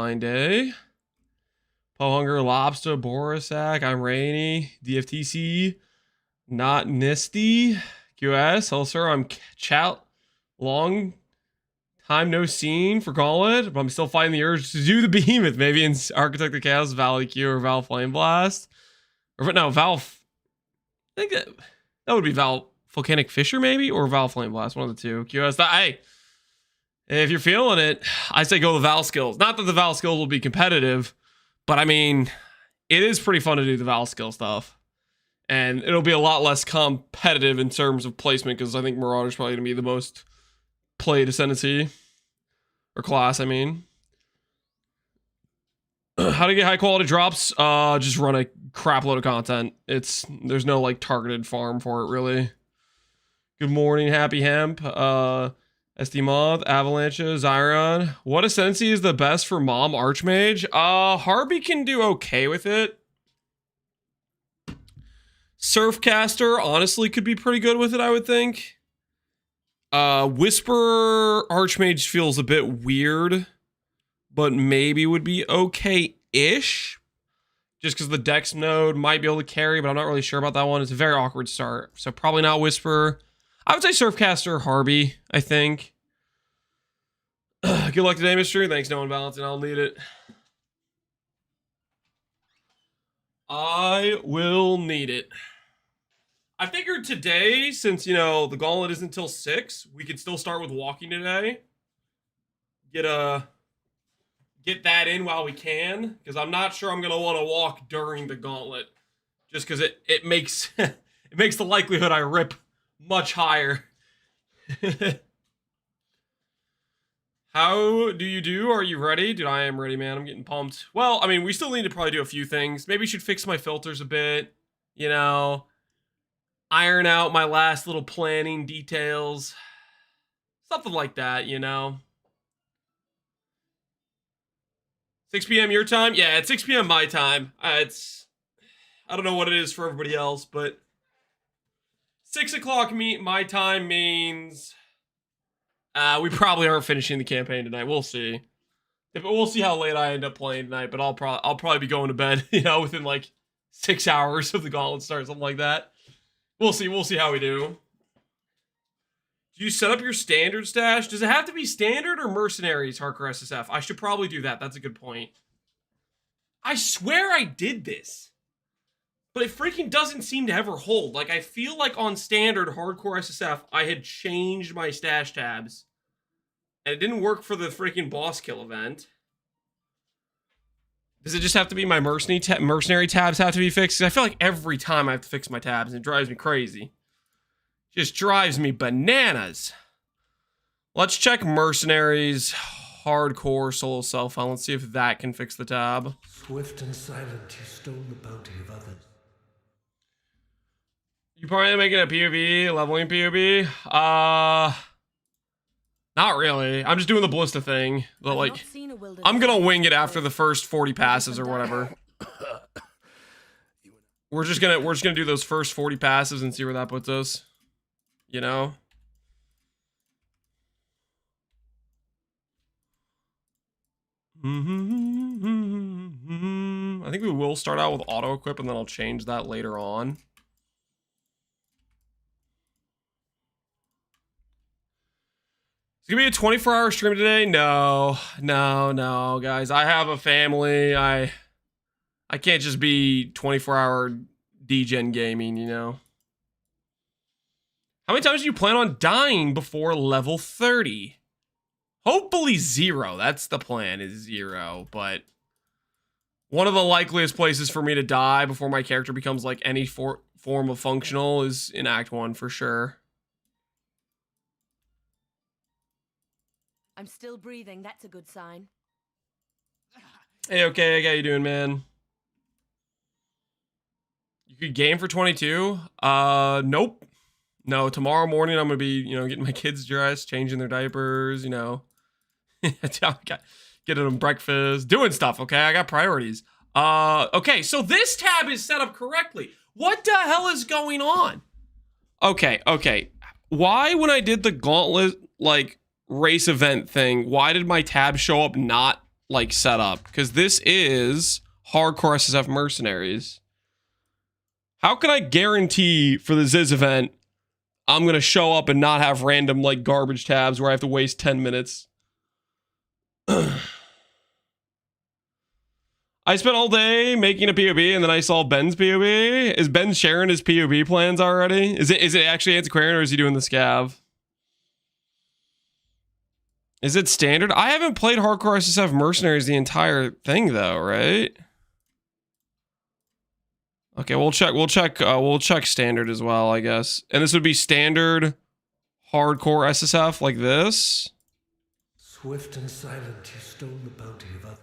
fine day. Pohunger, Lobster, Borisac, I'm Rainy, DFTC, Not Nisty, QS, hello sir, I'm Chout, long time no seen for Gauntlet, but I'm still fighting the urge to do the Behemoth, maybe in Architect of Chaos, Valley Q, or Val Flame Blast. Or no, Val, I think that would be Val Volcanic Fissure maybe, or Val Flame Blast, one of the two. QS, hey, if you're feeling it, I say go the Val skills. Not that the Val skills will be competitive, but I mean, it is pretty fun to do the Val skill stuff. And it'll be a lot less competitive in terms of placement, because I think Marauder's probably going to be the most played Ascendancy. Or class, I mean. How to get high quality drops? Just run a crap load of content. There's no like targeted farm for it, really. Good morning, Happy Hemp. SD Moth, Avalanche, Zyron. What Ascendancy is the best for Mom Archmage? Harvey can do okay with it. Surfcaster honestly could be pretty good with it, I would think. Whisperer Archmage feels a bit weird, but maybe would be okay-ish. Just because the Dex node might be able to carry, but I'm not really sure about that one. It's a very awkward start, so probably not Whisperer. I would say Surfcaster Harvey, I think. Good luck today, Mystery. Thanks, No One Balancing. I'll need it. I will need it. I figured today, since, you know, the Gauntlet isn't until 6, we could still start with walking today. Get that in while we can, because I'm not sure I'm going to want to walk during the Gauntlet. Just because it makes, it makes the likelihood I rip much higher. How do you do? Are you ready? Dude, I am ready, man. I'm getting pumped. Well, I mean, we still need to probably do a few things. Maybe we should fix my filters a bit. You know, iron out my last little planning details. Something like that, you know. 6 p.m. your time? Yeah, it's 6 p.m. my time. I don't know what it is for everybody else, but 6 o'clock my time means we probably aren't finishing the campaign tonight. We'll see. We'll see how late I end up playing tonight, but I'll probably be going to bed, you know, within like 6 hours of the Gauntlet start, something like that. We'll see. We'll see how we do. Do you set up your standard stash? Does it have to be standard or mercenaries, hardcore SSF? I should probably do that. That's a good point. I swear I did this, but it freaking doesn't seem to ever hold. Like, I feel like on standard hardcore SSF, I had changed my stash tabs, and it didn't work for the freaking boss kill event. Does it just have to be my mercenary tabs have to be fixed? 'Cause I feel like every time I have to fix my tabs, and it drives me crazy. Just drives me bananas. Let's check mercenaries, hardcore solo self. Let's see if that can fix the tab. Swift and silent, you stole the bounty of others. You probably making a POV, leveling POV? Not really. I'm just doing the Ballista thing. But like, I'm gonna wing it after the first 40 passes or whatever. We're just gonna do those first 40 passes and see where that puts us. You know? I think we will start out with auto equip and then I'll change that later on. It's gonna be a 24-hour stream today? No, guys. I have a family. I can't just be 24-hour degen gaming, you know? How many times do you plan on dying before level 30? Hopefully 0. That's the plan, is 0. But one of the likeliest places for me to die before my character becomes like any form of functional is in Act 1 for sure. I'm still breathing. That's a good sign. Hey, okay, how you doing, man? You could game for 22? Nope. No, tomorrow morning I'm gonna be, you know, getting my kids dressed, changing their diapers, you know. Getting them breakfast, doing stuff, okay? I got priorities. Okay, so this tab is set up correctly. What the hell is going on? Okay. Why, when I did the Gauntlet, like, race event thing, why did my tab show up not like setup, because this is hardcore SSF mercenaries. How can I guarantee for the Ziz event I'm gonna show up and not have random like garbage tabs where I have to waste 10 minutes? I spent all day making a POB and then I saw Ben's POB. Is Ben sharing his POB plans already? Is it actually antiquarian or is he doing the scav? Is it standard? I haven't played hardcore SSF mercenaries the entire thing though, right? Okay, we'll check standard as well, I guess. And this would be standard hardcore SSF like this. Swift and silent, you stole the bounty of others.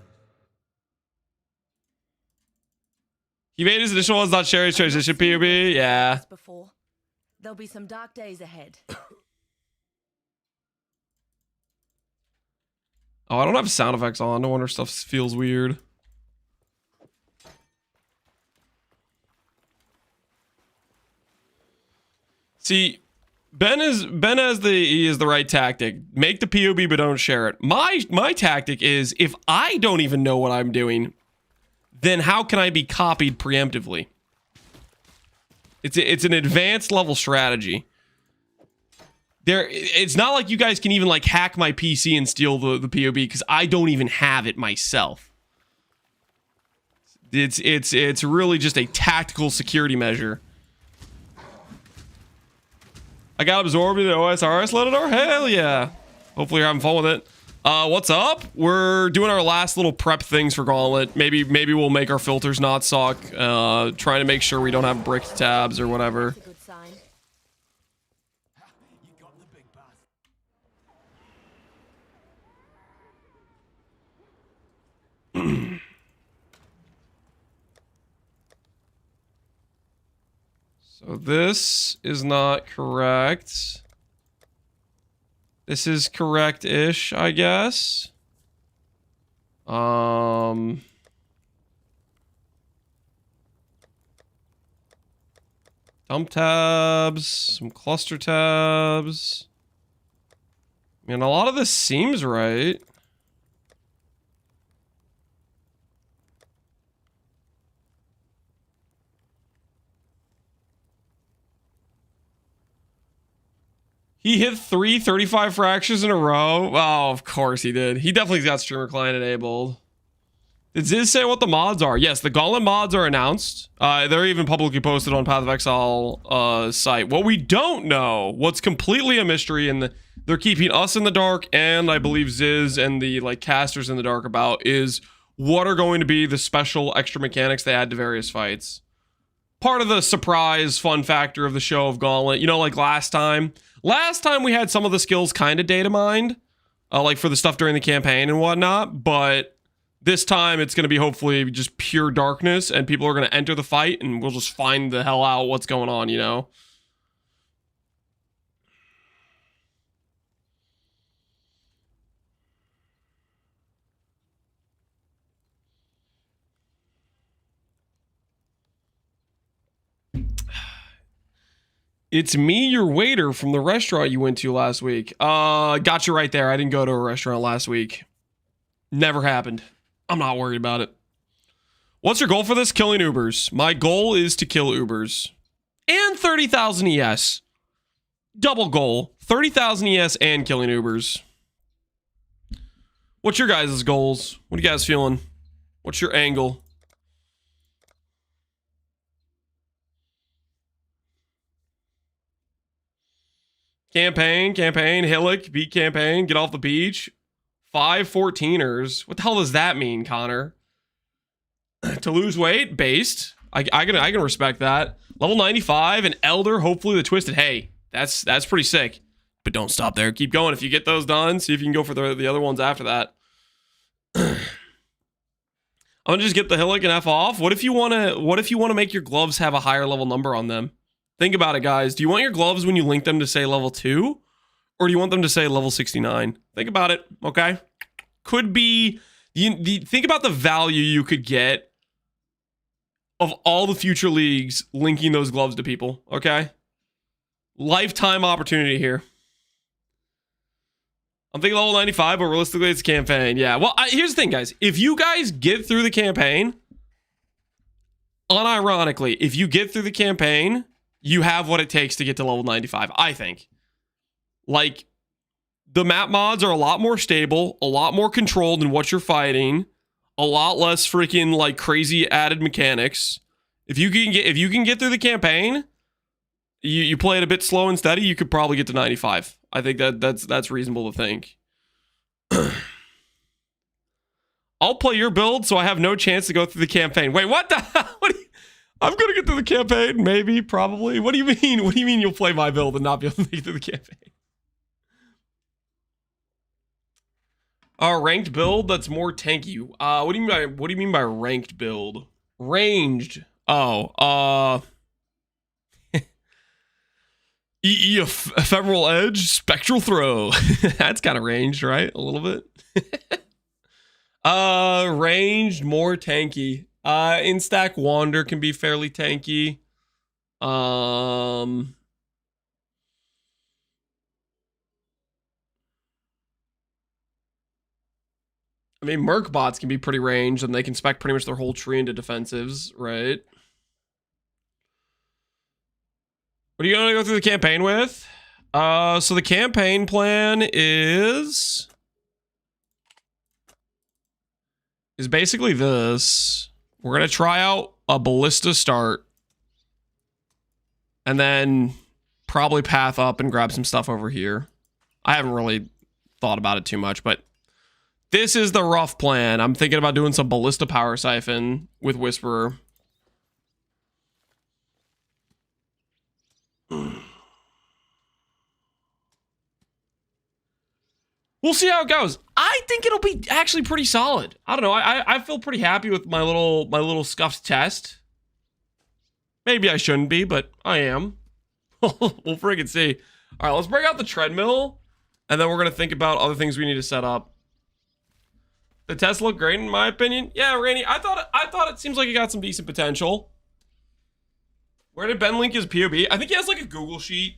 He made his initial ones, not share his transition POB. Yeah. Before. There'll be some dark days ahead. Oh, I don't have sound effects on. No wonder stuff feels weird. See, Ben is the right tactic. Make the POB but don't share it. My tactic is if I don't even know what I'm doing, then how can I be copied preemptively? It's an advanced level strategy. It's not like you guys can even like hack my PC and steal the POB because I don't even have it myself. It's really just a tactical security measure. I got absorbed in the OSRS Ledidor? Hell yeah. Hopefully you're having fun with it. What's up? We're doing our last little prep things for Gauntlet. Maybe we'll make our filters not suck. Trying to make sure we don't have bricked tabs or whatever. That's a good sign. So this is not correct. This is correct-ish, I guess. Dump tabs, some cluster tabs. I mean, a lot of this seems right. He hit 3 35 fractures in a row. Oh, of course he did. He definitely got streamer client enabled. Did Ziz say what the mods are? Yes, the Gauntlet mods are announced. They're even publicly posted on Path of Exile site. What we don't know, what's completely a mystery, and they're keeping us in the dark, and I believe Ziz and the like casters in the dark about, is what are going to be the special extra mechanics they add to various fights. Part of the surprise fun factor of the show of Gauntlet. You know, like last time we had some of the skills kind of data mined, like for the stuff during the campaign and whatnot, but this time it's going to be hopefully just pure darkness and people are going to enter the fight and we'll just find the hell out what's going on, you know? It's me, your waiter from the restaurant you went to last week. Got you right there. I didn't go to a restaurant last week. Never happened. I'm not worried about it. What's your goal for this? Killing Ubers. My goal is to kill Ubers. And 30,000 ES. Double goal. 30,000 ES and killing Ubers. What's your guys' goals? What are you guys feeling? What's your angle? Campaign, Hillock, beat campaign, get off the beach. 5 14ers. What the hell does that mean, Connor? To lose weight? Based. I can respect that. Level 95, an Elder, hopefully the Twisted. Hey, that's pretty sick. But don't stop there. Keep going. If you get those done, see if you can go for the other ones after that. I'm gonna just get the Hillock and F off. What if you wanna make your gloves have a higher level number on them? Think about it, guys. Do you want your gloves when you link them to say level 2? Or do you want them to say level 69? Think about it, okay? Could be... think about the value you could get of all the future leagues linking those gloves to people, okay? Lifetime opportunity here. I'm thinking level 95, but realistically, it's campaign. Yeah. Well, here's the thing, guys. If you guys get through the campaign, unironically, if you get through the campaign, you have what it takes to get to level 95, I think. Like, the map mods are a lot more stable, a lot more controlled in what you're fighting, a lot less freaking, like, crazy added mechanics. If you can get through the campaign, you play it a bit slow and steady, you could probably get to 95. I think that's reasonable to think. I'll play your build, so I have no chance to go through the campaign. Wait, what the hell? I'm gonna get through the campaign, maybe, probably. What do you mean? What do you mean you'll play my build and not be able to make it through the campaign? Ranked build that's more tanky. What do you mean by ranked build? Ranged. Oh, ephemeral edge, spectral throw. That's kind of ranged, right? A little bit. Ranged, more tanky. Instack wander can be fairly tanky. I mean, Merc bots can be pretty ranged, and they can spec pretty much their whole tree into defensives, right? What are you gonna go through the campaign with? So the campaign plan is basically this. We're gonna try out a Ballista start, and then probably path up and grab some stuff over here. I haven't really thought about it too much, but this is the rough plan. I'm thinking about doing some Ballista power siphon with Whisperer. We'll see how it goes. I think it'll be actually pretty solid. I don't know. I feel pretty happy with my little scuffed test. Maybe I shouldn't be, but I am. We'll friggin' see. All right, let's break out the treadmill, and then we're gonna think about other things we need to set up. The test looked great in my opinion. Yeah, Rainy, I thought it seems like it got some decent potential. Where did Ben link his POB? I think he has like a Google sheet.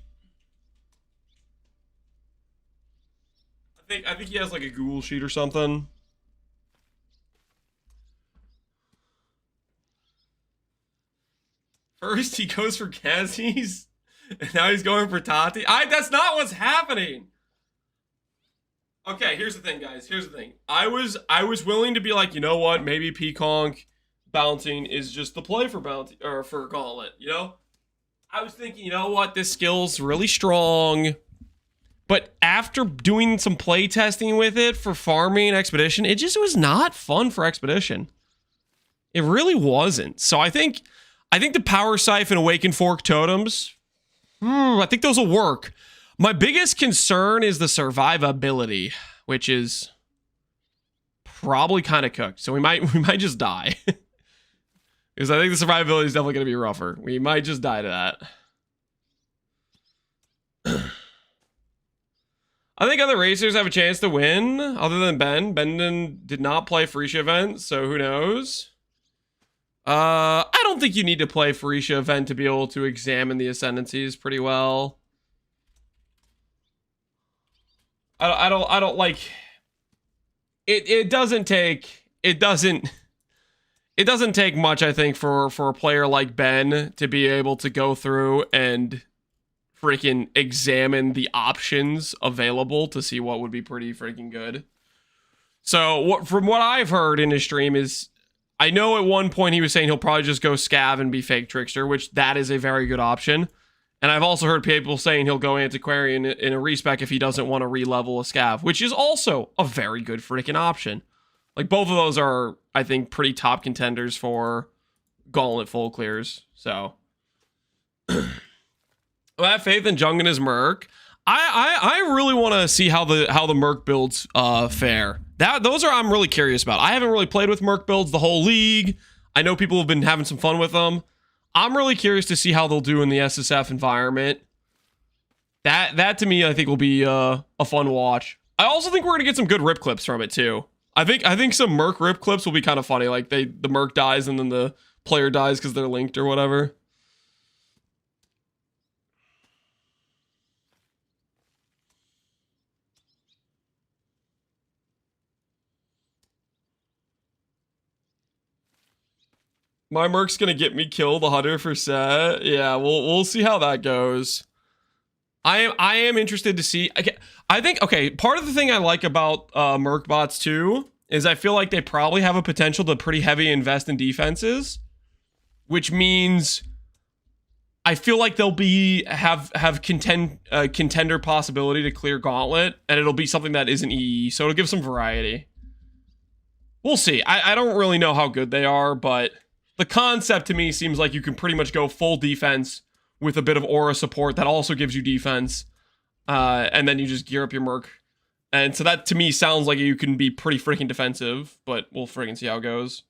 I think he has like a Google sheet or something. First he goes for Kazis, and now he's going for Tati. That's not what's happening. Okay, here's the thing, guys. Here's the thing. I was willing to be like, you know what? Maybe P-Conk bouncing is just the play for bounty or for Gauntlet. You know, I was thinking, you know what? This skill's really strong. But after doing some play testing with it for farming Expedition, it just was not fun for Expedition. It really wasn't. So I think the Power Siphon Awakened Fork Totems, I think those will work. My biggest concern is the survivability, which is probably kind of cooked. So we might just die. Because I think the survivability is definitely going to be rougher. We might just die to that. I think other racers have a chance to win, other than Ben. Ben did not play Freesia event, so who knows? I don't think you need to play Freesia event to be able to examine the ascendancies pretty well. I don't like it doesn't take much, I think, for a player like Ben to be able to go through and freaking examine the options available to see what would be pretty freaking good. So from what I've heard in his stream is, I know at one point he was saying he'll probably just go scav and be fake trickster, which that is a very good option. And I've also heard people saying he'll go antiquarian in a respec if he doesn't want to re-level a scav, which is also a very good freaking option. Like, both of those are, I think, pretty top contenders for Gauntlet full clears. So I have faith in Jung and his Merc. I really want to see how the Merc builds fare. Those are I'm really curious about. I haven't really played with Merc builds the whole league. I know people have been having some fun with them. I'm really curious to see how they'll do in the SSF environment. That to me, I think will be a fun watch. I also think we're gonna get some good rip clips from it too. I think some Merc rip clips will be kind of funny. Like the Merc dies and then the player dies because they're linked or whatever. My Merc's gonna get me killed 100%. Yeah, we'll see how that goes. I am interested to see. I think, okay, part of the thing I like about Merc bots too is I feel like they probably have a potential to pretty heavy invest in defenses, which means I feel like they'll have contender possibility to clear Gauntlet, and it'll be something that isn't EE, so it'll give some variety. We'll see. I don't really know how good they are, but the concept to me seems like you can pretty much go full defense with a bit of aura support that also gives you defense, and then you just gear up your Merc. And so that to me sounds like you can be pretty freaking defensive, but we'll freaking see how it goes.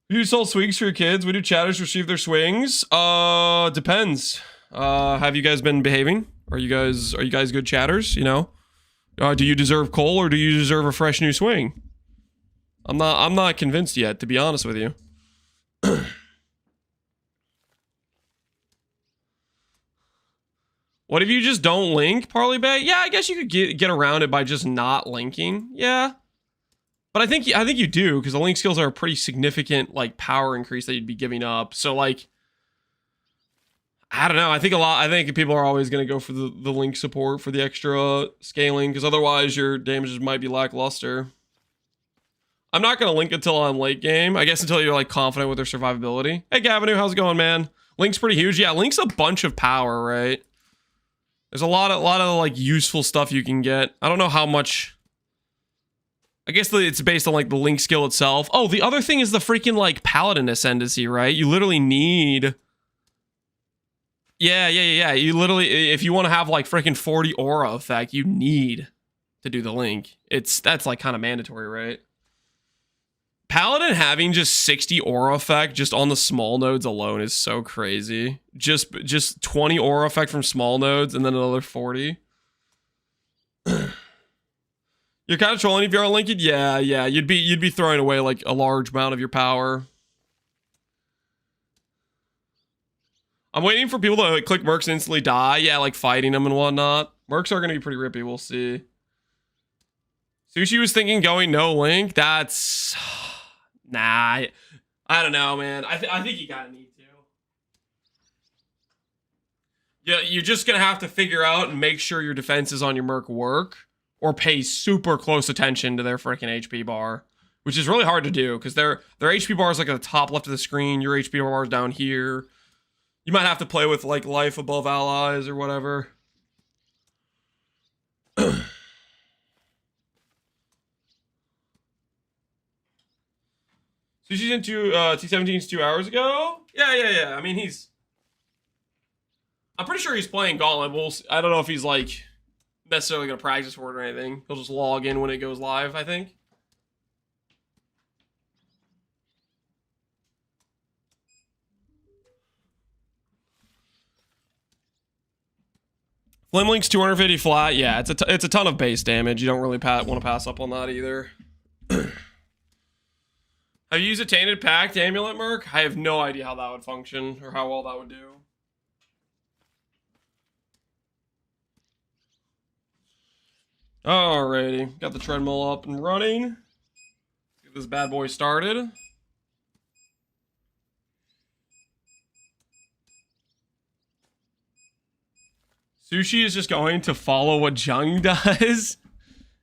You sold swings for your kids. We do chatters receive their swings. Depends. Have you guys been behaving? Are you guys good chatters? You know, do you deserve coal or do you deserve a fresh new swing? I'm not convinced yet, to be honest with you. What if you just don't link, Parley Bay? Yeah, I guess you could get around it by just not linking. Yeah. But I think you do, because the link skills are a pretty significant like power increase that you'd be giving up. So like, I don't know. I think people are always going to go for the link support for the extra scaling, because otherwise your damages might be lackluster. I'm not going to link until I'm late game. I guess until you're like confident with their survivability. Hey Gavinu, how's it going, man? Link's pretty huge. Yeah, Link's a bunch of power, right? There's a lot of like useful stuff you can get. I don't know how much. I guess it's based on like the link skill itself. Oh, the other thing is the freaking like paladin ascendancy, right? You literally need. Yeah. You literally, if you want to have like freaking 40 aura effect, you need to do the link. That's like kind of mandatory, right? Paladin having just 60 aura effect just on the small nodes alone is so crazy. Just 20 aura effect from small nodes and then another 40. You're kind of trolling if you're unlinked. Yeah. You'd be throwing away like a large amount of your power. I'm waiting for people to like, click Mercs and instantly die. Yeah, like fighting them and whatnot. Mercs are gonna be pretty rippy. We'll see. Sushi was thinking going no link. That's nah. I don't know, man. I think you gotta need to. Yeah, you're just gonna have to figure out and make sure your defenses on your Merc work. Or pay super close attention to their freaking HP bar, which is really hard to do because their HP bar is like at the top left of the screen. Your HP bar is down here. You might have to play with like life above allies or whatever. Sushi's into T17's 2 hours ago. Yeah. I mean, I'm pretty sure he's playing Gauntlet. I don't know if he's like necessarily gonna practice for it or anything. He'll just log in when it goes live, I think. Flimlink's 250 flat. Yeah, it's a ton of base damage. You don't really want to pass up on that either. Have you used a Tainted Pact Amulet, Merc? I have no idea how that would function or how well that would do. Alrighty, got the treadmill up and running. Let's get this bad boy started. Sushi is just going to follow what Jung does.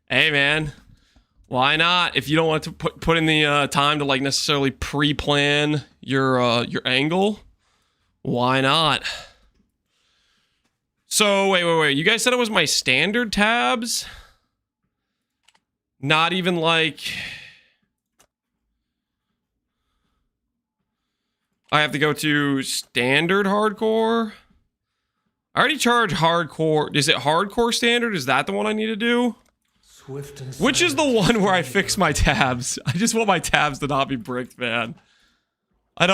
Hey man, why not? If you don't want to put in the time to like necessarily pre-plan your angle, why not? So wait. You guys said it was my standard tabs? Not even like I have to go to standard hardcore. I already charge hardcore. Is it hardcore standard? Is that the one I need to do? Swift and Which is the one where I fix my tabs? I just want my tabs to not be bricked, man. I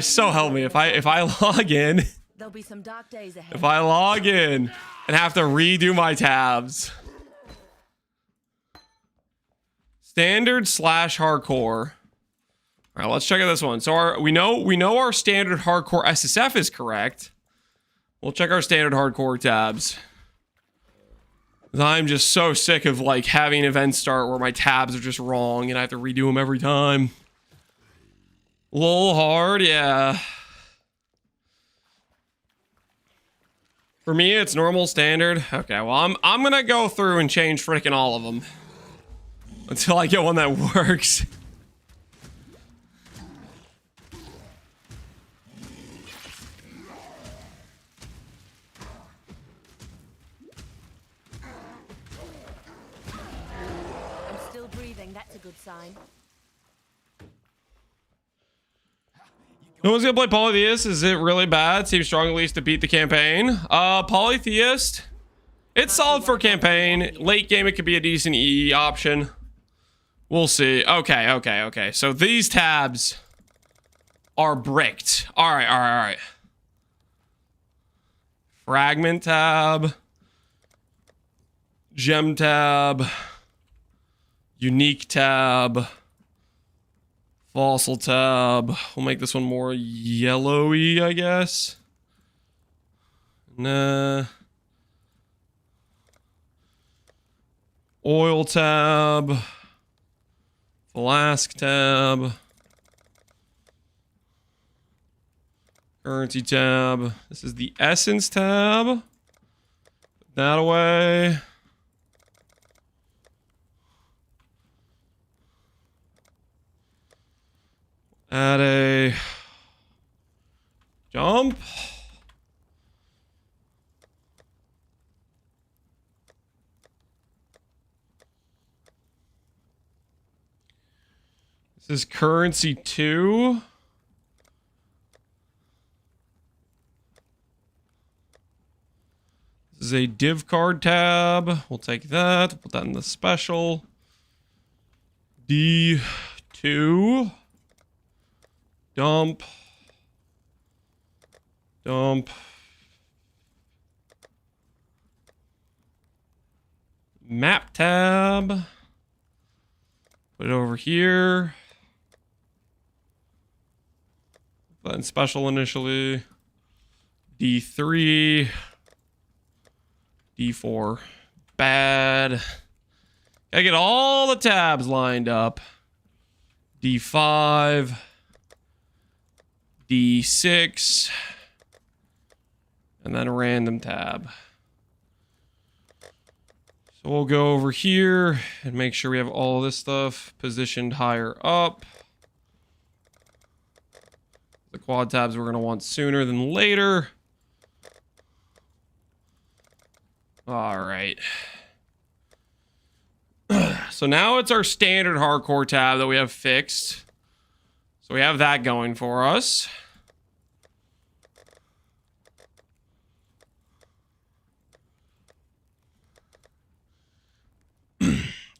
so help me. If I log in, There'll be some dark days ahead. if I log in and have to redo my tabs. Standard / hardcore. All right, let's check out this one. So we know our standard hardcore SSF is correct. We'll check our standard hardcore tabs. I'm just so sick of like having events start where my tabs are just wrong and I have to redo them every time. A little hard, yeah. For me, it's normal, standard. Okay, well, I'm gonna go through and change freaking all of them until I get one that works. I'm still breathing. That's a good sign. No one's gonna play Polytheist. Is it really bad? Seems strong at least to beat the campaign. Polytheist. It's solid for campaign. Late game, it could be a decent E option. We'll see. Okay. So these tabs are bricked. All right. Fragment tab. Gem tab. Unique tab. Fossil tab. We'll make this one more yellowy, I guess. Nah. Oil tab. Flask tab. Currency tab. This is the essence tab. Put that away. Add a jump. This is currency 2. This is a div card tab. We'll take that. Put that in the special. D2. Dump. Map tab. Put it over here. Put that in special initially. D3. D4. Bad. Gotta get all the tabs lined up. D5. D6. And then a random tab. So we'll go over here and make sure we have all this stuff positioned higher up. The quad tabs we're going to want sooner than later. All right. So now it's our standard hardcore tab that we have fixed. So we have that going for us.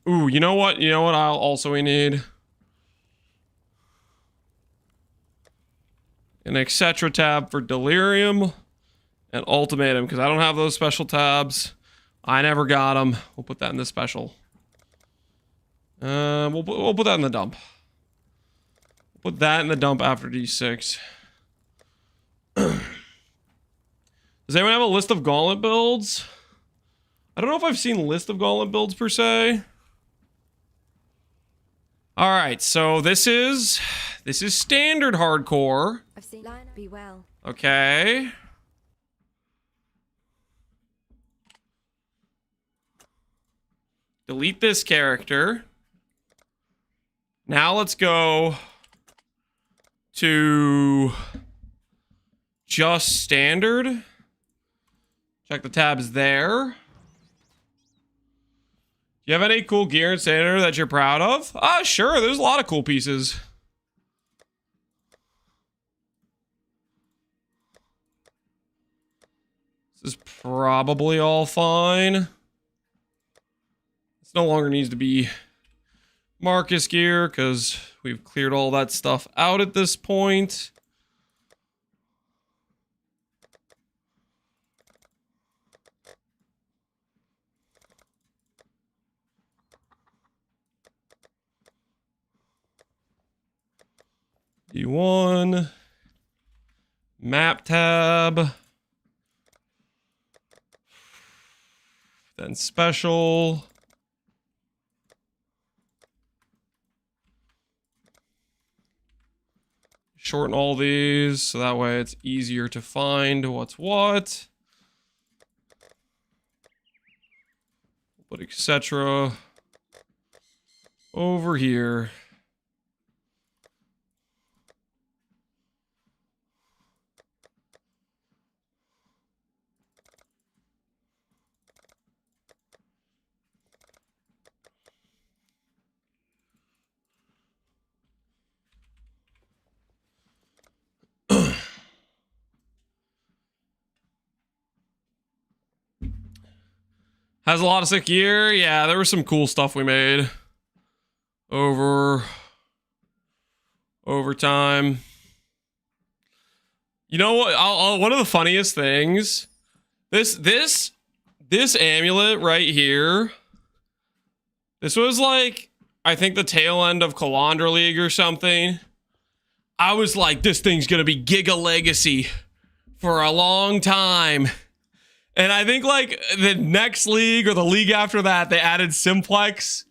Ooh, you know what? I'll also we need an etc tab for delirium and ultimatum because I don't have those special tabs. I never got them. We'll put that in the special. We'll put that in the dump. We'll put that in the dump after D6. Does anyone have a list of gauntlet builds? I don't know if I've seen list of gauntlet builds per se. All right, so this is standard hardcore. I've seen be well. Okay. Delete this character. Now let's go to just standard. Check the tabs there. Do you have any cool gear in standard that you're proud of? Sure, there's a lot of cool pieces. This is probably all fine. This no longer needs to be Marcus gear because we've cleared all that stuff out at this point. D1. Map tab. Then special. Shorten all these so that way it's easier to find what's what. But etc. over here. Has a lot of sick gear. Yeah, there was some cool stuff we made over time. You know what? One of the funniest things. This amulet right here. This was like, I think the tail end of Calandra League or something. I was like, this thing's gonna be Giga Legacy for a long time. And I think like the next league or the league after that, they added Simplex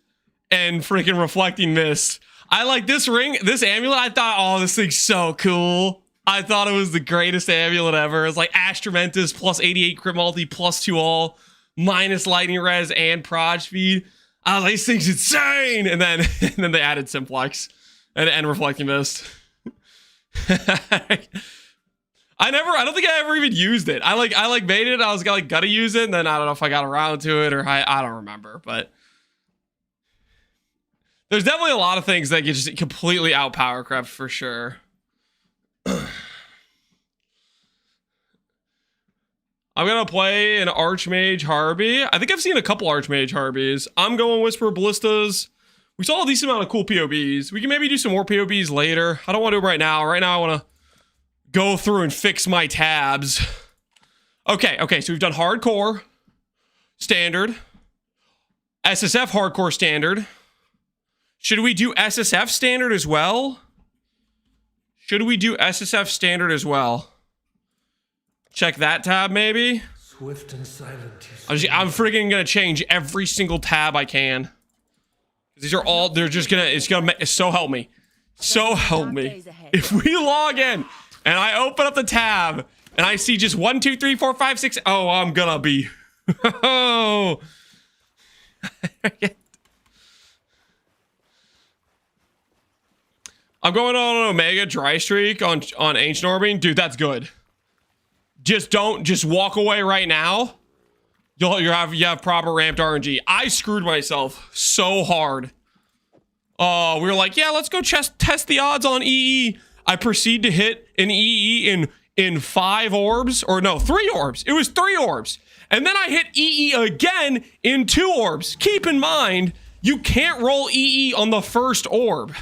and freaking Reflecting Mist. I like this amulet. I thought, oh, this thing's so cool. I thought it was the greatest amulet ever. It's like Astramentus plus 88 crit multi plus 2 all minus lightning res and proj speed. I was like, this thing's insane. And then they added Simplex and Reflecting Mist. I don't think I ever even used it. I made it. I was like gotta use it, and then I don't know if I got around to it or I don't remember. But there's definitely a lot of things that get just completely out power crept for sure. I'm gonna play an Archmage Harby. I think I've seen a couple Archmage Harbies. I'm going Whisperer Ballistas. We saw a decent amount of cool POBs. We can maybe do some more POBs later. I don't want to do it right now. Right now I want to go through and fix my tabs. Okay, so we've done hardcore, standard, SSF hardcore standard. Should we do SSF standard as well? Check that tab maybe. Swift and silent. I'm freaking gonna change every single tab I can. These are all, so help me. So help me. If we log in and I open up the tab and I see just 1, 2, 3, 4, 5, 6. Oh, I'm gonna be. Oh. I'm going on an Omega dry streak on Ancient Orbing. Dude, that's good. Just walk away right now. You have proper ramped RNG. I screwed myself so hard. Oh, we were like, yeah, let's go test the odds on EE. I proceed to hit an EE in 5 orbs, or no, 3 orbs. It was 3 orbs. And then I hit EE again in 2 orbs. Keep in mind, you can't roll EE on the first orb.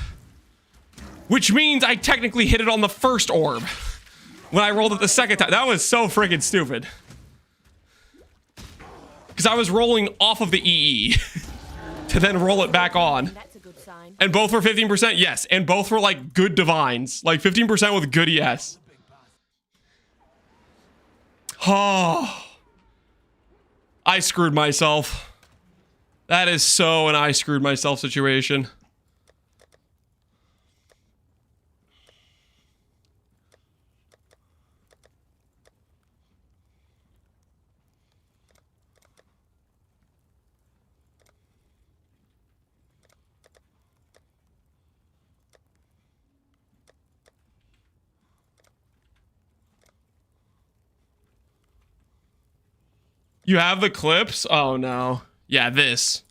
Which means I technically hit it on the first orb when I rolled it the second time. That was so freaking stupid. Because I was rolling off of the EE to then roll it back on. That's a good sign. And both were 15%, yes. And both were like good divines. Like 15% with good ES. Oh. I screwed myself. That is so an I screwed myself situation. You have the clips? Oh no. Yeah, this.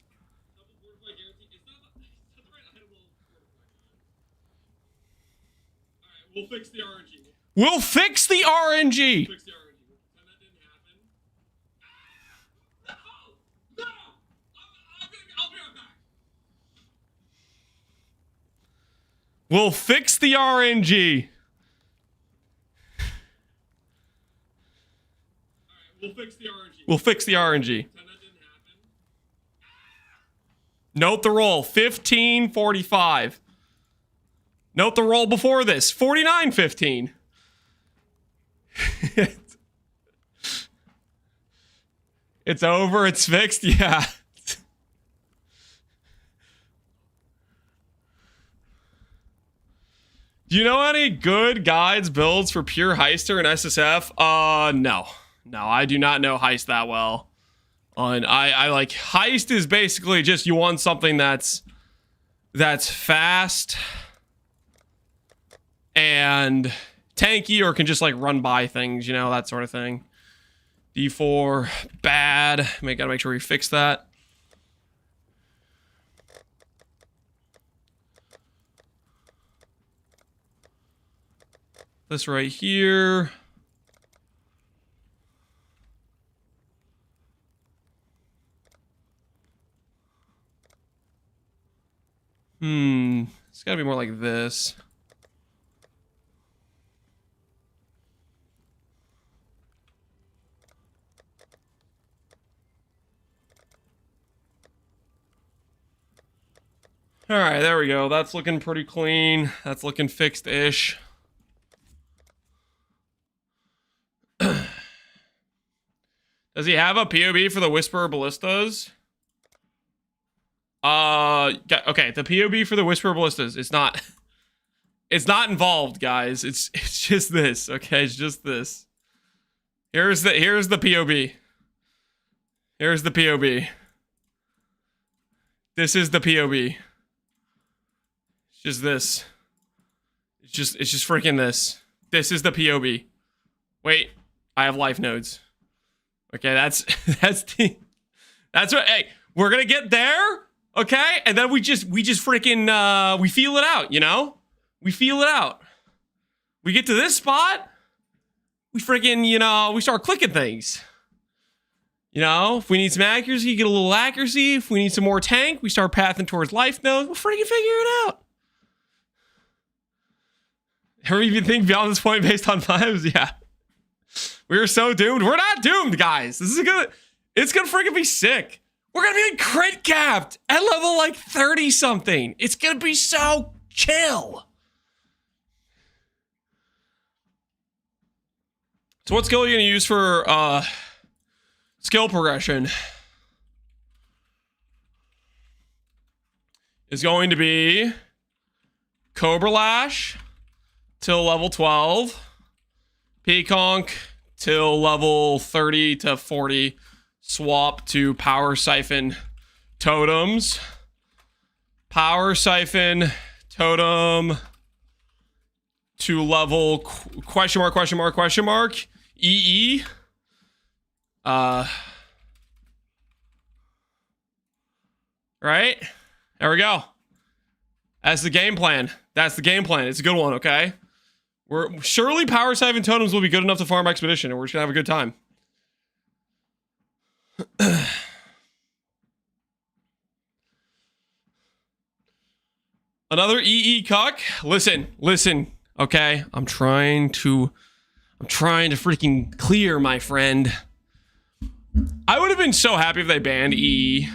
We'll fix the RNG. We'll fix the RNG. Fix the RNG. Pretend that didn't happen. No! I'll be right back. We'll fix the RNG. We'll fix the RNG. We'll fix the RNG. Pretend that didn't happen. Note the roll. 15:45. Note the roll before this. 49:15. It's over. It's fixed. Yeah. Do you know any good guides builds for pure heister and SSF? No, I do not know heist that well. I like heist is basically just you want something that's fast and tanky, or can just like run by things, you know, that sort of thing. D4 bad. Gotta make sure we fix that. This right here. It's gotta be more like this. All right, there we go. That's looking pretty clean. That's looking fixed-ish. Does he have a POB for the Whisperer Ballistas? Okay, the POB for the Whisperer Ballistas, it's not involved, guys. It's just this, okay? It's just this. Here's the POB. Here's the POB. This is the POB. It's just this. It's just freaking this. This is the POB. Wait, I have life nodes. Okay, that's what. Hey, we're gonna get there, okay? And then we just freaking we feel it out, you know? We feel it out. We get to this spot, we freaking, you know, we start clicking things. You know, if we need some accuracy, get a little accuracy. If we need some more tank, we start pathing towards life nodes. We'll freaking figure it out. Ever even think beyond this point based on vibes? Yeah. We're so doomed. We're not doomed, guys. This is it's gonna freaking be sick. We're gonna be like crit capped at level like 30 something. It's gonna be so chill. So what skill are you gonna use for skill progression? Is going to be Cobra Lash till level 12. Peaconk till level 30 to 40. Swap to Power Siphon Totems. Power Siphon Totem to level question mark EE. Right? There we go. That's the game plan. That's the game plan. It's a good one, okay? Surely Power Siphon Totems will be good enough to farm Expedition, and we're just gonna have a good time. Another EE cuck. Listen, okay? I'm trying to freaking clear, my friend. I would have been so happy if they banned EE.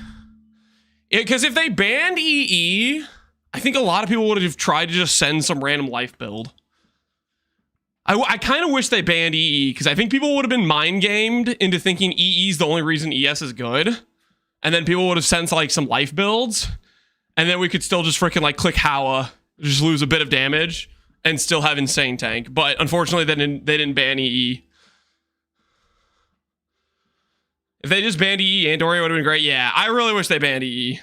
Because if they banned EE, I think a lot of people would have tried to just send some random life build. I kind of wish they banned EE, because I think people would have been mind-gamed into thinking EE is the only reason ES is good. And then people would have sent like some life builds. And then we could still just freaking like click Howa, just lose a bit of damage, and still have insane tank. But unfortunately, they didn't ban EE. If they just banned EE, Andoria would have been great. Yeah, I really wish they banned EE.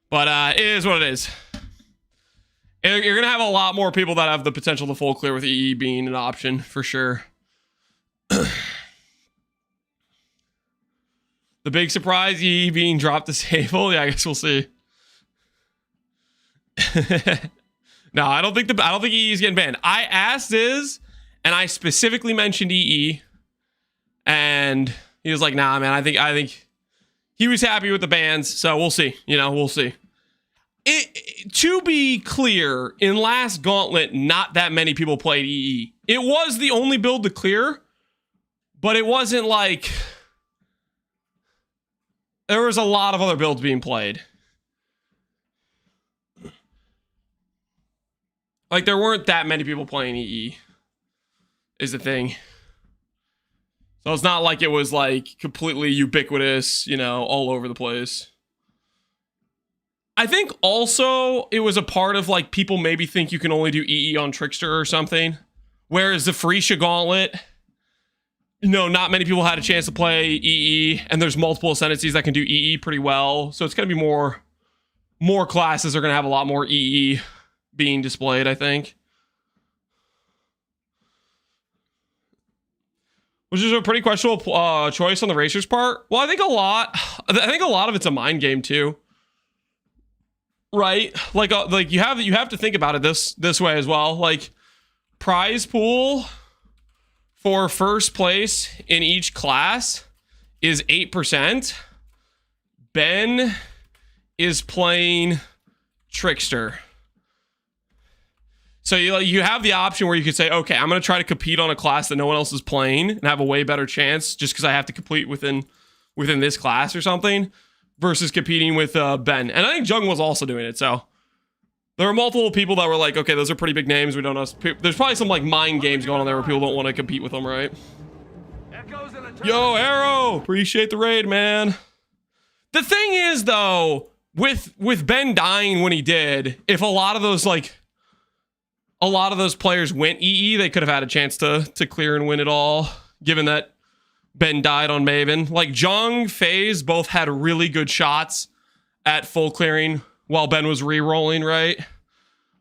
But it is what it is. You're gonna have a lot more people that have the potential to full clear with EE being an option for sure. The big surprise, EE being dropped disabled. Yeah, I guess we'll see. No, I don't think EE is getting banned. I asked Iz, and I specifically mentioned EE, and he was like, "Nah, man. I think he was happy with the bans, so we'll see. You know, we'll see." To be clear, in last Gauntlet, not that many people played EE. It was the only build to clear, but it wasn't like there was a lot of other builds being played. Like, there weren't that many people playing EE, is the thing. So it's not like it was like completely ubiquitous, you know, all over the place. I think also it was a part of like people maybe think you can only do EE on Trickster or something. Whereas the Freesia Gauntlet, not many people had a chance to play EE, and there's multiple Ascendancies that can do EE pretty well. So it's going to be more classes are going to have a lot more EE being displayed, I think. Which is a pretty questionable choice on the Racer's part. Well, I think a lot of it's a mind game too. Right? Like you have to think about it this way as well. Like, prize pool for first place in each class is 8%. Ben is playing Trickster. So you have the option where you could say, okay, I'm going to try to compete on a class that no one else is playing and have a way better chance just because I have to complete within this class or something, versus competing with Ben. And I think Jung was also doing it, so there were multiple people that were like, okay, those are pretty big names. We don't know. There's probably some like mind games going on there where people don't want to compete with them, right? Yo, Arrow! Appreciate the raid, man. The thing is, though, with Ben dying when he did, if a lot of those players went EE, they could have had a chance to clear and win it all, given that Ben died on Maven. Like, Jung, FaZe both had really good shots at full clearing while Ben was re-rolling, right?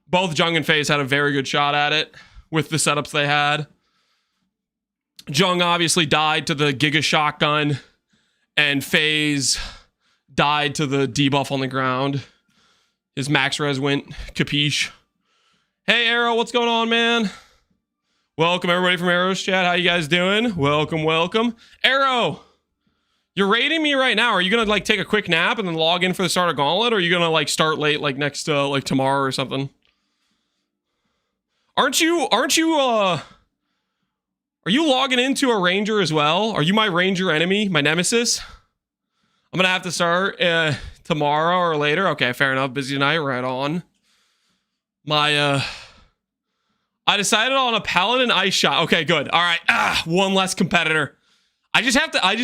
Both Jung and FaZe had a very good shot at it with the setups they had. Jung obviously died to the Giga Shotgun, and FaZe died to the debuff on the ground. His max res went capiche. Hey, Arrow, what's going on, man? Welcome, everybody from Arrow's chat. How you guys doing? Welcome. Arrow, you're raiding me right now. Are you gonna like take a quick nap and then log in for the start of Gauntlet, or are you gonna like start late, like next like tomorrow or something? Are you logging into a Ranger as well? Are you my Ranger enemy, my nemesis? I'm gonna have to start tomorrow or later. Okay, fair enough. Busy tonight, right on. I decided on a Paladin Ice Shot. Okay, good. All right. One less competitor. I just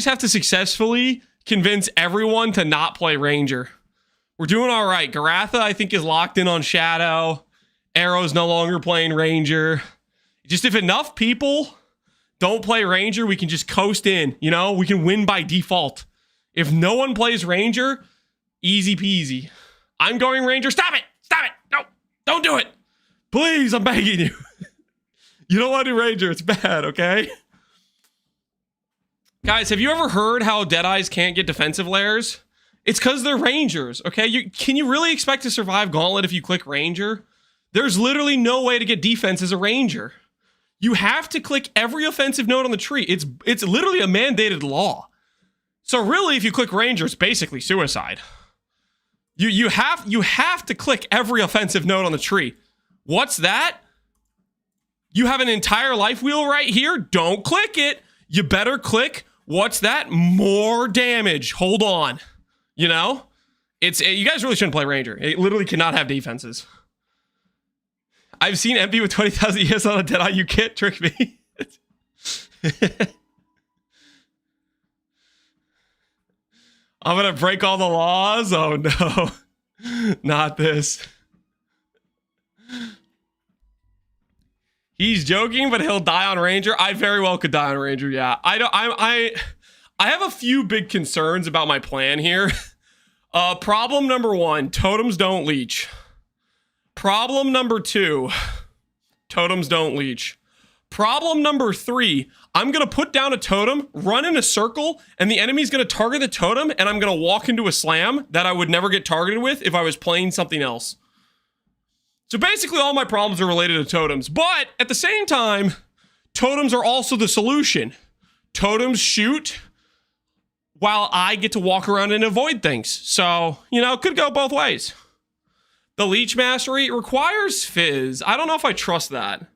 have to successfully convince everyone to not play Ranger. We're doing all right. Garatha, I think, is locked in on Shadow. Arrow's no longer playing Ranger. Just if enough people don't play Ranger, we can just coast in. We can win by default. If no one plays Ranger, easy peasy. I'm going Ranger. Stop it. No, don't do it. Please, I'm begging you. You don't want to do Ranger. It's bad, okay? Guys, have you ever heard how Deadeyes can't get defensive layers? It's because they're Rangers, okay? Can you really expect to survive Gauntlet if you click Ranger? There's literally no way to get defense as a Ranger. You have to click every offensive node on the tree. It's literally a mandated law. So really, if you click Ranger, it's basically suicide. You have to click every offensive node on the tree. What's that? You have an entire life wheel right here? Don't click it. You better click, what's that? More damage. Hold on. You guys really shouldn't play Ranger. It literally cannot have defenses. I've seen MP with 20,000 ES on a Deadeye. You can't trick me. I'm gonna break all the laws? Oh no. Not this. He's joking, but he'll die on Ranger. I very well could die on Ranger, yeah. I have a few big concerns about my plan here. Problem number 1, totems don't leech. Problem number 2, totems don't leech. Problem number 3, I'm going to put down a totem, run in a circle, and the enemy's going to target the totem, and I'm going to walk into a slam that I would never get targeted with if I was playing something else. So basically all my problems are related to totems, but at the same time, totems are also the solution. Totems shoot while I get to walk around and avoid things. So, it could go both ways. The Leech Mastery requires Fizz. I don't know if I trust that.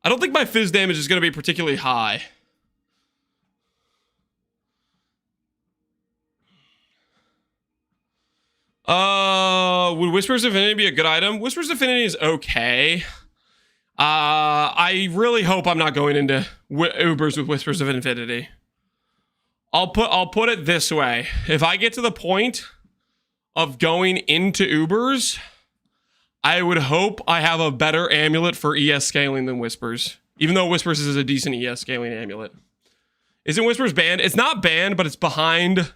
I don't think my Fizz damage is going to be particularly high. Would Whisperer's Affinity be a good item? Whisperer's Affinity is okay. I really hope I'm not going into Ubers with Whispers of Infinity. I'll put it this way. If I get to the point of going into Ubers, I would hope I have a better amulet for ES scaling than Whispers. Even though Whispers is a decent ES scaling amulet. Isn't Whispers banned? It's not banned, but it's behind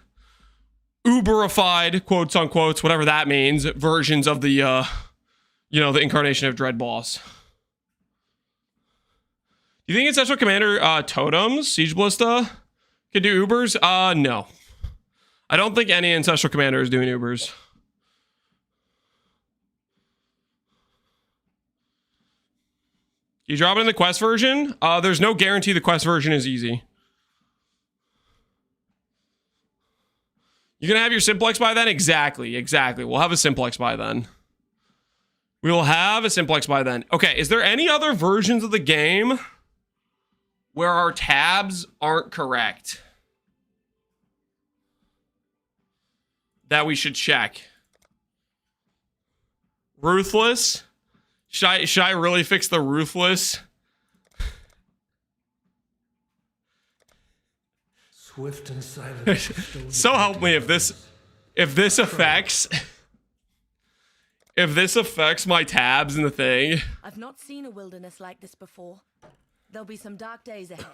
Uberified, quotes unquotes, whatever that means, versions of the, you know, the incarnation of Dread Boss. You think Ancestral Commander totems, Siege Ballista, could do Ubers? No. I don't think any Ancestral Commander is doing Ubers. You drop it in the quest version? There's no guarantee the quest version is easy. You're gonna have your simplex by then? Exactly. We'll have a simplex by then. We will have a simplex by then. Okay, is there any other versions of the game where our tabs aren't correct that we should check? Ruthless? Should I really fix the ruthless? Swift and silent. So help me if this affects my tabs in the thing. I've not seen a wilderness like this before. There'll be some dark days ahead.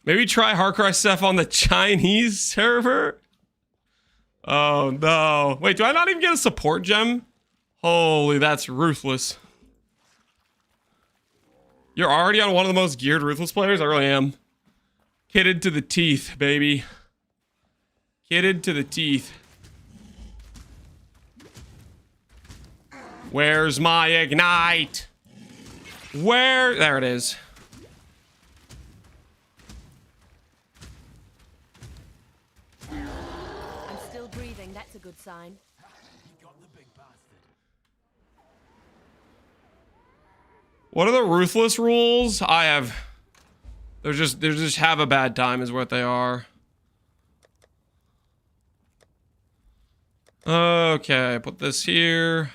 Maybe try Hardcore SF on the Chinese server? Oh no. Wait, do I not even get a support gem? Holy, that's ruthless. You're already on one of the most geared ruthless players? I really am. Kitted to the teeth, baby. Kitted to the teeth. Where's my ignite? There it is. I'm still breathing, that's a good sign. What are the ruthless rules? They're just have a bad time is what they are. Okay, put this here.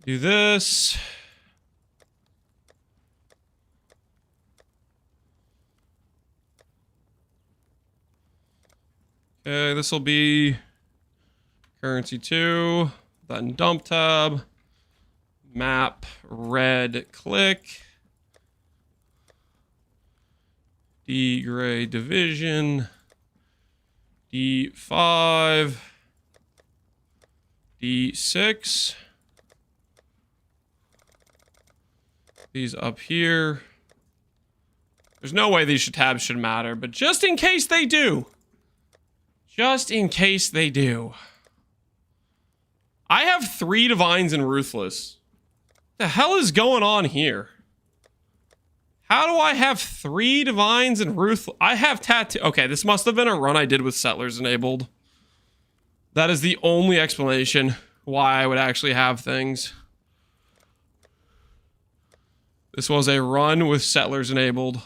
Do this. Okay, this will be currency 2, then dump tab, map, red, click, D gray division, D5, D6. These up here. There's no way these tabs should matter, but just in case they do. Just in case they do. I have 3 divines and ruthless. What the hell is going on here? How do I have 3 divines and ruthless? I have tattoo. Okay, this must have been a run I did with settlers enabled. That is the only explanation why I would actually have things. This was a run with settlers enabled.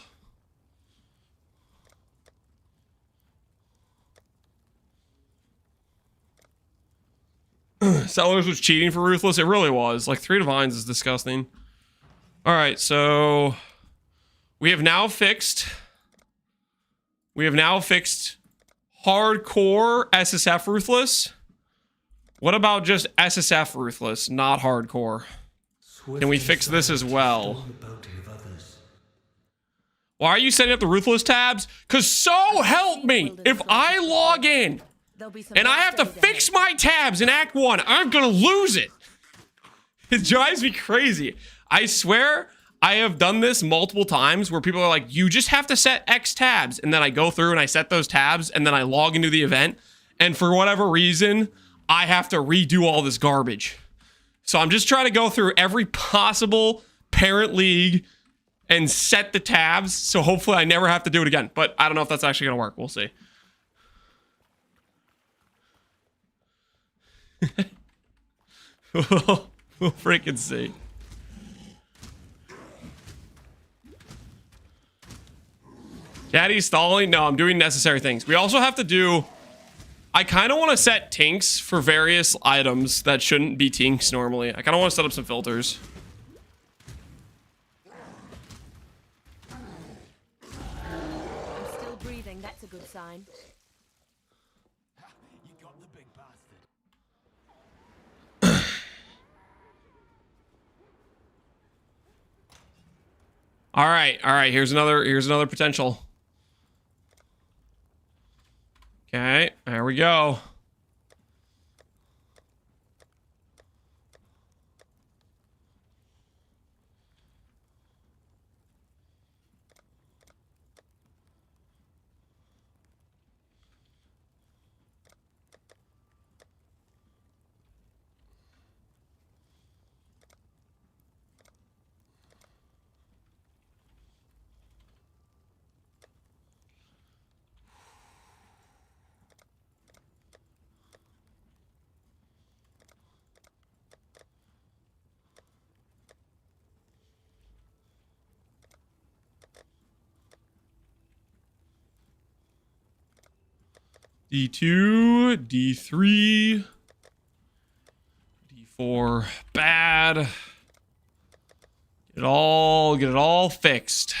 Settlers was cheating for ruthless. It really was. Like 3 divines is disgusting. All right, so we have now fixed hardcore SSF ruthless. What about just SSF ruthless, not hardcore? Can we fix this as well? Why are you setting up the ruthless tabs? Because so help me, if I log in and I have to fix my tabs in Act 1, I'm gonna lose it. It drives me crazy. I swear I have done this multiple times where people are like, you just have to set X tabs. And then I go through and I set those tabs and then I log into the event. And for whatever reason, I have to redo all this garbage. So I'm just trying to go through every possible parent league and set the tabs. So hopefully I never have to do it again. But I don't know if that's actually going to work. We'll see. We'll freaking see. Daddy's stalling? No, I'm doing necessary things. We also have to do... I kind of want to set tinks for various items that shouldn't be tinks normally. I kind of want to set up some filters. I'm still breathing. That's a good sign. You got the big bastard. All right. Here's another potential. Okay, there we go. D2, D3, D4, bad. Get it all fixed.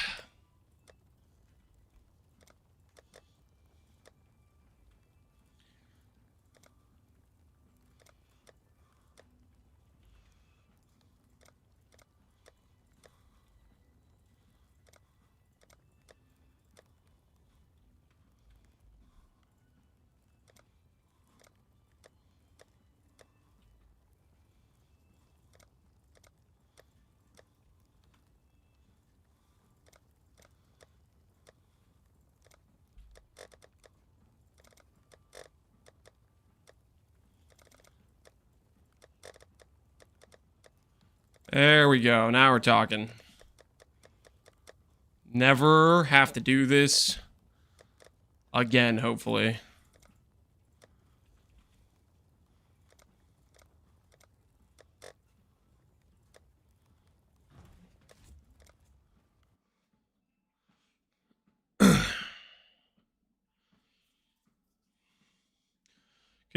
There we go. Now we're talking. Never have to do this again, hopefully. Could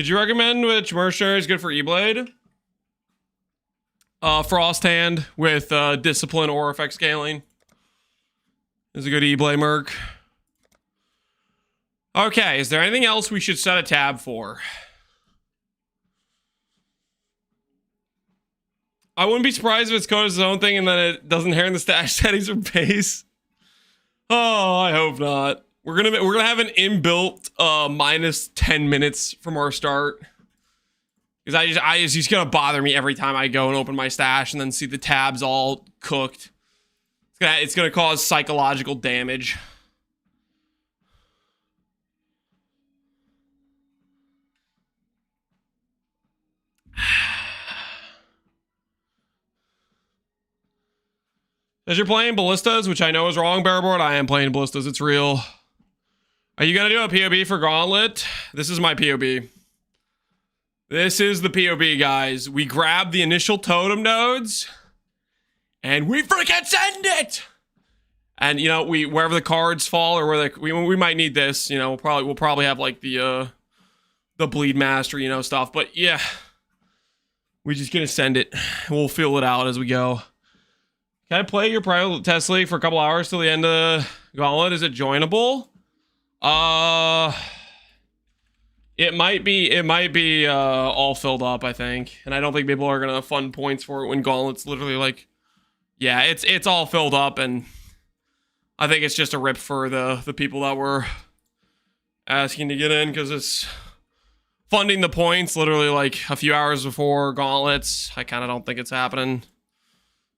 you recommend which mercenary is good for E-Blade? Frost Hand with discipline or effect scaling is a good E-Blade merc. Okay, is there anything else we should set a tab for? I wouldn't be surprised if it's coded as its own thing and then it doesn't inherit the stash settings or base. Oh, I hope not. We're gonna have an inbuilt minus 10 minutes from our start. Because he's gonna bother me every time I go and open my stash and then see the tabs all cooked. It's gonna cause psychological damage. As you're playing Ballistas, which I know is wrong, Bearboard, I am playing Ballistas, it's real. Are you gonna do a POB for Gauntlet? This is my POB. This is the POB, guys. We grab the initial totem nodes, and we freaking send it! And, you know, wherever the cards fall, or where we might need this, you know, we'll probably have, like, the Bleed Master, you know, stuff. But, yeah. We're just gonna send it. We'll feel it out as we go. Can I play your private test league for a couple hours till the end of Gauntlet? Is it joinable? It might be all filled up, I think. And I don't think people are gonna fund points for it when Gauntlet's literally like, yeah, it's all filled up, and I think it's just a rip for the people that were asking to get in, because it's funding the points literally like a few hours before Gauntlets. I kind of don't think it's happening.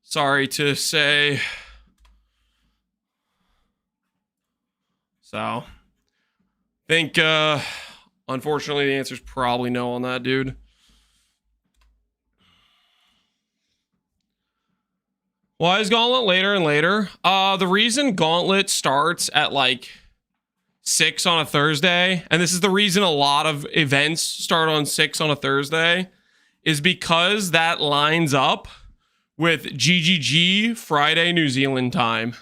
Sorry to say. So, I think, unfortunately, the answer is probably no on that, dude. Why is Gauntlet later and later? The reason Gauntlet starts at, like, 6 on a Thursday, and this is the reason a lot of events start on 6 on a Thursday, is because that lines up with GGG Friday New Zealand time.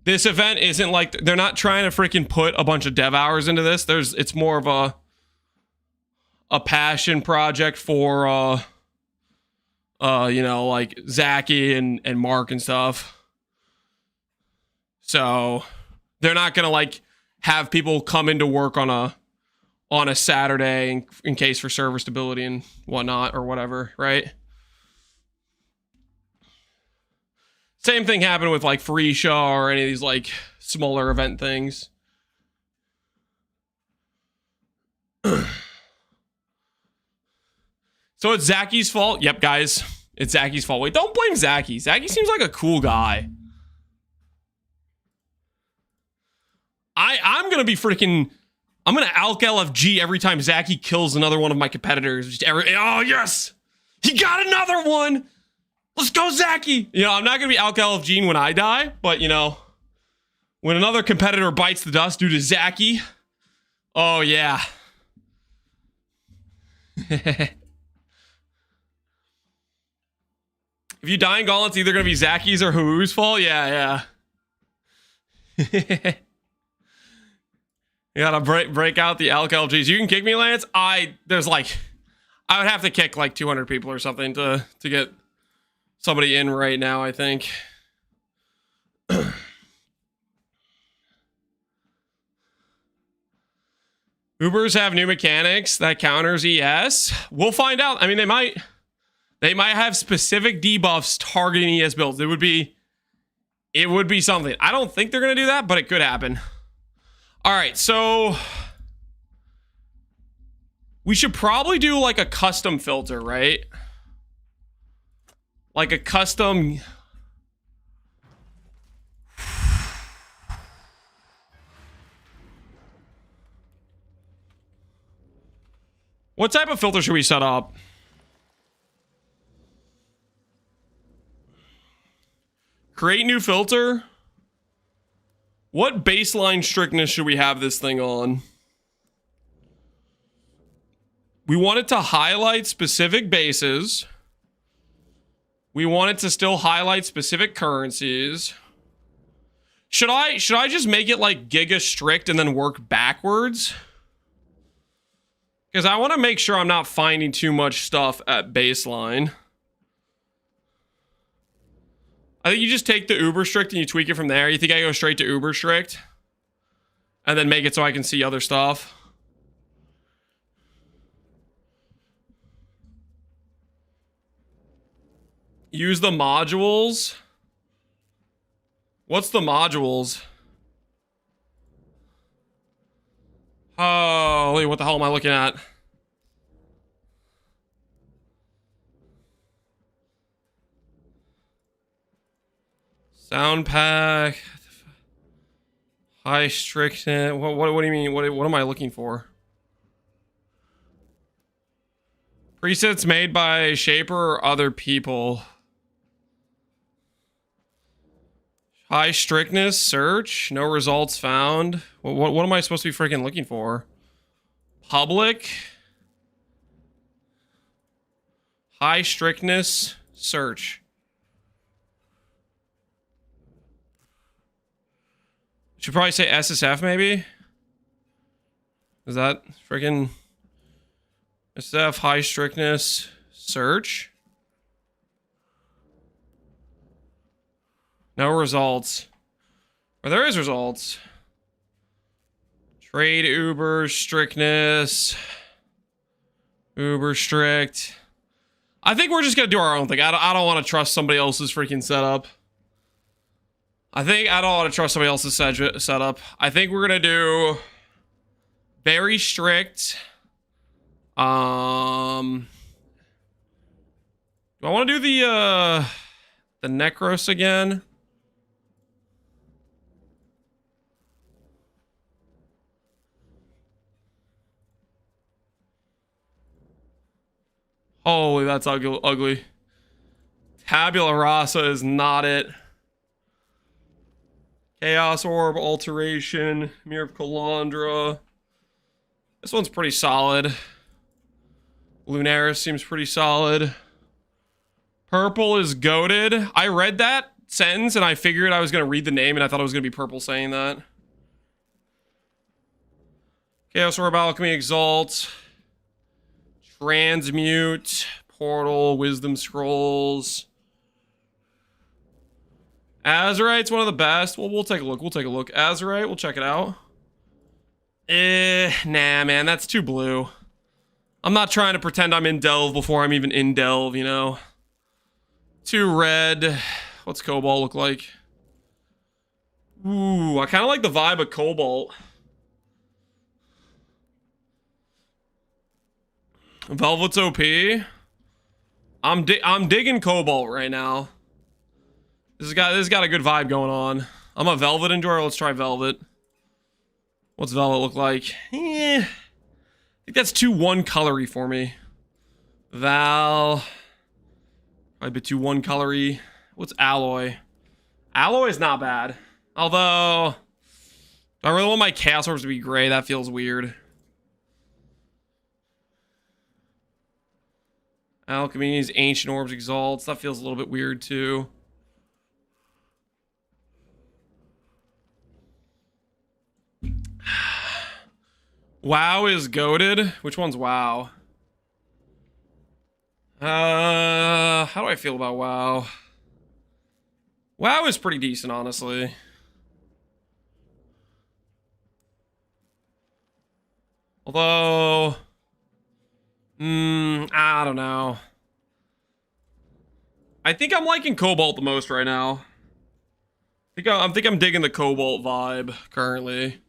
this event isn't like, they're not trying to freaking put a bunch of dev hours into this. It's more of a passion project for you know, like Zachy and Mark and stuff. So they're not gonna like have people come into work on a Saturday in case for server stability and whatnot or whatever, right? Same thing happened with like Free Show or any of these like smaller event things. So it's Zachy's fault? Yep, guys. It's Zachy's fault. Wait, don't blame Zachy. Zachy seems like a cool guy. I'm gonna be freaking... I'm gonna Alk LFG every time Zachy kills another one of my competitors. Just oh, yes! He got another one! Let's go, Zachy! You know, I'm not gonna be Alk LFGing when I die, but, you know, when another competitor bites the dust due to Zachy, oh, yeah. If you die in Gauntlet, it's either going to be Zachy's or Huu's fault. Yeah. You gotta break out the Alk LGs. You can kick me, Lance. I would have to kick like 200 people or something to get somebody in right now, I think. Ubers have new mechanics that counters ES. We'll find out. I mean, they might have specific debuffs targeting ES builds. It would be something. I don't think they're gonna do that, but it could happen. All right, so we should probably do like a custom filter, right? Like a custom. What type of filter should we set up? Create new filter. What baseline strictness should we have this thing on? We want it to highlight specific bases. We want it to still highlight specific currencies. Should I just make it like giga strict and then work backwards? Because I want to make sure I'm not finding too much stuff at baseline. I think you just take the uber strict and you tweak it from there. You think I go straight to uber strict? And then make it so I can see other stuff? Use the modules. What's the modules? Holy, what the hell am I looking at? Sound pack. High strictness. What do you mean? What am I looking for? Presets made by Shaper or other people. High strictness, search, no results found. What am I supposed to be freaking looking for? Public. High strictness, search. Should probably say SSF maybe? Is that freaking SSF, high strictness, search? No results. Or there is results. Trade Uber, strictness. Uber strict. I think we're just gonna do our own thing. I don't want to trust somebody else's freaking setup. I don't want to trust somebody else's setup. I think we're gonna do very strict. Do I want to do the Necros again? Holy, that's ugly. Tabula Rasa is not it. Chaos Orb, Alteration, Mirror of Calandra. This one's pretty solid. Lunaris seems pretty solid. Purple is goated. I read that. sentence and I figured I was going to read the name and I thought it was going to be purple saying that. Chaos Orb, Alchemy, Exalt, Transmute, Portal, Wisdom Scrolls. Azurite's one of the best. Well, we'll take a look. We'll take a look. Azurite, we'll check it out. Nah, man, that's too blue. I'm not trying to pretend I'm in Delve before I'm even in Delve, you know? Too red. What's Cobalt look like? Ooh, I kind of like the vibe of Cobalt. Velvet's OP. I'm digging Cobalt right now. This has got a good vibe going on. I'm a Velvet enjoyer. Let's try Velvet. What's Velvet look like? I think that's too one colory for me. Val. Probably a bit too one colory. What's Alloy? Alloy is not bad. Although, I really want my Chaos Orbs to be gray. That feels weird. Alchemy's Ancient Orbs Exalts. That feels a little bit weird too. WoW is goated. Which one's WoW? How do I feel about WoW? WoW is pretty decent, honestly. Although, I don't know. I think I'm liking Cobalt the most right now. I think I'm digging the Cobalt vibe currently.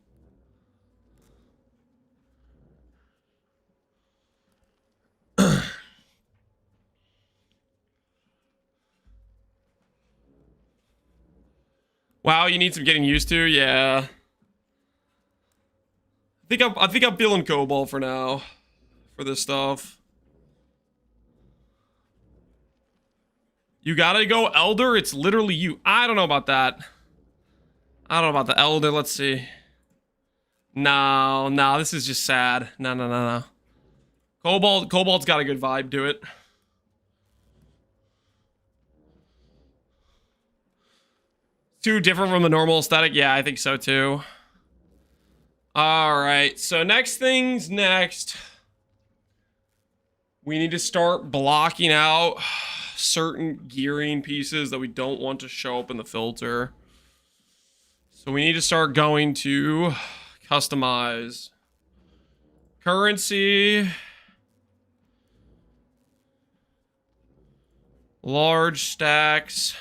Wow, you need some getting used to, yeah. I think I'm feeling Cobalt for now, for this stuff. You gotta go Elder. It's literally you. I don't know about that. I don't know about the Elder. Let's see. No, this is just sad. No. Cobalt's got a good vibe to it. Too different from the normal aesthetic? Yeah, I think so too. Alright, so next things next. We need to start blocking out certain gearing pieces that we don't want to show up in the filter. So we need to start going to customize. Currency. Large stacks.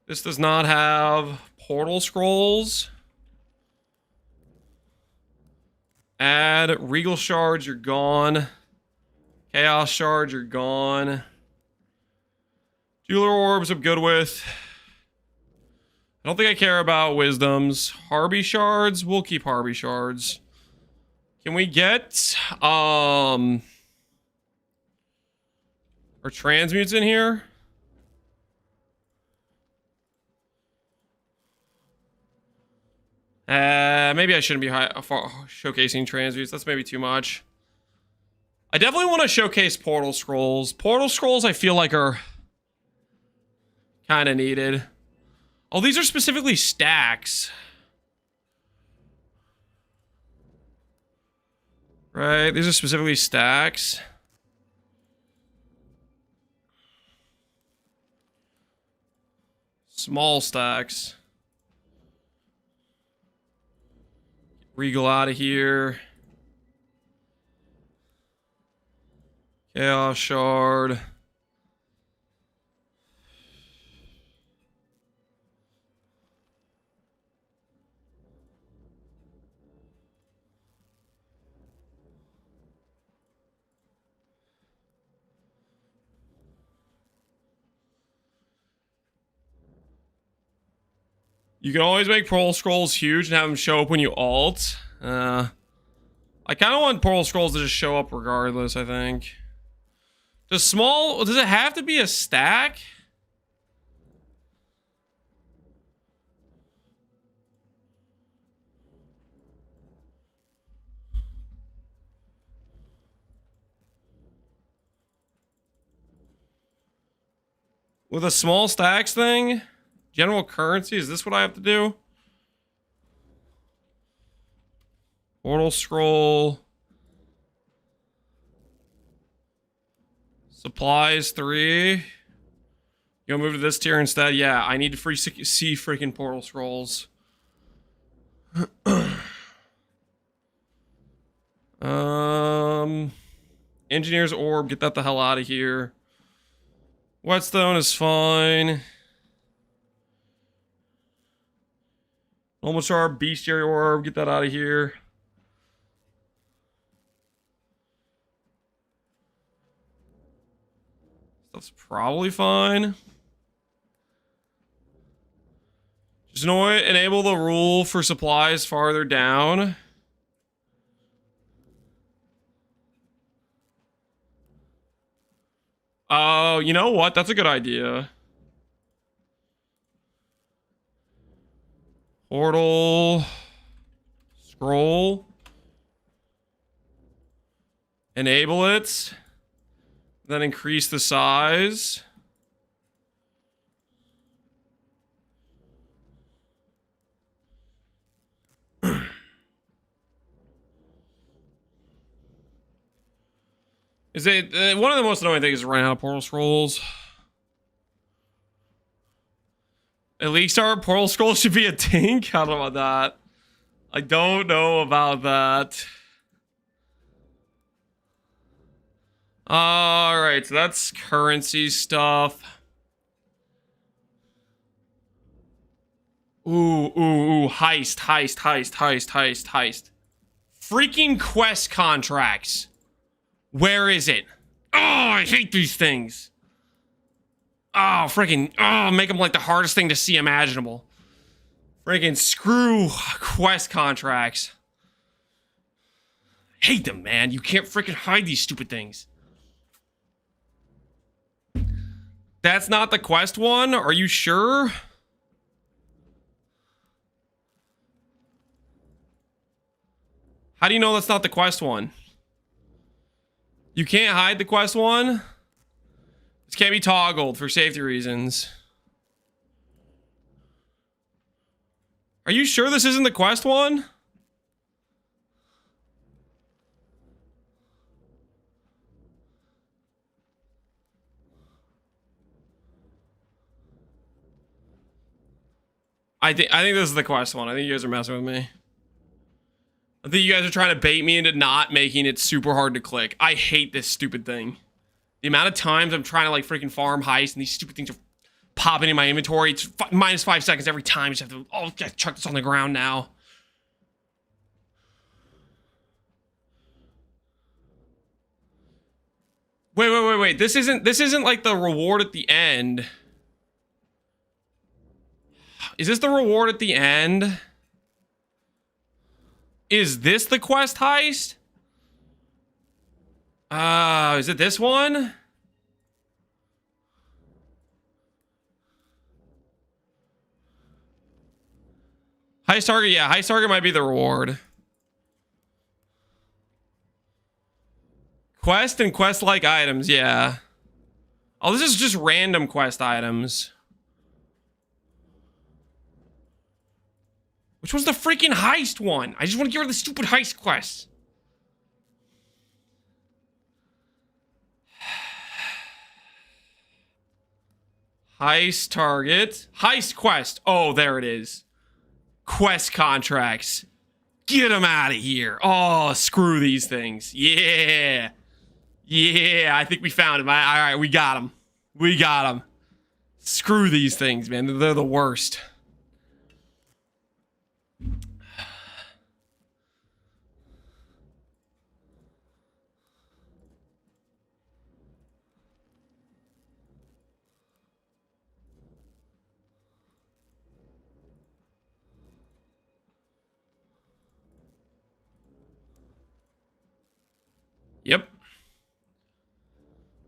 This does not have portal scrolls. Add regal shards, you're gone. Chaos shards, you're gone. Jeweler orbs, I'm good with. I don't think I care about wisdoms. Harby shards, we'll keep Harby shards. Can we get our transmutes in here? Maybe I shouldn't be showcasing transmutes. That's maybe too much. I definitely want to showcase portal scrolls. Portal scrolls I feel like are kind of needed. Oh, these are specifically stacks. Right, these are specifically stacks. Small stacks. Regal out of here. Chaos shard. You can always make portal scrolls huge and have them show up when you alt. I kind of want portal scrolls to just show up regardless, I think. Does it have to be a stack? With a small stacks thing? General currency, is this what I have to do? Portal scroll. Supplies 3. You gonna move to this tier instead? Yeah, I need to see freaking portal scrolls. Engineer's orb, get that the hell out of here. Whetstone is fine. Normal Char, Bestiary orb, get that out of here. Stuff's probably fine. Just enable the rule for supplies farther down. Oh, you know what? That's a good idea. Portal. Scroll. Enable it. Then increase the size. Is it one of the most annoying things is running out of portal scrolls? At least our portal scroll should be a tink. I don't know about that. I don't know about that. Alright, so that's currency stuff. Ooh, heist. Freaking quest contracts. Where is it? Oh, I hate these things. Oh, freaking, make them like the hardest thing to see imaginable. Freaking screw quest contracts. Hate them, man. You can't freaking hide these stupid things. That's not the quest one? Are you sure? How do you know that's not the quest one? You can't hide the quest one? This can't be toggled for safety reasons. Are you sure this isn't the quest one? I think this is the quest one. I think you guys are messing with me. I think you guys are trying to bait me into not making it super hard to click. I hate this stupid thing. The amount of times I'm trying to like freaking farm heist and these stupid things are popping in my inventory. It's minus 5 seconds every time. I just have to, gotta chuck this on the ground now. Wait. This isn't like the reward at the end. Is this the reward at the end? Is this the quest heist? Is it this one? Heist target, yeah, heist target might be the reward. Quest and quest-like items, yeah. Oh, this is just random quest items. Which one's the freaking heist one? I just want to get rid of the stupid heist quests. Heist target. Heist quest. Oh, there it is. Quest contracts. Get them out of here. Oh, screw these things. Yeah. Yeah, I think we found him. All right, we got him. We got him. Screw these things, man. They're the worst. Yep.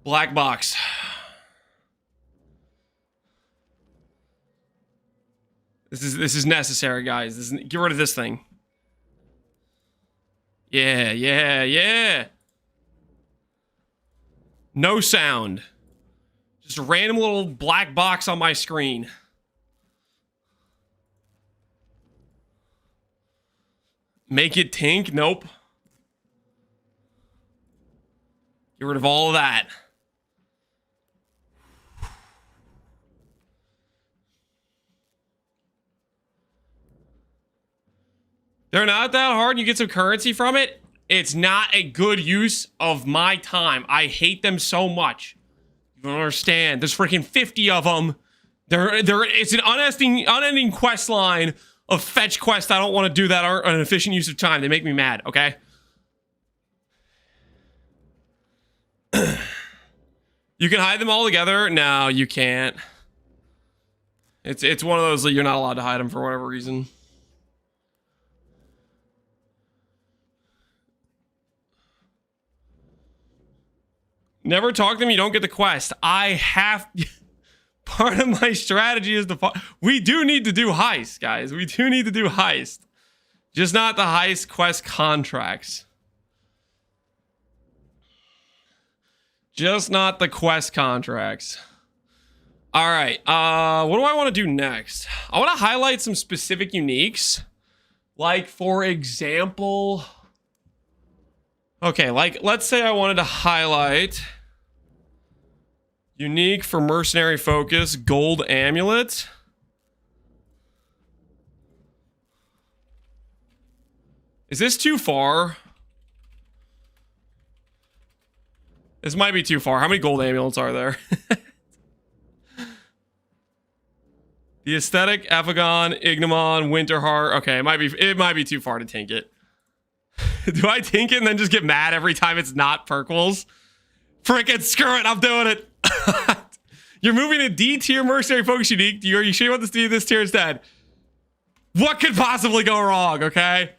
Black box. This is necessary, guys. Get rid of this thing. Yeah. No sound. Just a random little black box on my screen. Make it tink? Nope. Get rid of all of that. They're not that hard. You get some currency from it. It's not a good use of my time. I hate them so much. You don't understand. There's freaking 50 of them. It's an unending quest line of fetch quests I don't want to do that aren't an efficient use of time. They make me mad, okay? You can hide them all together. No, you can't. It's one of those that you're not allowed to hide them for whatever reason. Never talk to them, you don't get the quest. I have... Part of my strategy is we do need to do heist, guys. We do need to do heist. Just not the heist quest contracts. Just not the quest contracts. All right. What do I want to do next? I want to highlight some specific uniques. Like, for example... Okay, like, let's say I wanted to highlight... Unique for mercenary focus, gold amulet. Is this too far? This might be too far. How many gold amulets are there? The aesthetic, Ephagon, Ignamon, Winterheart. Okay, it might be too far to tank it. Do I tank it and then just get mad every time it's not Perquels? Frickin' screw it, I'm doing it. You're moving a D tier mercenary focus unique. Are you sure you want to do this tier instead? What could possibly go wrong, okay?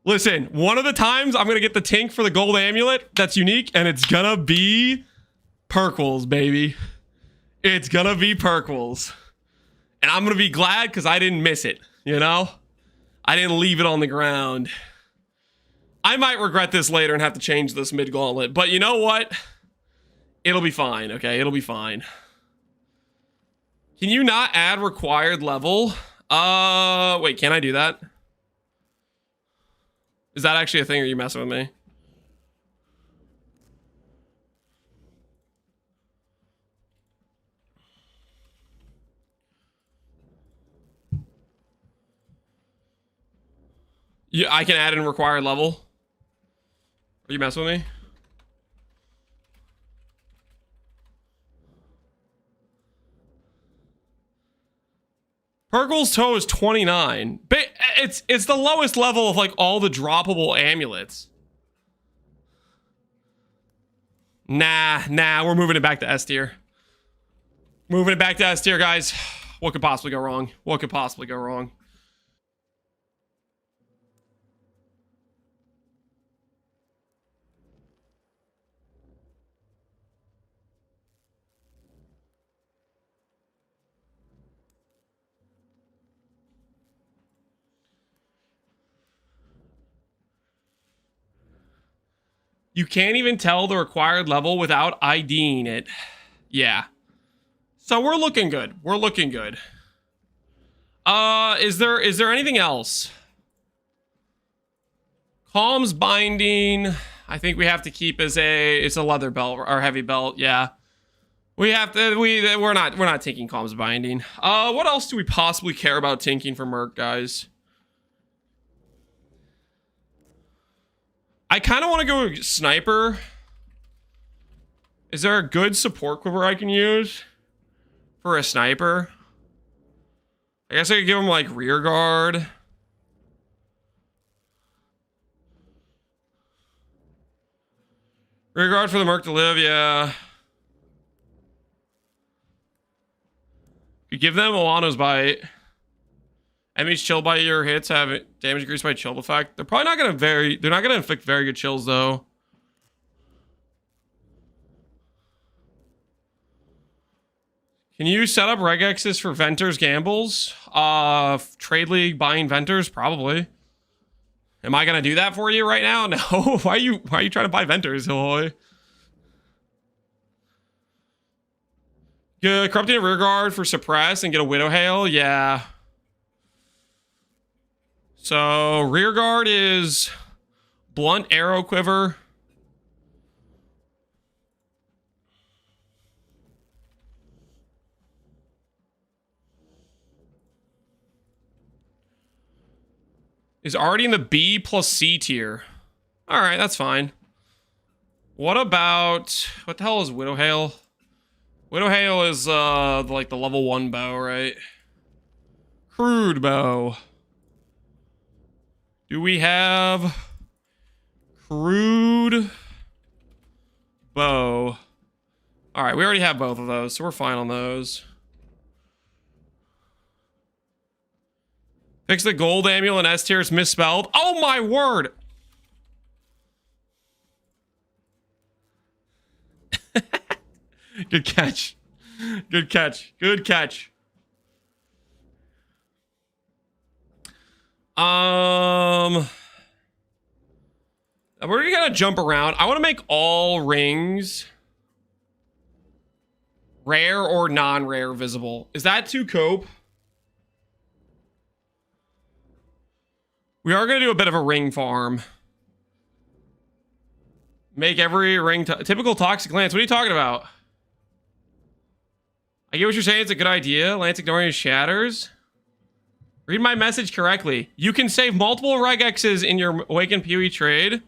Listen, one of the times I'm going to get the tink for the gold amulet that's unique, and it's going to be Perquels, baby. It's going to be Perquels. And I'm going to be glad because I didn't miss it, you know? I didn't leave it on the ground. I might regret this later and have to change this mid-gauntlet, but you know what? It'll be fine, okay? It'll be fine. Can you not add required level? Wait, can I do that? Is that actually a thing, or are you messing with me? Yeah, I can add in required level. Are you messing with me? Perquels toe is 29. But it's the lowest level of like all the droppable amulets. Nah, we're moving it back to S tier. Moving it back to S tier, guys. What could possibly go wrong? What could possibly go wrong? You can't even tell the required level without IDing it. Yeah. So we're looking good. We're looking good. Is there anything else? Calm's binding. I think we have to keep as it's a leather belt or heavy belt. Yeah. We have to we're not taking Calm's binding. What else do we possibly care about tinking for Merc, guys? I kind of want to go sniper. Is there a good support quiver I can use for a sniper? I guess I could give him like rear guard. Rear guard for the Merc to live, yeah. You give them Milano's bite. Enemies chilled by your hits have damage increased by chill effect. They're probably not gonna they're not gonna inflict very good chills though. Can you set up regexes for Venters gambles? Trade League buying Venters? Probably. Am I gonna do that for you right now? No. Why are you trying to buy Venters, Hilloy? Corrupting a rear guard for suppress and get a Widow Hail. Yeah. So rear guard is blunt arrow quiver. Is already in the B plus C tier. All right, that's fine. What about, what the hell is Widow Hail? Widow Hail is like the level 1 bow, right? Crude bow. Do we have crude bow? All right, we already have both of those, so we're fine on those. Fix the gold amulet and S tier is misspelled. Oh my word! Good catch. Good catch. Good catch. We're gonna jump around. I want to make all rings rare or non-rare visible. Is that too cope? We are gonna do a bit of a ring farm. Make every ring typical toxic lance. What are you talking about? I get what you're saying. It's a good idea. Lance ignoring his shatters. Read my message correctly. You can save multiple regexes in your Awakened PoE trade.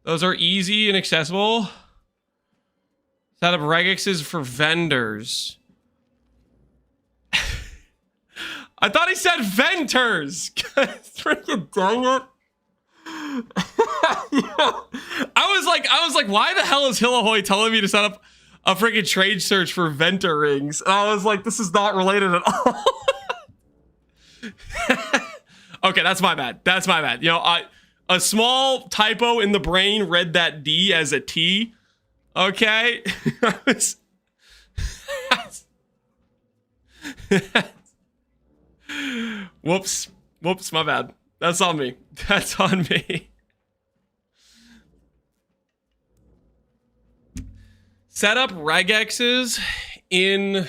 Those are easy and accessible. Set up regexes for vendors. I thought he said venters. Freaking dang it. I was like, why the hell is Hillahoy telling me to set up a freaking trade search for Venter rings? And I was like, this is not related at all. Okay, that's my bad. That's my bad. You know, a small typo in the brain read that D as a T. Okay. Whoops. Whoops, my bad. That's on me. That's on me. Set up regexes in...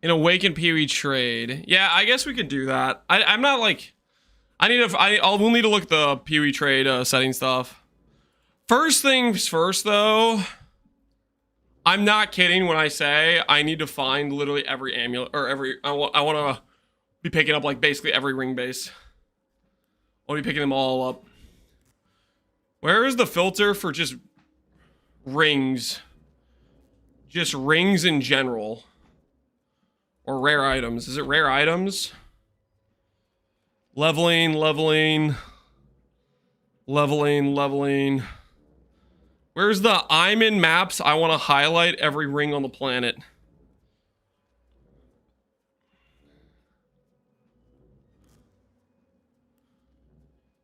in Awakened PoE trade. Yeah, I guess we could do that. I'm not like... we'll need to look at the PoE trade setting stuff. First things first, though. I'm not kidding when I say I need to find literally every amulet or every. I want to be picking up like basically every ring base. I'll be picking them all up. Where is the filter for just rings? Just rings in general, or rare items? Is it rare items? Leveling, leveling, leveling, leveling. Where's the I'm in maps? I want to highlight every ring on the planet.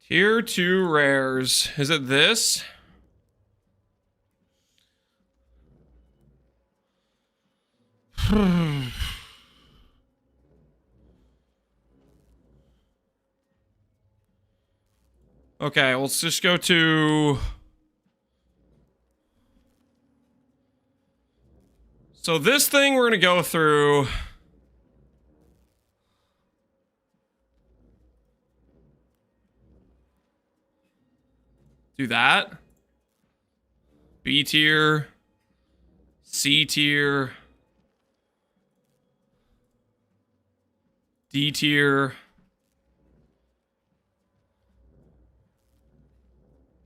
Tier 2 rares. Is it this? Okay, let's just go to... So this thing we're going to go through... Do that. B tier. C tier. D tier.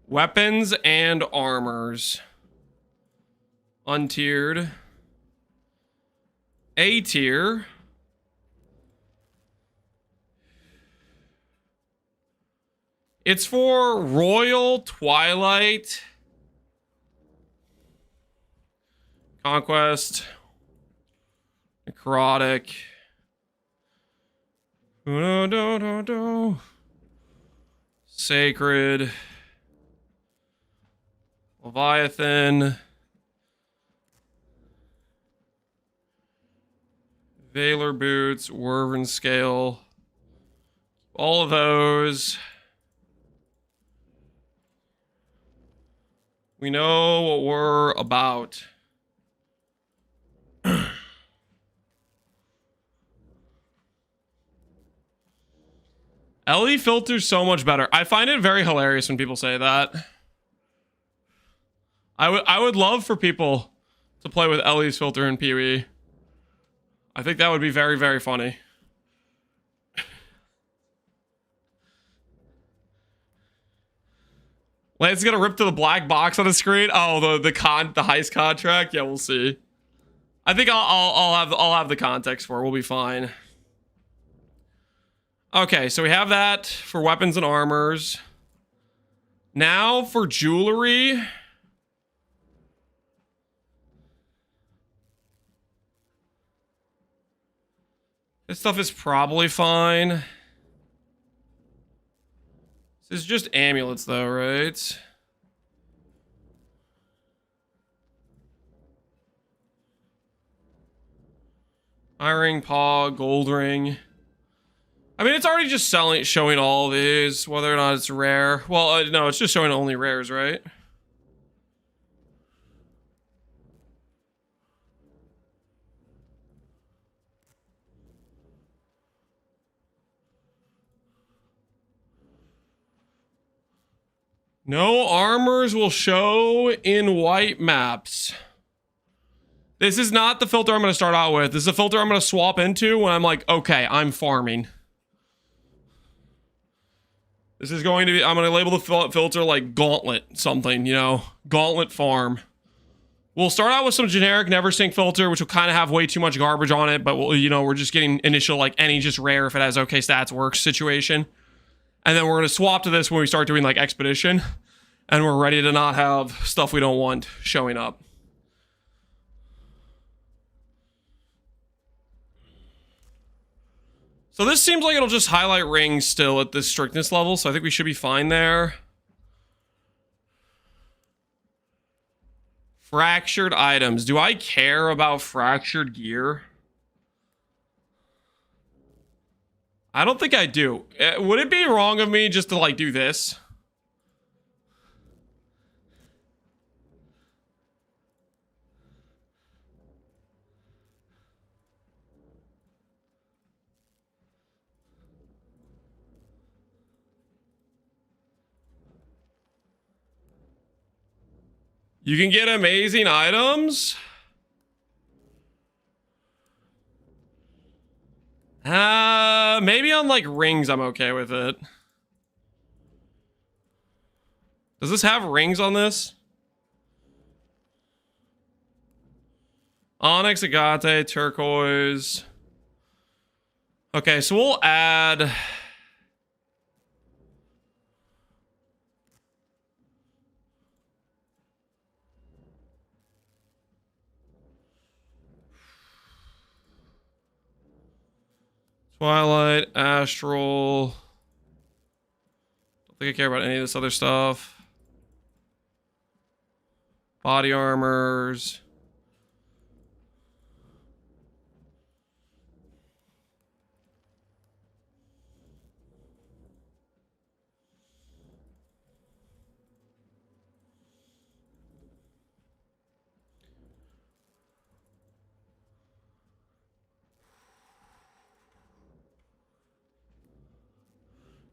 Weapons and armors. Untiered. A tier. It's for Royal, Twilight, Conquest, Necrotic, Sacred, Leviathan, Valor boots, Werven scale. All of those. We know what we're about. LE filter's so much better. I find it very hilarious when people say that. I would love for people to play with LE's filter in PoE. I think that would be very, very funny. Lance gonna rip to the black box on the screen. Oh, the heist contract. Yeah, we'll see. I think I'll have the context for it. We'll be fine. Okay, so we have that for weapons and armors. Now for jewelry. This stuff is probably fine. This is just amulets though, right? Eye ring, paw, gold ring. I mean, it's already just showing all these, whether or not it's rare. Well, no, it's just showing only rares, right? No armors will show in white maps. This is not the filter I'm going to start out with. This is a filter I'm going to swap into when I'm like, okay, I'm farming. This is going to be, I'm going to label the filter like Gauntlet something, you know, Gauntlet farm. We'll start out with some generic never sync filter, which will kind of have way too much garbage on it, but we'll, you know, we're just getting initial like any just rare if it has okay stats works situation. And then we're going to swap to this when we start doing like expedition and we're ready to not have stuff we don't want showing up. So this seems like it'll just highlight rings still at this strictness level, so I think we should be fine there. Fractured items. Do I care about fractured gear? I don't think I do. Would it be wrong of me just to like do this? You can get amazing items. Maybe on like rings I'm okay with it. Does this have rings on this? Onyx, agate, turquoise. Okay, so we'll add... Twilight, Astral. Don't think I care about any of this other stuff. Body armors.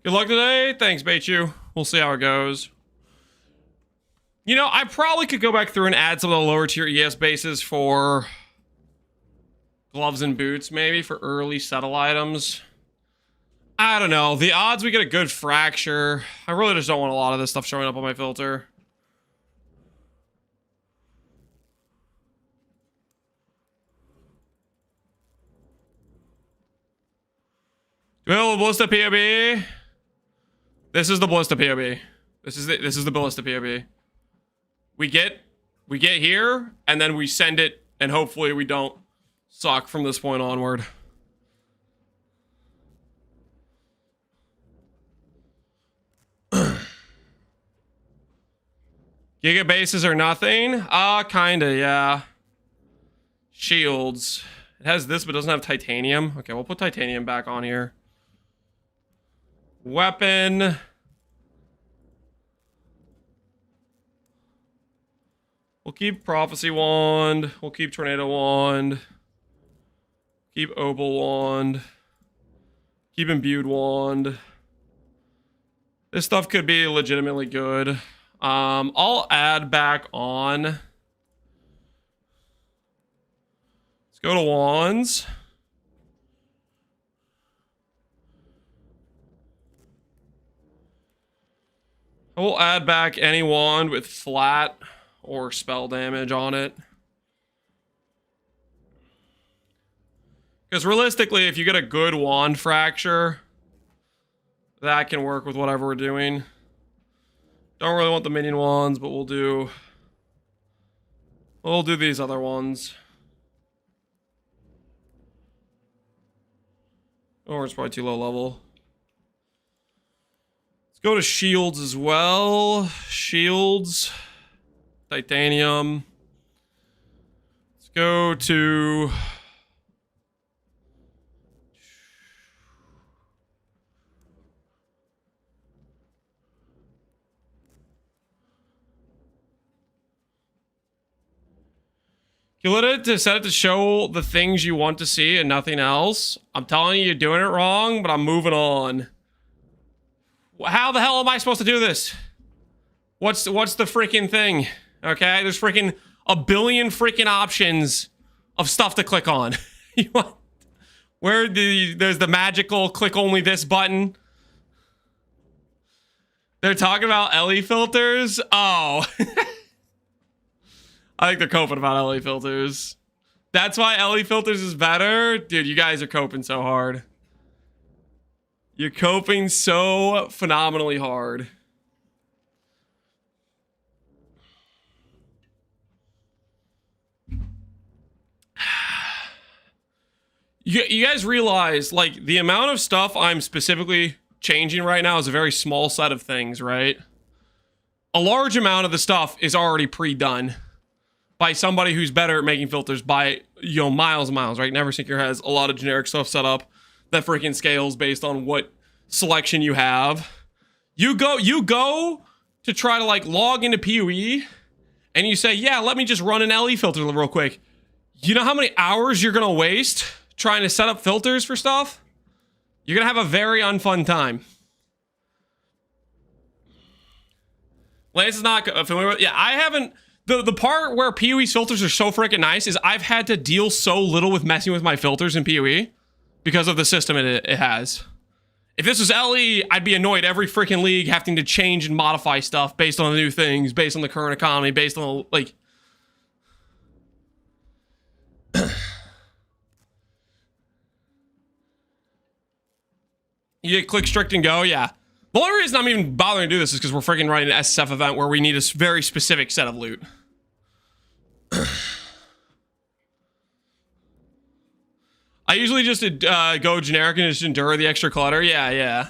Good luck today. Thanks, Baichu. We'll see how it goes. You know, I probably could go back through and add some of the lower tier ES bases for gloves and boots, maybe for early settle items. I don't know. The odds we get a good fracture. I really just don't want a lot of this stuff showing up on my filter. Do we have a Ballista POB? This is the Ballista POB. This is the Ballista POB. We get here, and then we send it, and hopefully we don't suck from this point onward. Giga bases are nothing? Kinda, yeah. Shields. It has this, but doesn't have titanium. Okay, we'll put titanium back on here. Weapon. We'll keep Prophecy Wand. We'll keep Tornado Wand. Keep Opal Wand. Keep Imbued Wand. This stuff could be legitimately good. I'll add back on. Let's go to Wands. I will add back any wand with flat or spell damage on it. Because realistically, if you get a good wand fracture, that can work with whatever we're doing. Don't really want the minion wands, but we'll do these other ones. Or it's probably too low level. Let's go to shields as well. Shields. Titanium. Let's go to... You let it to set it to show the things you want to see and nothing else. I'm telling you, you're doing it wrong, but I'm moving on. How the hell am I supposed to do this? What's the freaking thing? Okay, there's freaking a billion freaking options of stuff to click on. You want, there's the magical click only this button. They're talking about LE filters. Oh. I think they're coping about LE filters. That's why LE filters is better. Dude, you guys are coping so hard. You're coping so phenomenally hard. You guys realize, like, the amount of stuff I'm specifically changing right now is a very small set of things, right? A large amount of the stuff is already pre-done by somebody who's better at making filters by, you know, miles and miles, right? Neversinker has a lot of generic stuff set up that freaking scales based on what selection you have. You go to try to, like, log into PoE, and you say, yeah, let me just run an LE filter real quick. You know how many hours you're gonna waste trying to set up filters for stuff? You're gonna have a very unfun time. Lance is not familiar with... Yeah, I haven't... The part where PoE's filters are so freaking nice is I've had to deal so little with messing with my filters in PoE because of the system it has. If this was LE, I'd be annoyed every freaking league having to change and modify stuff based on the new things, based on the current economy, based on, like... You click strict and go, yeah. The only reason I'm even bothering to do this is because we're freaking running an SSF event where we need a very specific set of loot. I usually just go generic and just endure the extra clutter. Yeah.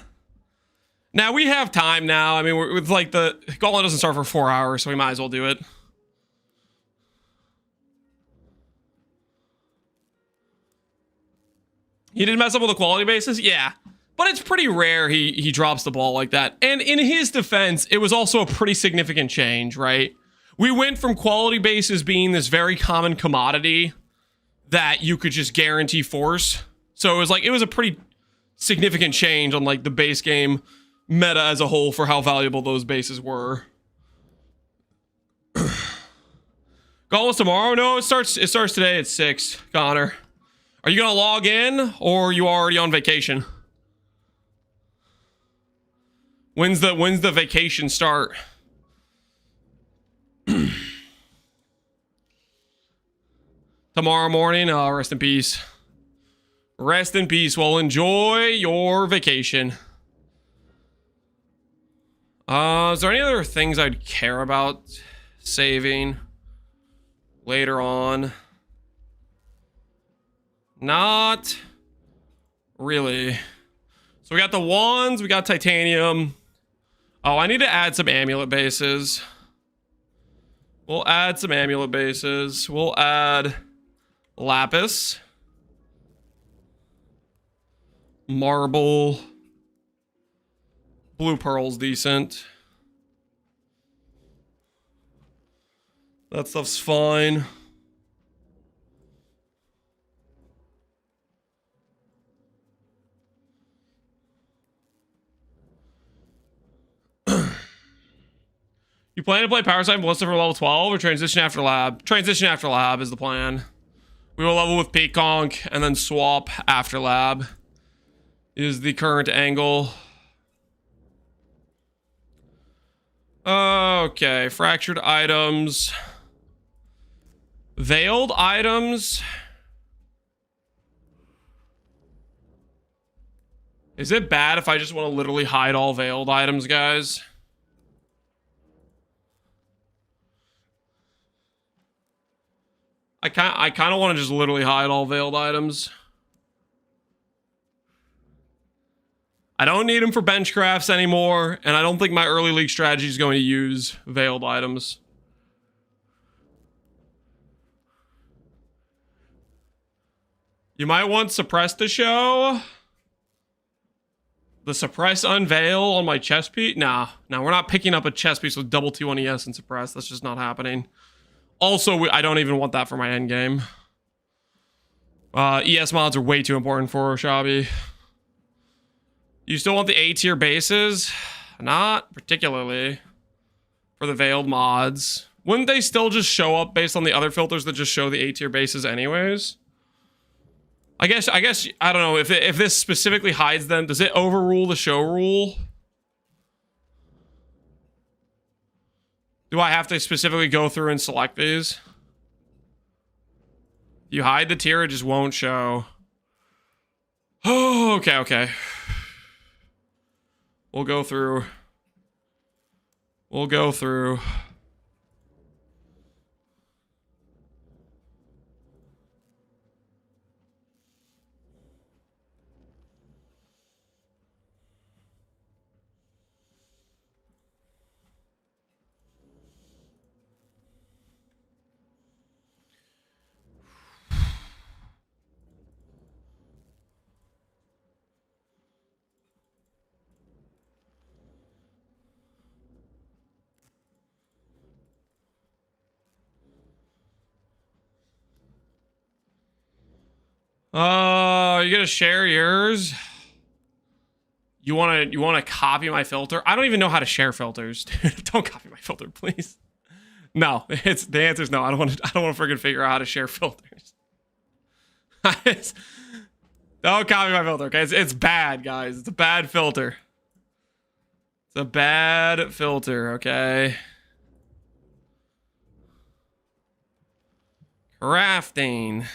Now, we have time now. I mean, with like the Gauntlet doesn't start for 4 hours, so we might as well do it. He did mess up with the quality basis? Yeah. But it's pretty rare he drops the ball like that. And in his defense, it was also a pretty significant change, right? We went from quality bases being this very common commodity that you could just guarantee force. So it was a pretty significant change on, like, the base game meta as a whole for how valuable those bases were. Gauntlets tomorrow? No, it starts today at 6, Connor. Are you gonna log in, or are you already on vacation? When's the vacation start? Tomorrow morning? Oh, rest in peace. Rest in peace. Well, enjoy your vacation. Is there any other things I'd care about saving later on? Not really. So we got the wands, we got titanium. Oh, I need to add some amulet bases. We'll add some amulet bases. We'll add lapis. Marble. Blue pearl's decent. That stuff's fine. You plan to play Power Side Ballista for level 12 or transition after lab? Transition after lab is the plan. We will level with Peaconk and then swap after lab. Is the current angle. Okay, fractured items. Veiled items. Is it bad if I just want to literally hide all veiled items, guys? I kind of want to just literally hide all veiled items. I don't need them for bench crafts anymore, and I don't think my early league strategy is going to use veiled items. You might want suppress to show. The suppress unveil on my chest piece? Nah, we're not picking up a chest piece with double T1 ES and suppress. That's just not happening. Also, I don't even want that for my end game. ES mods are way too important for Shabby. You still want the A tier bases? Not particularly. For the veiled mods. Wouldn't they still just show up based on the other filters that just show the A tier bases anyways? I guess, I don't know, if this specifically hides them, does it overrule the show rule? Do I have to specifically go through and select these? You hide the tier, it just won't show. Oh, okay. We'll go through. You gonna share yours? You wanna copy my filter? I don't even know how to share filters, dude. Don't copy my filter, please. No, the answer is no. I don't want to freaking figure out how to share filters. Don't copy my filter, okay? It's bad, guys. It's a bad filter. It's a bad filter, okay? Crafting.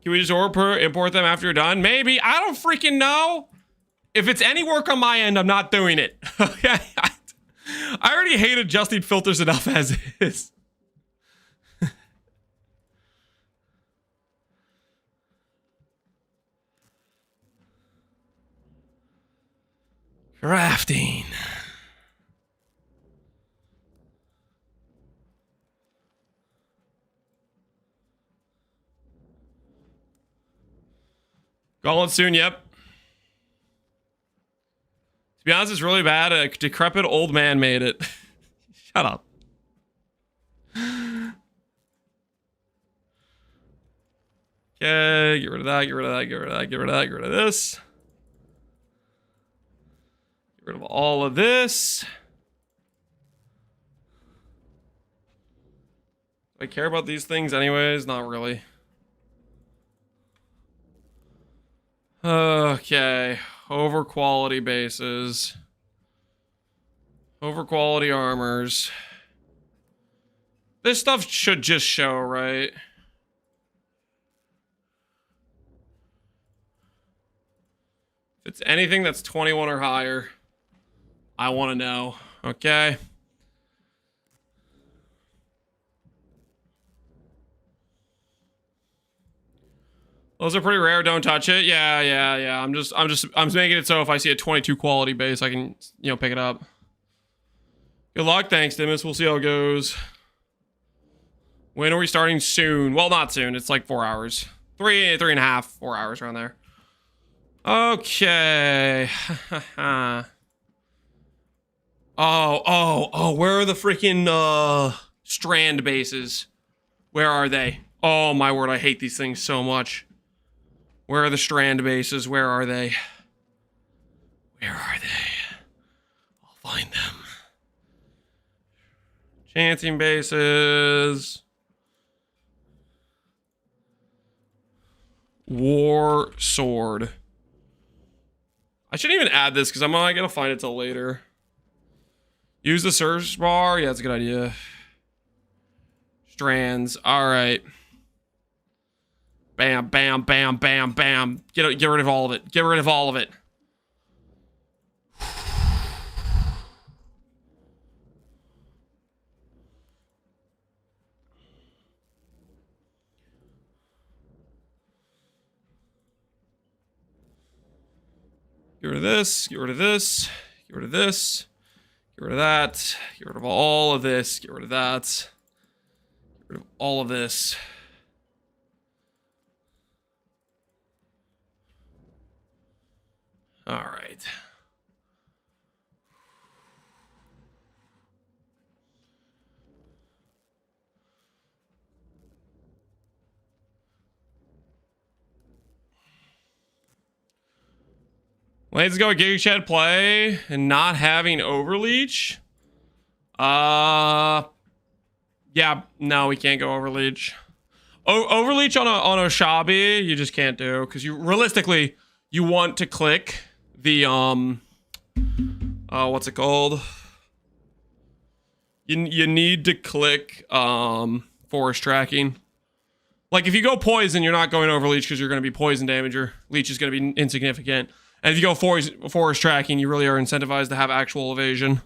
Can we just import them after you're done? Maybe. I don't freaking know. If it's any work on my end, I'm not doing it. Okay? I already hate adjusting filters enough as is. Crafting. Gauntlet soon, yep. To be honest, it's really bad. A decrepit old man made it. Shut up. Okay, get rid of that, get rid of that, get rid of that, get rid of that, get rid of this. Get rid of all of this. Do I care about these things anyways? Not really. Okay, over quality bases. Over quality armors. This stuff should just show, right? If it's anything that's 21 or higher, I want to know, okay? Those are pretty rare. Don't touch it. Yeah. I'm just making it so if I see a 22 quality base, I can, pick it up. Good luck. Thanks, Dimas. We'll see how it goes. When are we starting? Soon. Well, not soon. It's like 4 hours. 3.5, 4 hours around there. Okay. Oh, where are the freaking, strand bases? Where are they? Oh, my word, I hate these things so much. Where are the strand bases? Where are they? Where are they? I'll find them. Chancing bases. War sword. I shouldn't even add this because I'm not gonna find it till later. Use the search bar. Yeah, that's a good idea. Strands. All right. Bam, bam, bam, bam, bam. Get rid of all of it. Get rid of all of it. Get rid of this. Get rid of this. Get rid of this. Get rid of that. Get rid of all of this. Get rid of that. Get rid of all of this. All right. Let's go Gig Shed play and not having Overleach. Yeah, no, we can't go Overleach. Overleach on a Shabi, you just can't do because you realistically you want to click the what's it called? You need to click forest tracking. Like if you go poison, you're not going Overleach because you're going to be poison damage. Your leech is going to be insignificant. And if you go forest tracking, you really are incentivized to have actual evasion.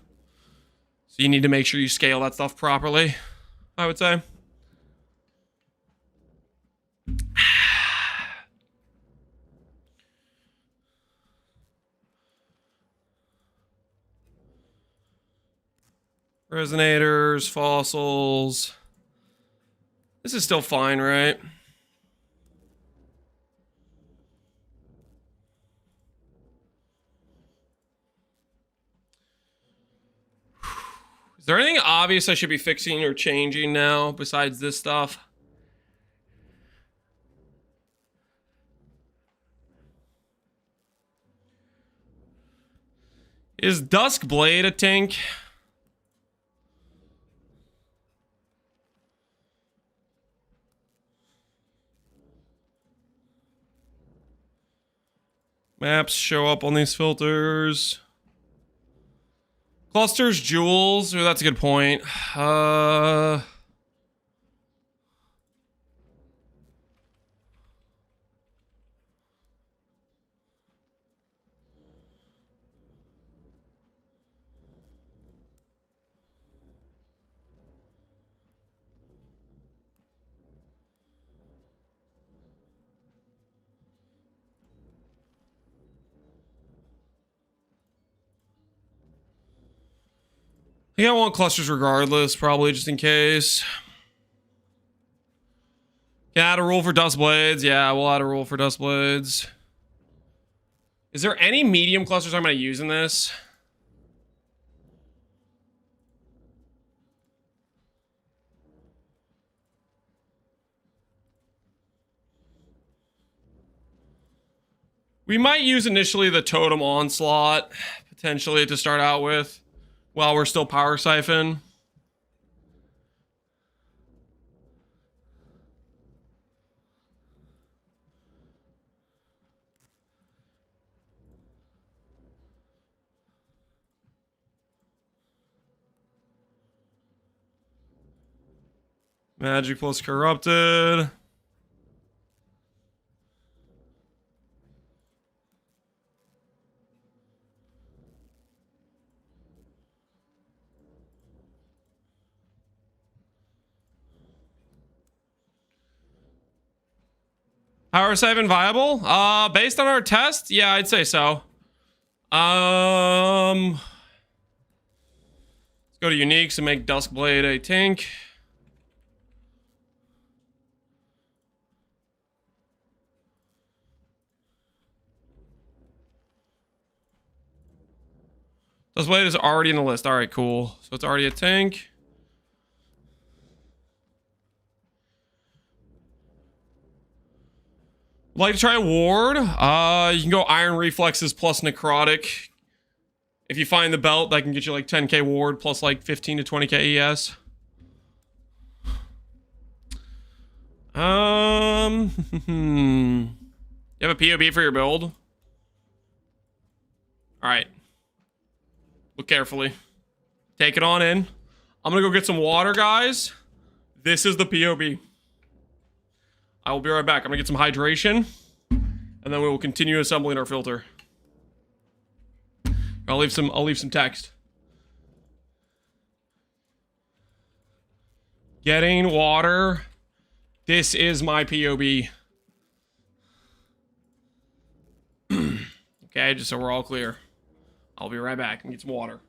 So you need to make sure you scale that stuff properly, I would say. Resonators, fossils. This is still fine, right? Is there anything obvious I should be fixing or changing now besides this stuff? Is Duskblade a tank? Maps show up on these filters. Clusters, jewels. Oh, that's a good point. I think I want clusters regardless, probably just in case. Can I add a rule for dust blades? Yeah, we'll add a rule for dust blades. Is there any medium clusters I'm going to use in this? We might use initially the totem onslaught, potentially to start out with, while we're still power siphon. Magic plus corrupted. Power siphon viable? Based on our test, yeah, I'd say so. Let's go to uniques and make Duskblade a tank. This blade is already in the list. All right, cool. So it's already a tank. Like to try a ward? You can go Iron Reflexes plus Necrotic. If you find the belt, that can get you like 10k ward plus like 15 to 20k ES. You have a POB for your build? Alright. Look carefully. Take it on in. I'm gonna go get some water, guys. This is the POB. I will be right back. I'm gonna get some hydration. And then we will continue assembling our filter. I'll leave some text. Getting water. This is my POB. Okay, just so we're all clear. I'll be right back and get some water.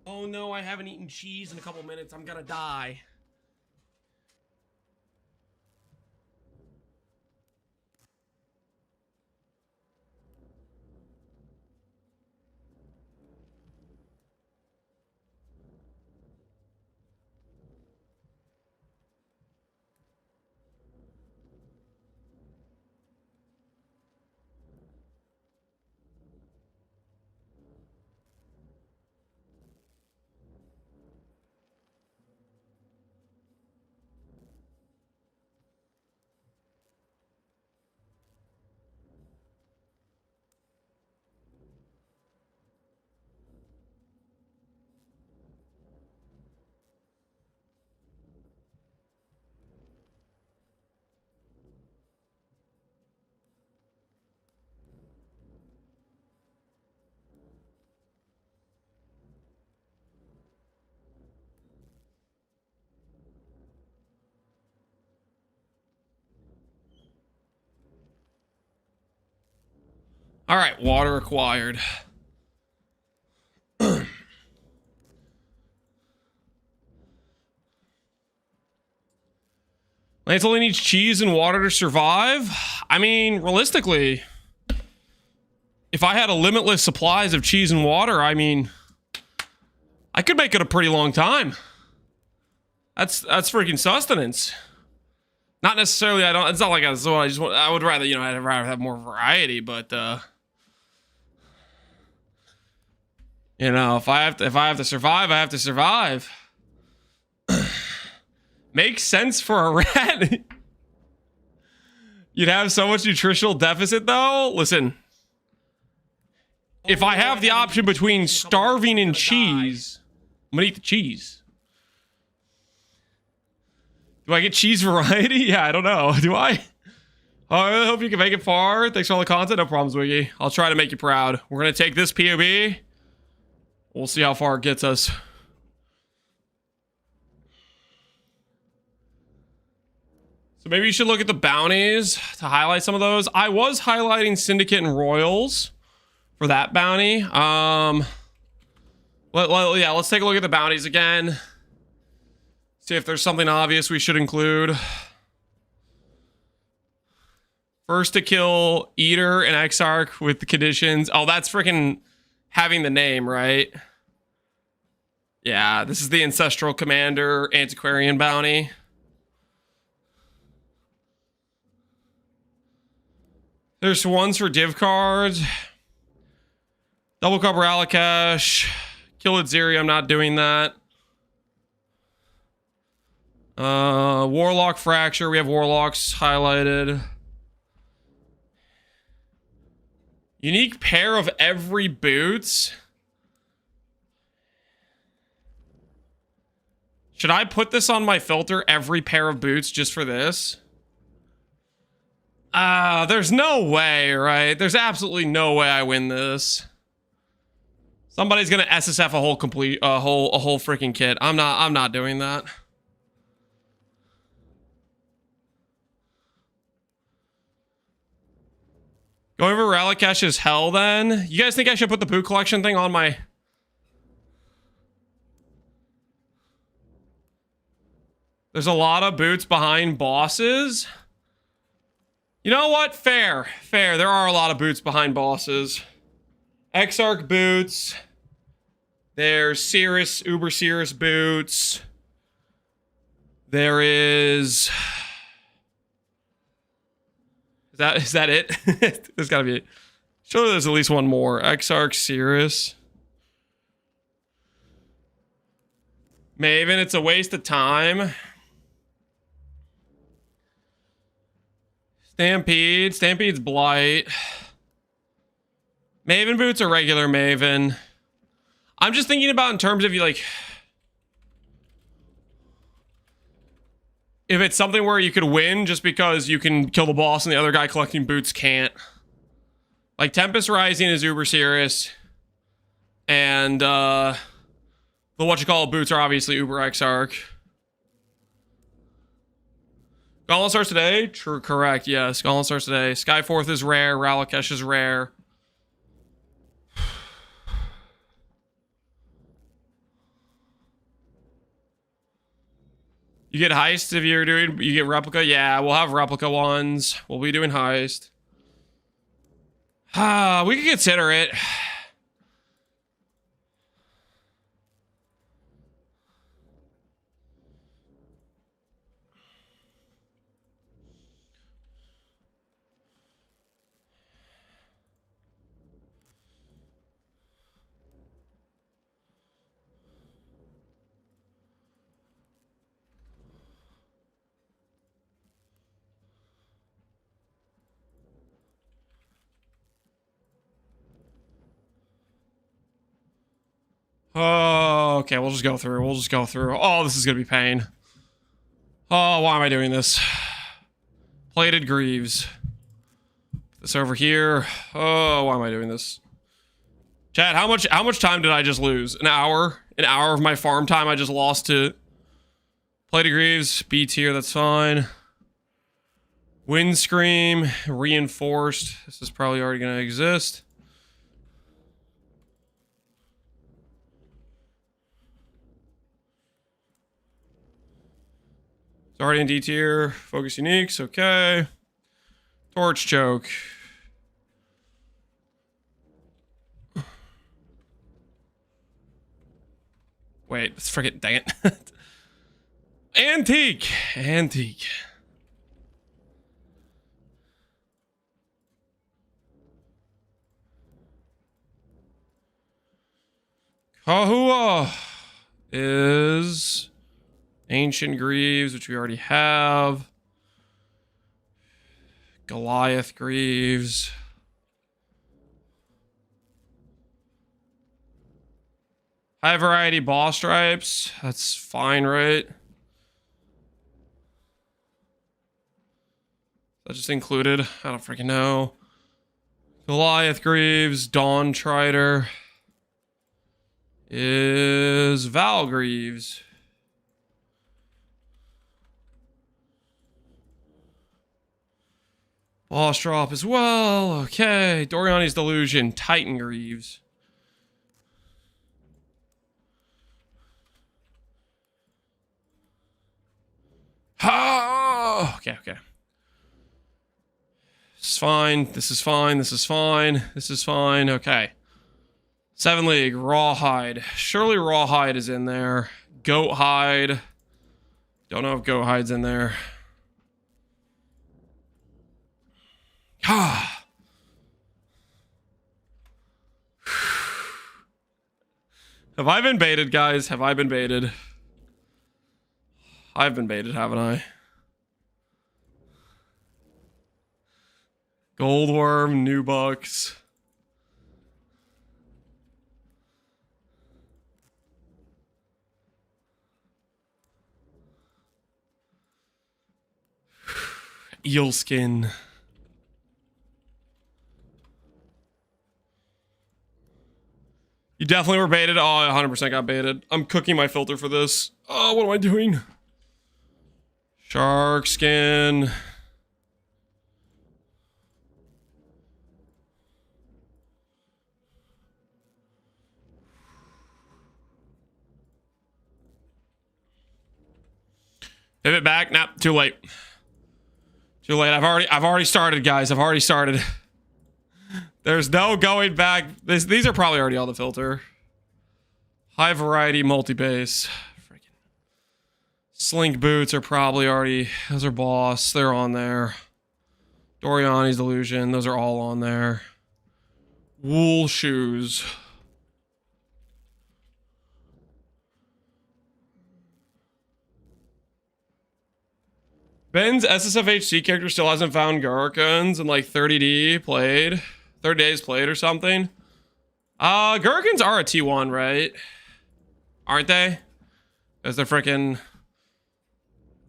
Oh no, I haven't eaten cheese in a couple minutes. I'm gonna die. All right, water acquired. Lance only needs cheese and water to survive. I mean, realistically, if I had a limitless supplies of cheese and water, I mean, I could make it a pretty long time. That's freaking sustenance. Not necessarily. I don't. It's not like I just want. I would rather, you know, I'd rather have more variety. But you know, if I have to survive, I have to survive. Makes sense for a rat. You'd have so much nutritional deficit, though. Listen, if I have the option between starving and cheese, I'm gonna eat the cheese. Do I get cheese variety? Yeah, I don't know. Do I? Oh, I really hope you can make it far. Thanks for all the content. No problems, Wiggy. I'll try to make you proud. We're gonna take this POB. We'll see how far it gets us. So maybe you should look at the bounties to highlight some of those. I was highlighting Syndicate and Royals for that bounty. Yeah, let's take a look at the bounties again. See if there's something obvious we should include. First to kill Eater and Exarch with the conditions. Oh, that's freaking having the name, right? Yeah, this is the Ancestral Commander Antiquarian bounty. There's ones for div cards. Double Cup Ralakash. Kill Itziri, I'm not doing that. Warlock Fracture, we have Warlocks highlighted. Unique pair of every boots. Should I put this on my filter, every pair of boots, just for this? There's no way, right? There's absolutely no way I win this. Somebody's gonna SSF a whole freaking kit. I'm not doing that. Going over Ralakash is hell then. You guys think I should put the boot collection thing on my... There's a lot of boots behind bosses. You know what? Fair. Fair. There are a lot of boots behind bosses. Exarch boots. There's Cirrus, Uber Cirrus boots. There is... Is that it? There's gotta be it. Surely there's at least one more. Exarch, Cirrus. Maven, it's a waste of time. Stampede. Stampede's Blight. Maven boots are regular Maven. I'm just thinking about in terms of you like... If it's something where you could win just because you can kill the boss and the other guy collecting boots can't. Like Tempest Rising is Uber Cirrus. And the boots are obviously Uber Exarch. Gauntlet starts today? True, correct, yes. Gauntlet starts today. Skyforth is rare. Ralakash is rare. You get heist if you're doing... You get replica? Yeah, we'll have replica ones. We'll be doing heist. We could consider it. Oh, okay, we'll just go through. We'll just go through. Oh, this is gonna be pain. Oh, why am I doing this? Plated Greaves. This over here. Oh, why am I doing this? Chat, how much time did I just lose? An hour? An hour of my farm time I just lost to Plated Greaves. B tier, that's fine. Windscream, reinforced. This is probably already gonna exist. It's already in D tier. Focus uniques, okay. Torch choke. Wait, let's forget. Dang it. Antique. Kahua is Ancient Greaves, which we already have. Goliath Greaves. High variety boss stripes. That's fine, right? That just included. I don't freaking know. Goliath Greaves. Dawn Trider. Is Val Greaves. Boss drop as well. Okay. Doriani's Delusion. Titan Greaves. Oh, okay. This is fine. This is fine. This is fine. This is fine. Okay. 7 League. Rawhide. Surely Rawhide is in there. Goat Hide. Don't know if Goat Hide's in there. Ah. Have I been baited, guys? Have I been baited? I've been baited, haven't I? Goldworm, New Bucks. Eel skin. You definitely were baited. Oh, I 100% got baited. I'm cooking my filter for this. Oh, what am I doing? Shark skin. Pivot back. Nah, too late. Too late. I've already started, guys. I've already started. There's no going back. These are probably already on the filter. High variety multi-base. Freaking Slink boots are probably already. Those are boss. They're on there. Doriani's Delusion. Those are all on there. Wool shoes. Ben's SSFHC character still hasn't found Gherkins in like 30 days played or something. Gherkins are a T1, right? Aren't they? Because they're freaking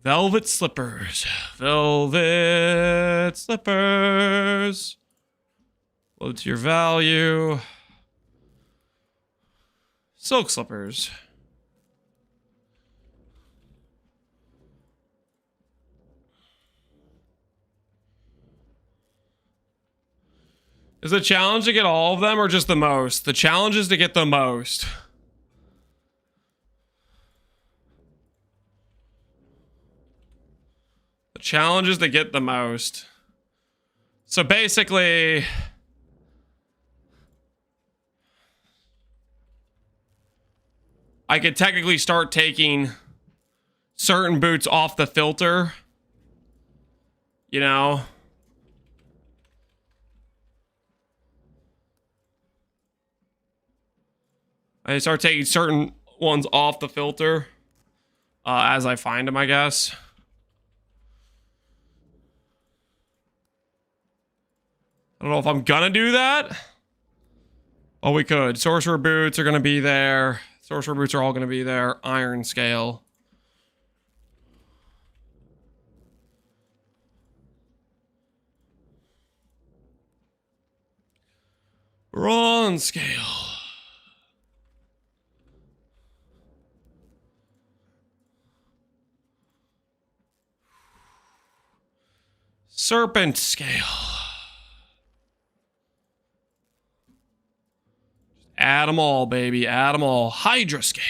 velvet slippers. Velvet slippers. Load to your value. Silk slippers. Is the challenge to get all of them or just the most? The challenge is to get the most. The challenge is to get the most. So basically, I could technically start taking certain boots off the filter. You know? I start taking certain ones off the filter as I find them, I guess. I don't know if I'm gonna do that. Oh, we could. Sorcerer boots are gonna be there. Sorcerer boots are all gonna be there. Iron scale. Bronze scale. Serpent scale. Add them all, baby. Add them all. Hydra scale.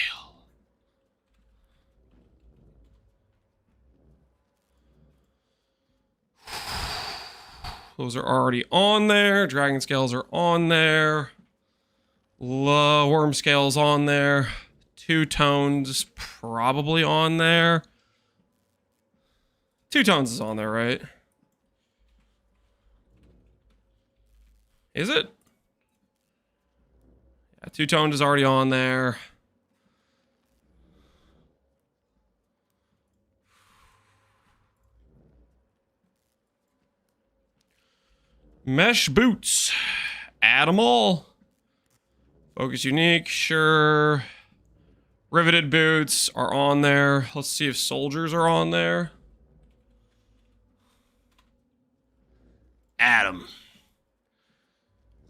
Those are already on there. Dragon scales are on there. Worm scales on there. Two tones probably on there. Two tones is on there, right? Is it? Two-toned is already on there. Mesh boots. Add them all. Focus unique, sure. Riveted boots are on there. Let's see if soldiers are on there. Add them.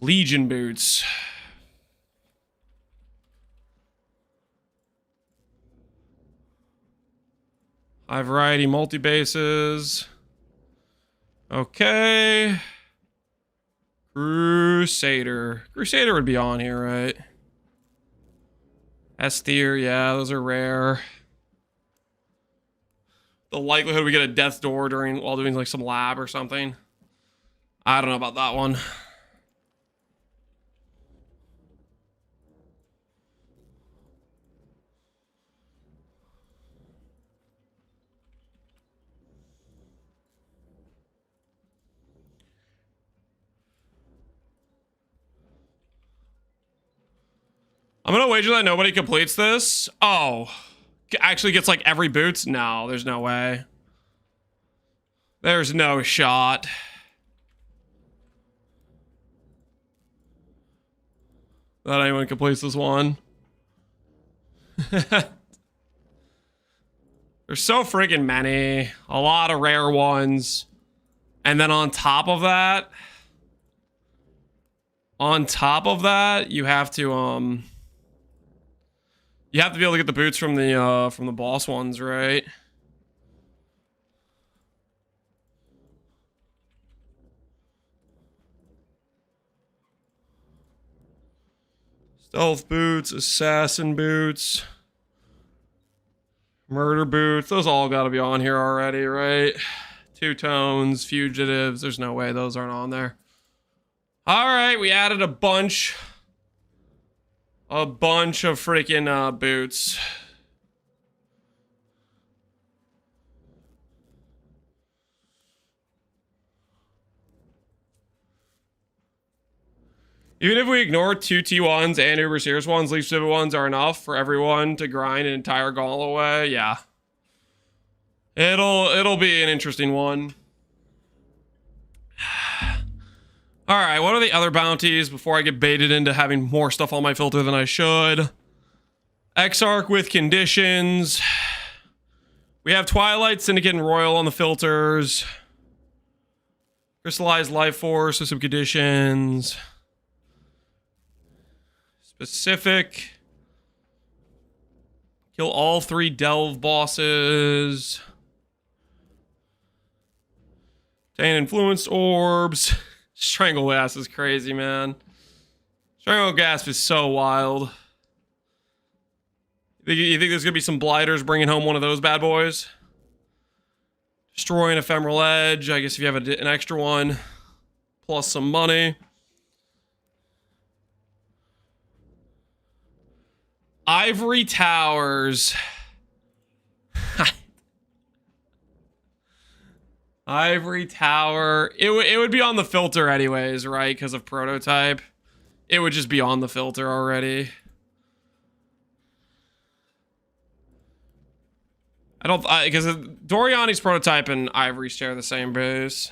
Legion boots. High variety multi-bases. Okay. Crusader. Crusader would be on here, right? S-tier, yeah, those are rare. The likelihood we get a death door while doing like some lab or something. I don't know about that one. I'm gonna wager that nobody completes this. Oh, actually gets like every boots? No, there's no way. There's no shot. That anyone completes this one. There's so freaking many. A lot of rare ones. And then on top of that, you have to be able to get the boots from the boss ones, right? Stealth boots, assassin boots, murder boots. Those all got to be on here already, right? Two-tones, fugitives. There's no way those aren't on there. All right, we added a bunch of freaking boots. Even if we ignore two T1s and Uber Sears ones, Leaf Civet ones are enough for everyone to grind an entire gauntlet away. Yeah. It'll be an interesting one. All right, what are the other bounties before I get baited into having more stuff on my filter than I should? Exarch with conditions. We have Twilight, Syndicate, and Royal on the filters. Crystallized Life Force with some conditions. Specific. Kill all 3 Delve bosses. Obtain Influenced Orbs. Strangle Gasp is crazy, man. Strangle Gasp is so wild. You think there's gonna be some blighters bringing home one of those bad boys? Destroy an Ephemeral Edge. I guess if you have an extra one. Plus some money. Ivory Towers. Ivory Tower. It would be on the filter anyways, right? Because of prototype. It would just be on the filter already. I don't... Because Doriani's prototype and Ivory share the same base.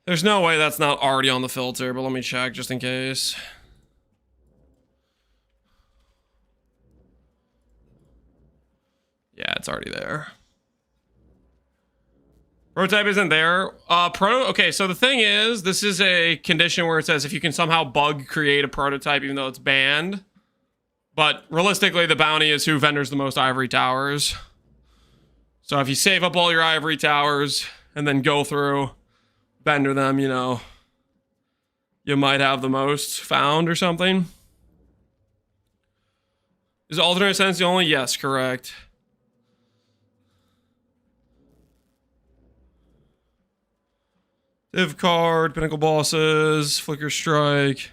There's no way that's not already on the filter, but let me check just in case. Yeah, it's already there. Prototype isn't there. Okay, so the thing is, this is a condition where it says if you can somehow bug create a prototype even though it's banned. But realistically, the bounty is who vendors the most ivory towers. So if you save up all your ivory towers and then go through, vendor them, you know, you might have the most found or something. Is alternate sense the only? Yes, correct. Div card, Pinnacle Bosses, Flicker Strike.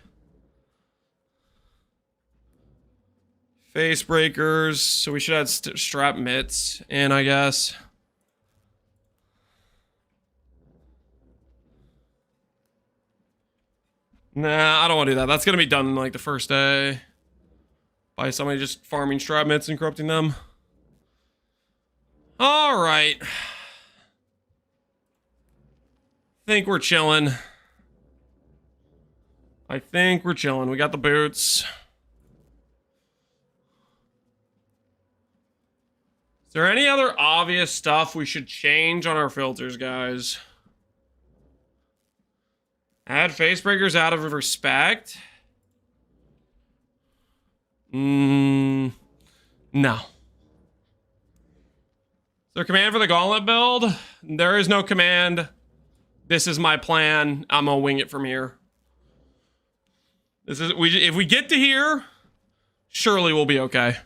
Face Breakers, so we should add Strap Mitts in, I guess. Nah, I don't want to do that. That's going to be done in, like, the first day. By somebody just farming strap mitts and corrupting them. Alright. Think we're chilling. I think we're chilling. We got the boots. Is there any other obvious stuff we should change on our filters, guys? Add face breakers out of respect? No. Is there a command for the gauntlet build? There is no command. This is my plan. I'm gonna wing it from here. This is if we get to here, surely we'll be okay.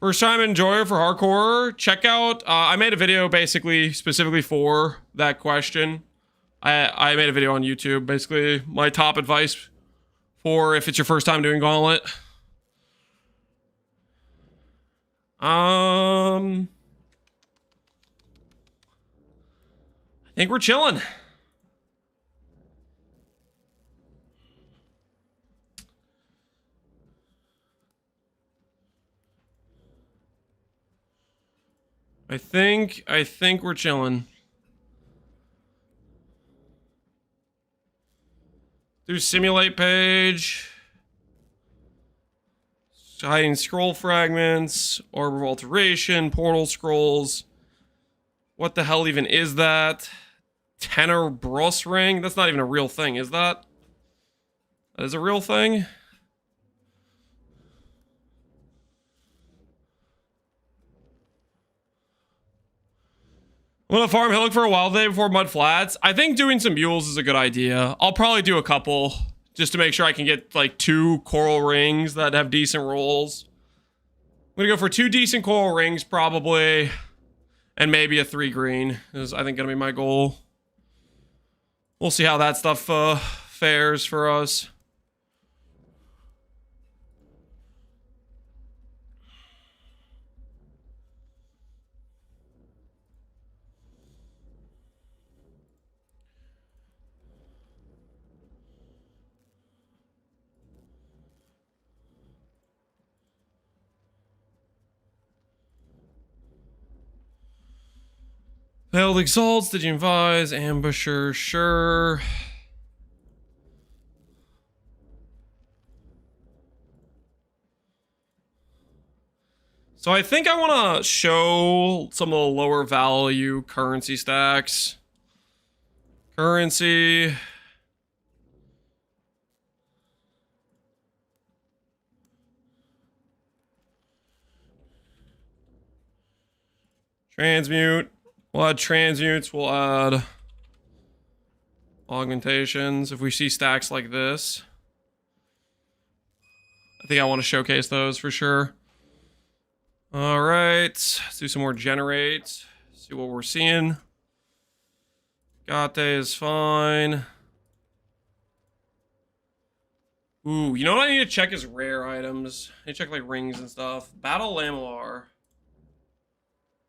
First time enjoyer for hardcore. Check out. I made a video basically specifically for that question. I made a video on YouTube. Basically, my top advice for if it's your first time doing gauntlet. I think we're chilling. I think we're chilling. Do simulate page. Hiding scroll fragments, orb of alteration, portal scrolls. What the hell even is that? Tenor Bros ring? That's not even a real thing, is that? That is a real thing? I'm gonna farm Hillock for a while today before Mud Flats. I think doing some mules is a good idea. I'll probably do a couple just to make sure I can get like 2 coral rings that have decent rolls. I'm gonna go for 2 decent coral rings probably, and maybe a 3 green is I think gonna be my goal. We'll see how that stuff fares for us. Failed exalts, did you advise? Ambusher, sure. So I think I want to show some of the lower value currency stacks. Currency. Transmute. We'll add transmutes, we'll add augmentations. If we see stacks like this, I think I want to showcase those for sure. All right, let's do some more generate. See what we're seeing. Gate is fine. Ooh, you know what I need to check is rare items. I need to check like rings and stuff. Battle Lamellar.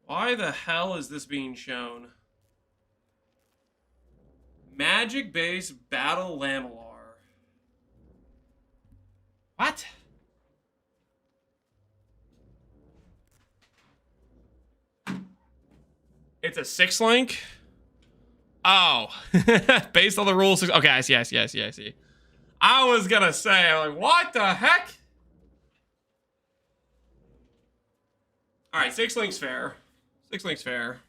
Why the hell is this being shown? Magic base Battle Lamellar. What? It's a 6 link? Oh. Based on the rules. Okay, I see. I was gonna say, I'm like, what the heck? Alright, 6 links fair. 6 links fair.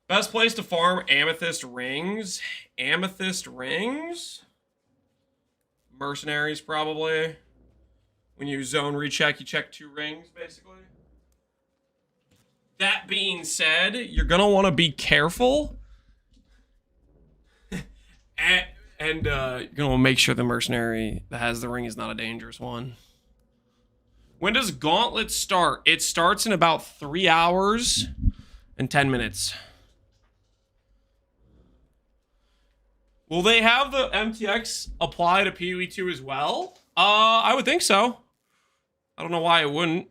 Best place to farm amethyst rings. Amethyst rings? Mercenaries, probably. When you zone recheck, you check 2 rings, basically. That being said, you're gonna want to be careful. And you're gonna want to make sure the mercenary that has the ring is not a dangerous one. When does Gauntlet start? It starts in about 3 hours and 10 minutes. Will they have the MTX apply to PoE2 as well? I would think so. I don't know why it wouldn't.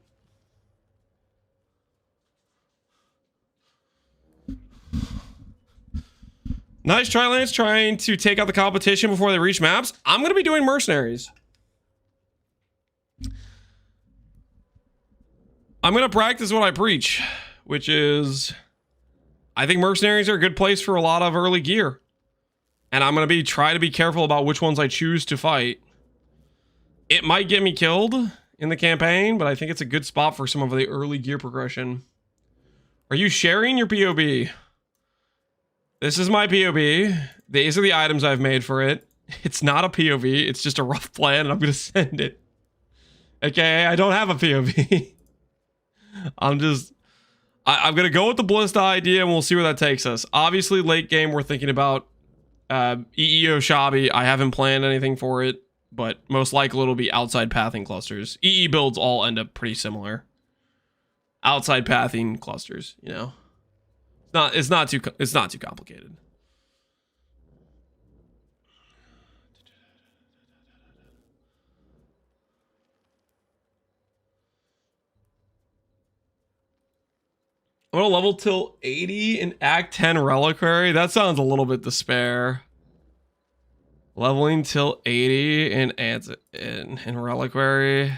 Nice try, Lance, trying to take out the competition before they reach maps. I'm going to be doing mercenaries. I'm going to practice what I preach, which is I think mercenaries are a good place for a lot of early gear. And I'm going to try to be careful about which ones I choose to fight. It might get me killed in the campaign, but I think it's a good spot for some of the early gear progression. Are you sharing your POB? This is my POB. These are the items I've made for it. It's not a POV. It's just a rough plan, and I'm going to send it. Okay, I don't have a POV. I'm going to go with the Ballista idea, and we'll see where that takes us. Obviously, late game, we're thinking about EEO Shabby. I haven't planned anything for it, but most likely it'll be outside pathing clusters. EE builds all end up pretty similar. Outside pathing clusters, you know. It's not too complicated. I'm gonna level till 80 in Act 10 Reliquary. That sounds a little bit despair. Leveling till 80 in Reliquary.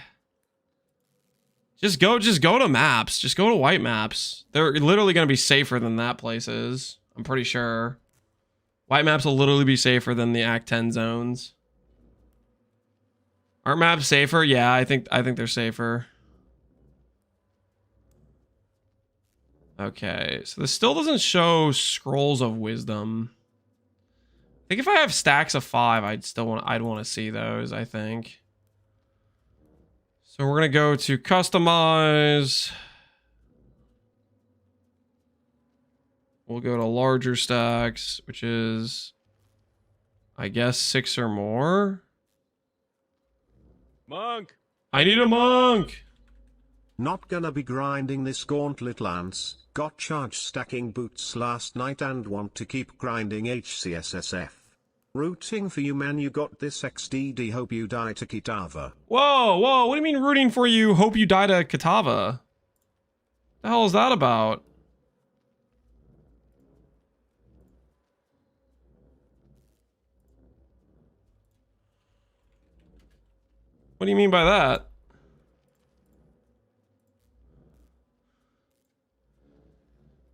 Just go to maps. Just go to white maps. They're literally gonna be safer than that place is. I'm pretty sure. White maps will literally be safer than the Act 10 zones. Aren't maps safer? Yeah, I think they're safer. Okay, so this still doesn't show Scrolls of Wisdom. I think if I have stacks of 5, I'd want to see those, I think. So we're gonna go to customize. We'll go to larger stacks, which is, I guess, 6 or more. Monk! I need a monk! Not gonna be grinding this gauntlet, Lance. Got charged stacking boots last night and want to keep grinding HCSSF. Rooting for you, man. You got this XDD. Hope you die to Kitava. Whoa, what do you mean rooting for you? Hope you die to Kitava. The hell is that about? What do you mean by that?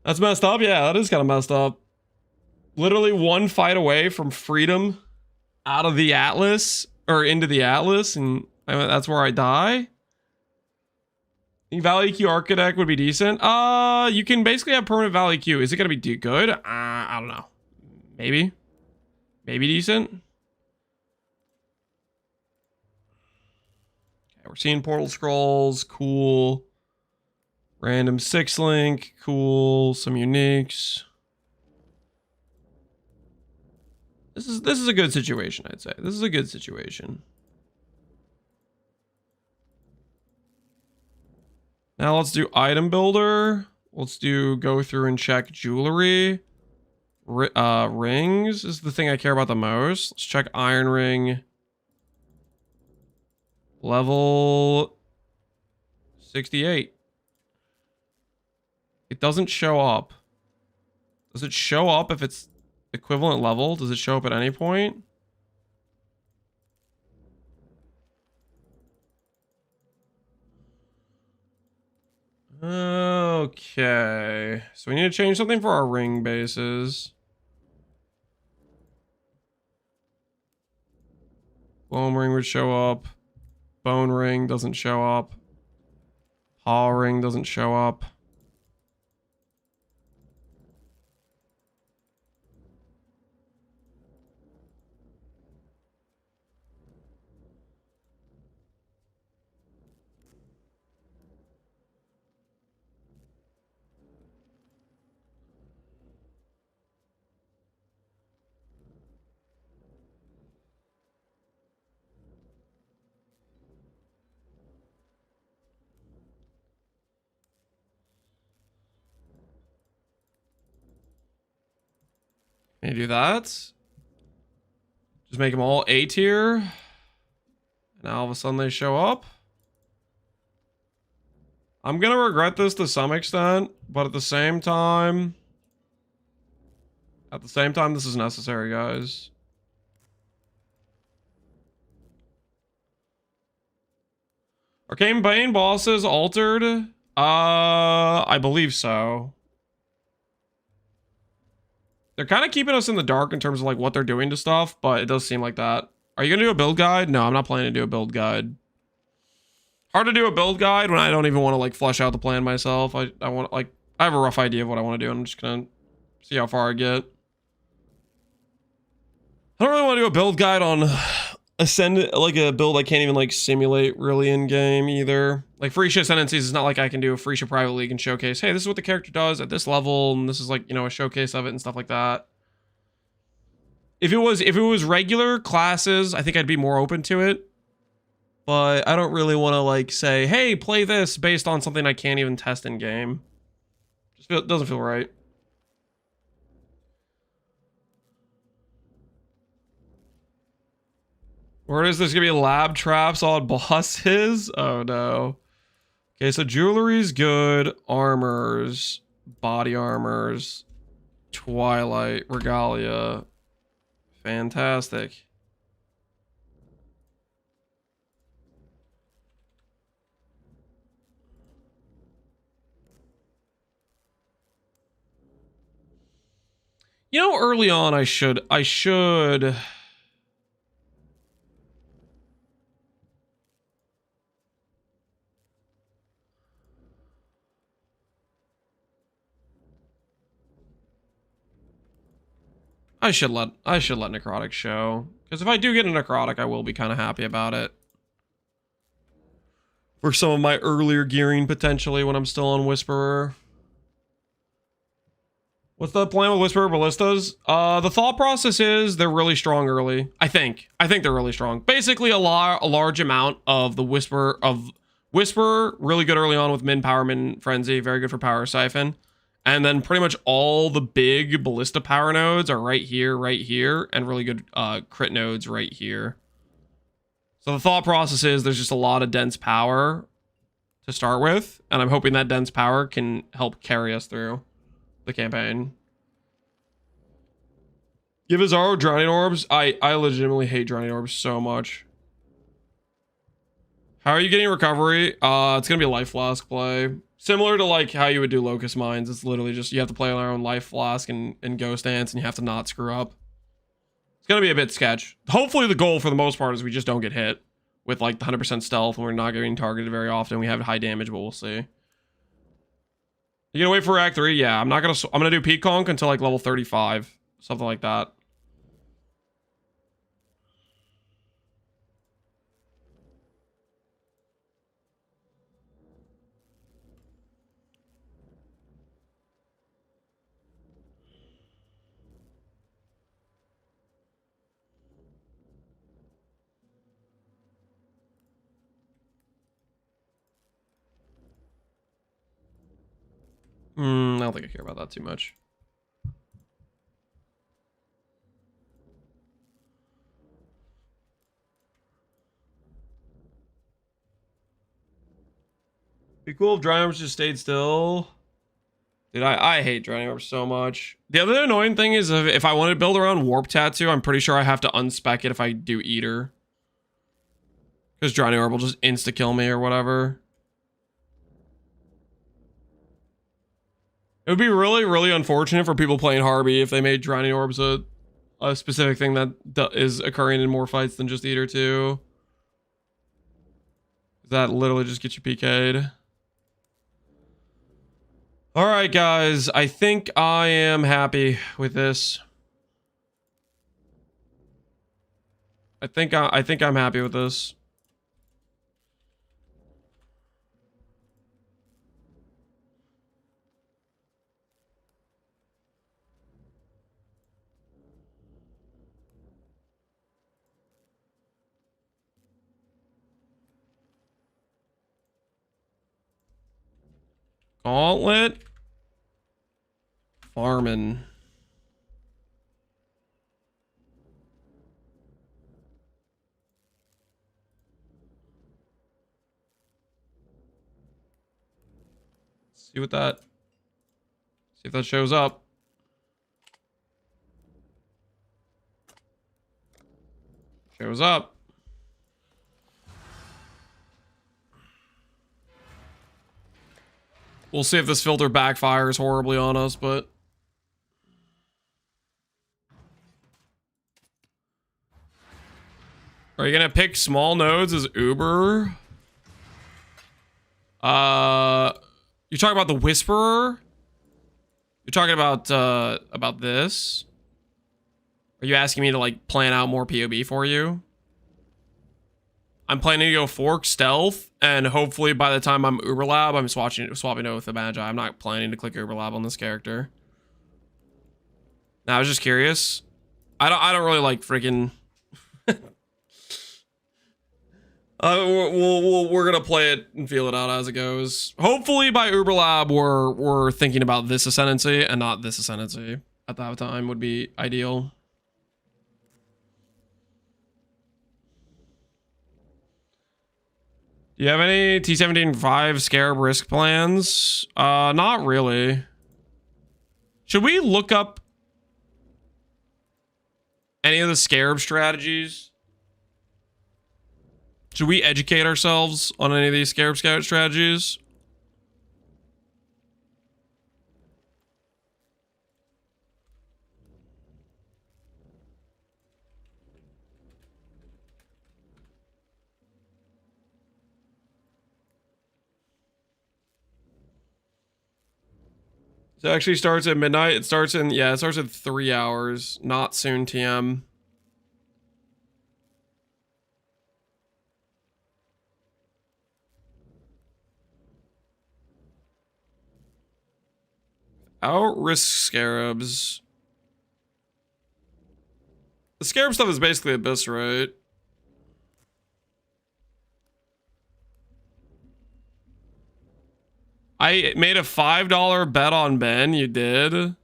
That's messed up? Yeah, that is kind of messed up. Literally one fight away from freedom out of the Atlas, or into the Atlas, and that's where I die? Think Valley Q Architect would be decent? You can basically have permanent Valley Q. Is it gonna be good? I don't know. Maybe. Maybe decent. Okay, we're seeing Portal Scrolls. Cool. Random 6-link. Cool. Some uniques. This is a good situation, I'd say. This is a good situation. Now let's do item builder. Let's do go through and check jewelry. Rings is the thing I care about the most. Let's check iron ring. Level 68. It doesn't show up. Does it show up if it's equivalent level? Does it show up at any point? Okay. So we need to change something for our ring bases. Bone ring would show up. Bone ring doesn't show up. Paw ring doesn't show up. Can you do that? Just make them all A tier. And all of a sudden they show up. I'm gonna regret this to some extent, but at the same time, this is necessary, guys. Are campaign bosses altered? I believe so. They're kind of keeping us in the dark in terms of like what they're doing to stuff, but it does seem like that. Are you gonna do a build guide? No, I'm not planning to do a build guide. Hard to do a build guide when I don't even want to like flesh out the plan myself. I want like I have a rough idea of what I want to do. I'm just gonna see how far I get. I don't really want to do a build guide on like a build I can't even like simulate really in game either. Like Freesia Ascendancies is not like I can do a Freesia Private League and showcase, hey, this is what the character does at this level, and this is like, you know, a showcase of it and stuff like that. If it was regular classes, I think I'd be more open to it. But I don't really want to like say, hey, play this based on something I can't even test in game. Just doesn't feel right. Or is this gonna be lab traps on bosses? Oh no. Okay, so jewelry's good. Armors, body armors, Twilight, Regalia. Fantastic. You know, early on I should I should let necrotic show, because if I do get a necrotic, I will be kind of happy about it. For some of my earlier gearing potentially when I'm still on Whisperer. What's the plan with Whisperer Ballistas? The thought process is they're really strong early. I think they're really strong. Basically, a large amount of the Whisperer really good early on with min power, min frenzy, very good for power siphon. And then pretty much all the big Ballista power nodes are right here, and really good crit nodes right here. So the thought process is there's just a lot of dense power to start with, and I'm hoping that dense power can help carry us through the campaign. Give Azaro drowning orbs. I legitimately hate drowning orbs so much. How are you getting recovery? It's gonna be a life flask play. Similar to like how you would do Locust Mines. It's literally just you have to play on our own life flask and Ghost Dance, and you have to not screw up. It's gonna be a bit sketch. Hopefully the goal for the most part is we just don't get hit with like the 100% stealth, and we're not getting targeted very often. We have high damage, but we'll see. You gonna wait for Act 3? Yeah, I'm gonna do Peak Conk until like level 35. Something like that. I don't think I care about that too much. Be cool if Dry Arms just stayed still. Dude, I hate Drowning Orbs so much. The other annoying thing is if I want to build around Warp Tattoo, I'm pretty sure I have to unspec it if I do Eater. Because Drowning Orb will just insta-kill me or whatever. It would be really, really unfortunate for people playing Harby if they made Drowning Orbs a specific thing that is occurring in more fights than just Eater 2. That literally just gets you PK'd. All right, guys. I think I am happy with this. I think I'm happy with this. Gauntlet. Farmin'. See what that... See if that shows up. Shows up. We'll see if this filter backfires horribly on us, but... Are you gonna pick small nodes as Uber? You're talking about the Whisperer? You're talking about this? Are you asking me to, like, plan out more POB for you? I'm planning to go Fork Stealth, and hopefully by the time I'm Uber Lab, I'm swapping it with the Magi. I'm not planning to click Uber Lab on this character. Now, I was just curious. I don't really like freaking... we're gonna play it and feel it out as it goes. Hopefully by Uber Lab, we're thinking about this Ascendancy and not this Ascendancy at that time would be ideal. Do you have any T-17-5 Scarab risk plans? Not really. Should we look up any of the Scarab strategies? Should we educate ourselves on any of these Scarab Scout strategies? It actually starts at midnight. It starts at 3 hours, not soon TM. Out risk Scarabs. The Scarab stuff is basically Abyss, right? I made a $5 bet on Ben. You did?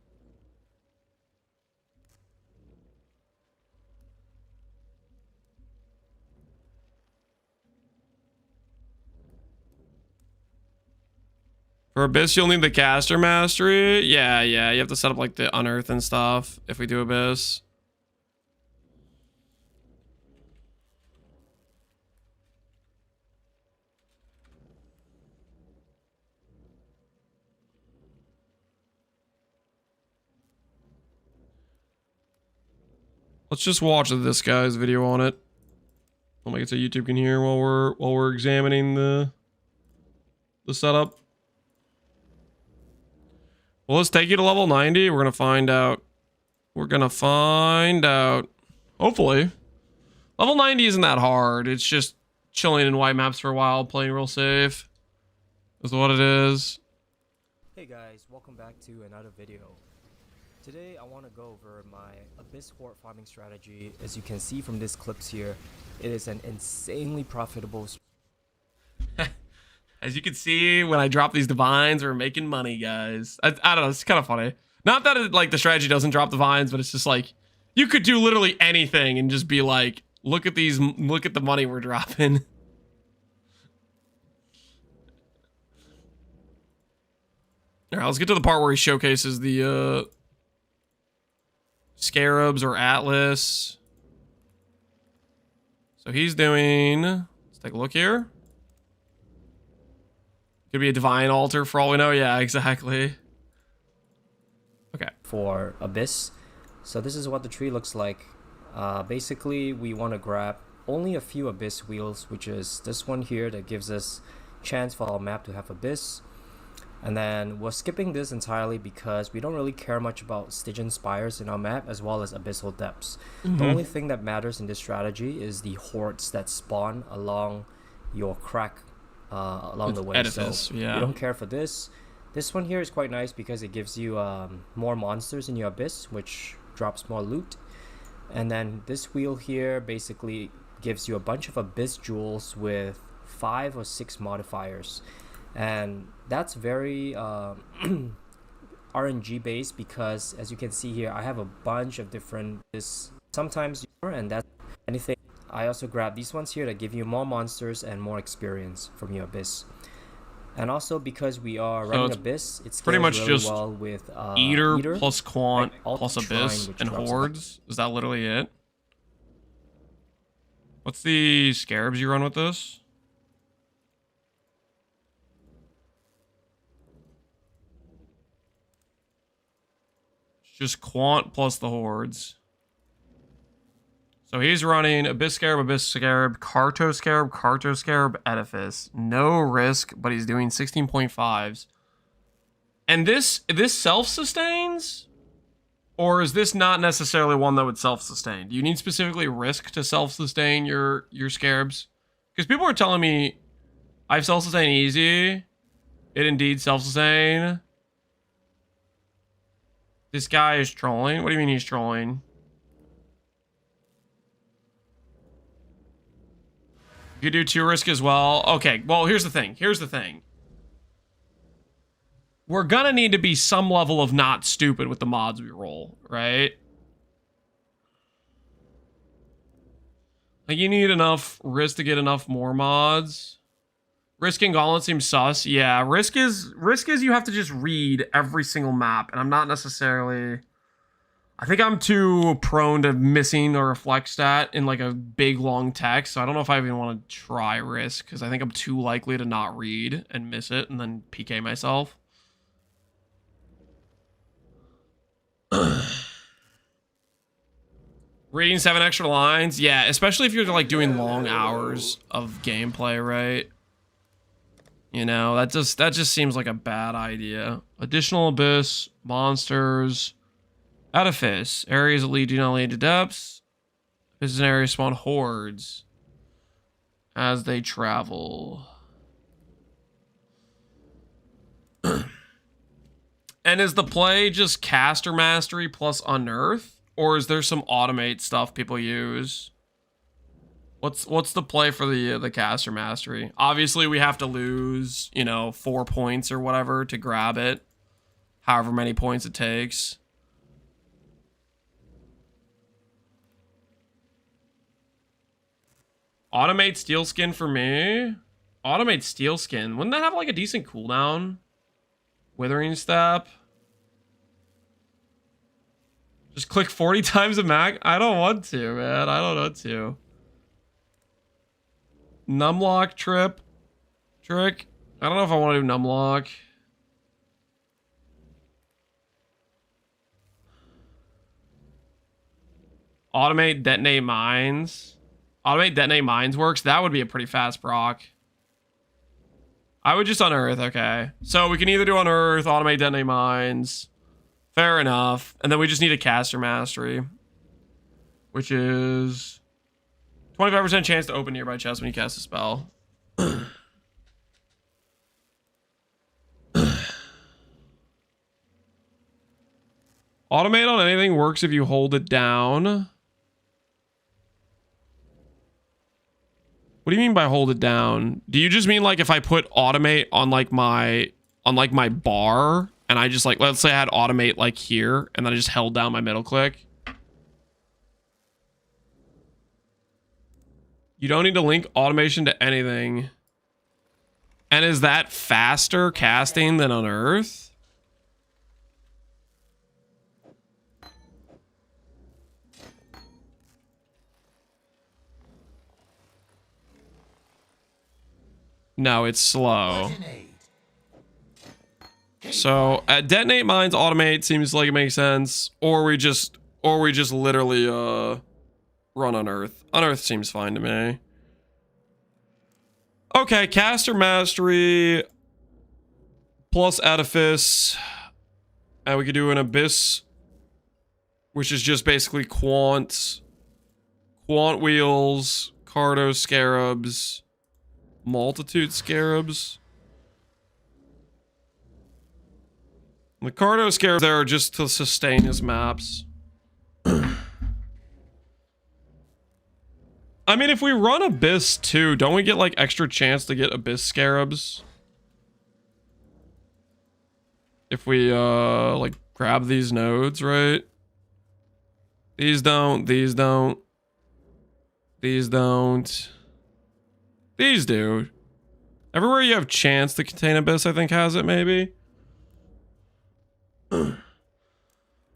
For Abyss, you'll need the caster mastery. Yeah, you have to set up like the unearth and stuff if we do Abyss. Let's just watch this guy's video on it. I'll make it so YouTube can hear while we're examining the setup. Well, let's take you to level 90. We're gonna find out. Hopefully. Level 90 isn't that hard. It's just chilling in white maps for a while, playing real safe. Is what it is. Hey guys, welcome back to another video. Today I want to go over my Abyss Horde farming strategy. As you can see from these clips here, it is an insanely profitable As you can see, when I drop these divines, we're making money, guys. I don't know, it's kind of funny. Not that it, like the strategy doesn't drop divines, but it's just like you could do literally anything and just be like, look at the money we're dropping. All right, let's get to the part where he showcases the Scarabs or Atlas. So he's doing, let's take a look here. Could be a divine altar for all we know. Yeah, exactly. Okay. For Abyss. So this is what the tree looks like. Basically, we want to grab only a few Abyss wheels, which is this one here that gives us chance for our map to have Abyss. And then we're skipping this entirely because we don't really care much about Stygian Spires in our map as well as Abyssal Depths. The only thing that matters in this strategy is the hordes that spawn along your crack along the way. Edifice, so yeah. we don't care for this. This one here is quite nice because it gives you more monsters in your Abyss, which drops more loot. And then this wheel here basically gives you a bunch of Abyss jewels with 5 or 6 modifiers. And that's very RNG based because, as you can see here, I have a bunch of different sometimes, and that's anything. I also grab these ones here that give you more monsters and more experience from your Abyss. And also because we are running it's Abyss, it scales pretty much really just well with Eater plus Quant like Alt plus Shrine, Abyss which and drops Hordes. Is that literally it? What's the Scarabs you run with this? It's just Quant plus the Hordes. So he's running Abyss Scarab, Carto Scarab, Edifice. No risk, but he's doing 16.5s. And this self-sustains? Or is this not necessarily one that would self-sustain? Do you need specifically risk to self-sustain your Scarabs? Because people are telling me I've self-sustain easy. It indeed self-sustain. This guy is trolling. What do you mean he's trolling? You could do 2 risk as well. Okay, well, here's the thing. We're gonna need to be some level of not stupid with the mods we roll, right? Like, you need enough risk to get enough more mods. Risk and Gauntlet seems sus. Yeah, risk is you have to just read every single map, and I'm not necessarily... I think I'm too prone to missing a reflect stat in like a big long text, so I don't know if I even want to try risk, because I think I'm too likely to not read and miss it and then PK myself. Reading 7 extra lines? Yeah, especially if you're like doing long hours of gameplay, right? You know, that just seems like a bad idea. Additional Abyss, monsters... Edifice. Areas that lead do not lead to depths. This is an area spawn hordes as they travel. And is the play just caster mastery plus unearth? Or is there some automate stuff people use? What's the play for the caster mastery? Obviously we have to lose, you know, 4 points or whatever to grab it. However many points it takes. Automate Steel Skin for me? Automate Steel Skin. Wouldn't that have like a decent cooldown? Withering Step. Just click 40 times a mag? I don't want to, man. I don't want to. Numlock trick. I don't know if I want to do Numlock. Automate Detonate Mines. Automate Detonate Mines works. That would be a pretty fast proc. I would just unearth, okay. So we can either do unearth, automate Detonate Mines. Fair enough. And then we just need a caster mastery. Which is 25% chance to open nearby chest when you cast a spell. Automate on anything works if you hold it down. What do you mean by hold it down? Do you just mean like if I put automate on like my bar and I just like, let's say I had automate like here and then I just held down my middle click? You don't need to link automation to anything. And is that faster casting than unearth? No, it's slow. So detonate mines, automate seems like it makes sense, or we just literally run unearth. Unearth seems fine to me. Okay, caster mastery plus edifice, and we could do an abyss, which is just basically quant wheels, carto scarabs. Multitude scarabs. The carto scarabs there are just to sustain his maps. I mean, if we run Abyss too, don't we get like extra chance to get Abyss scarabs? If we like grab these nodes, right? These don't, these don't. These don't. These do. Everywhere you have chance to contain Abyss, I think has it, maybe.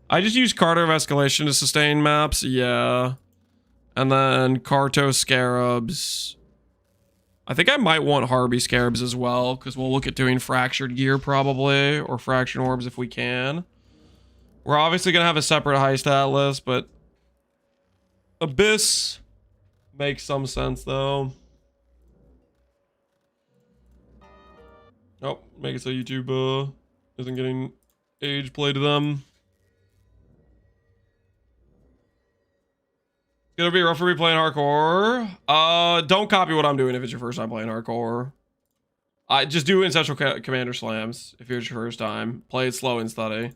I just use Carter of Escalation to sustain maps, yeah. And then Carto Scarabs. I think I might want Harby Scarabs as well, because we'll look at doing Fractured Gear probably, or Fractured Orbs if we can. We're obviously going to have a separate high stat list, but Abyss makes some sense though. Oh, make it so YouTube isn't getting age play to them. It's gonna be rough for me playing hardcore. Don't copy what I'm doing if it's your first time playing hardcore. I just do Ancestral Commander slams if it's your first time. Play it slow and steady.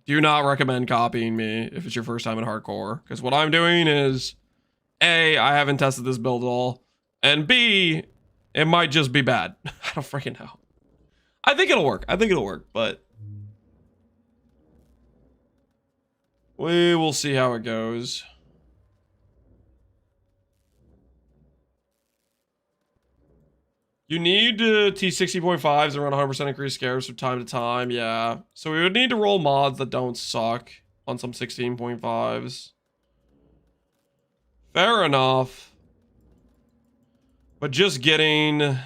Do not recommend copying me if it's your first time in hardcore, because what I'm doing is A, I haven't tested this build at all, and B, it might just be bad. I don't freaking know. I think it'll work. I think it'll work, but we will see how it goes. You need T60.5s around 100% increased scares from time to time, yeah. So we would need to roll mods that don't suck on some 16.5s. Fair enough. But just getting...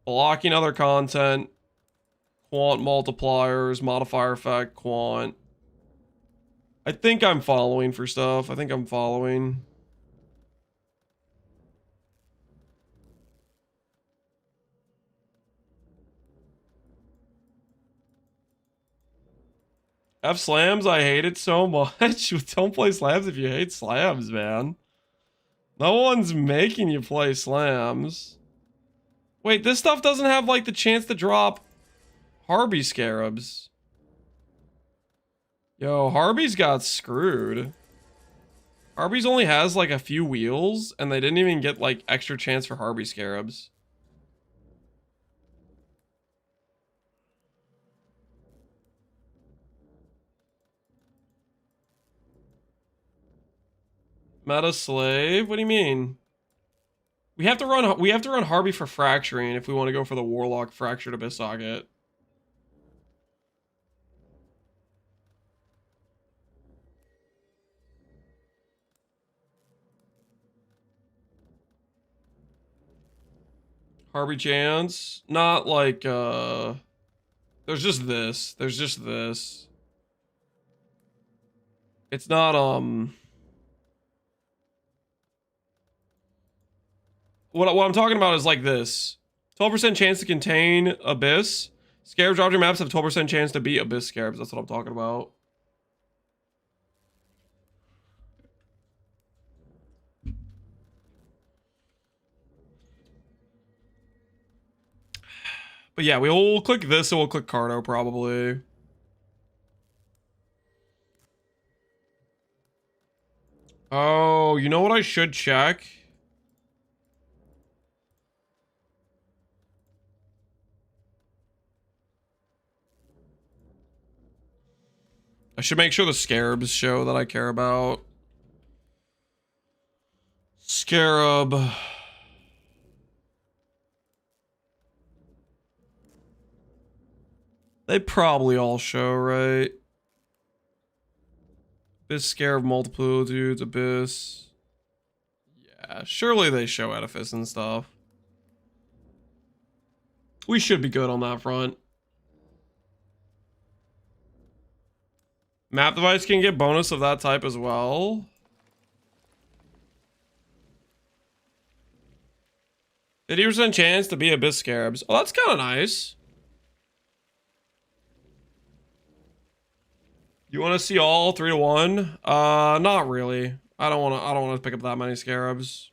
blocking other content, quant multipliers, modifier effect, quant. I think I'm following for stuff. I think I'm following. F slams, I hate it so much. Don't play slams if you hate slams, man. No one's making you play slams. Wait, this stuff doesn't have, like, the chance to drop Harby Scarabs. Yo, Harby's got screwed. Harby's only has, like, a few wheels, and they didn't even get, like, extra chance for Harby Scarabs. Meta Slave? What do you mean? We have to run Harby for fracturing if we want to go for the Warlock Fractured Abyss Socket. Harby chance? Not like there's just this. There's just this. It's not What I'm talking about is like this. 12% chance to contain Abyss. Scarabs object maps have 12% chance to beat Abyss Scarabs. That's what I'm talking about. But yeah, we'll click this and we'll click Cardo probably. Oh, you know what I should check? I should make sure the Scarabs show that I care about. Scarab. They probably all show, right? Abyss, Scarab, Multitudes, Abyss. Yeah, surely they show Edifice and stuff. We should be good on that front. Map device can get bonus of that type as well. %50 chance to be Abyss Scarabs. Oh, that's kind of nice. You want to see all 3-1? Not really. I don't want to pick up that many Scarabs.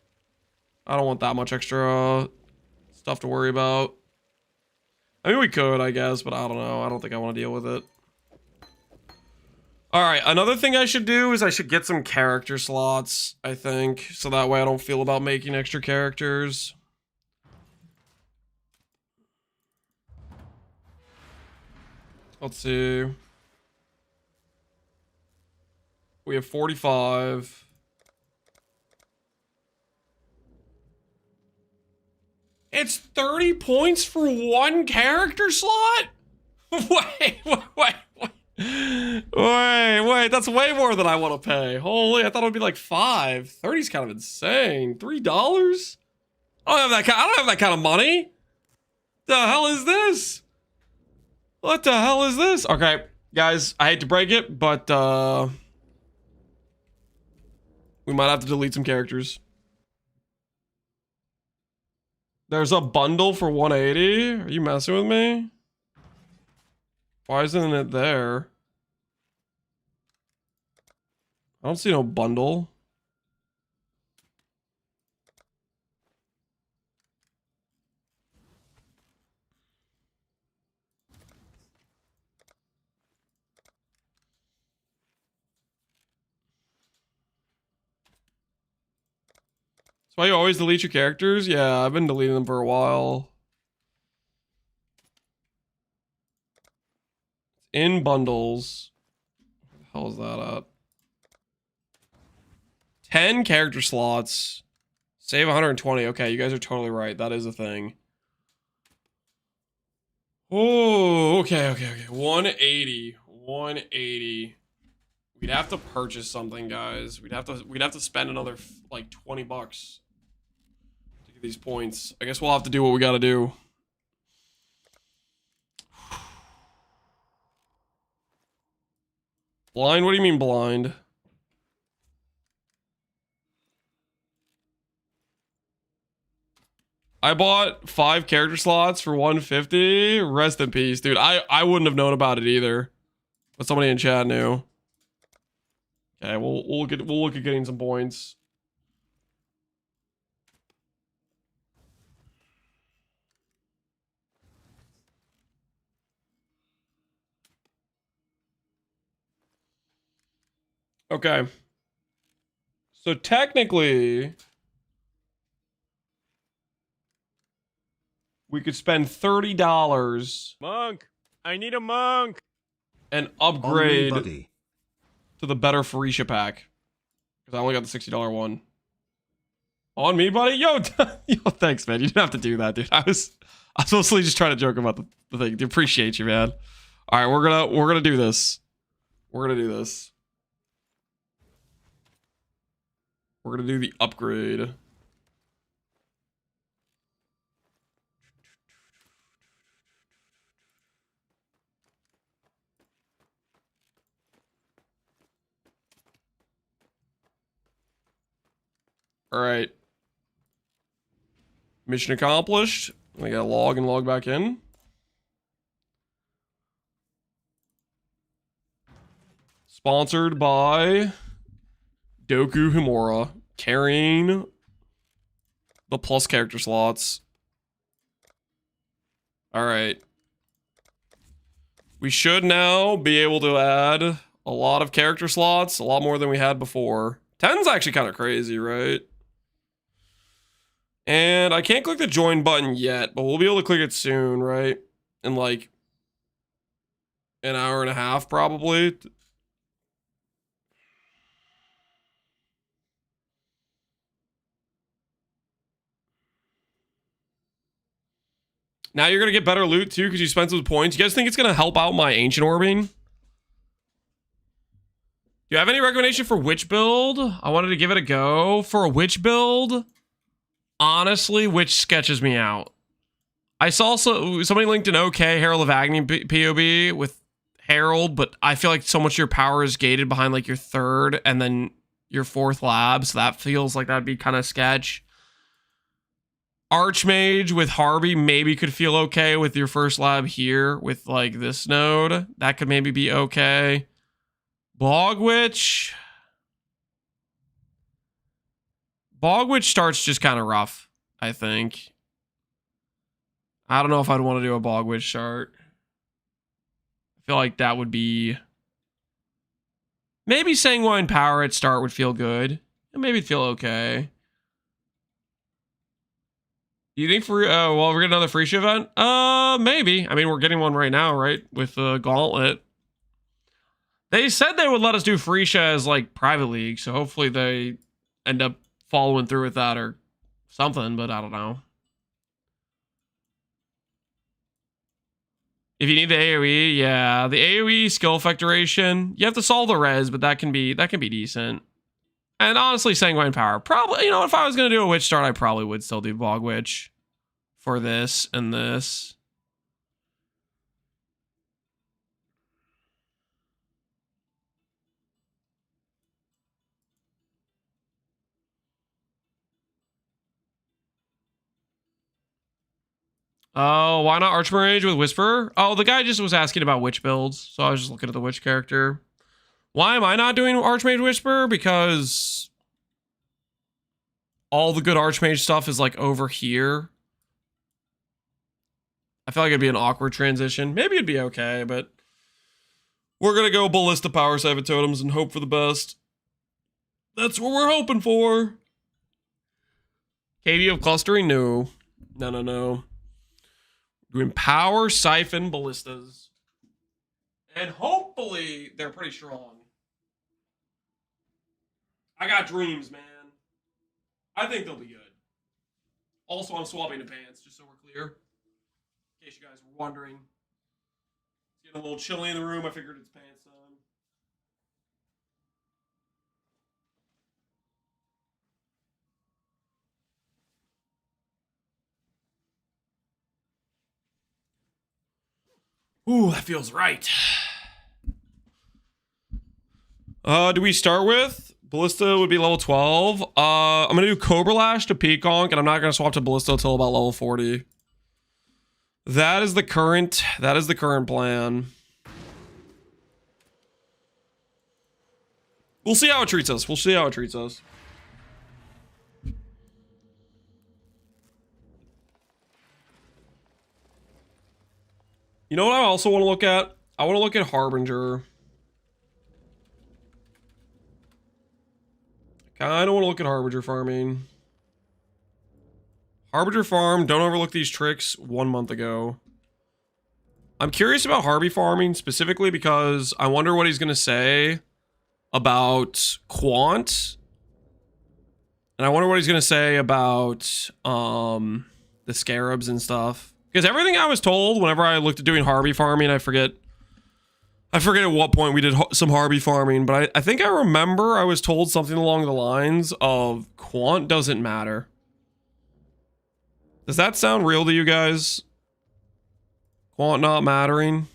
I don't want that much extra stuff to worry about. I mean, we could, I guess, but I don't know. I don't think I want to deal with it. Alright, another thing I should do is I should get some character slots, I think. So that way I don't feel about making extra characters. Let's see. We have 45. It's 30 points for one character slot? Wait, that's way more than I want to pay. Holy, I thought it would be like 5. 30's kind of insane. $3? I don't have that kind of money. The hell is this? What the hell is this? Okay, guys, I hate to break it, but we might have to delete some characters. There's a bundle for 180. Are you messing with me? Why isn't it there? I don't see no bundle. That's why you always delete your characters? Yeah, I've been deleting them for a while. In bundles. Where the hell is that at? 10 character slots. Save 120. Okay, you guys are totally right. That is a thing. Oh, okay. 180. 180. We'd have to purchase something, guys. We'd have to spend another like 20 bucks to get these points. I guess we'll have to do what we gotta do. Blind? What do you mean blind? I bought 5 character slots for 150. Rest in peace, dude. I wouldn't have known about it either, but somebody in chat knew. Okay, we'll look at getting some points. Okay. So technically, we could spend $30. Monk! I need a monk! And On me, upgrade buddy. to the better Phoresia pack. Because I only got the $60 one. On me, buddy? Yo, yo, thanks, man. You didn't have to do that, dude. I was mostly just trying to joke about the thing. Dude, appreciate you, man. Alright, we're gonna do this. We're gonna do this. We're gonna do the upgrade. Alright. Mission accomplished. I gotta log and log back in. Sponsored by Doku Himura, carrying the plus character slots. Alright. We should now be able to add a lot of character slots, a lot more than we had before. 10's actually kind of crazy, right? And I can't click the join button yet, but we'll be able to click it soon, right? In like an hour and a half, probably. Now you're going to get better loot too because you spent some points. You guys think it's going to help out my Ancient Orbing? Do you have any recommendation for Witch build? I wanted to give it a go. For a Witch build, honestly, Witch sketches me out. I saw somebody linked an OK Herald of Agony POB with Herald, but I feel like so much of your power is gated behind like your 3rd and then your 4th lab, so that feels like that'd be kind of sketch. Archmage with Harvey maybe could feel okay with your 1st lab here with like this node. That could maybe be okay. Bog Witch starts just kind of rough, I think. I don't know if I'd want to do a Bog Witch start. I feel like that would be... Maybe Sanguine Power at start would feel good. Maybe it'd feel okay. Do you think well, we're getting another Phoresia event? Maybe. I mean, we're getting one right now, right? With the Gauntlet. They said they would let us do Phoresia as, like, private league, so hopefully they end up following through with that or something, but I don't know. If you need the AoE, yeah. The AoE skill effect duration, you have to solve the res, but that can be decent. And honestly, Sanguine Power, probably, you know, if I was going to do a Witch start, I probably would still do Bog Witch for this and this. Oh, why not Archmage with Whisperer? Oh, the guy just was asking about Witch builds, so I was just looking at the Witch character. Why am I not doing Archmage Whisperer? Because all the good Archmage stuff is like over here. I feel like it'd be an awkward transition. Maybe it'd be okay, but we're gonna go Ballista Power 7 Totems and hope for the best. That's what we're hoping for. KD of Clustering? No. No. Doing Power Siphon Ballistas. And hopefully they're pretty strong. I got dreams, man. I think they'll be good. Also, I'm swapping the pants, just so we're clear. In case you guys were wondering. It's getting a little chilly in the room. I figured it's pants time. Ooh, that feels right. Do we start with? Ballista would be level 12. I'm gonna do Cobra Lash to Peaconk, and I'm not gonna swap to Ballista until about level 40. That is the current plan. We'll see how it treats us. You know what I also want to look at? I want to look at Harbinger. I don't want to look at Harbinger farming. Harbinger farm, don't overlook these tricks 1 month ago. I'm curious about Harby farming specifically because I wonder what he's going to say about Quant. And I wonder what he's going to say about the Scarabs and stuff. Because everything I was told whenever I looked at doing Harby farming, I forget at what point we did some Harby farming, but I think I remember I was told something along the lines of Quant doesn't matter. Does that sound real to you guys? Quant not mattering?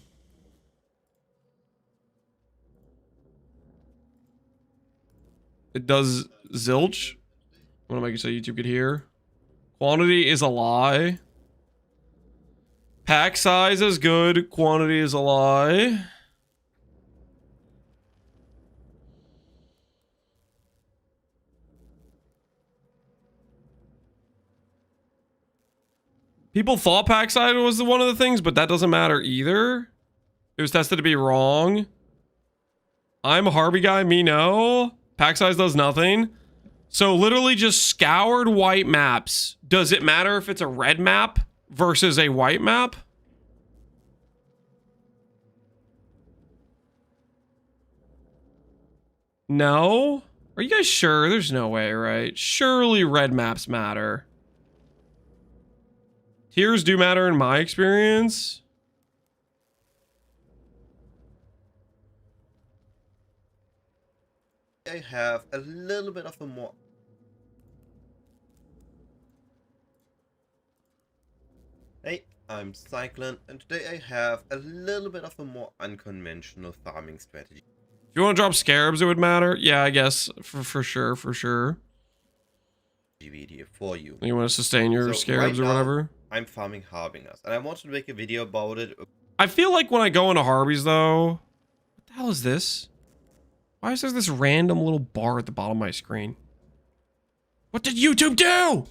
It does zilch? I want to make it so YouTube could hear. Quantity is a lie. Pack size is good. Quantity is a lie. People thought pack size was one of the things, but that doesn't matter either. It was tested to be wrong. I'm a Harby guy, me no. Pack size does nothing. So literally just scoured white maps. Does it matter if it's a red map versus a white map? No? Are you guys sure? There's no way, right? Surely red maps matter. Tiers do matter in my experience. I have a little bit of a more... Hey, I'm Cyclone, and today I have a little bit of a more unconventional farming strategy. If you want to drop Scarabs, it would matter. Yeah, I guess. For sure. Video for you. You want to sustain your Scarabs right or whatever? I'm farming Harbingers, and I wanted to make a video about it. I feel like when I go into Harbies, though... What the hell is this? Why is there this random little bar at the bottom of my screen? What did YouTube do?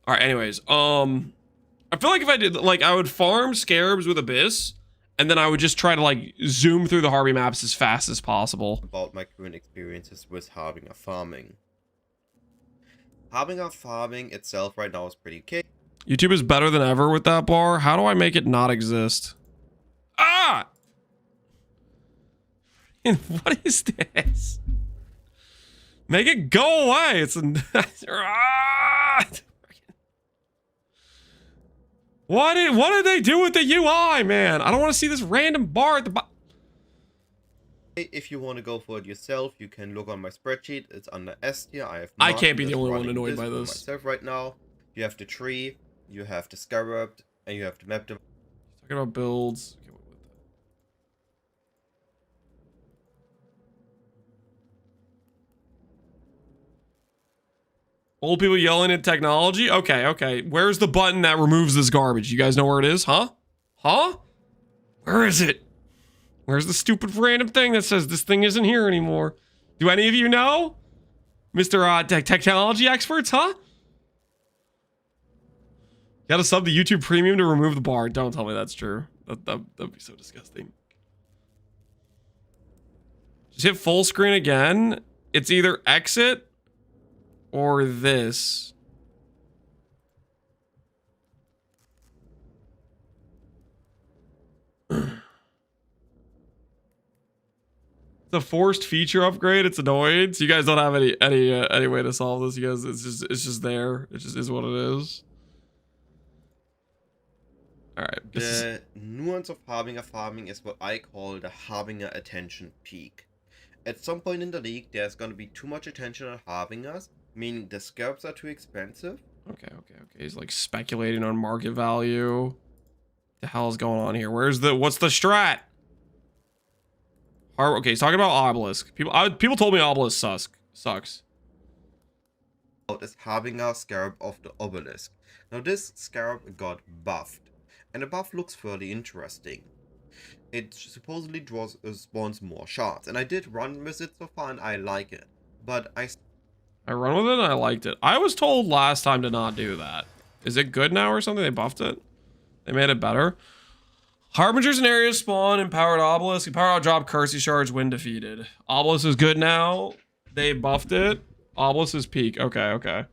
Alright, anyways. I feel like if I did... Like, I would farm Scarabs with Abyss, and then I would just try to, like, zoom through the Harby maps as fast as possible. About my current experiences with Harbinger farming. Harbinger farming itself right now is pretty okay. YouTube is better than ever with that bar. How do I make it not exist? Ah! And what is this? Make it go away. It's a... What did they do with the UI, man? I don't want to see this random bar at the bottom. If you want to go for it yourself, you can look on my spreadsheet. It's under S tier. I can't be the only one annoyed by this. Myself right now. You have the tree, you have the scarab, and you have the map. Talking about builds. Okay, what with that? Old people yelling at technology? Okay, okay. Where's the button that removes this garbage? You guys know where it is, huh? Huh? Where is it? Where's the stupid random thing that says this thing isn't here anymore? Do any of you know? Mr. Technology experts, huh? Gotta sub the YouTube Premium to remove the bar. Don't tell me that's true. That'd be so disgusting. Just hit full screen again. It's either exit or this. It's a forced feature upgrade. It's annoying. So you guys don't have any way to solve this. You guys, it's just there. It just is what it is. All right. The nuance of Harbinger farming is what I call the Harbinger attention peak. At some point in the league, there's going to be too much attention on Harbingers, meaning the scarabs are too expensive. Okay. He's like speculating on market value. What the hell is going on here? What's the strat? Okay, he's talking about Obelisk. People told me Obelisk sucks. This Harbinger Scarab of the Obelisk. Now this Scarab got buffed, and the buff looks fairly interesting. It supposedly spawns more shards, and I did run with it so far and I like it. But I run with it and I liked it. I was told last time to not do that. Is it good now or something? They buffed it? They made it better? Harbingers in areas spawn, empowered obelisk, empowered drop, currency shards when defeated. Obelisk is good now. They buffed it. Obelisk is peak. Okay.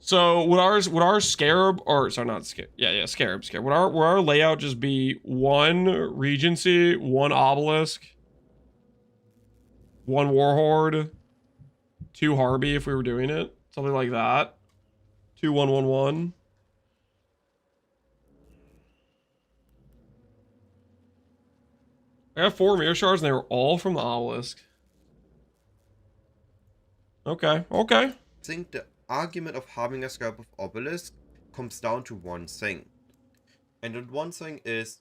So would our scarab, or sorry, not scarab. Yeah, scarab. Would our layout just be one regency, one obelisk, one warhorde, 2 Harby if we were doing it? Something like that. 2-1-1-1. I got 4 mirror shards and they were all from the obelisk. Okay. I think the argument of having a Scarab of Obelisk comes down to one thing. And that one thing is,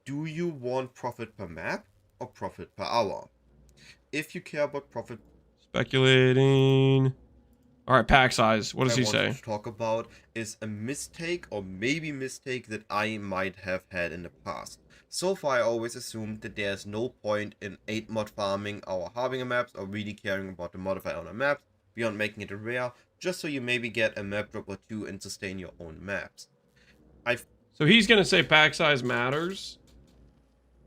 do you want profit per map or profit per hour? If you care about profit... Speculating... Alright, pack size. What does he say? To talk about is a mistake or maybe mistake that I might have had in the past. So far I always assumed that there's no point in 8 mod farming our Harbinger maps or really caring about the modifier on our maps beyond making it a rare, just so you maybe get a map drop or 2 and sustain your own maps. So he's gonna say pack size matters?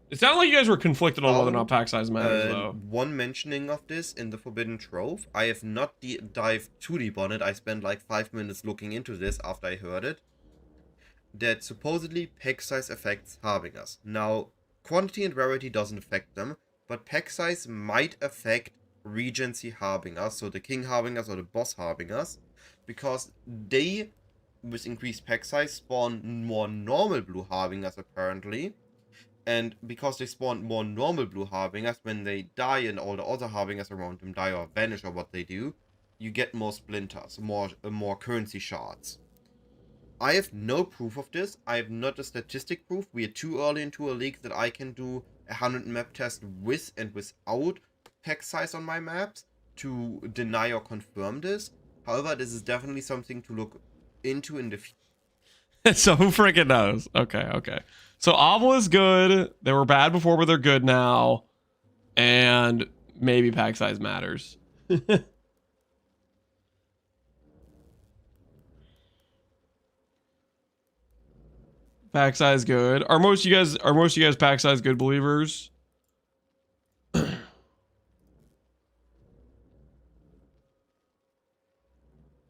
It sounded like you guys were conflicted on whether or not pack size matters, though. One mentioning of this in the Forbidden Trove. I have not dived too deep on it. I spent like 5 minutes looking into this after I heard it. That supposedly pack size affects Harbingers. Now, quantity and rarity doesn't affect them, but pack size might affect Regency Harbingers, so the King Harbingers or the Boss Harbingers, because they, with increased pack size, spawn more normal blue Harbingers apparently. And because they spawn more normal blue Harbingers, when they die and all the other Harbingers around them die or vanish or what they do, you get more splinters, more currency shards. I have no proof of this. I have not a statistic proof. We are too early into a league that I can do a 100 map test with and without pack size on my maps to deny or confirm this. However, this is definitely something to look into in the future. So who freaking knows? Okay. So Obelisk is good. They were bad before, but they're good now. And maybe pack size matters. Pack size good. Are most of you guys pack size good believers?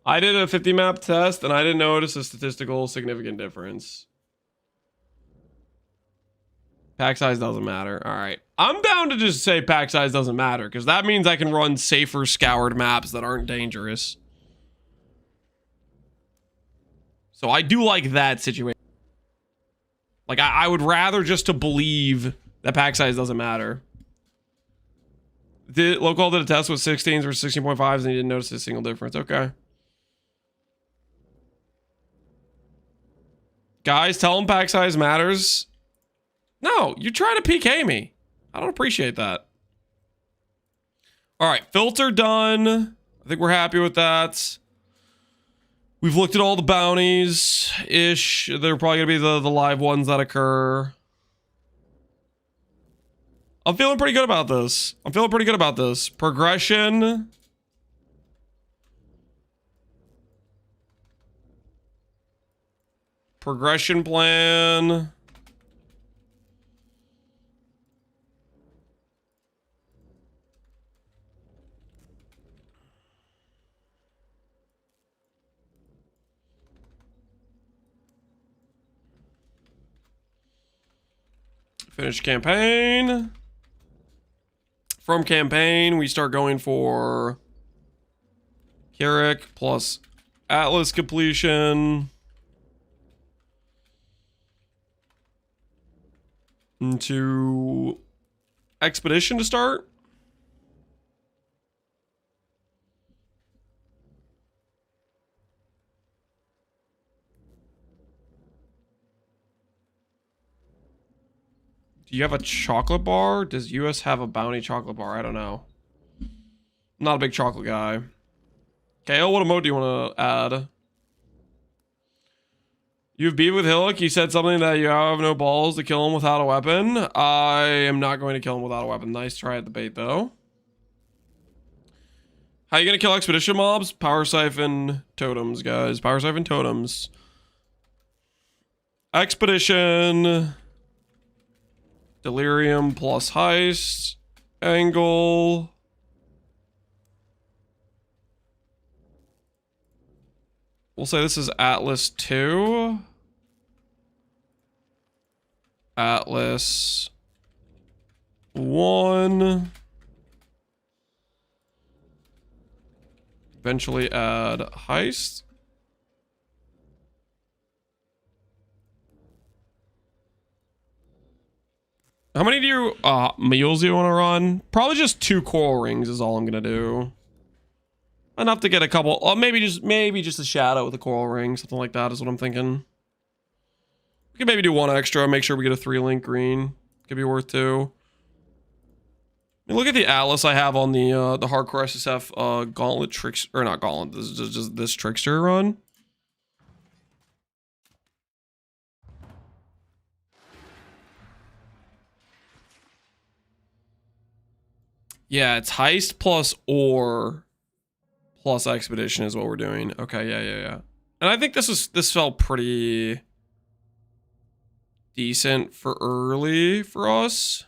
I did a 50 map test and I didn't notice a statistical significant difference. Pack size doesn't matter. All right. I'm down to just say pack size doesn't matter because that means I can run safer scoured maps that aren't dangerous. So I do like that situation. Like, I would rather just to believe that pack size doesn't matter. Local did a test with 16s versus 16.5s and he didn't notice a single difference. Okay. Guys, tell him pack size matters. No, you're trying to PK me. I don't appreciate that. All right, filter done. I think we're happy with that. We've looked at all the bounties-ish. They're probably going to be the live ones that occur. I'm feeling pretty good about this. Progression. Progression plan. Finish campaign. From campaign, we start going for Carrick plus Atlas completion. Into Expedition to start. Do you have a chocolate bar? Does US have a bounty chocolate bar? I don't know. I'm not a big chocolate guy. KO, what emote do you want to add? You've beat with Hillock. He said something that you have no balls to kill him without a weapon. I am not going to kill him without a weapon. Nice try at the bait, though. How you going to kill expedition mobs? Power siphon totems, guys. Power siphon totems. Expedition. Delirium plus heist. Angle. We'll say this is Atlas 2. Atlas 1. Eventually add heist. How many mules do you want to run? Probably just 2 coral rings is all I'm gonna do. Enough to get a couple, maybe just a shadow with a coral ring, something like that is what I'm thinking. We can maybe do 1 extra, make sure we get a 3-link green. Could be worth 2. I mean, look at the Atlas I have on the Hardcore SSF Gauntlet tricks, or not Gauntlet. This is just this Trickster run. Yeah, it's heist plus ore plus expedition is what we're doing. Okay, yeah. And I think this felt pretty decent for early for us.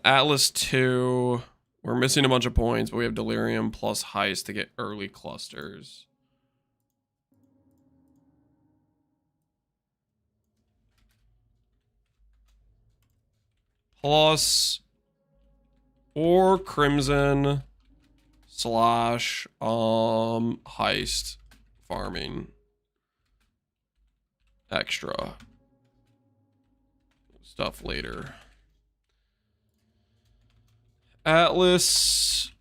Atlas 2, we're missing a bunch of points, but we have Delirium plus heist to get early clusters. Plus or Crimson / heist farming extra stuff later. Atlas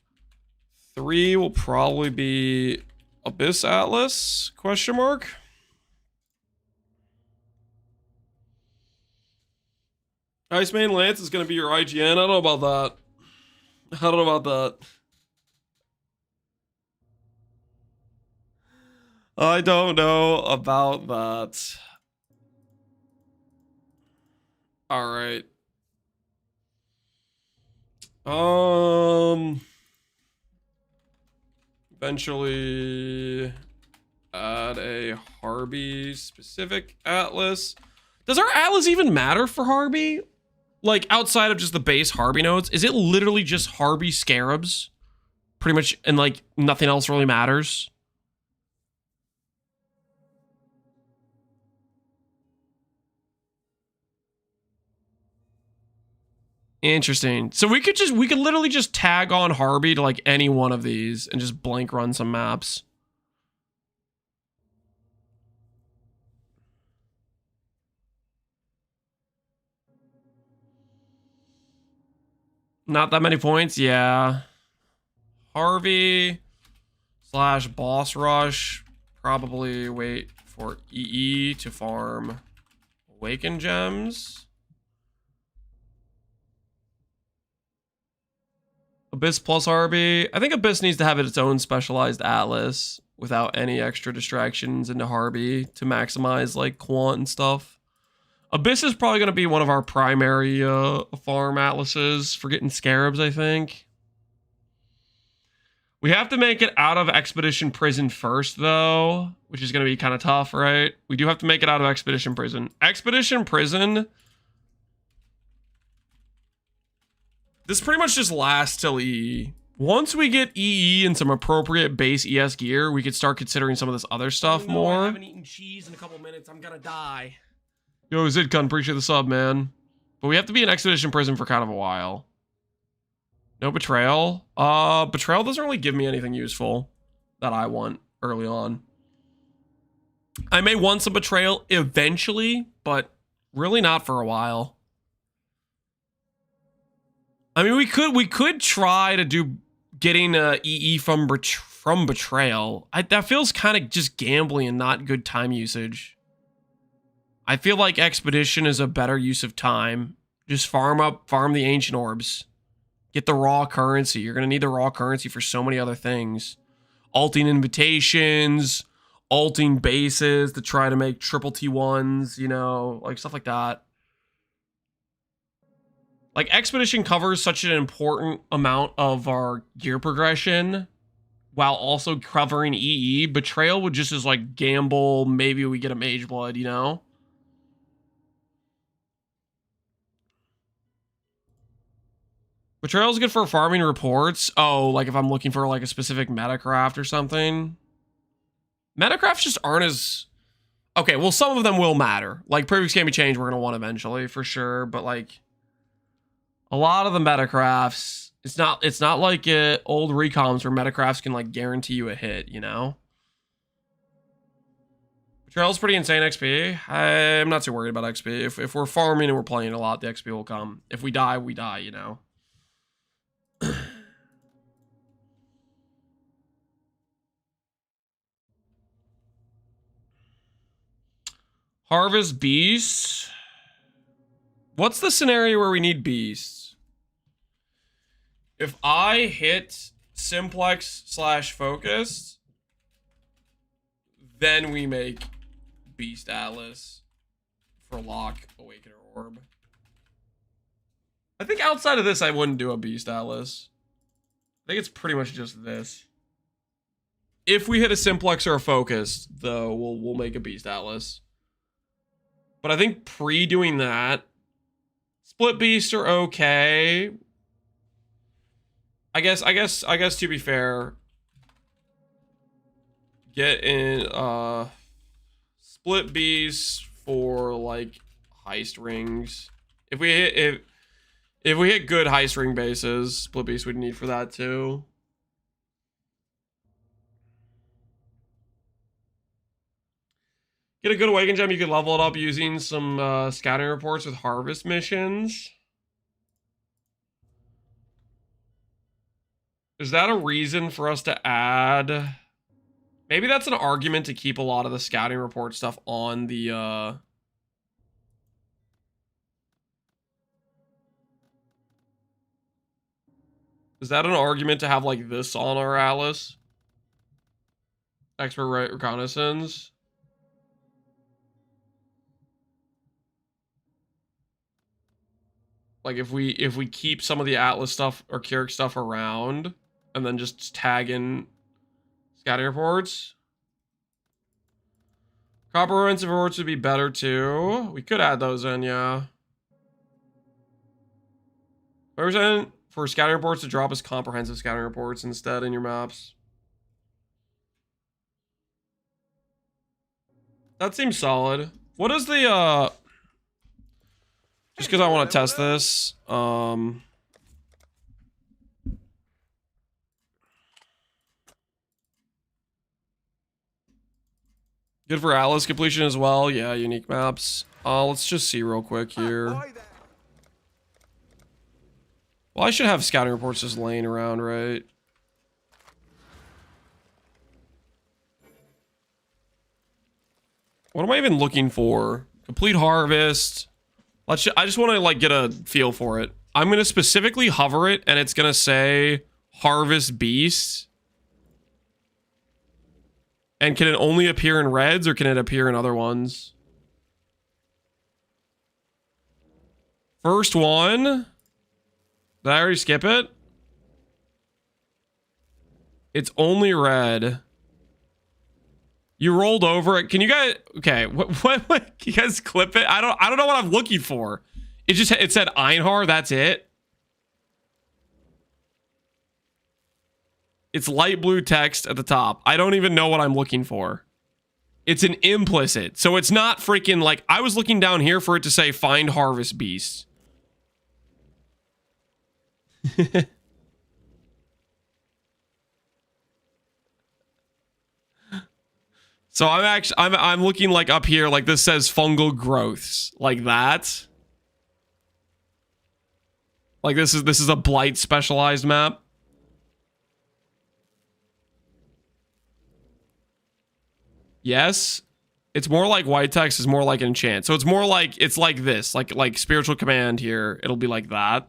3 will probably be Abyss Atlas ? Iceman Lance is going to be your IGN. I don't know about that. I don't know about that. All right. Eventually add a Harby specific Atlas. Does our Atlas even matter for Harby? Like, outside of just the base Harby nodes, is it literally just Harby Scarabs? Pretty much, and like, nothing else really matters? Interesting. So we could literally just tag on Harby to like any one of these and just blank run some maps. Not that many points, yeah. Harvey / boss rush. Probably wait for EE to farm Awaken Gems. Abyss plus Harvey. I think Abyss needs to have its own specialized atlas without any extra distractions into Harvey to maximize like quant and stuff. Abyss is probably going to be one of our primary farm atlases for getting scarabs, I think. We have to make it out of Expedition Prison first, though, which is going to be kind of tough, right? We do have to make it out of Expedition Prison. Expedition Prison... This pretty much just lasts till EE. Once we get EE and some appropriate base ES gear, we could start considering some of this other stuff more. I haven't eaten cheese in a couple minutes. I'm gonna die. Yo, Zidcon, appreciate the sub, man. But we have to be in Expedition Prison for kind of a while. No Betrayal. Betrayal doesn't really give me anything useful that I want early on. I may want some Betrayal eventually, but really not for a while. I mean, we could try to do getting EE from Betrayal. That feels kind of just gambling and not good time usage. I feel like Expedition is a better use of time. Just farm the Ancient Orbs. Get the raw currency. You're going to need the raw currency for so many other things. Alting invitations, alting bases to try to make triple T1s, you know, like stuff like that. Like, Expedition covers such an important amount of our gear progression while also covering EE. Betrayal would just as, like, gamble, maybe we get a Mage Blood, you know? Betrayal's good for farming reports. Oh, like if I'm looking for, like, a specific metacraft or something. Metacrafts just aren't as... Okay, well, some of them will matter. Like, Previous Can Be Changed we're going to want eventually, for sure, but, like... A lot of the metacrafts, it's not like old recoms where metacrafts can like guarantee you a hit, you know? Betrayal's pretty insane XP. I'm not too worried about XP. If we're farming and we're playing a lot, the XP will come. If we die, we die, you know? Harvest beasts. What's the scenario where we need beasts? If I hit simplex / focused, then we make Beast Atlas for lock Awakener Orb. I think outside of this, I wouldn't do a Beast Atlas. I think it's pretty much just this. If we hit a simplex or a focus, though, we'll make a Beast Atlas. But I think pre-doing that, split beasts are okay. I guess to be fair, get in split beasts for like heist rings. If we hit good heist ring bases, split beasts we'd need for that too. Get a good Awaken Gem, you could level it up using some scouting reports with harvest missions. Is that a reason for us to add? Maybe that's an argument to keep a lot of the scouting report stuff on the Is that an argument to have like this on our Atlas? Expert reconnaissance. Like if we keep some of the Atlas stuff or Keurig stuff around and then just tag in scouting reports. Comprehensive reports would be better too. We could add those in, yeah. 100% for scouting reports to drop as comprehensive scouting reports instead in your maps. That seems solid. What is the just because I want to test this. Good for Atlas completion as well. Yeah, unique maps. Let's just see real quick here. Well, I should have scouting reports just laying around, right? What am I even looking for? Complete harvest. I just want to like get a feel for it. I'm going to specifically hover it and it's going to say harvest beast. And can it only appear in reds or can it appear in other ones? First one. Did I already skip it? It's only red. You rolled over it. Can you guys? Okay, what? Can you guys clip it? I don't know what I'm looking for. It said Einhar. That's it. It's light blue text at the top. I don't even know what I'm looking for. It's an implicit, so it's not freaking like I was looking down here for it to say find harvest beast. So I'm looking like up here, like this says fungal growths, like that. Like this is a blight specialized map. Yes. It's more like white text is more like enchant. So it's more like it's like this, like spiritual command here. It'll be like that.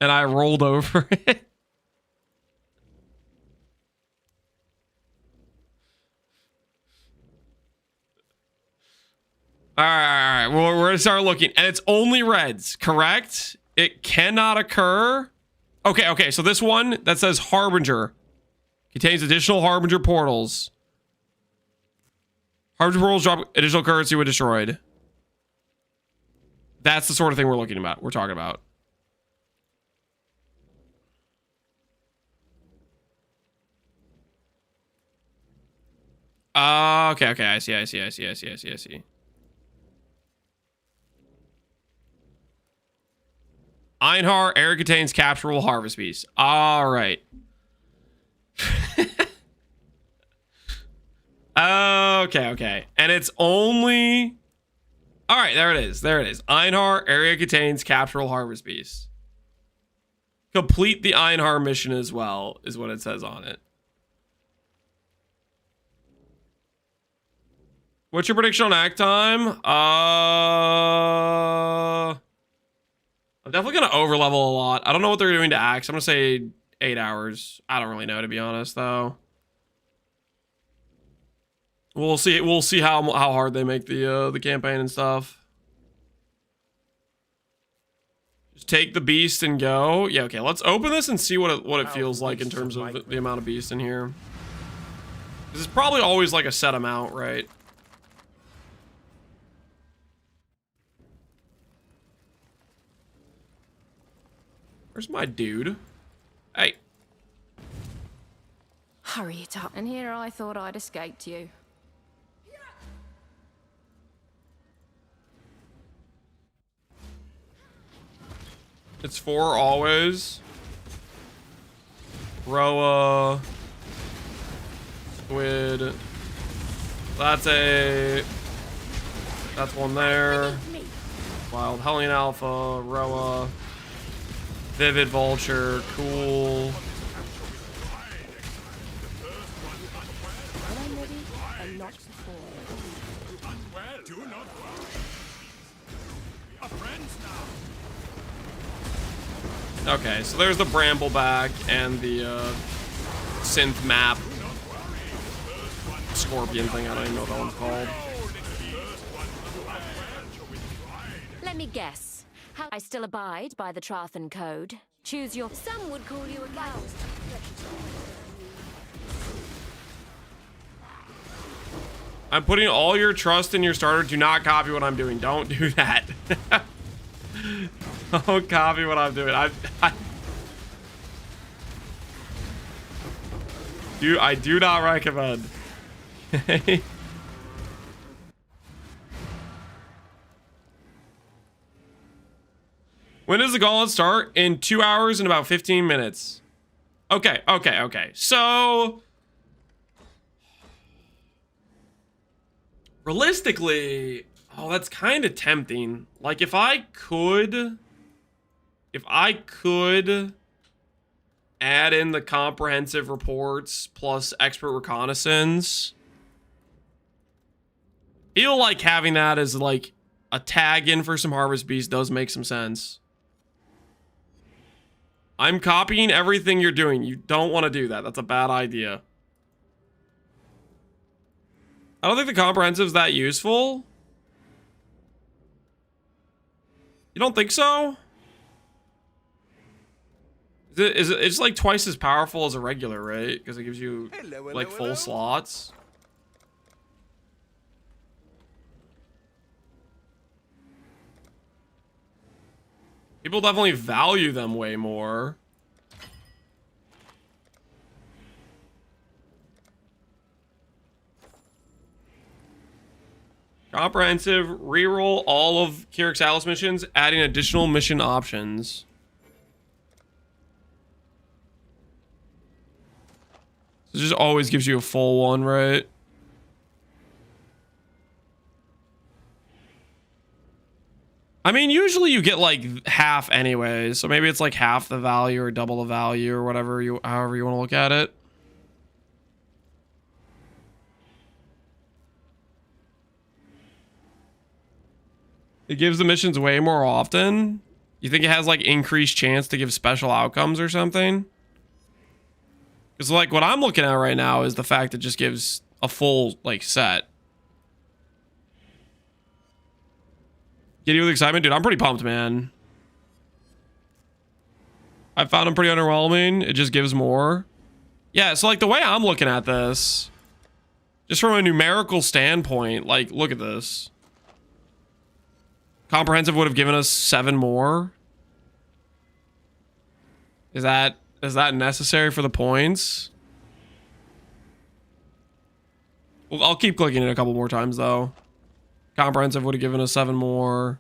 And I rolled over it. All right. Well, we're gonna start looking, and it's only reds, correct? It cannot occur. Okay. So this one that says Harbinger contains additional Harbinger portals. Harbinger portals drop additional currency when destroyed. That's the sort of thing we're talking about. Okay. I see. Einhar, area contains capturable harvest beast. All right. Okay. And it's only... All right, there it is. Einhar, area contains capturable harvest beast. Complete the Einhar mission as well, is what it says on it. What's your prediction on act time? I'm definitely going to overlevel a lot. I don't know what they're doing to acts. I'm going to say 8 hours. I don't really know, to be honest, though. We'll see. We'll see how hard they make the campaign and stuff. Just take the beast and go. Yeah, okay. Let's open this and see what it feels like in terms of the amount of beast in here. This is probably always like a set amount, right? Where's my dude? Hey. Hurry it up. And here I thought I'd escaped you. It's 4 always. Roa. Squid. That's one there. Wild Hellion Alpha. Roa. Vivid Vulture, cool. Okay, so there's the Brambleback and the synth map scorpion thing. I don't even know what that one's called. Let me guess. How I still abide by the Trathan Code. Choose your... Some would call you a coward. I'm putting all your trust in your starter. Do not copy what I'm doing. Don't do that. Don't copy what I'm doing. I do not recommend. When does the gauntlet start? In 2 hours and about 15 minutes. Okay. So realistically, Oh, that's kind of tempting. Like, if I could add in the comprehensive reports plus expert reconnaissance, feel like having that as like a tag in for some harvest beast does make some sense. I'm copying everything you're doing. You don't want to do that. That's a bad idea. I don't think the comprehensive's that useful. You don't think so? It's like twice as powerful as a regular, right? Because it gives you like full slots. People definitely value them way more. Comprehensive, reroll all of Kyric's Alice missions, adding additional mission options. So it just always gives you a full one, right? I mean, usually you get like half anyway, so maybe it's like half the value or double the value or whatever you, however you want to look at it. It gives the missions way more often. You think it has like increased chance to give special outcomes or something? Because like what I'm looking at right now is the fact it just gives a full like set. Get you with excitement? Dude, I'm pretty pumped, man. I found him pretty underwhelming. It just gives more. Yeah, so like the way I'm looking at this, just from a numerical standpoint, like look at this. Comprehensive would have given us 7 more. Is that necessary for the points? Well, I'll keep clicking it a couple more times though. Comprehensive would have given us 7 more.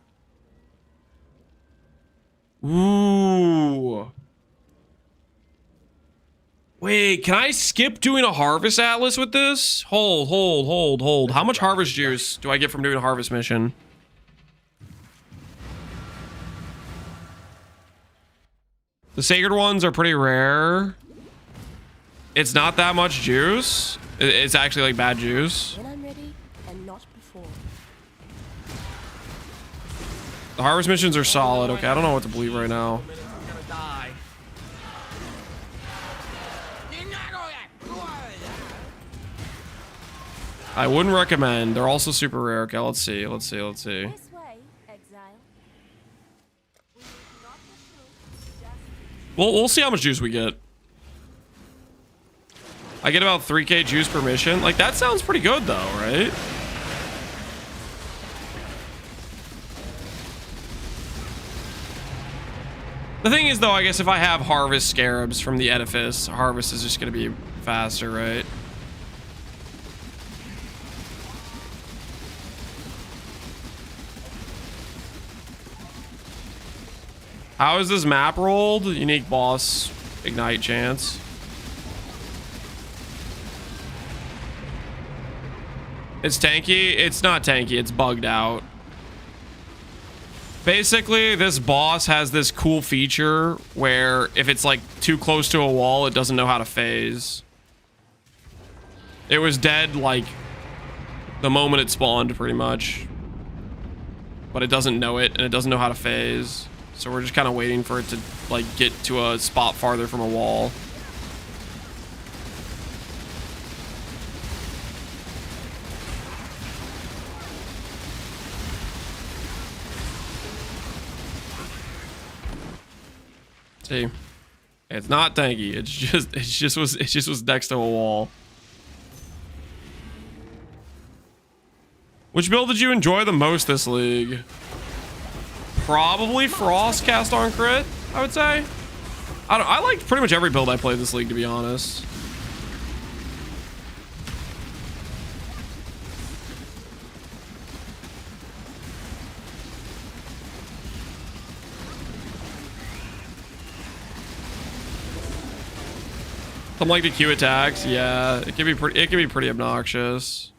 Ooh. Wait, can I skip doing a harvest atlas with this? Hold. How much harvest juice do I get from doing a harvest mission? The sacred ones are pretty rare. It's not that much juice. It's actually like bad juice. When I'm ready and not before. The harvest missions are solid. Okay, I don't know what to believe right now. I wouldn't recommend. They're also super rare. Okay, let's see. This way, Exile. We'll see how much juice we get. I get about 3k juice per mission. Like, that sounds pretty good though, right? The thing is though, I guess if I have harvest scarabs from the edifice, harvest is just gonna be faster, right? How is this map rolled? Unique boss, ignite chance. It's tanky. It's not tanky. It's bugged out. Basically, this boss has this cool feature where if it's like too close to a wall, it doesn't know how to phase. It was dead like the moment it spawned, pretty much. But it doesn't know it, and it doesn't know how to phase. So we're just kind of waiting for it to like get to a spot farther from a wall. See, it's not tanky. It just was next to a wall. Which build did you enjoy the most this league? Probably Frost cast on crit, I would say. I liked pretty much every build I played this league, to be honest. Some like the Q attacks, yeah. It can be pretty obnoxious.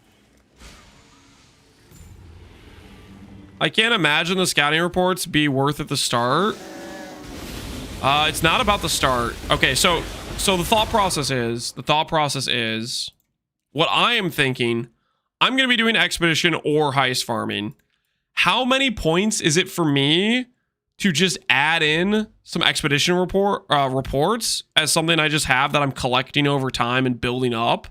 I can't imagine the scouting reports be worth at the start. It's not about the start. Okay, so the thought process is what I am thinking. I'm going to be doing expedition or heist farming. How many points is it for me to just add in some expedition reports as something I just have that I'm collecting over time and building up?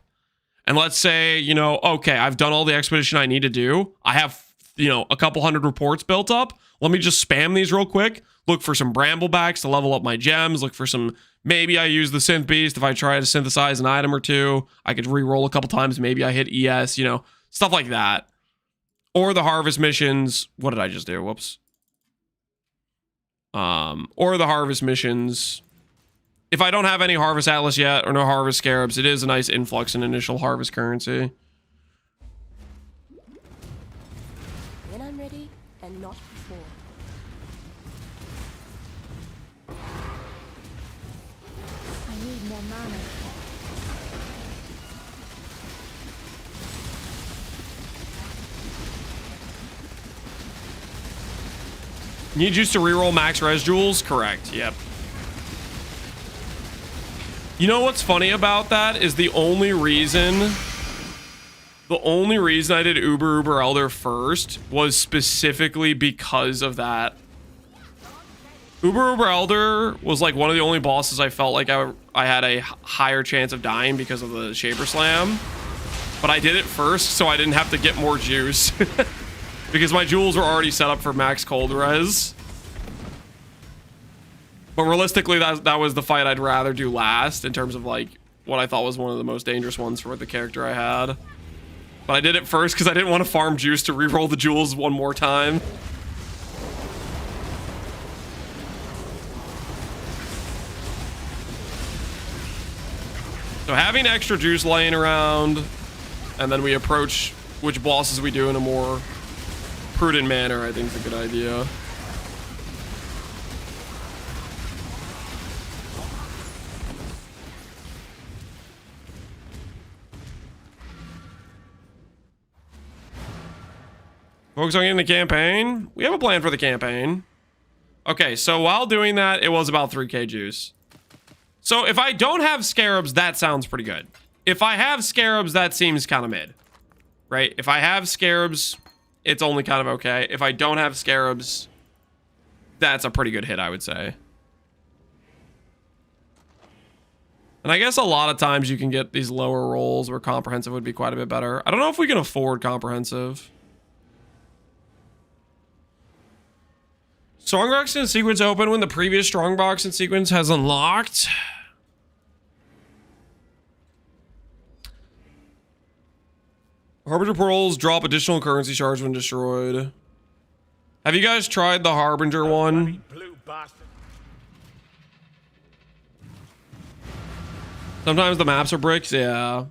And let's say, you know, okay, I've done all the expedition I need to do. I have, you know, a couple hundred reports built up. Let me just spam these real quick. Look for some bramblebacks to level up my gems. Look for some, maybe I use the synth beast. If I try to synthesize an item or two, I could re-roll a couple times. Maybe I hit ES, you know, stuff like that. Or the harvest missions. What did I just do? Whoops. Or the harvest missions. If I don't have any harvest atlas yet or no harvest scarabs, it is a nice influx in initial harvest currency. When I'm ready and not before. I need more mana. Need juice to reroll max res jewels? Correct. Yep. You know what's funny about that is the only reason I did Uber Elder first was specifically because of that. Uber Elder was like one of the only bosses I felt like I had a higher chance of dying because of the Shaper Slam. But I did it first so I didn't have to get more juice. Because my jewels were already set up for max cold res. But realistically, that was the fight I'd rather do last in terms of like what I thought was one of the most dangerous ones for the character I had. But I did it first because I didn't want to farm juice to reroll the jewels one more time. So having extra juice laying around, and then we approach which bosses we do in a more prudent manner, I think is a good idea. Focus on getting the campaign. We have a plan for the campaign. Okay, so while doing that, it was about 3k juice. So if I don't have scarabs, that sounds pretty good. If I have scarabs, that seems kind of mid. Right? If I have scarabs, it's only kind of okay. If I don't have scarabs, that's a pretty good hit, I would say. And I guess a lot of times you can get these lower rolls where comprehensive would be quite a bit better. I don't know if we can afford comprehensive. Strongbox and sequence open when the previous strongbox and sequence has unlocked. Harbinger portals drop additional currency charge when destroyed. Have you guys tried the Harbinger one? Sometimes the maps are bricks, yeah.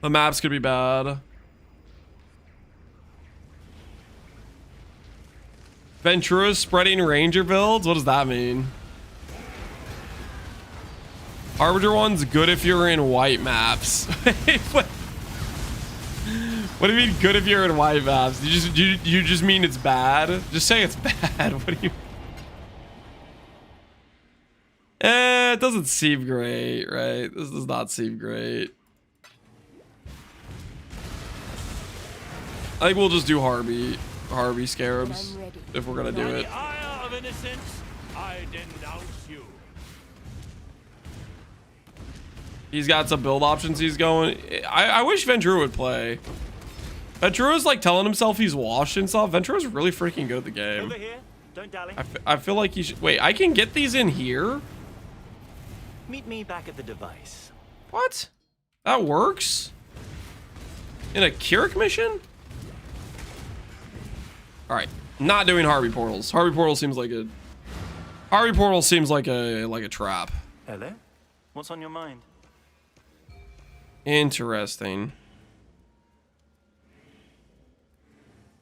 The maps could be bad. Ventura spreading ranger builds? What does that mean? Harbinger one's good if you're in white maps. What do you mean good if you're in white maps? You just mean it's bad? Just say it's bad. What do you... it doesn't seem great, right? This does not seem great. I think we'll just do Harvey scarabs if we're gonna do it. He's got some build options he's going. I wish Ventura would play. Ventura's like telling himself he's washed and stuff. Ventura's really freaking good at the game. Over here. Don't dally. I feel like he should... Wait, I can get these in here? Meet me back at the device. What? That works? In a Keurig mission? Alright. Not doing Harvey portals. Harvey portal seems like a... Harvey portal seems like a trap. Hello? What's on your mind? Interesting.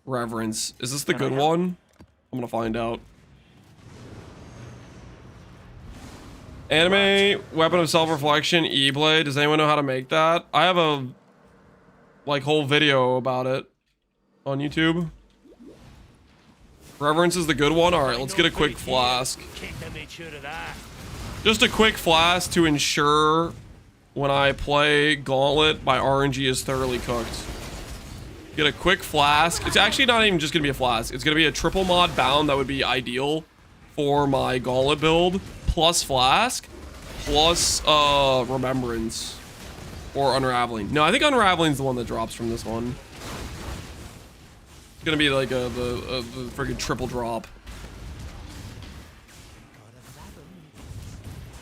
Reverence. Is this the good one? I'm gonna find out. Anime weapon of self-reflection E-blade. Does anyone know how to make that? I have a like whole video about it on YouTube. Reverence is the good one. All right, let's get a quick flask. Just a quick flask to ensure when I play Gauntlet, my RNG is thoroughly cooked. Get a quick flask. It's actually not even just gonna be a flask. It's gonna be a triple mod bound that would be ideal for my Gauntlet build, plus flask, plus remembrance or unraveling. No, I think unraveling is the one that drops from this one. It's gonna be like the freaking triple drop.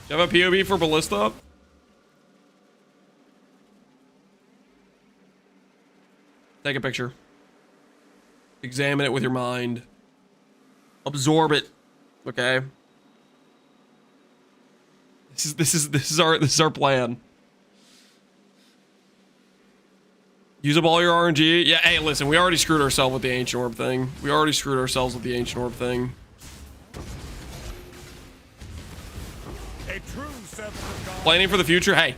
You have a POV for Ballista? Take a picture. Examine it with your mind. Absorb it. Okay. This is our plan. Use up all your RNG. Yeah, hey, listen, we already screwed ourselves with the Ancient Orb thing. Planning for the future. Hey.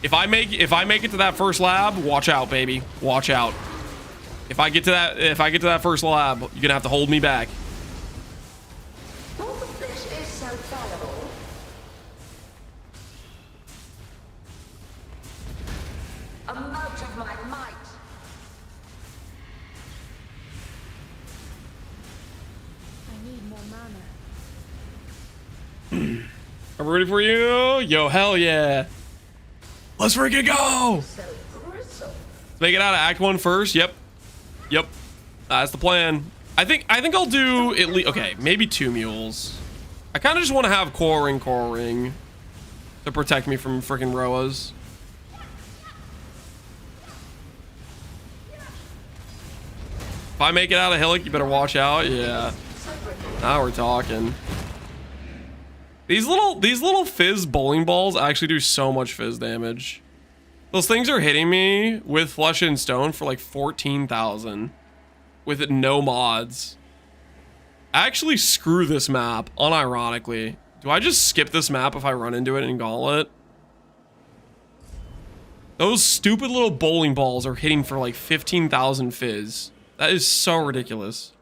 If I make it to that first lab, watch out, baby. Watch out. If I get to that first lab, you're gonna have to hold me back. All the fish is so fallible. A mote of my might. I need more mana. I'm ready for you. Yo, hell yeah. Let's freaking go. Let's make it out of Act 1 first. Yep. That's the plan. I think I'll do at least, okay, maybe 2 mules. I kind of just want to have core ring to protect me from freaking Roas. If I make it out of Hillock, you better watch out. Yeah. Now we're talking. These little fizz bowling balls actually do so much fizz damage. Those things are hitting me with Flesh and Stone for like 14,000 with no mods. I actually screw this map, unironically. Do I just skip this map if I run into it in Gauntlet? Those stupid little bowling balls are hitting for like 15,000 fizz. That is so ridiculous.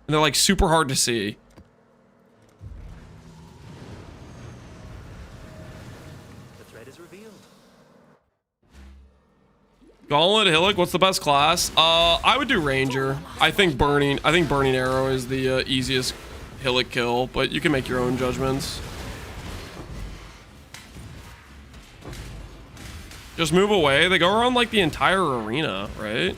And they're like super hard to see. Gauntlet, Hillock, what's the best class? I would do Ranger. I think Burning Arrow is the easiest Hillock kill, but you can make your own judgments. Just move away. They go around like the entire arena, right?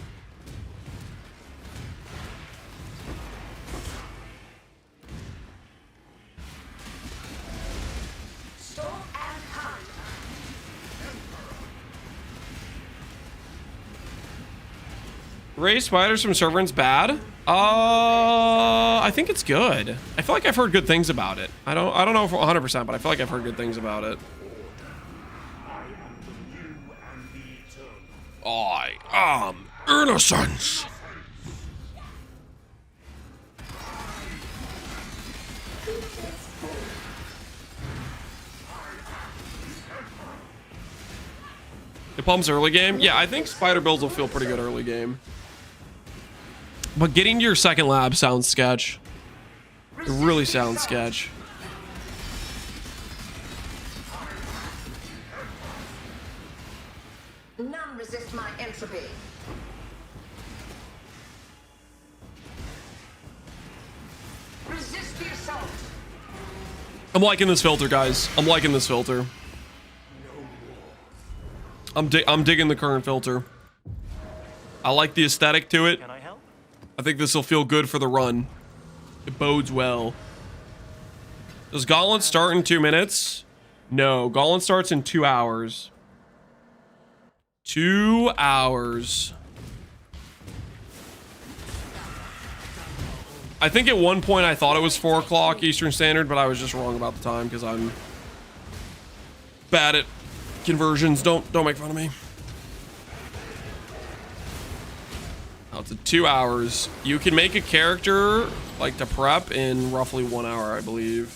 Raise spiders from servants bad? I think it's good. I feel like I've heard good things about it. I don't know for 100%, but I feel like I've heard good things about it. I am innocence. It pumps early game. Yeah, I think spider builds will feel pretty good early game. But getting to your second lab sounds sketch. It really sounds sketch. None resist my entropy. Resist the assault. I'm liking this filter, guys. I'm liking this filter. I'm digging the current filter. I like the aesthetic to it. Can I help? I think this will feel good for the run. It bodes well. Does Gauntlet start in 2 minutes? No, Gauntlet starts in 2 hours. 2 hours. I think at one point I thought it was 4 o'clock Eastern Standard, but I was just wrong about the time because I'm bad at conversions. Don't make fun of me. Oh, it's 2 hours. You can make a character like to prep in roughly 1 hour, I believe.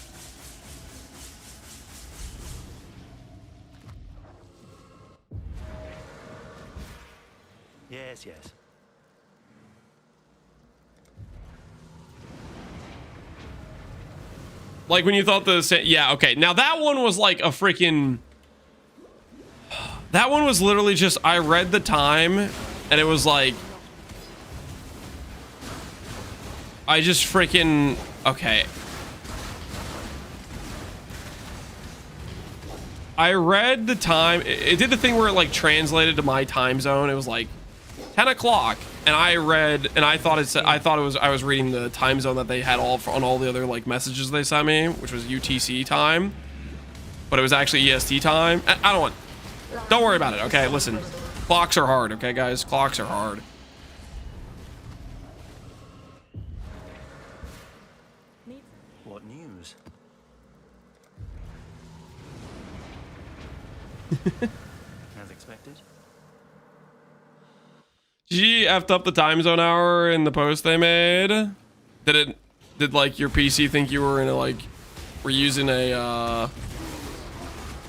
Yes. Like when you thought yeah, okay. Now that one was like a freaking, that one was literally just, I read the time and it was like, I just freaking, okay. I read the time, it did the thing where it like translated to my time zone. It was like 10 o'clock. And I read, and I thought it said, I was reading the time zone that they had on all the other like messages they sent me, which was UTC time, but it was actually EST time. Don't worry about it. Okay, listen, clocks are hard. Okay, guys, clocks are hard. What news? As expected. G effed up the time zone hour in the post they made. Did like your PC think you were in a like, we're using a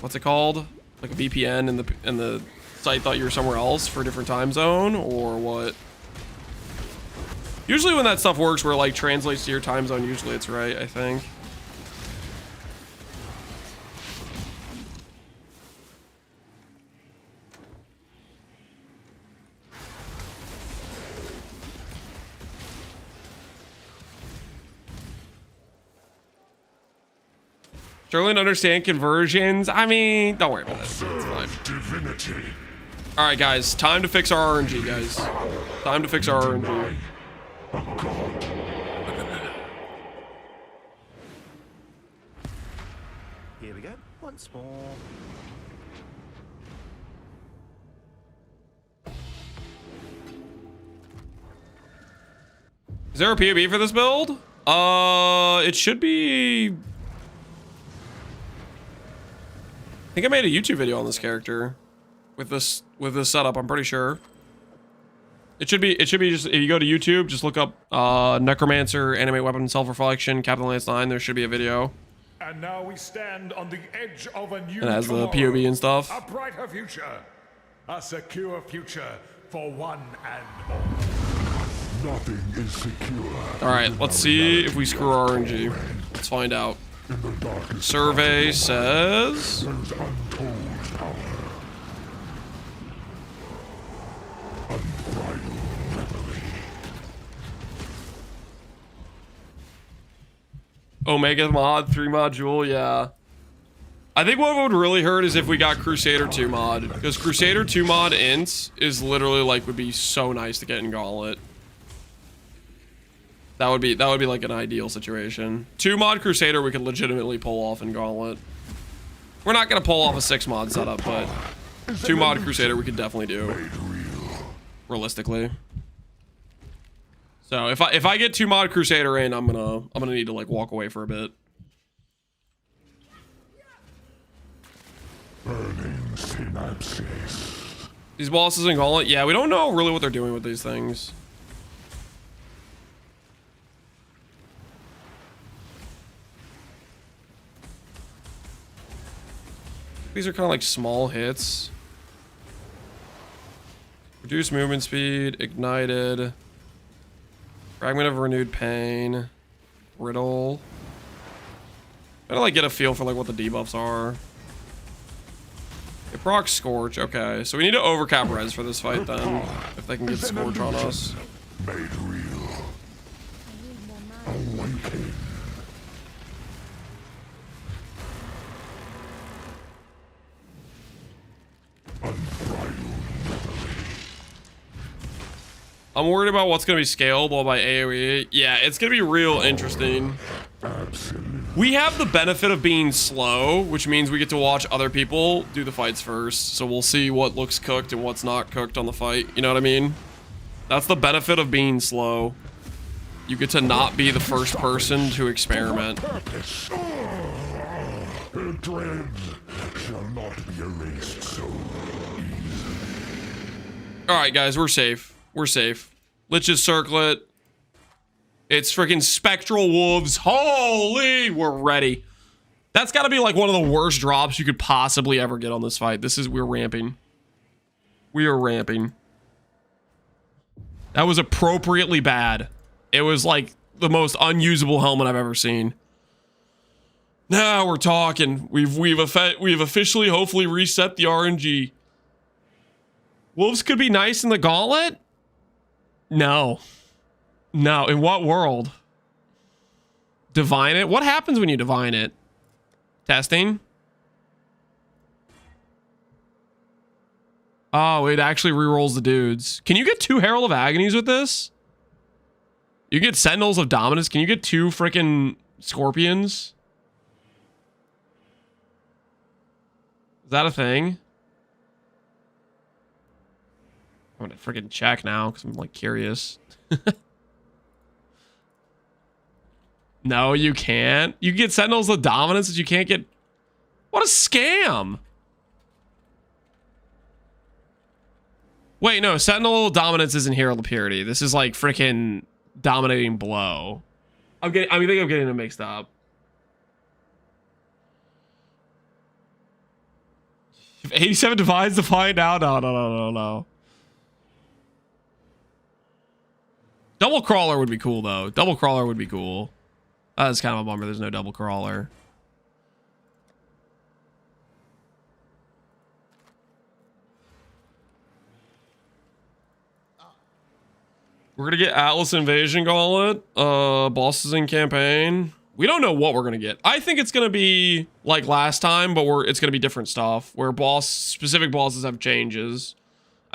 what's it called? Like a VPN and the site thought you were somewhere else for a different time zone or what? Usually when that stuff works where it like translates to your time zone, usually it's right, I think. Struggling to understand conversions. I mean, don't worry about it. It's fine. All right, guys. Time to fix our RNG, guys. Time to fix our RNG. Here we go. Once more. Is there a POV for this build? It should be. I think I made a YouTube video on this character with this setup. I'm pretty sure. It should be just, if you go to YouTube, just look up Necromancer, Animate Weapon, Self-Reflection, Captain Lance 9. There should be a video. And now we stand on the edge of a new And it has the tomorrow. POV and stuff. A brighter future. A secure future for one and all. Nothing is secure. All right, let's see if we screw RNG. Let's find out. Survey says There's untold power. Unbridled memory. Omega mod 3 module, yeah. I think what would really hurt is if we got Crusader 2 mod, because Crusader 2 mod ints is literally like would be so nice to get in Gauntlet. That would be like an ideal situation. 2 mod Crusader we could legitimately pull off in Gauntlet. We're not gonna pull off a 6 mod setup, but 2 mod Crusader we could definitely do. Realistically. So if I get 2 mod Crusader in, I'm gonna need to like walk away for a bit. Burning synapses. These bosses in Gauntlet, yeah, we don't know really what they're doing with these things. These are kind of like small hits. Reduced movement speed, ignited, fragment of renewed pain, riddle. Gotta like get a feel for like what the debuffs are. It procs Scorch, okay. So we need to overcap res for this fight then, if they can get Scorch on us. Made real. Awaken. I'm worried about what's going to be scalable by AoE. Yeah, it's going to be real interesting. We have the benefit of being slow, which means we get to watch other people do the fights first. So we'll see what looks cooked and what's not cooked on the fight. You know what I mean? That's the benefit of being slow. You get to not be the first person to experiment. Her dreads shall not be erased so easily. Alright, guys, we're safe. We're safe. Let's just circle it. It's freaking Spectral Wolves. Holy, we're ready. That's got to be like one of the worst drops you could possibly ever get on this fight. We're ramping. We are ramping. That was appropriately bad. It was like the most unusable helmet I've ever seen. Now we're talking. We've officially hopefully reset the RNG. Wolves could be nice in the gauntlet? No. No, in what world? Divine it? What happens when you divine it? Testing? Oh, it actually rerolls the dudes. Can you get 2 Herald of Agonies with this? You get Sentinels of Dominance. Can you get 2 freaking Scorpions? Is that a thing? I'm gonna freaking check now because I'm like curious. No, you can't. You get Sentinels of Dominance, but you can't get... What a scam! Wait, no, Sentinel Dominance isn't Herald of Purity. This is like freaking Dominating Blow. I think I'm getting them mixed up. If 87 divides to find out. No. Double Crawler would be cool though. Double Crawler would be cool. That's kind of a bummer. There's no Double Crawler. We're gonna get Atlas Invasion Gauntlet, bosses in campaign. We don't know what we're gonna get. I think it's gonna be like last time, but it's gonna be different stuff where specific bosses have changes.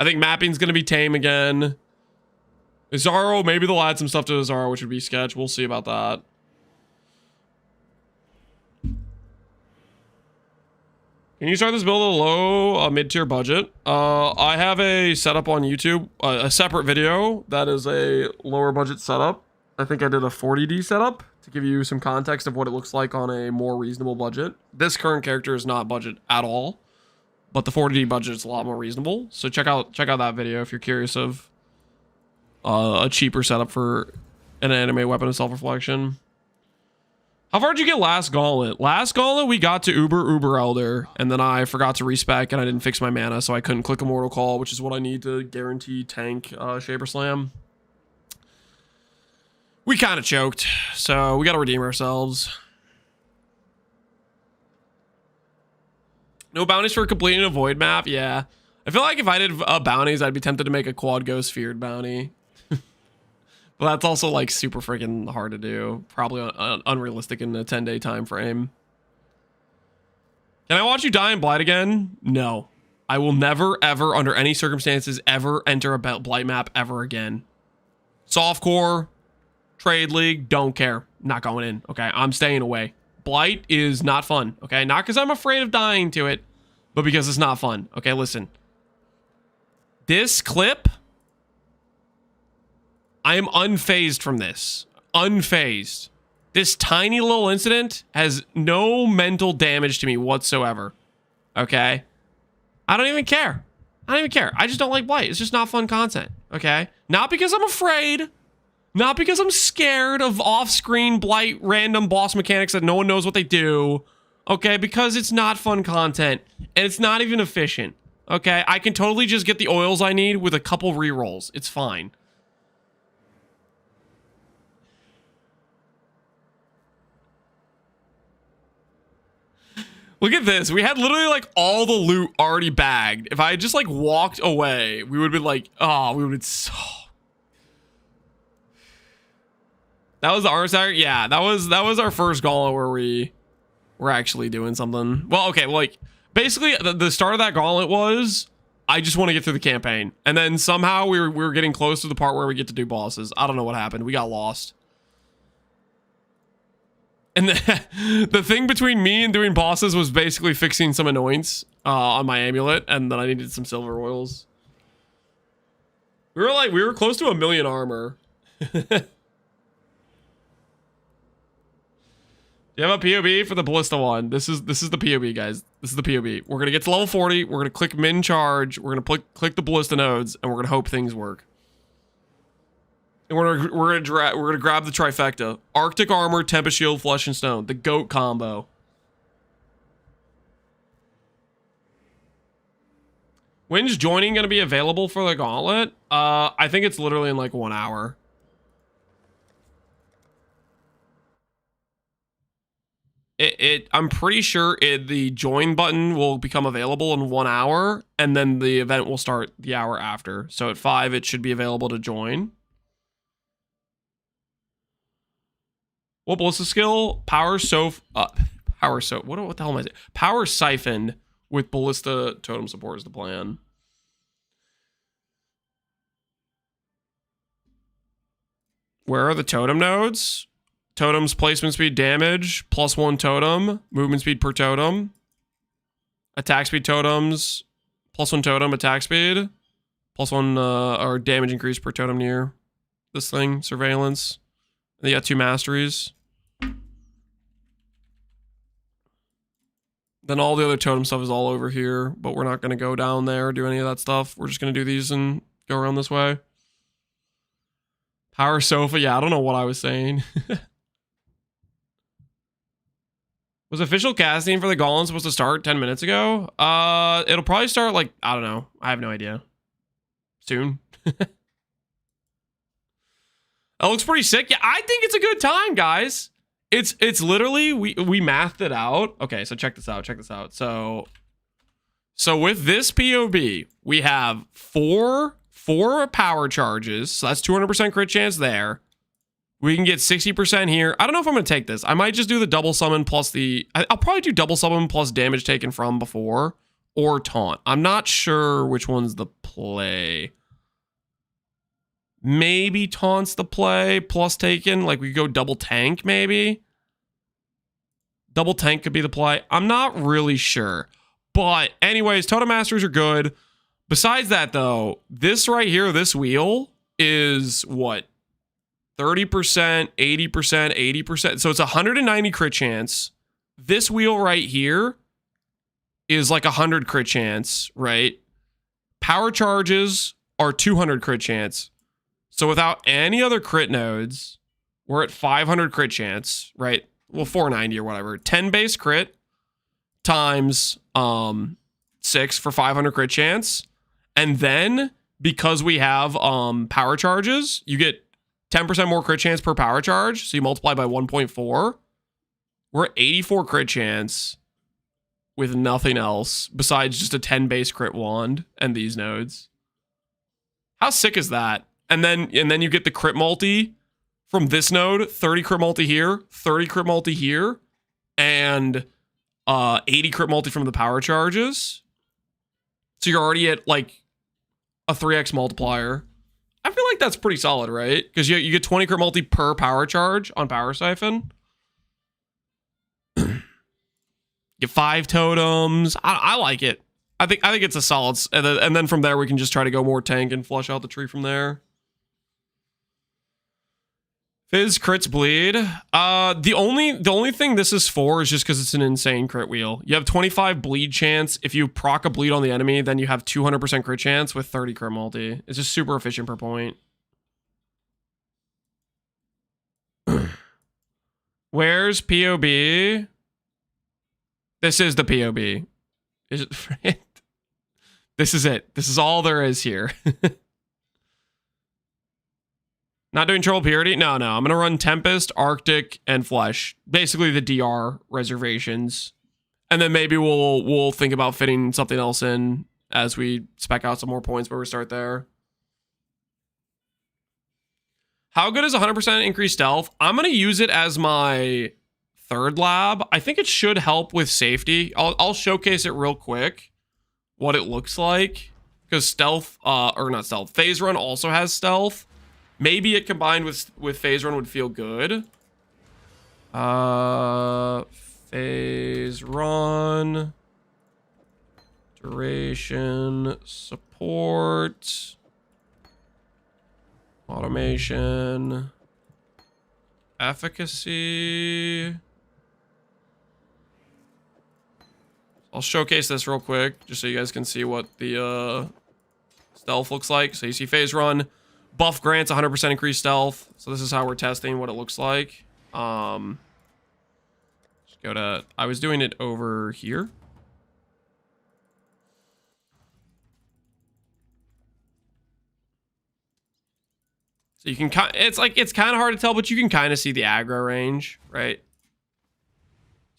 I think mapping's gonna be tame again. Azaro, maybe they'll add some stuff to Azaro, which would be sketch. We'll see about that. Can you start this build at a low, mid-tier budget? I have a setup on YouTube, a separate video that is a lower budget setup. I think I did a 40D setup to give you some context of what it looks like on a more reasonable budget. This current character is not budget at all, but the 40D budget is a lot more reasonable. So check out that video if you're curious of a cheaper setup for an anime weapon of self-reflection. How far did you get last gauntlet? Last gauntlet, we got to Uber Elder, and then I forgot to respec, and I didn't fix my mana, so I couldn't click Immortal Call, which is what I need to guarantee tank Shaper Slam. We kind of choked, so we got to redeem ourselves. No bounties for completing a void map? Yeah. I feel like if I did bounties, I'd be tempted to make a Quad Ghost Feared bounty. But that's also like super freaking hard to do. Probably unrealistic in a 10-day time frame. Can I watch you die in Blight again? No. I will never, ever, under any circumstances, ever enter a Blight map ever again. Softcore, Trade League, don't care. Not going in, okay? I'm staying away. Blight is not fun, okay? Not because I'm afraid of dying to it, but because it's not fun. Okay, listen. This clip... I am unfazed from this. Unfazed. This tiny little incident has no mental damage to me whatsoever. Okay? I don't even care. I don't even care. I just don't like Blight. It's just not fun content. Okay? Not because I'm afraid. Not because I'm scared of off-screen Blight random boss mechanics that no one knows what they do. Okay? Because it's not fun content. And it's not even efficient. Okay? I can totally just get the oils I need with a couple rerolls. It's fine. Look at this. We had literally like all the loot already bagged. If I had just like walked away, we would have been like, oh, we would have been so... That was the Arsac? Yeah, that was our first gauntlet where we were actually doing something. Well, okay, like basically the start of that gauntlet was I just want to get through the campaign. And then somehow we were getting close to the part where we get to do bosses. I don't know what happened. We got lost. And the thing between me and doing bosses was basically fixing some annoyance on my amulet, and then I needed some silver oils. We were close to 1,000,000 armor. Do you have a POB for the Ballista one? This is the POB, guys. This is the POB. We're gonna get to level 40. We're gonna click min charge. We're gonna click the Ballista nodes, and we're gonna hope things work. And we're gonna grab the trifecta: Arctic armor, Tempest shield, flesh and stone, the goat combo. When's joining gonna be available for the gauntlet? I think it's literally in like 1 hour. I'm pretty sure the join button will become available in 1 hour, and then the event will start the hour after. So at 5, it should be available to join. What Ballista skill? What the hell am I saying? Power Siphon with Ballista Totem support is the plan. Where are the totem nodes? Totem's placement speed damage, +1 totem, movement speed per totem. Attack speed totems, +1 totem, attack speed. +1 or damage increase per totem near this thing, surveillance. And you got 2 masteries. Then all the other totem stuff is all over here, but we're not going to go down there or do any of that stuff. We're just going to do these and go around this way. Power sofa, yeah, I don't know what I was saying. Was official casting for the Golem supposed to start 10 minutes ago? It'll probably start like, I don't know. I have no idea. Soon. That looks pretty sick. Yeah, I think it's a good time, guys. It's literally, we mathed it out. Okay, so check this out. So with this POB, we have four power charges. So that's 200% crit chance there. We can get 60% here. I don't know if I'm going to take this. I might just do the double summon plus I'll probably do double summon plus damage taken from before or taunt. I'm not sure which one's the play. Maybe taunt's the play plus taken. Like we could go double tank maybe. Double tank could be the play. I'm not really sure. But anyways, Totem Masters are good. Besides that though, this right here, this wheel is what? 30%, 80%, 80%. So it's 190 crit chance. This wheel right here is like 100 crit chance, right? Power charges are 200 crit chance. So without any other crit nodes, we're at 500 crit chance, right? Well, 490 or whatever. 10 base crit times 6 for 500 crit chance. And then because we have power charges, you get 10% more crit chance per power charge. So you multiply by 1.4. We're at 84 crit chance with nothing else besides just a 10 base crit wand and these nodes. How sick is that? And then you get the crit multi from this node, 30 crit multi here, 30 crit multi here, and 80 crit multi from the power charges. So you're already at like a 3x multiplier. I feel like that's pretty solid, right? Because you get 20 crit multi per power charge on Power Siphon. Get 5 totems. I like it. I think it's a solid. And then from there we can just try to go more tank and flush out the tree from there. Fizz crits bleed. The only thing this is for is just because it's an insane crit wheel. You have 25 bleed chance. If you proc a bleed on the enemy, then you have 200% crit chance with 30 crit multi. It's just super efficient per point. Where's POB? This is the POB. Is it? This is it. This is all there is here. Not doing Troll Purity? No. I'm going to run Tempest, Arctic, and Flesh. Basically the DR reservations. And then maybe we'll think about fitting something else in as we spec out some more points where we start there. How good is 100% increased stealth? I'm going to use it as my third lab. I think it should help with safety. I'll showcase it real quick, what it looks like. Because stealth, or not stealth, Phase Run also has stealth. Maybe it combined with Phase Run would feel good. Phase Run. Duration. Support. Automation. Efficacy. I'll showcase this real quick, just so you guys can see what the stealth looks like. So you see Phase Run. Buff grants 100% increased stealth. So this is how we're testing what it looks like. Just go to... I was doing it over here. So you can it's kind of hard to tell, but you can kind of see the aggro range, right?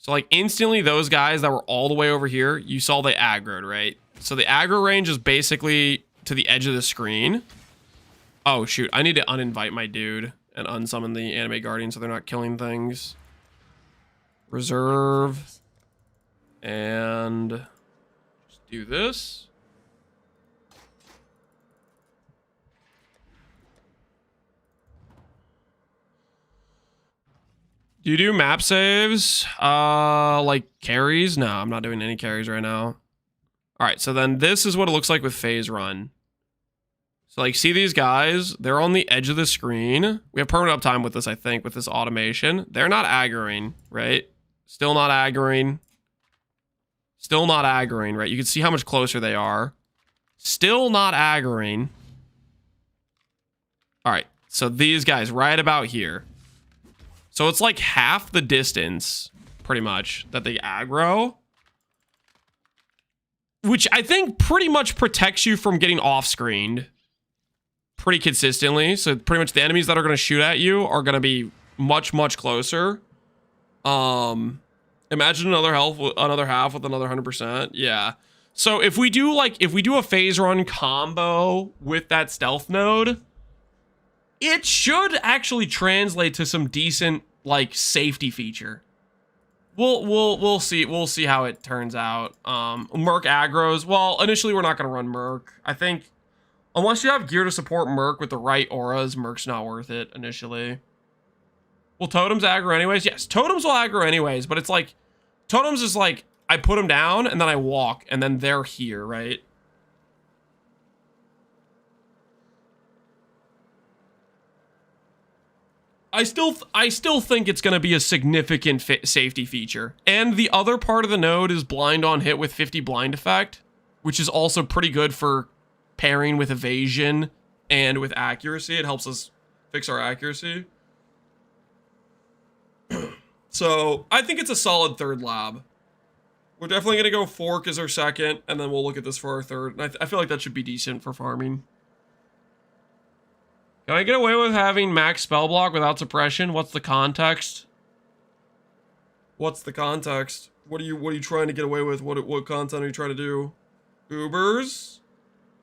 So like instantly those guys that were all the way over here, you saw they aggroed, right? So the aggro range is basically to the edge of the screen. Oh shoot, I need to uninvite my dude and unsummon the anime guardian so they're not killing things. Reserve. And just do this. Do you do map saves? Like carries? No, I'm not doing any carries right now. All right, so then this is what it looks like with phase run. So like, see these guys? They're on the edge of the screen. We have permanent uptime with this, I think, with this automation. They're not aggroing, right? Still not aggroing. Still not aggroing, right? You can see how much closer they are. Still not aggroing. All right, so these guys right about here. So it's like half the distance, pretty much, that they aggro. Which I think pretty much protects you from getting off-screened pretty consistently. So pretty much the enemies that are going to shoot at you are going to be much, much closer. Imagine another half with another 100%. Yeah. So if we do a phase run combo with that stealth node, it should actually translate to some decent like safety feature. We'll see how it turns out. Merc aggros. Well, initially we're not gonna run Merc. I think unless you have gear to support Merc with the right auras, Merc's not worth it initially. Will totems aggro anyways? Yes, totems will aggro anyways, but it's like totems is like I put them down and then I walk and then they're here, right? I still think it's going to be a significant safety feature. And the other part of the node is blind on hit with 50 blind effect, which is also pretty good for pairing with evasion and with accuracy. It helps us fix our accuracy. So I think it's a solid third lab. We're definitely going to go fork as our second, and then we'll look at this for our third. And I feel like that should be decent for farming. Can I get away with having max spell block without suppression? What's the context? What's the context? What are you trying to get away with? What content are you trying to do? Ubers?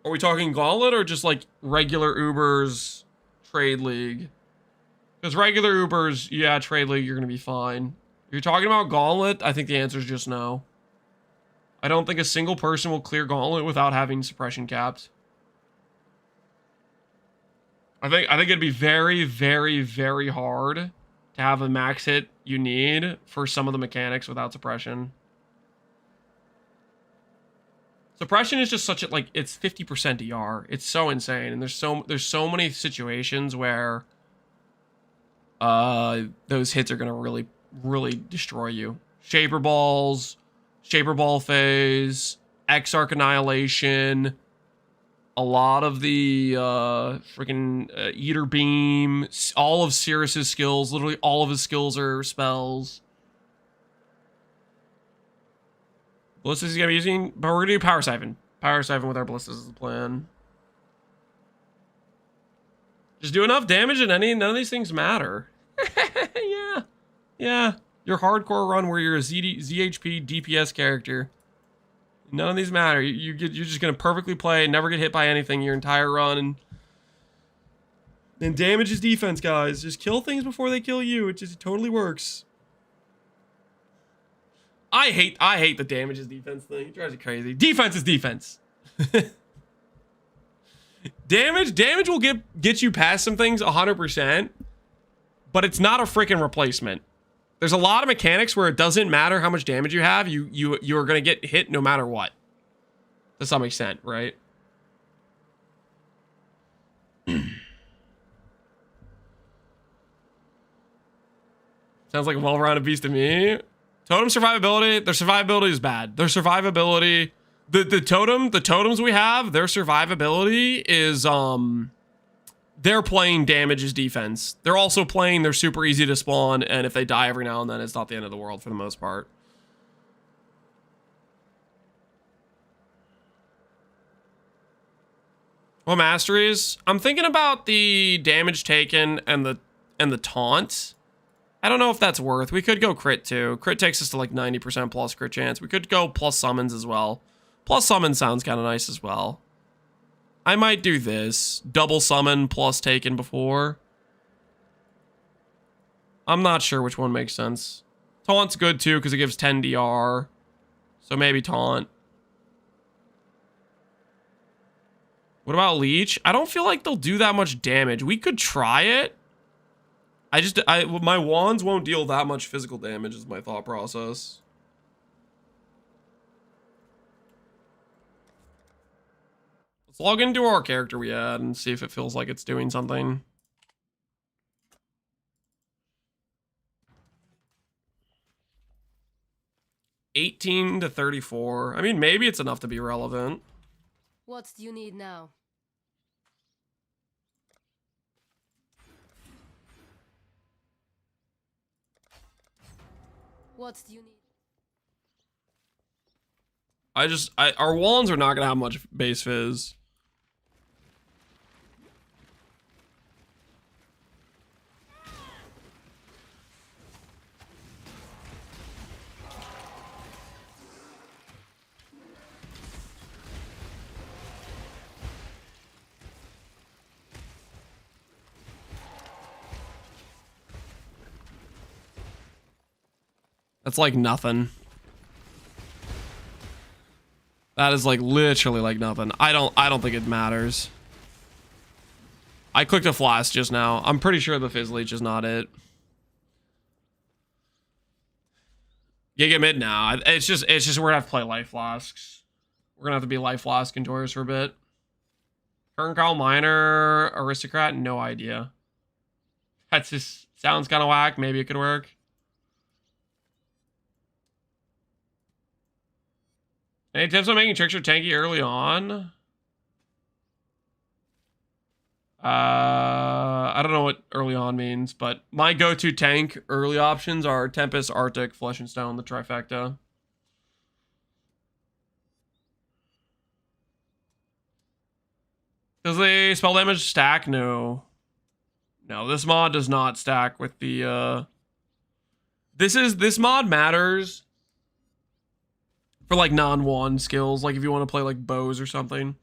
Are we talking Gauntlet or just like regular Ubers Trade League? Because regular Ubers, yeah, Trade League, you're gonna be fine. If you're talking about Gauntlet, I think the answer is just no. I don't think a single person will clear Gauntlet without having suppression capped. I think it'd be very, very, very hard to have a max hit you need for some of the mechanics without suppression. Suppression is just such a like it's 50% DR. It's so insane, and there's so many situations where those hits are gonna really destroy you. Shaper balls, Shaper ball phase, Exarch annihilation. A lot of the freaking Eater Beam, all of Sirius's skills, literally all of his skills are spells. Ballistas is going to be using, but we're going to do Power Siphon. Power Siphon with our Ballistas is the plan. Just do enough damage and none of these things matter. Yeah. Your hardcore run where you're a ZHP DPS character. None of these matter. You're just gonna perfectly play, never get hit by anything your entire run, and damage is defense, guys. Just kill things before they kill you. It totally works. I hate the damage is defense thing. It drives me crazy. Defense is defense. Damage will get you past some things 100%, but it's not a freaking replacement. There's a lot of mechanics where it doesn't matter how much damage you have. You're gonna get hit no matter what. To some extent, right? Sounds like a well-rounded beast to me. Totem survivability. Their survivability is bad. Their survivability. The totems we have, their survivability is they're playing damage as defense. They're also playing they're super easy to spawn, and if they die every now and then, it's not the end of the world for the most part. Well, masteries. I'm thinking about the damage taken and the taunt. I don't know if that's worth. We could go crit too. Crit takes us to like 90% plus crit chance. We could go plus summons as well. Plus summon sounds kind of nice as well. I might do this. Double summon plus taken before. I'm not sure which one makes sense. Taunt's good too because it gives 10 DR. So maybe taunt. What about leech? I don't feel like they'll do that much damage. We could try it. My wands won't deal that much physical damage is my thought process. Let's log into our character we had and see if it feels like it's doing something. $18 to $34. I mean, maybe it's enough to be relevant. What do you need now? What do you need? Our wands are not gonna have much base fizz. That's like nothing. That is like literally like nothing. I don't think it matters. I clicked a flask just now. I'm pretty sure the fizz leech is not it. Giga mid now. It's just we're gonna have to play life flasks. We're gonna have to be life flask enjoyers for a bit. Kerncal miner aristocrat, no idea. That just sounds kind of whack. Maybe it could work. Any tips on making Trickster tanky early on? I don't know what early on means, but my go-to tank early options are Tempest, Arctic, Flesh and Stone, the trifecta. Does the spell damage stack? No. No, this mod does not stack with the this mod matters for like non-wand skills, like if you want to play like bows or something.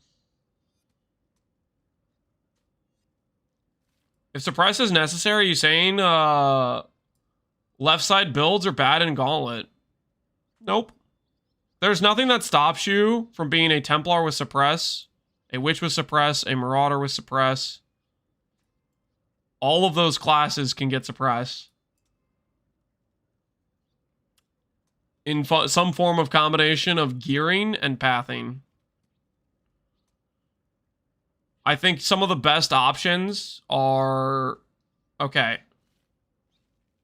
If suppress is necessary, you saying left side builds are bad in Gauntlet? Nope. There's nothing that stops you from being a Templar with suppress, a witch with suppress, a marauder with suppress. All of those classes can get suppress in some form of combination of gearing and pathing. I think some of the best options are... Okay.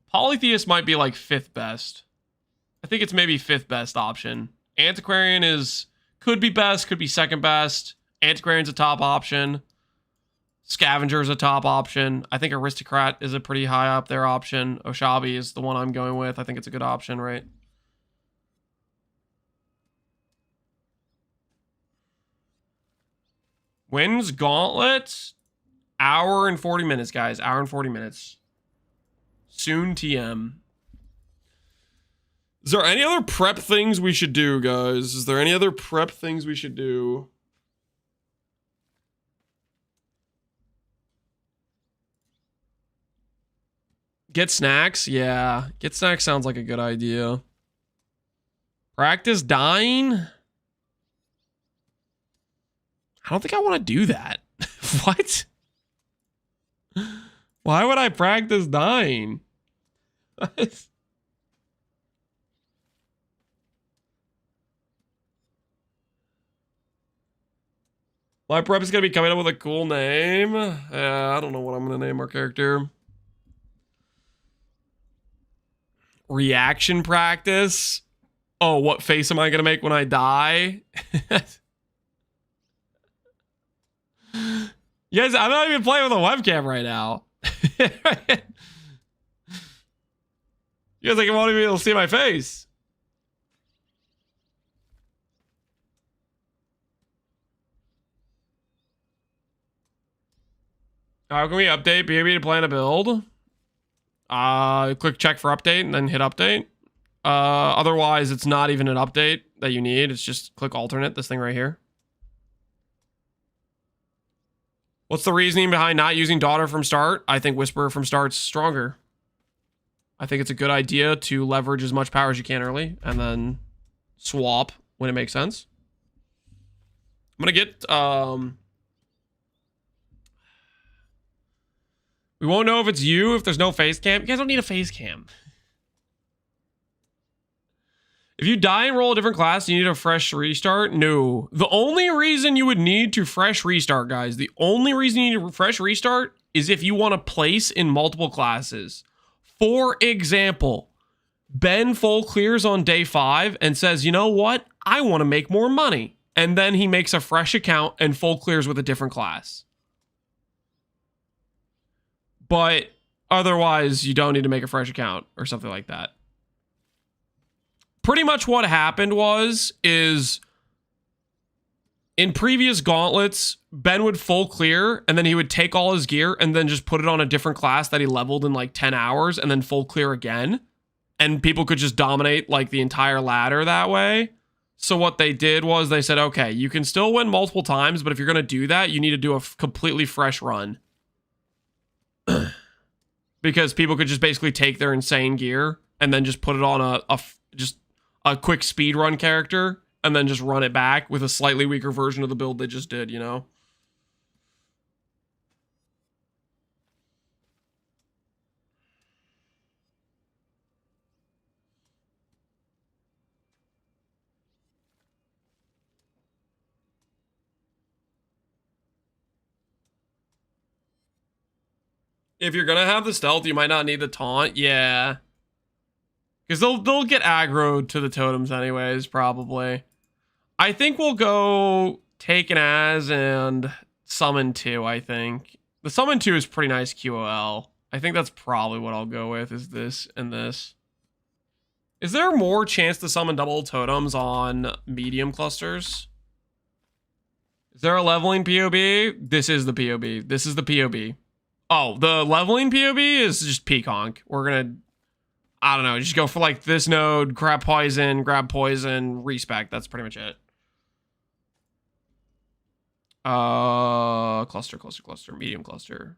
Polytheist might be like 5th best. I think it's maybe 5th best option. Antiquarian is... Could be best, could be 2nd best. Antiquarian's a top option. Scavenger is a top option. I think Aristocrat is a pretty high up there option. Oshabi is the one I'm going with. I think it's a good option, right? Wins Gauntlet? Hour and 40 minutes, guys. Hour and 40 minutes. Soon TM. Is there any other prep things we should do, guys? Is there any other prep things we should do? Get snacks? Yeah. Get snacks sounds like a good idea. Practice dying? I don't think I want to do that. What? Why would I practice dying? My prep is going to be coming up with a cool name. I don't know what I'm going to name our character. Reaction practice? Oh, what face am I going to make when I die? You guys, I'm not even playing with a webcam right now. You guys like won't even be able to see my face. How can we update BB to plan a build? Click check for update and then hit update. Otherwise, it's not even an update that you need. It's just click alternate, this thing right here. What's the reasoning behind not using Daughter from start? I think Whisperer from start's stronger. I think it's a good idea to leverage as much power as you can early and then swap when it makes sense. I'm going to get... we won't know if it's you if there's no face cam. You guys don't need a face cam. If you die and roll a different class, you need a fresh restart? No. The only reason you would need to fresh restart, guys, the only reason you need a fresh restart is if you want to place in multiple classes. For example, Ben full clears on day 5 and says, you know what? I want to make more money. And then he makes a fresh account and full clears with a different class. But otherwise, you don't need to make a fresh account or something like that. Pretty much what happened is in previous gauntlets, Ben would full clear and then he would take all his gear and then just put it on a different class that he leveled in like 10 hours and then full clear again. And people could just dominate like the entire ladder that way. So what they did was they said, okay, you can still win multiple times, but if you're going to do that, you need to do a completely fresh run. Because people could just basically take their insane gear and then just put it on a quick speed run character and then just run it back with a slightly weaker version of the build they just did, you know? If you're gonna have the stealth, you might not need the taunt. Yeah. Because they'll get aggroed to the totems anyways, probably. I think we'll go take an As and summon 2, I think. The summon 2 is pretty nice QOL. I think that's probably what I'll go with, is this and this. Is there more chance to summon double totems on medium clusters? Is there a leveling POB? This is the POB. This is the POB. Oh, the leveling POB is just Peaconk. We're gonna, I don't know, just go for like this node, grab poison, respec. That's pretty much it. Cluster, medium cluster.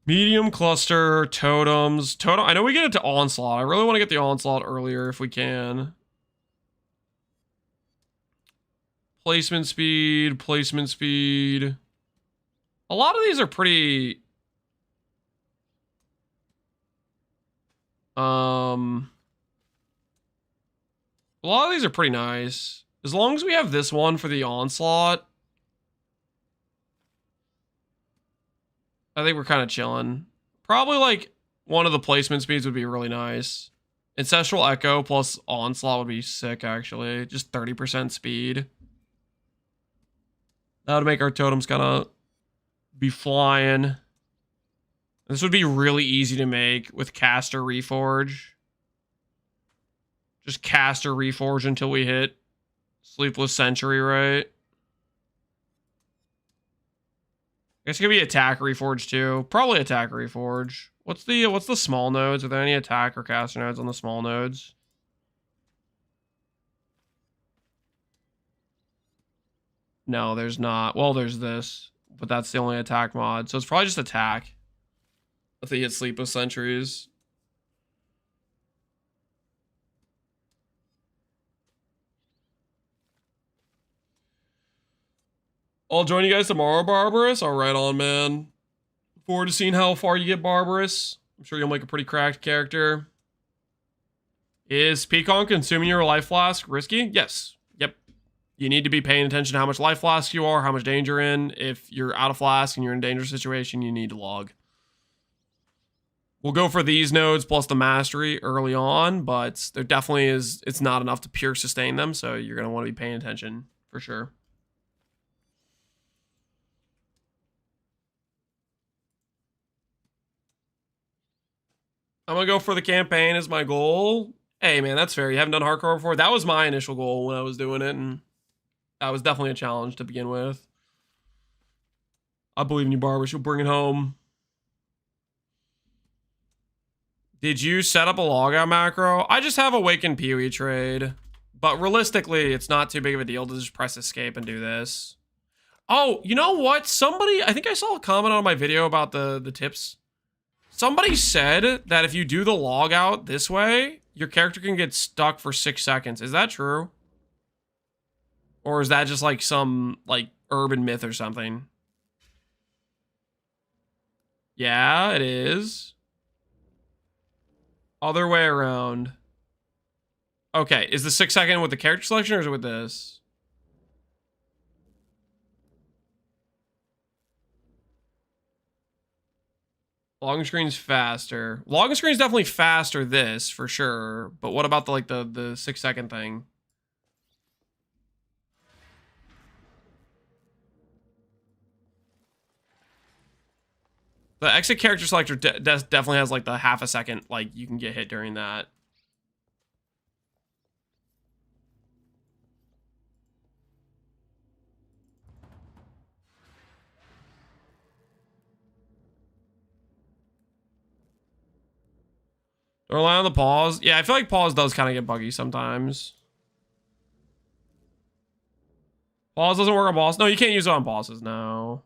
Medium cluster, totems. I know we get it to onslaught. I really want to get the onslaught earlier if we can. Placement speed. A lot of these are pretty... A lot of these are pretty nice. As long as we have this one for the onslaught, I think we're kind of chilling. Probably like one of the placement speeds would be really nice. Ancestral Echo plus onslaught would be sick, actually. Just 30% speed. That would make our totems kind of be flying. This would be really easy to make with Caster Reforge. Just Caster Reforge until we hit Sleepless Century, right? I guess it could be Attack Reforge too. Probably Attack Reforge. What's the small nodes? Are there any attack or caster nodes on the small nodes? No, there's not. Well, there's this, but that's the only attack mod. So it's probably just attack. If they hit Sleepless Centuries. I'll join you guys tomorrow, Barbarous. All right on, man. Look forward to seeing how far you get, Barbarous. I'm sure you'll make a pretty cracked character. Is Peacock consuming your life flask risky? Yes. Yep. You need to be paying attention to how much life flask you are, how much danger you're in. If you're out of flask and you're in a dangerous situation, you need to log. We'll go for these nodes plus the mastery early on, but there definitely is, it's not enough to pure sustain them, so you're going to want to be paying attention for sure. I'm going to go for the campaign as my goal. Hey, man, that's fair. You haven't done hardcore before. That was my initial goal when I was doing it, and that was definitely a challenge to begin with. I believe in you, Barbara. She'll bring it home. Did you set up a logout macro? I just have Awaken PoE trade. But realistically, it's not too big of a deal to just press escape and do this. Oh, you know what? Somebody, I think I saw a comment on my video about the tips. Somebody said that if you do the logout this way, your character can get stuck for 6 seconds. Is that true? Or is that just like some like urban myth or something? Yeah, it is. Other way around. Okay, is the 6 second with the character selection or is it with this? Long screen's faster. Long screen's definitely faster this, for sure. But what about the like the 6 second thing? The exit character selector definitely has like the half a second, like you can get hit during that. Don't rely on the pause. Yeah, I feel like pause does kind of get buggy sometimes. Pause doesn't work on boss. No, you can't use it on bosses, no.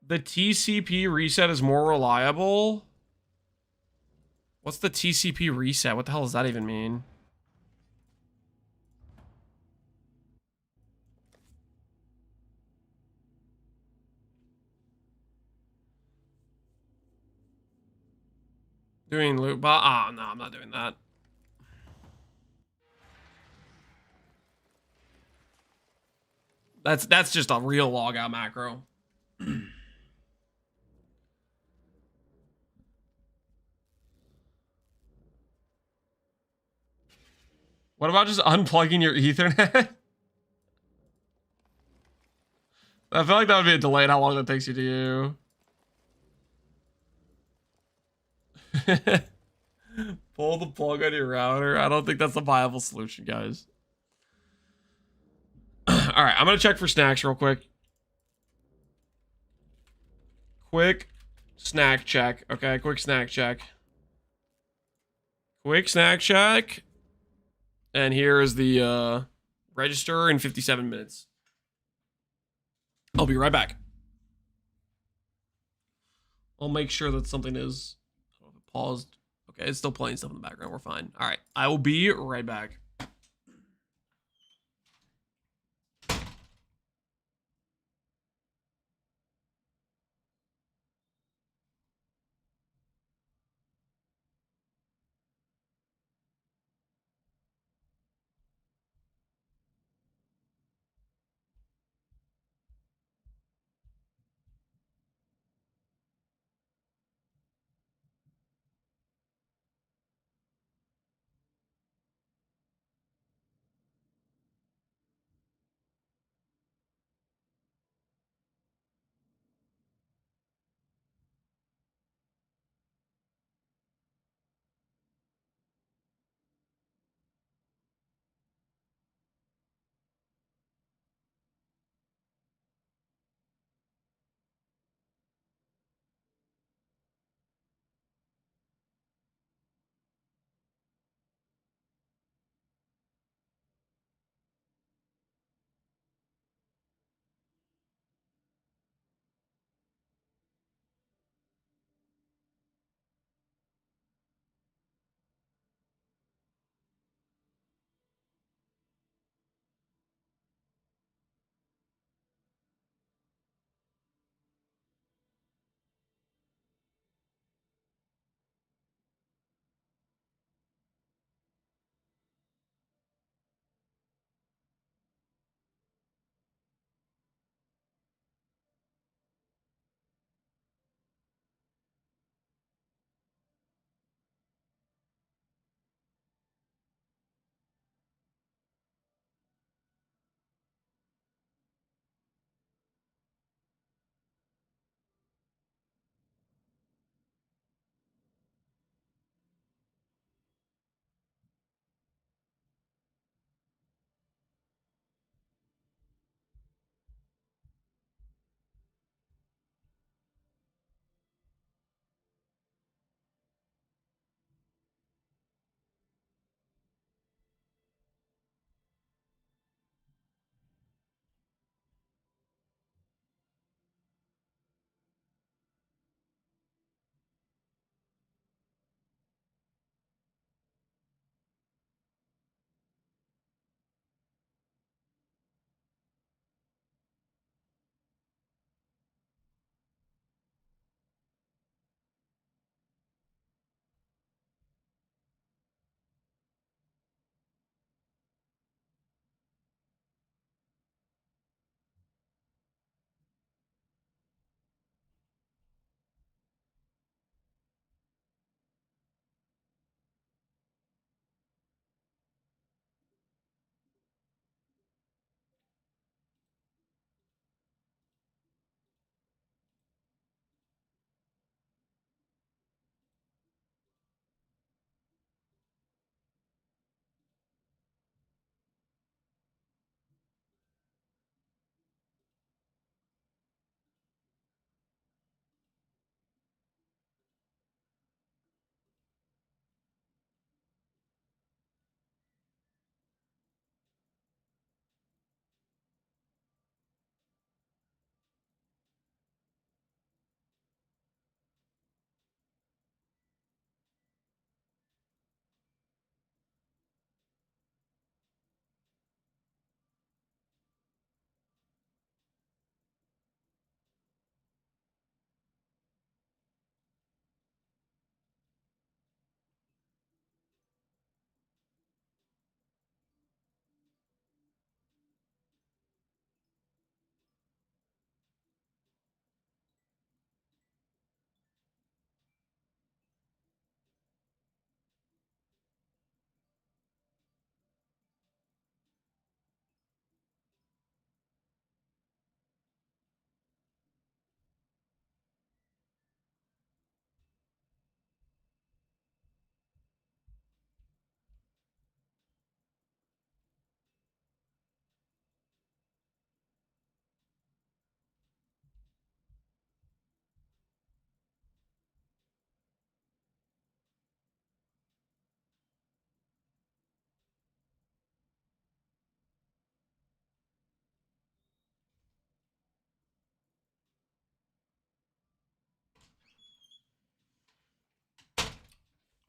The TCP reset is more reliable. What's the TCP reset? What the hell does that even mean? Doing loot bot? Ah, no, I'm not doing that. That's just a real logout macro. What about just unplugging your Ethernet? I feel like that would be a delay in how long that takes you to you. Pull the plug on your router. I don't think that's a viable solution, guys. All right, I'm gonna check for snacks real quick. Quick snack check. Okay, quick snack check. Quick snack check. And here is the register in 57 minutes. I'll be right back. I'll make sure that something is paused. Okay, it's still playing stuff in the background. We're fine. All right, I will be right back.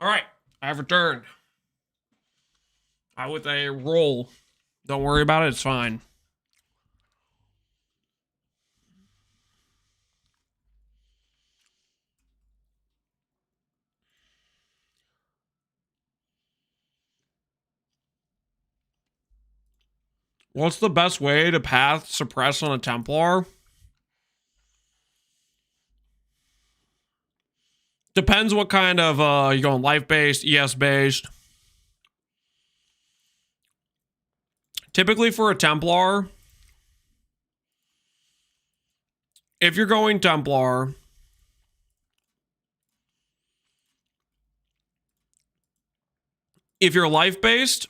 All right, I have returned. With a roll. Don't worry about it, it's fine. What's the best way to path suppress on a Templar? Depends what kind of, you're going life-based, ES-based. Typically for a Templar, if you're going Templar, if you're life-based,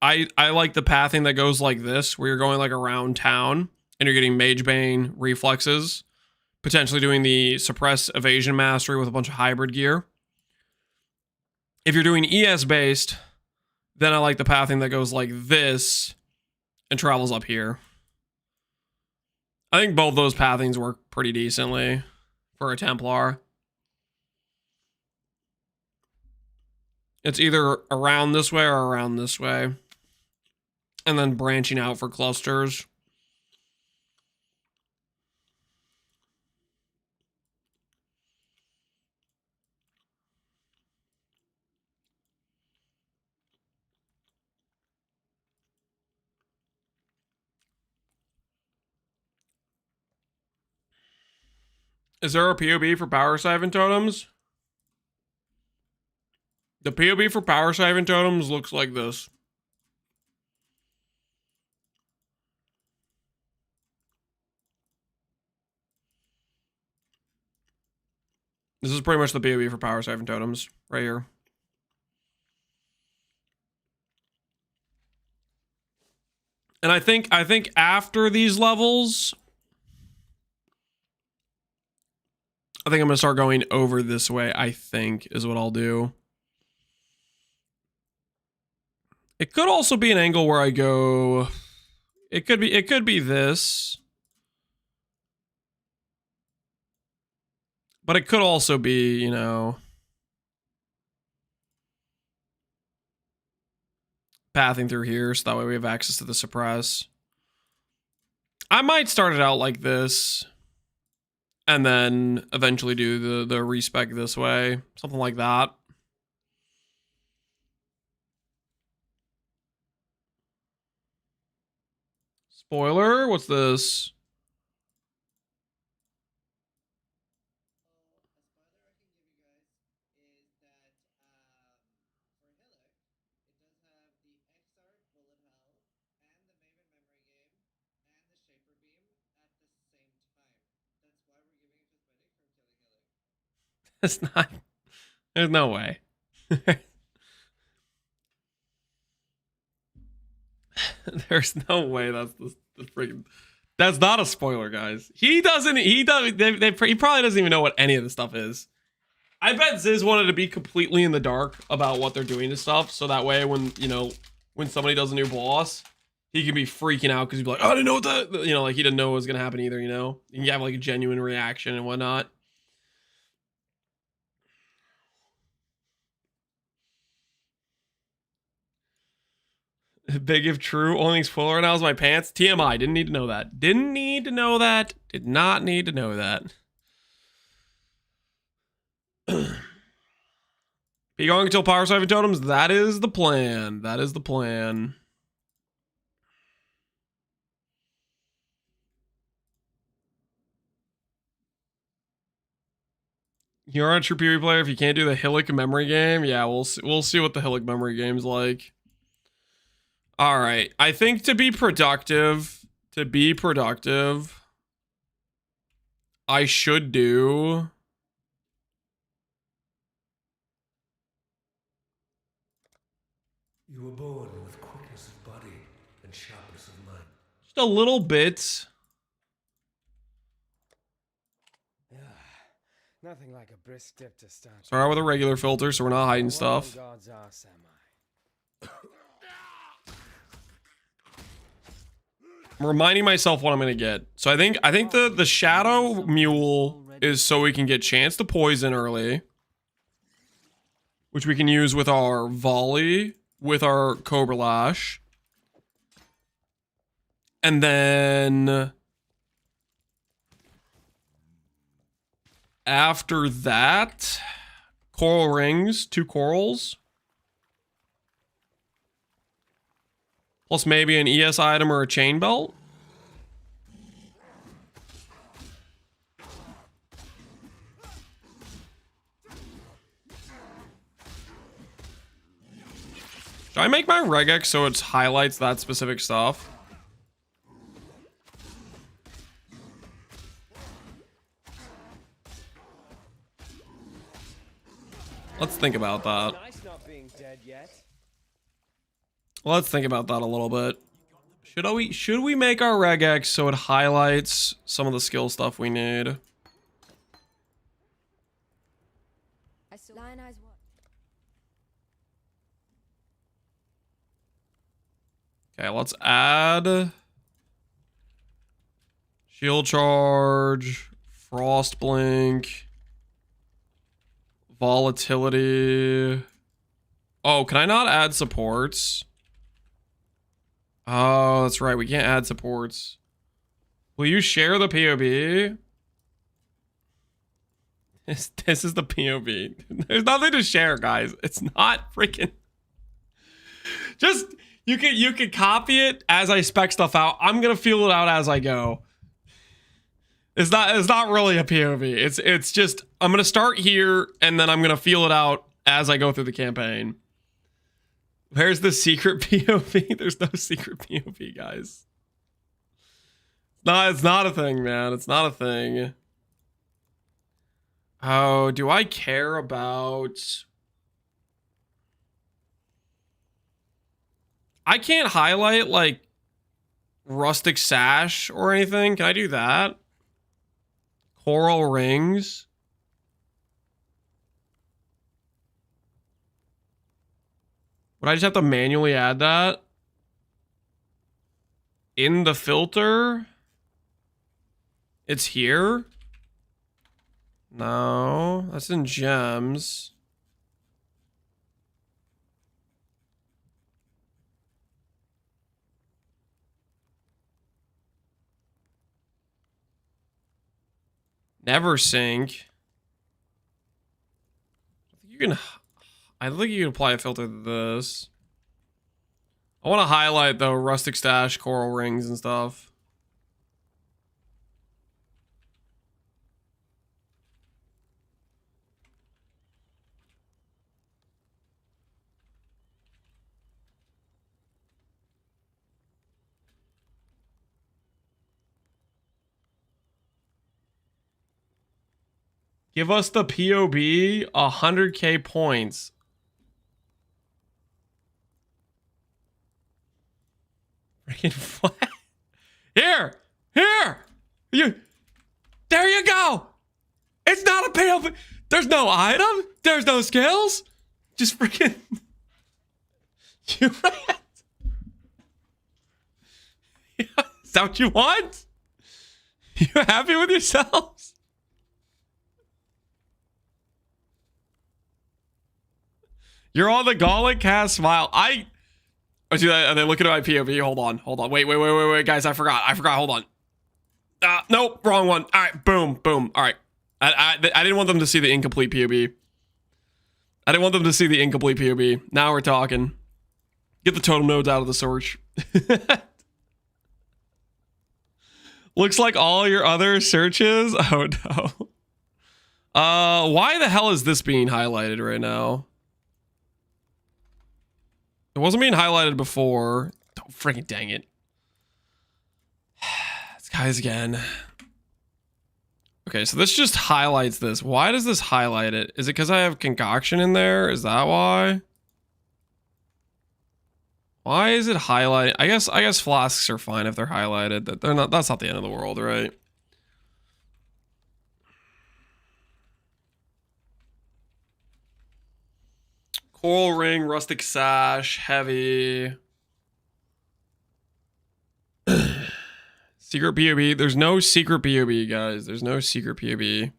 I like the pathing that goes like this, where you're going like around town, and you're getting Mage Bane reflexes, potentially doing the suppress evasion mastery with a bunch of hybrid gear. If you're doing ES-based, then I like the pathing that goes like this, and travels up here. I think both those pathings work pretty decently for a Templar. It's either around this way or around this way. And then branching out for clusters. Is there a POB for power siphon totems? The POB for power siphon totems looks like this. This is pretty much the POB for power siphon totems right here. And I think after these levels, I think I'm gonna start going over this way, I think, is what I'll do. It could also be an angle where I go, it could be this. But it could also be, you know, pathing through here, so that way we have access to the suppress. I might start it out like this, and then eventually do the respec this way, something like that. Spoiler, what's this? It's not. There's no way. There's no way that's the freaking. That's not a spoiler, guys. He doesn't. He doesn't. He probably doesn't even know what any of this stuff is. I bet Ziz wanted to be completely in the dark about what they're doing to stuff, so that way when, you know, when somebody does a new boss, he can be freaking out because he'd be like, oh, I didn't know what that, you know, like he didn't know what was gonna happen either. You know, you can have like a genuine reaction and whatnot. Big if true, only spoiler now is my pants. TMI, didn't need to know that. Didn't need to know that. Did not need to know that. Be going until power siphon totems. That is the plan. That is the plan. You're not a true PvE player if you can't do the Hillock memory game. Yeah, we'll see what the Hillock memory game's like. All right, I think to be productive, I should do. You were born with quickness of body and sharpness of mind. Just a little bit. Nothing like a brisk dip to start. Start out with a regular filter, so we're not hiding stuff. God's arse am I? I'm reminding myself what I'm gonna get. So I think the Shadow Mule is so we can get chance to poison early, which we can use with our volley, with our Cobra Lash. And then after that, coral rings, 2 corals. Plus maybe an ES item or a chain belt. Should I make my regex so it highlights that specific stuff? Let's think about that. Nice not being dead yet. Let's think about that a little bit. Should we make our regex so it highlights some of the skill stuff we need? Okay, let's add shield charge, frost blink, volatility. Oh, can I not add supports? Oh, that's right. We can't add supports. Will you share the POB? This is the POB. There's nothing to share, guys. It's not freaking. Just you can copy it as I spec stuff out. I'm gonna feel it out as I go. It's not really a POV. It's just I'm gonna start here and then I'm gonna feel it out as I go through the campaign. Where's the secret POV? There's no secret POV, guys. No, it's not a thing, man. It's not a thing. Oh, do I care about... I can't highlight, like, rustic sash or anything. Can I do that? Coral rings. Would I just have to manually add that? In the filter? It's here? No, that's in gems. Never sync. I think you can apply a filter to this. I want to highlight though rustic stash, coral rings and stuff. Give us the POB 100k points. Freaking what? Here! There you go! It's not a POB! There's no item! There's no skills! Just freaking... You ran! Is that what you want? You happy with yourselves? You're on the gauntlet cast smile. Oh, see that? Are they looking at my POV? Hold on. Wait, guys, I forgot. Hold on. Nope, wrong one. All right, boom. All right. I didn't want them to see the incomplete POV. Now we're talking. Get the totem nodes out of the search. Looks like all your other searches. Oh no. Why the hell is this being highlighted right now? It wasn't being highlighted before. Oh, freaking dang it. It's guys again. Okay, so this just highlights this. Why does this highlight it? Is it because I have concoction in there? Is that why? Why is it highlighted? I guess flasks are fine if they're highlighted. They're not. That's not the end of the world, right? Coral ring, rustic sash, heavy. Secret POB. There's no secret POB, guys. There's no secret POB.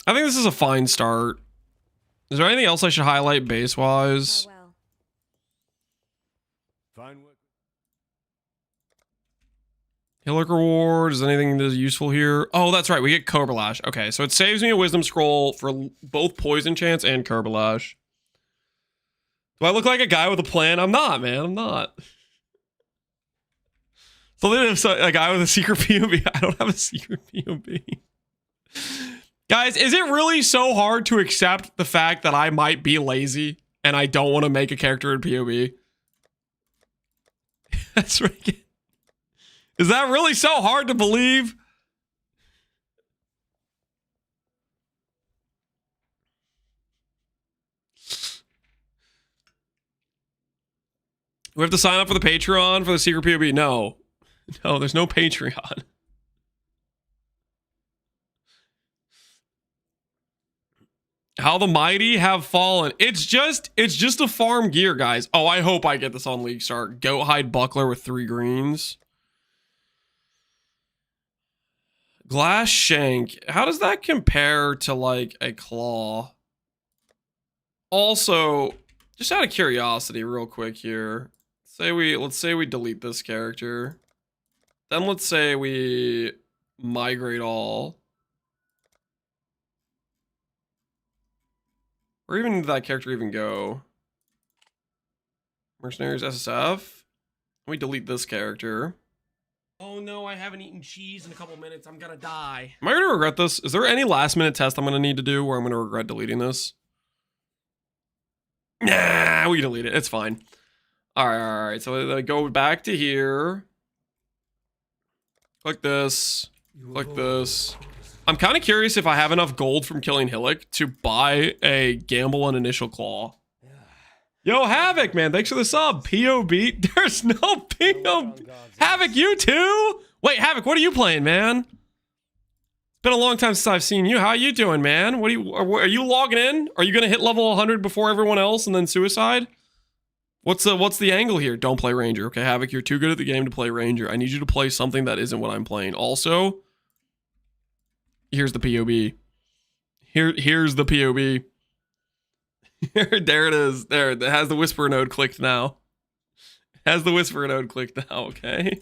I think this is a fine start. Is there anything else I should highlight base-wise? Farewell. Fine work. Healer reward. Is anything that's useful here? Oh, that's right. We get Cobra Lash. Okay, so it saves me a Wisdom Scroll for both Poison Chance and Cobra Lash. Do I look like a guy with a plan? I'm not, man. I'm not. So then if a guy with a secret POV, I don't have a secret POV. Guys, is it really so hard to accept the fact that I might be lazy and I don't want to make a character in POV? That's right. Is that really so hard to believe? We have to sign up for the Patreon for the secret POV? No. No, there's no Patreon. How the mighty have fallen. It's just a farm gear, guys. Oh, I hope I get this on League Start. Goat hide buckler with 3 greens. Glass shank. How does that compare to like a claw? Also, just out of curiosity, real quick here. Let's say we delete this character. Then let's say we migrate all. Where even did that character even go? Mercenaries SSF. We delete this character. Oh no, I haven't eaten cheese in a couple minutes. I'm gonna die. Am I gonna regret this? Is there any last minute test I'm gonna need to do where I'm gonna regret deleting this? Nah, we delete it. It's fine. All right. So go back to here. Click this. Click this. I'm kind of curious if I have enough gold from killing Hillock to buy a gamble on initial claw. Yo, Havoc, man, thanks for the sub. POB. There's no POB. Havoc, you too? Wait, Havoc, what are you playing, man? It's been a long time since I've seen you. How are you doing, man? Are you logging in? Are you gonna hit level 100 before everyone else and then suicide? What's the angle here? Don't play Ranger. Okay, Havoc, you're too good at the game to play Ranger. I need you to play something that isn't what I'm playing. Also, here's the POB. Here's the POB. There it is. There, it has the Whisperer node clicked now. Has the Whisperer node clicked now, okay?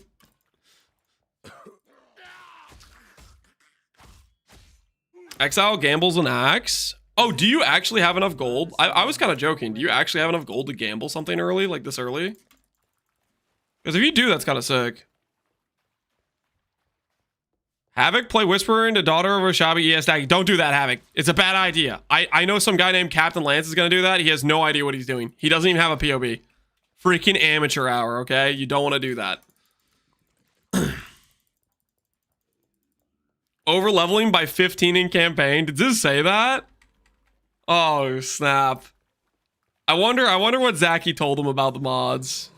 Exile gambles an axe. Oh, do you actually have enough gold? I was kind of joking. Do you actually have enough gold to gamble something early, like this early? Because if you do, that's kind of sick. Havoc, play Whisperer into Daughter of a Shabby EST. Don't do that, Havoc. It's a bad idea. I know some guy named Captain Lance is going to do that. He has no idea what he's doing. He doesn't even have a POB. Freaking amateur hour, okay? You don't want to do that. Over leveling by 15 in campaign. Did this say that? Oh, snap. I wonder what Zachy told him about the mods.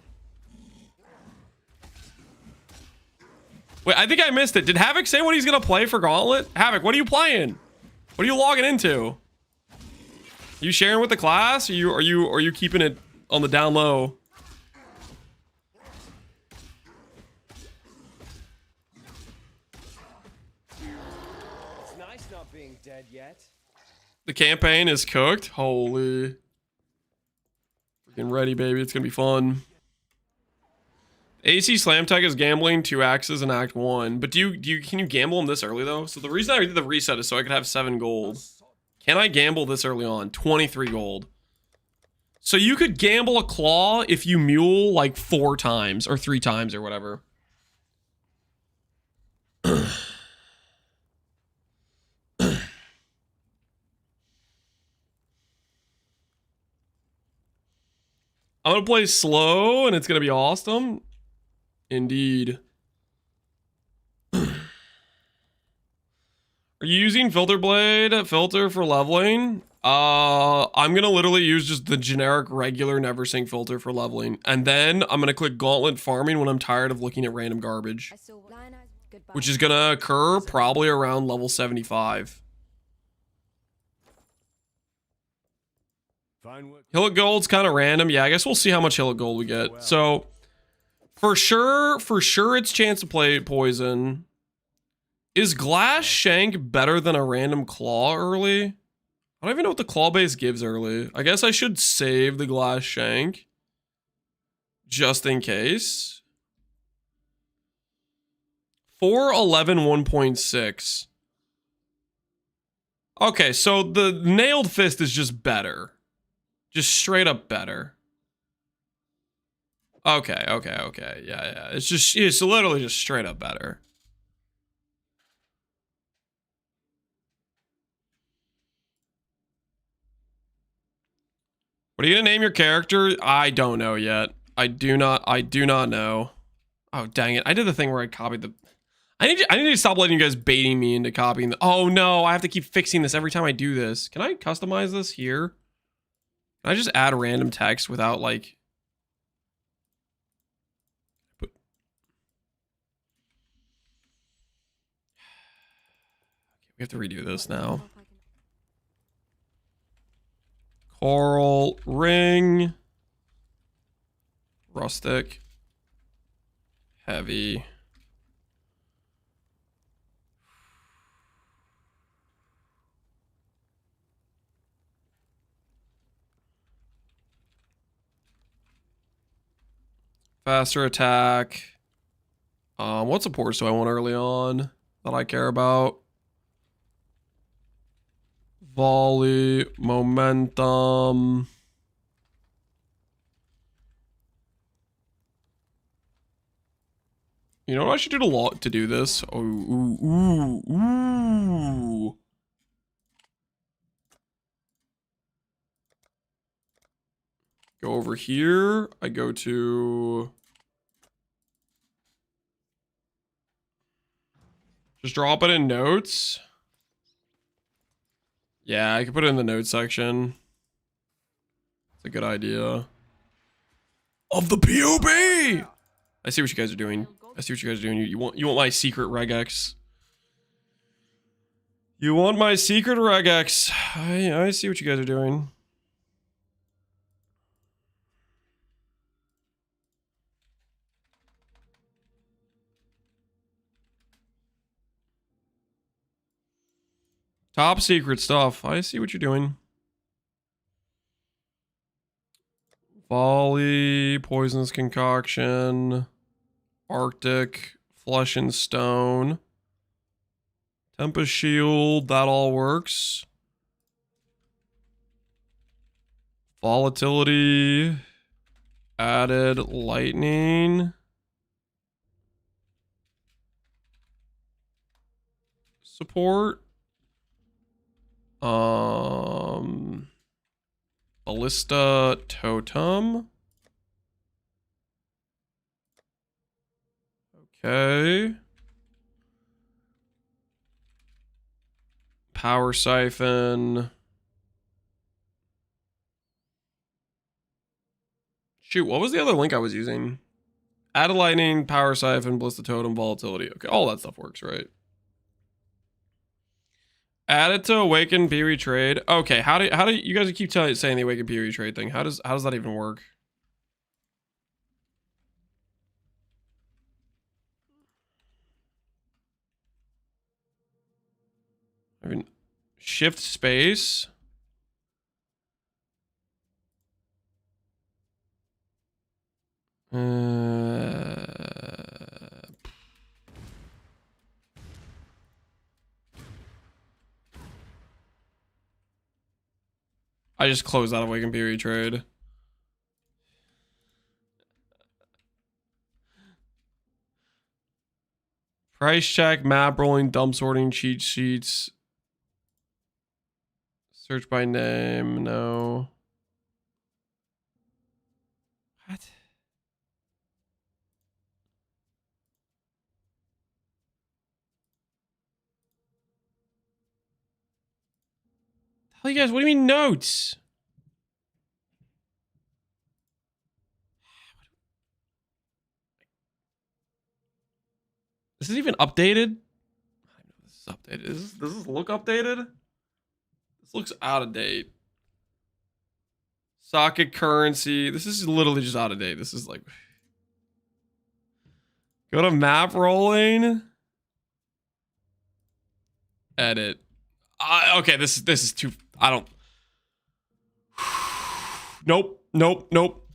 Wait, I think I missed it. Did Havoc say what he's gonna play for Gauntlet? Havoc, what are you playing? What are you logging into? You sharing with the class? Are you keeping it on the down low? It's nice not being dead yet. The campaign is cooked. Holy. Freaking ready, baby. It's gonna be fun. AC Slam Tech is gambling 2 axes in Act 1. But can you gamble them this early though? So the reason I did the reset is so I could have 7 gold. Can I gamble this early on? 23 gold. So you could gamble a claw if you mule like 4 times or 3 times or whatever. I'm gonna play slow and it's gonna be awesome. Indeed. Are you using Filter Blade filter for leveling? I'm gonna literally use just the generic regular never sync filter for leveling. And then I'm gonna click Gauntlet Farming when I'm tired of looking at random garbage. Which is gonna occur probably around level 75. Hillock Gold's kind of random. Yeah, I guess we'll see how much Hillock Gold we get. So, for sure, it's chance to play Poison. Is Glass Shank better than a random Claw early? I don't even know what the claw base gives early. I guess I should save the glass shank. Just in case. 411 1.6. Okay, so the nailed fist is just better. Just straight up better. Okay. Yeah. It's literally just straight up better. What are you gonna name your character? I don't know yet. I do not know. Oh, dang it. I did the thing where I copied the... I need to stop letting you guys baiting me into copying the... Oh, no. I have to keep fixing this every time I do this. Can I customize this here? Can I just add random text without, like... We have to redo this now. Coral ring. Rustic. Heavy. Faster attack. What supports do I want early on that I care about? Volley, momentum. You know what I should do to do this? Oh, ooh. Go over here. I go to... Just drop it in notes. Yeah, I can put it in the notes section. It's a good idea. Of the POB! I see what you guys are doing. You want my secret regex. You want my secret regex. I see what you guys are doing. Top secret stuff. I see what you're doing. Volley, poisonous concoction, Arctic, flesh and stone, Tempest shield, that all works. Volatility, added lightning. Support. Ballista totem. Okay. Power siphon. Shoot, what was the other link I was using? Add a lightning, power siphon, ballista totem, volatility. Okay, all that stuff works, right? Add it to awaken Pee-wee trade. Okay, how do you guys keep saying the awaken Pee-wee trade thing? How does that even work? I mean, shift space. I just closed out of Awaken Pee-wee trade. Price check, map rolling, dump sorting, cheat sheets. Search by name, no. What? Tell you guys, what do you mean notes? This is even updated? This is updated. Does this look updated? This looks out of date. Socket currency. This is literally just out of date. This is like... Go to map rolling. Edit. Okay, this is too... I don't... Nope. Nope. Nope.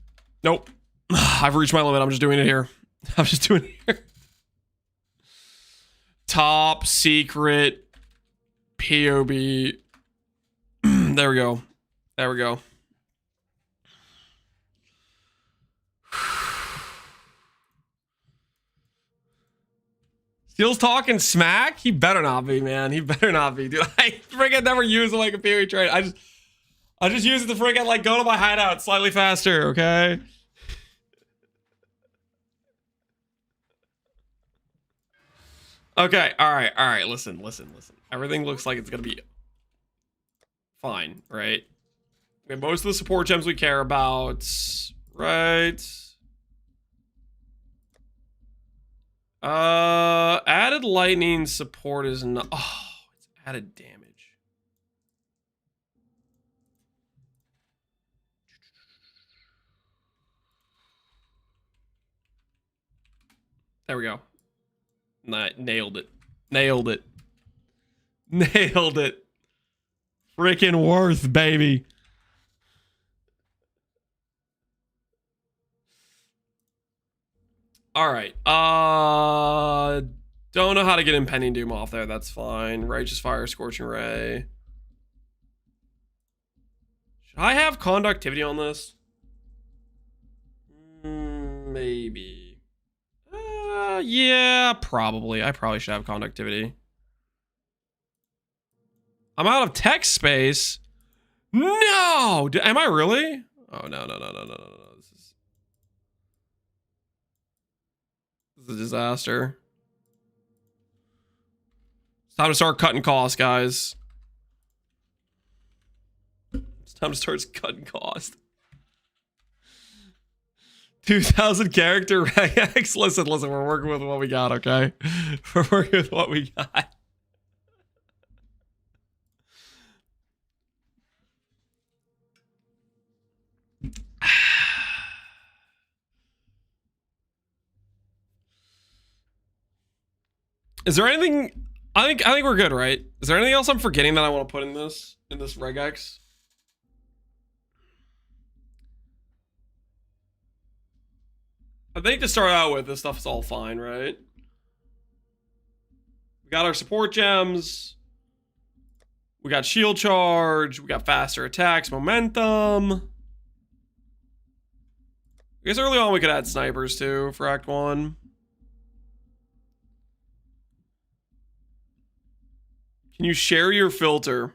Nope. I've reached my limit. I'm just doing it here. I'm just doing it here. Top secret POB. There we go. There we go. Steel's talking smack? He better not be, man. He better not be, dude. I freaking never use him like a PoE trade. I just use it to freaking like go to my hideout slightly faster, okay? Okay, alright, listen. Everything looks like it's gonna be fine, right? We have most of the support gems we care about, right? Added lightning support is not. Oh, it's added damage. There we go. Nailed it. Nailed it. Nailed it. Freaking worth, baby. All right. Don't know how to get Impending Doom off there. That's fine. Righteous Fire, Scorching Ray. Should I have conductivity on this? Maybe. Yeah, probably. I probably should have conductivity. I'm out of text space. No! Am I really? Oh, no. This is a disaster. It's time to start cutting costs, guys. It's time to start cutting costs. 2,000 character regex. Listen, we're working with what we got, okay? We're working with what we got. Is there anything? I think we're good, right? Is there anything else I'm forgetting that I want to put in this regex? I think to start out with, this stuff's all fine, right? We got our support gems. We got shield charge. We got faster attacks, momentum. I guess early on we could add snipers too for Act 1. Can you share your filter?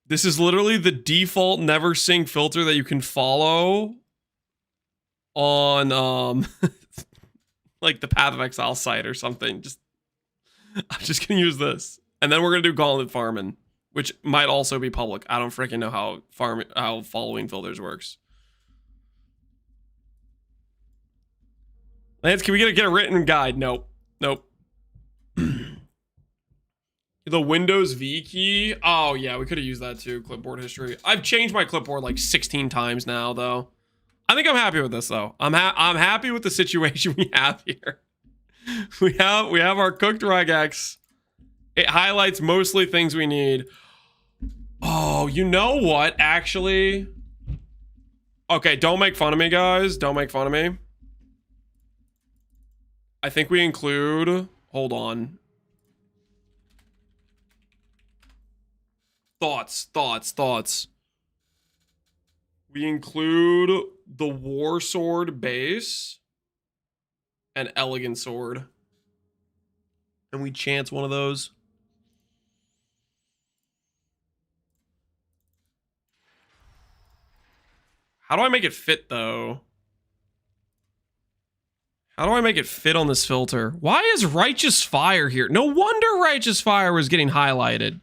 This is literally the default never sync filter that you can follow on like the Path of Exile site or something. I'm just gonna use this. And then we're gonna do gauntlet farming, which might also be public. I don't freaking know how following filters works. Lance, can we get a written guide? Nope. The Windows V key. Oh yeah, we could have used that too. Clipboard history. I've changed my clipboard like 16 times now, though. I think I'm happy with this, though. I'm happy with the situation we have here. We have our cooked regex. It highlights mostly things we need. Oh, you know what? Actually, okay. Don't make fun of me, guys. Don't make fun of me. I think we include. Hold on. Thoughts. We include the War Sword base and Elegant Sword. And we chance one of those. How do I make it fit, though? How do I make it fit on this filter? Why is Righteous Fire here? No wonder Righteous Fire was getting highlighted.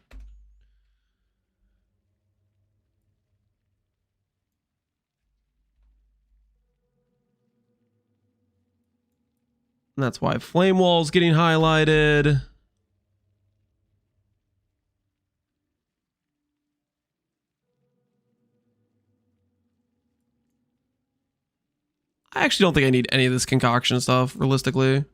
And that's why Flame Wall's getting highlighted. I actually don't think I need any of this concoction stuff, realistically.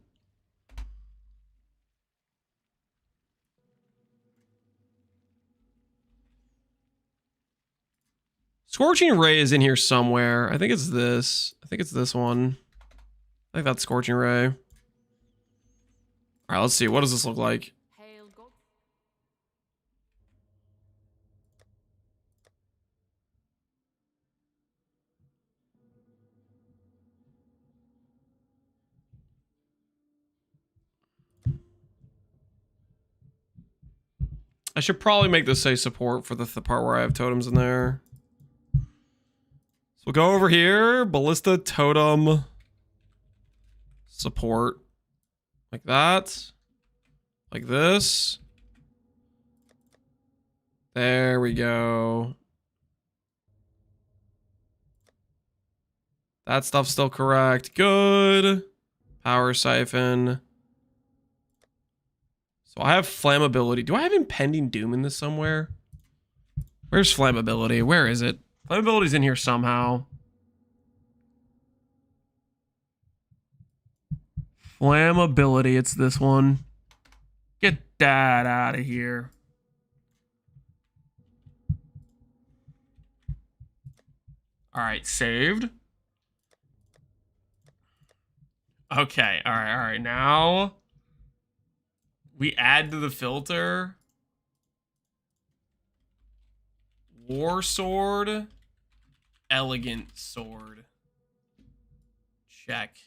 Scorching Ray is in here somewhere. I think it's this. I think it's this one. I think that's Scorching Ray. All right, let's see. What does this look like? I should probably make this say support for the part where I have totems in there. So we'll go over here. Ballista totem support. Like that. Like this. There we go. That stuff's still correct. Good. Power siphon. So I have flammability. Do I have impending doom in this somewhere? Where's flammability? Where is it? Flammability's in here somehow. Flammability, it's this one. Get that out of here. All right, saved. Okay, all right. Now we add to the filter. War sword. Elegant sword. Check.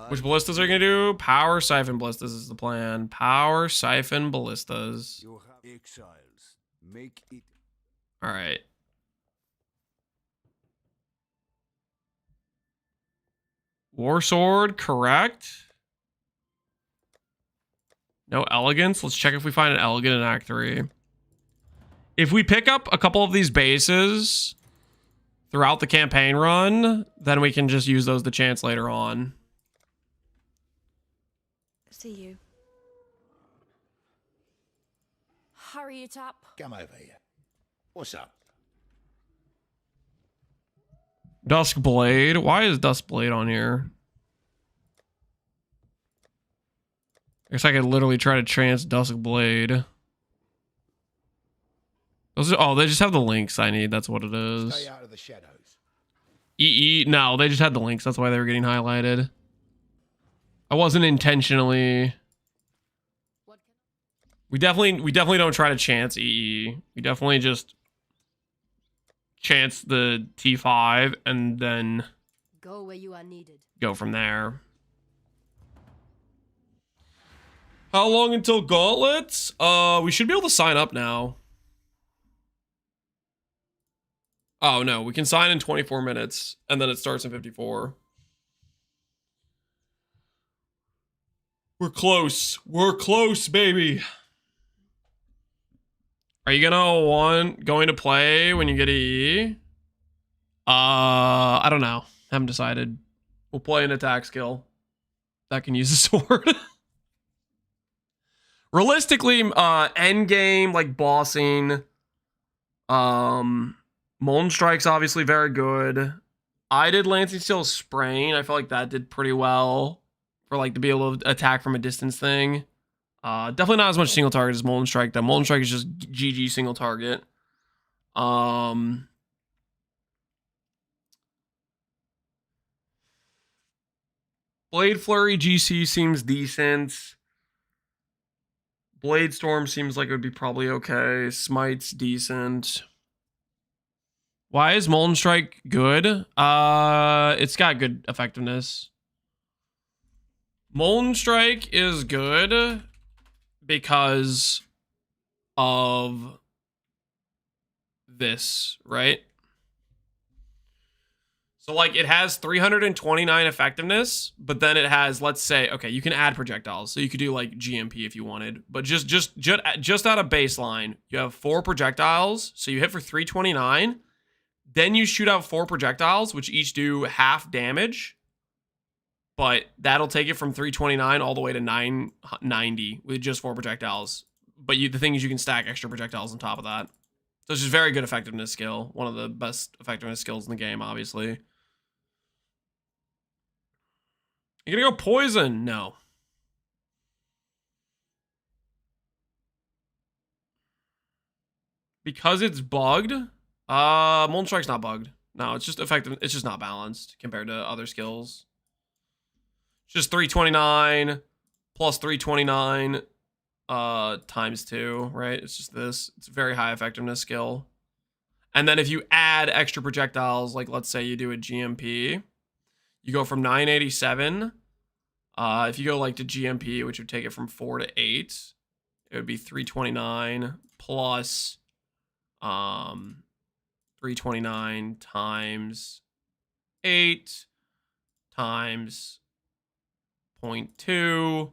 Which ballistas are you gonna do? Power siphon ballistas is the plan. Power siphon ballistas. You have exiles. Make it. All right. War sword, correct. No elegance. Let's check if we find an elegant in Act 3. If we pick up a couple of these bases throughout the campaign run, then we can just use those to chance later on. See you. Hurry it up. Come over here. What's up? Dusk Blade. Why is Dusk Blade on here? I guess I could literally try to trance Dusk Blade. Those are, oh, they just have the links I need. That's what it is. Stay out of the shadows. EE. No, they just had the links. That's why they were getting highlighted. I wasn't intentionally. We definitely don't try to chance EE. We definitely just chance the T5 and then go where you are needed. Go from there. How long until gauntlets? We should be able to sign up now. Oh no, we can sign in 24 minutes and then it starts in 54. We're close. We're close, baby. Are you going to play when you get EE? I don't know. Haven't decided. We'll play an attack skill that can use a sword. Realistically, end game, like bossing. Molten Strike's obviously very good. I did Lancing Steel Sprain. I felt like that did pretty well for like to be able to attack from a distance thing. Definitely not as much single target as Molten Strike. Though Molten Strike is just GG single target. Blade Flurry GC seems decent. Blade Storm seems like it would be probably okay. Smite's decent. Why is Molten Strike good? It's got good effectiveness. Molten Strike is good because of this, right? So like it has 329 effectiveness, but then it has, let's say, okay, you can add projectiles. So you could do like GMP if you wanted, but just out of baseline, you have 4 projectiles. So you hit for 329. Then you shoot out 4 projectiles, which each do half damage. But that'll take it from 329 all the way to 990 with just 4 projectiles. But the thing is you can stack extra projectiles on top of that. So it's just very good effectiveness skill. One of the best effectiveness skills in the game, obviously. You gonna go poison? No. Because it's bugged? Molten Strike's not bugged. No, it's just effective. It's just not balanced compared to other skills. It's just 329 plus 329 times 2, right? It's just this. It's a very high effectiveness skill. And then if you add extra projectiles, like let's say you do a GMP, you go from 987. If you go like to GMP, which would take it from 4 to 8, it would be 329 plus 329 times 8 times 0.2,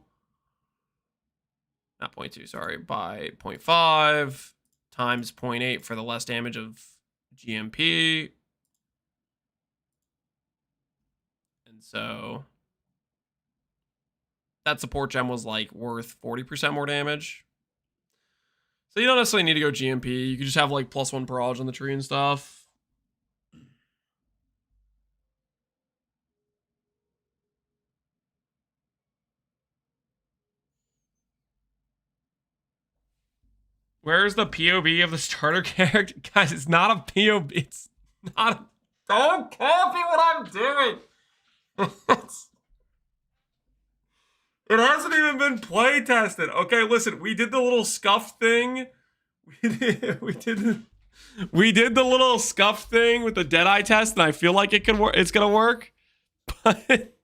not 0.2, sorry, by 0.5 times 0.8 for the less damage of GMP. And so that support gem was like worth 40% more damage. So you don't necessarily need to go GMP. You could just have like +1 barrage on the tree and stuff. Where's the POV of the starter character? Guys, it's not a POV. It's not a... Don't copy what I'm doing. It hasn't even been play tested. Okay, listen, we did the little scuffed thing. We did the little scuffed thing with the Deadeye test, and I feel like it can work. It's gonna work. But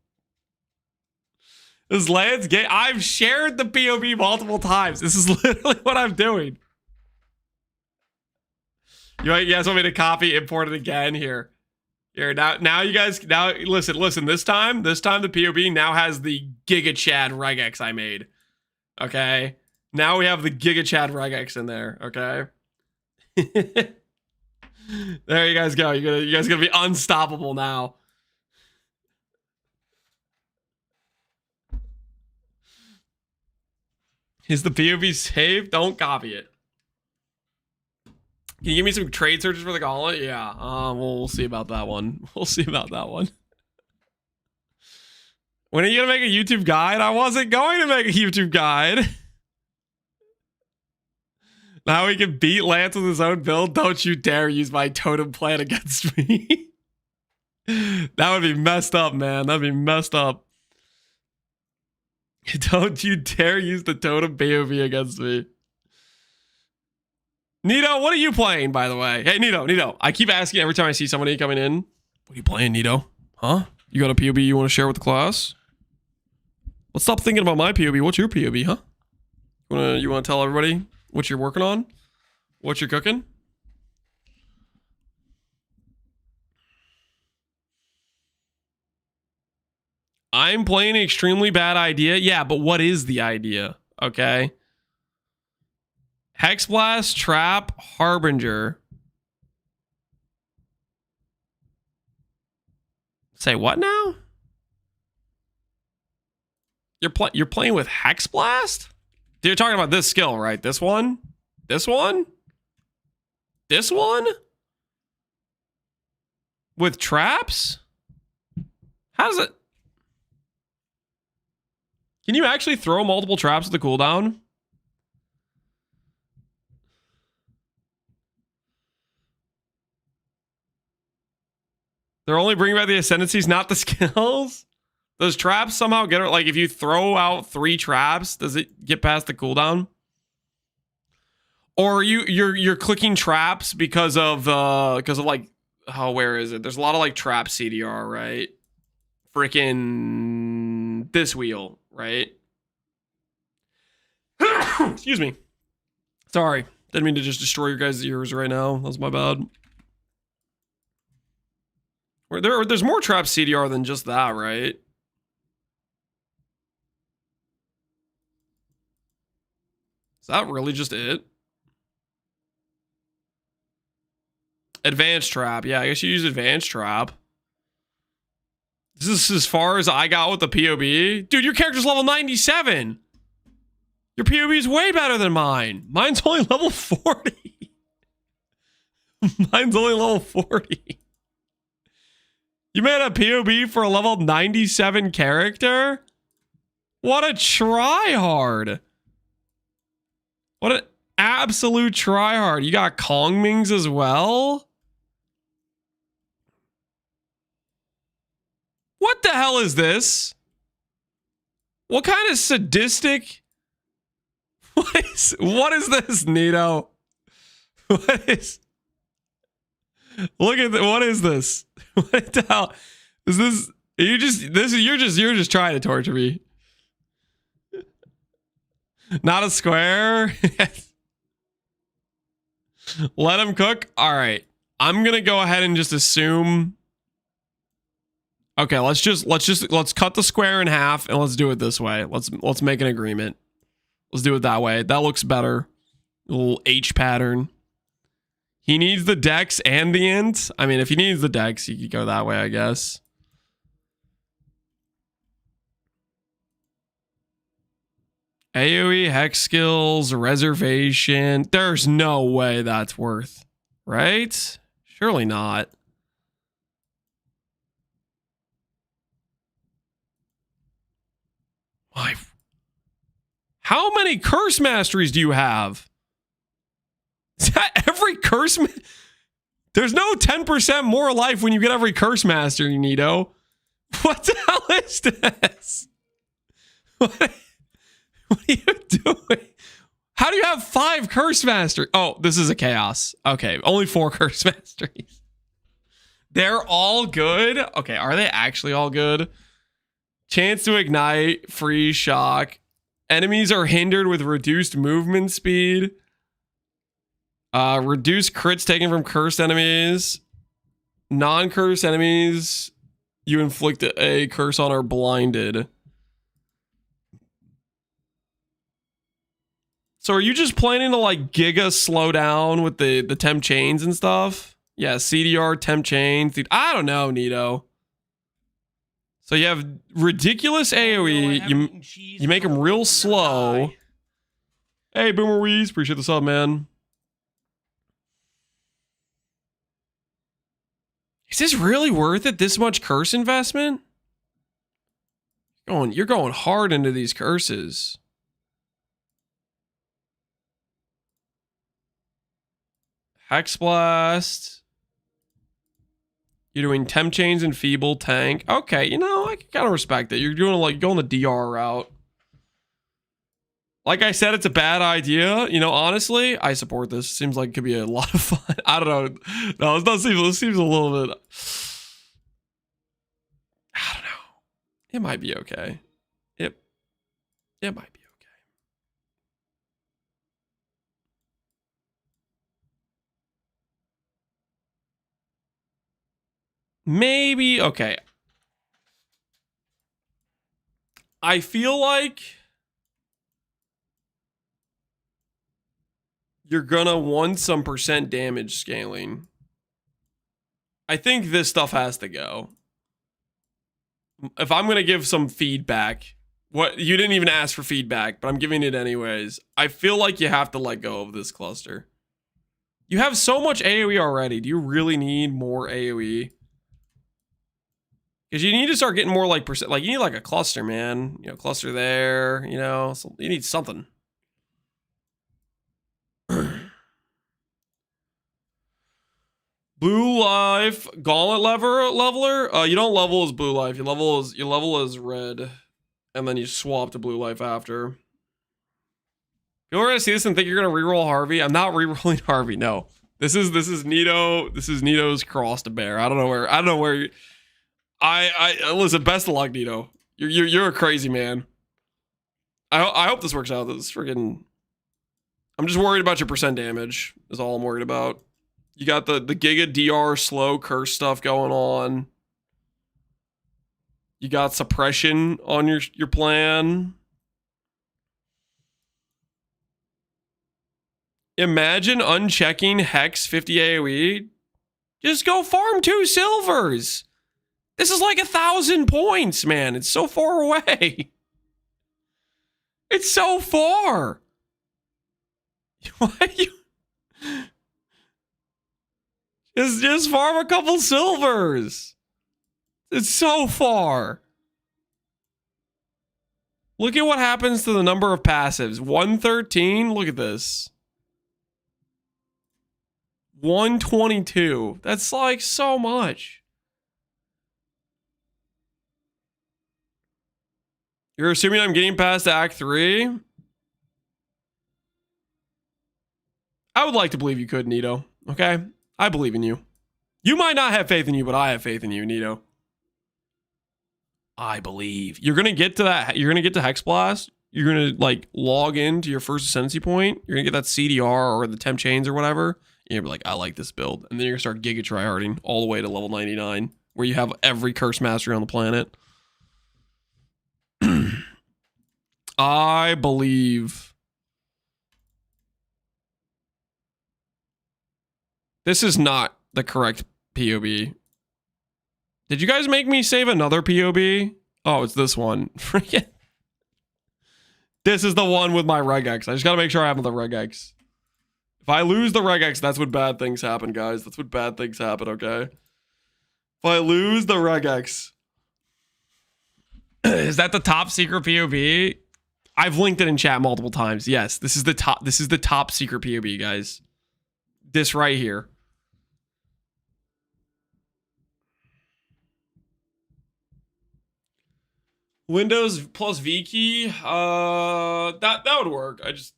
this Lance game, I've shared the POV multiple times. This is literally what I'm doing. You guys want me to copy, import it again here? Here, now you guys, now listen, this time the POV now has the Giga Chad regex I made. Okay? Now we have the Giga Chad regex in there, okay? There you guys go. You guys gonna be unstoppable now. Is the POV saved? Don't copy it. Can you give me some trade searches for the gauntlet? Yeah, we'll see about that one. We'll see about that one. When are you gonna make a YouTube guide? I wasn't going to make a YouTube guide. Now we can beat Lance with his own build. Don't you dare use my totem plan against me. That would be messed up, man. That'd be messed up. Don't you dare use the totem POV against me. Nito, what are you playing, by the way? Hey, Nito. I keep asking every time I see somebody coming in. What are you playing, Nito? Huh? You got a POV you want to share with the class? Let's stop thinking about my POV. What's your POV, huh? You want to tell everybody what you're working on? What you're cooking? I'm playing an extremely bad idea. Yeah, but what is the idea? Okay. Hexblast, Trap, Harbinger. Say what now? You're playing with Hexblast? You're talking about this skill, right? This one? This one? This one? With traps? How does it... Can you actually throw multiple traps with the cooldown? They're only bringing back the ascendancies, not the skills? Those traps somehow get... Like, if you throw out 3 traps, does it get past the cooldown? Or you're clicking traps because of like... Oh, where is it? There's a lot of, like, trap CDR, right? Freaking... This wheel, right? Excuse me. Sorry. Didn't mean to just destroy your guys' ears right now. That was my bad. There's more trap CDR than just that, right? Is that really just it? Advanced trap. Yeah, I guess you use advanced trap. This is as far as I got with the POB. Dude, your character's level 97. Your POB is way better than mine. Mine's only level 40. Mine's only level 40. You made a POB for a level 97 character? What a tryhard. What an absolute tryhard. You got Kongmings as well? What the hell is this? What kind of sadistic? What is this, Nito? What is? Look at what is this? What the hell is this? You're just trying to torture me. Not a square. Let him cook. All right, I'm gonna go ahead and just assume. Okay, let's cut the square in half and let's do it this way. Let's make an agreement. Let's do it that way. That looks better. A little H pattern. He needs the dex and the int. I mean, if he needs the dex, he could go that way, I guess. AoE, hex skills, reservation. There's no way that's worth, right? Surely not. Why? How many curse masteries do you have? Is that every curse? There's no 10% more life when you get every curse mastery, Nito. What the hell is this? What are you doing? How do you have 5 curse masteries? Oh, this is a chaos. Okay, only 4 curse masteries. They're all good? Okay, are they actually all good? Chance to ignite, freeze, shock. Enemies are hindered with reduced movement speed. Reduced crits taken from cursed enemies. Non-cursed enemies you inflict a curse on are blinded. So are you just planning to like giga slow down with the temp chains and stuff? Yeah, CDR, temp chains. I don't know, Nito. So you have ridiculous AoE. You make them real slow. Hey, Boomer Weeze. Appreciate the sub, man. Is this really worth it? This much curse investment? You're going hard into these curses. Hex Blast. You're doing temp chains and feeble tank. Okay, you know, I can kind of respect it. You're doing like going the DR route. Like I said, it's a bad idea. You know, honestly, I support this. Seems like it could be a lot of fun. I don't know. No, this seems a little bit. I don't know. It might be okay. It might be okay. Maybe okay. I feel like you're gonna want some percent damage scaling. I think this stuff has to go. If I'm gonna give some feedback, what you didn't even ask for feedback, but I'm giving it anyways. I feel like you have to let go of this cluster. You have so much AoE already. Do you really need more AoE? Because you need to start getting more like percent. Like you need like a cluster, man. You know, cluster there. You know, so you need something. Blue life gauntlet leveler. You don't level as blue life. You level as red, and then you swap to blue life after. People are gonna see this and think you're gonna reroll Harvey. I'm not rerolling Harvey. No, this is Nito. This is Nito's cross to bear. I don't know where. I listen. Best of luck, Nito. You're a crazy man. I hope this works out. This freaking. I'm just worried about your percent damage. Is all I'm worried about. You got the Giga DR slow curse stuff going on. You got suppression on your plan. Imagine unchecking Hex 50 AoE. Just go farm 2 silvers. This is like 1,000 points, man. It's so far away. It's so far. Why you... Just farm a couple silvers. It's so far. Look at what happens to the number of passives. 113. Look at this. 122. That's like so much. You're assuming I'm getting past Act 3? I would like to believe you could, Nito. Okay? I believe in you. You might not have faith in you, but I have faith in you, Nito. I believe. You're gonna get to that. You're gonna get to Hex Blast. You're gonna like log into your first Ascendancy point. You're gonna get that CDR or the temp chains or whatever. And you're like, I like this build. And then you're gonna start Giga tryharding all the way to level 99, where you have every curse mastery on the planet. I believe. This is not the correct POB. Did you guys make me save another POB? Oh, it's this one. Freaking. This is the one with my regex. I just gotta make sure I have the regex. If I lose the regex, that's when bad things happen, guys. That's when bad things happen, okay? If I lose the regex. Is that the top secret POB? I've linked it in chat multiple times. Yes, this is the top secret POB, guys. This right here. Windows plus V key, that would work. I just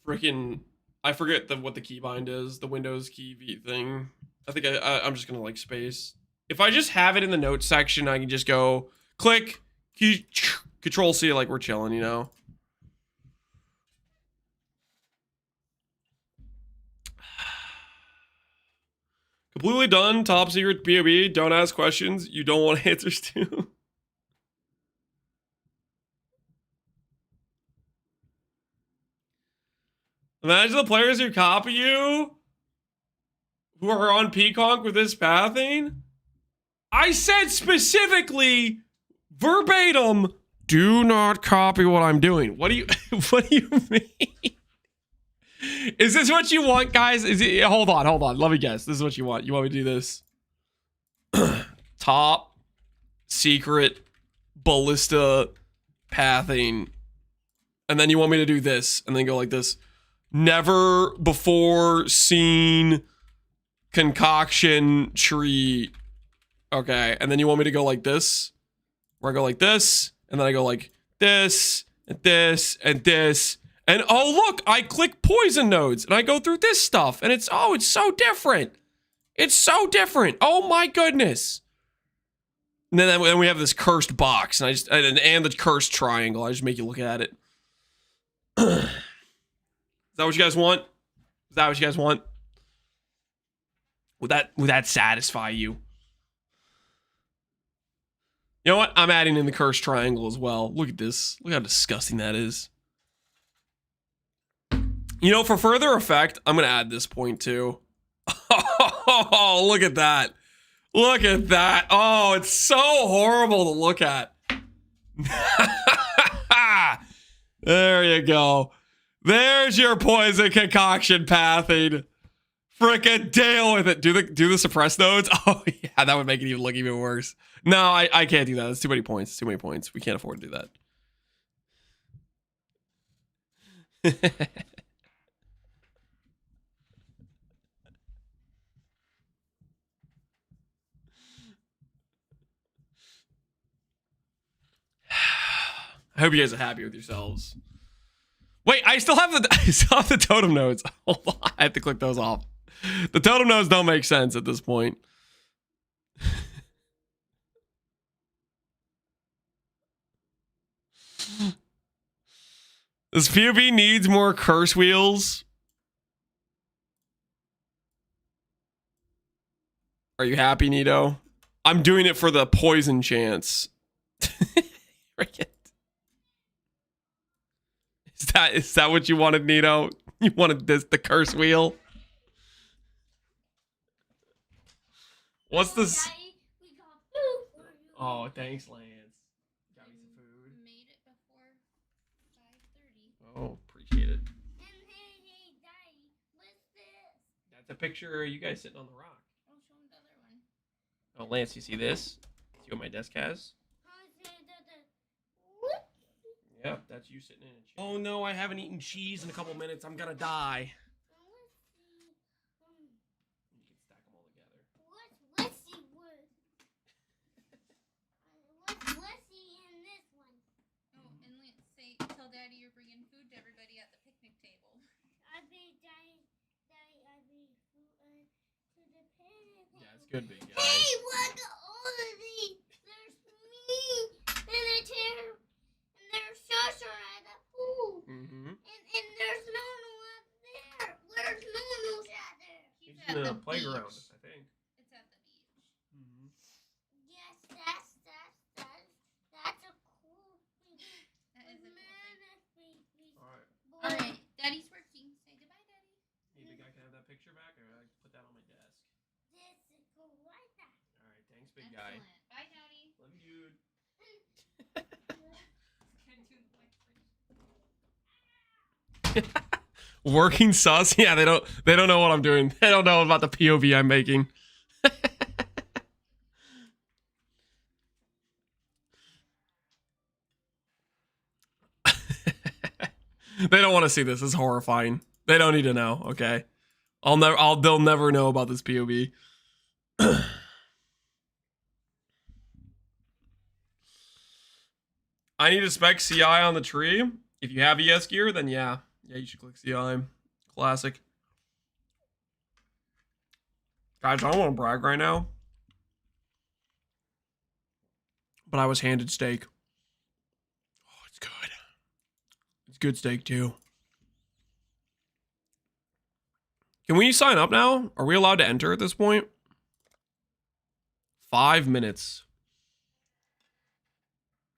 freaking I forget what the keybind is, the Windows key V thing. I think I'm just gonna like space. If I just have it in the notes section, I can just go click, key, Control C, like we're chilling, you know. Completely done. Top secret POB. Don't ask questions you don't want answers to. Imagine the players who copy you, who are on Peacock with this pathing. I said specifically, verbatim, do not copy what I'm doing. What do you, what do you mean? Is this what you want, guys? Is it? Hold on. Let me guess. This is what you want. You want me to do this? Top secret ballista pathing, and then you want me to do this, and then go like this. Never before seen concoction tree. Okay, and then you want me to go like this, where I go like this, and then I go like this, and this, and this, and oh look, I click poison nodes, and I go through this stuff, and it's so different. It's so different. Oh my goodness. And then we have this cursed box, and and the cursed triangle. I just make you look at it. Is that what you guys want? Is that what you guys want? Would that satisfy you? You know what? I'm adding in the cursed triangle as well. Look at this. Look how disgusting that is. You know, for further effect, I'm going to add this point too. Oh, look at that. Look at that. Oh, it's so horrible to look at. There you go. There's your poison concoction pathing. Frickin' deal with it. Do the suppress nodes? Oh yeah, that would make it even look even worse. No, I can't do that. That's too many points. It's too many points. We can't afford to do that. I hope you guys are happy with yourselves. Wait, I still have the totem nodes. Hold on, I have to click those off. The totem nodes don't make sense at this point. This POV needs more curse wheels. Are you happy, Nito? I'm doing it for the poison chance. Is that what you wanted, Nito? You wanted the curse wheel? What's this? Oh, thanks, Lance. Got me some food. Made it before 5:30. Oh, appreciate it. Hey, Daddy, what's this? That's a picture of you guys sitting on the rock. I'll show him the other one. Oh, Lance, you see this? See what my desk has? Yep, that's you sitting in a chair. Oh no, I haven't eaten cheese in a couple minutes. I'm gonna die. You can stack them all together. What's in this one? Oh, and let's say, tell Daddy you're bringing food to everybody at the picnic table. I be Daddy, I be food to the picnic. Yeah, it's good, big guy. Hey, look at all of these. There's me and a chair, and there's Shasha at the pool, and there's Nunu up there. Where's Nunu at there? He's in the playground, I think. It's at the beach. Yes, that's a cool thing. That is a cool thing. Alright. Alright, Daddy's working. Say goodbye, Daddy. Hey, big guy, can I have that picture back? Or I put that on my desk. This is cool like that. Alright, thanks, big guy. Excellent. Bye, Daddy. Love you, dude. Working sus? Yeah, they don't know what I'm doing. They don't know about the POV I'm making. They don't want to see this. It's horrifying. They don't need to know, okay? They'll never know about this POV. I need to spec CI on the tree. If you have ES gear, then yeah. Yeah, you should click CI. Classic. Guys, I don't want to brag right now, but I was handed steak. Oh, it's good. It's good steak, too. Can we sign up now? Are we allowed to enter at this point? 5 minutes.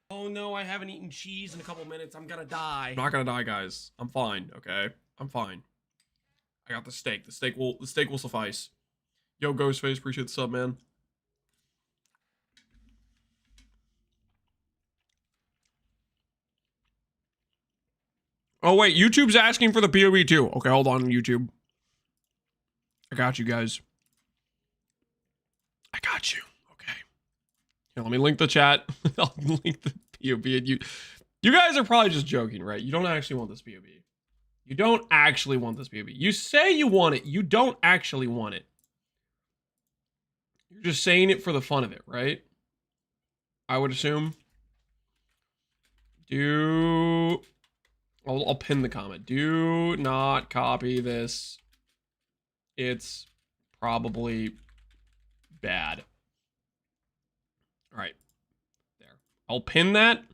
Oh no, I haven't eaten cheese in a couple minutes. I'm gonna die. I'm not gonna die, guys. I'm fine, okay? I'm fine. I got the steak. The steak will suffice. Yo, Ghostface, appreciate the sub, man. Oh wait, YouTube's asking for the POV too. Okay, hold on, YouTube. I got you guys. I got you. Okay. Here, let me link the chat. I'll link the POV. And you guys are probably just joking, right? You don't actually want this POV. You don't actually want this POV. You say you want it. You don't actually want it. You're just saying it for the fun of it, right? I would assume. I'll pin the comment. Do not copy this. It's probably bad. All right. There. I'll pin that.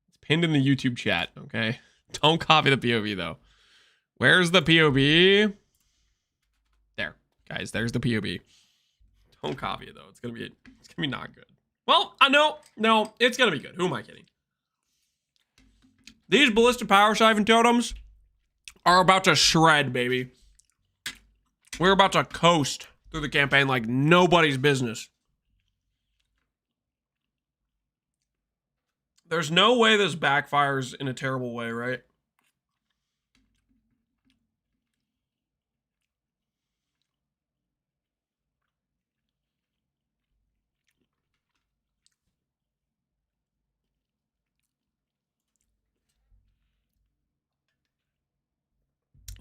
It's pinned in the YouTube chat, okay? Don't copy the POV, though. Where's the POV? There. Guys, there's the POV. Don't copy it, though. It's gonna be not good. Well, no, it's gonna be good. Who am I kidding? These Ballista power siphon totems are about to shred, baby. We're about to coast through the campaign like nobody's business. There's no way this backfires in a terrible way, right?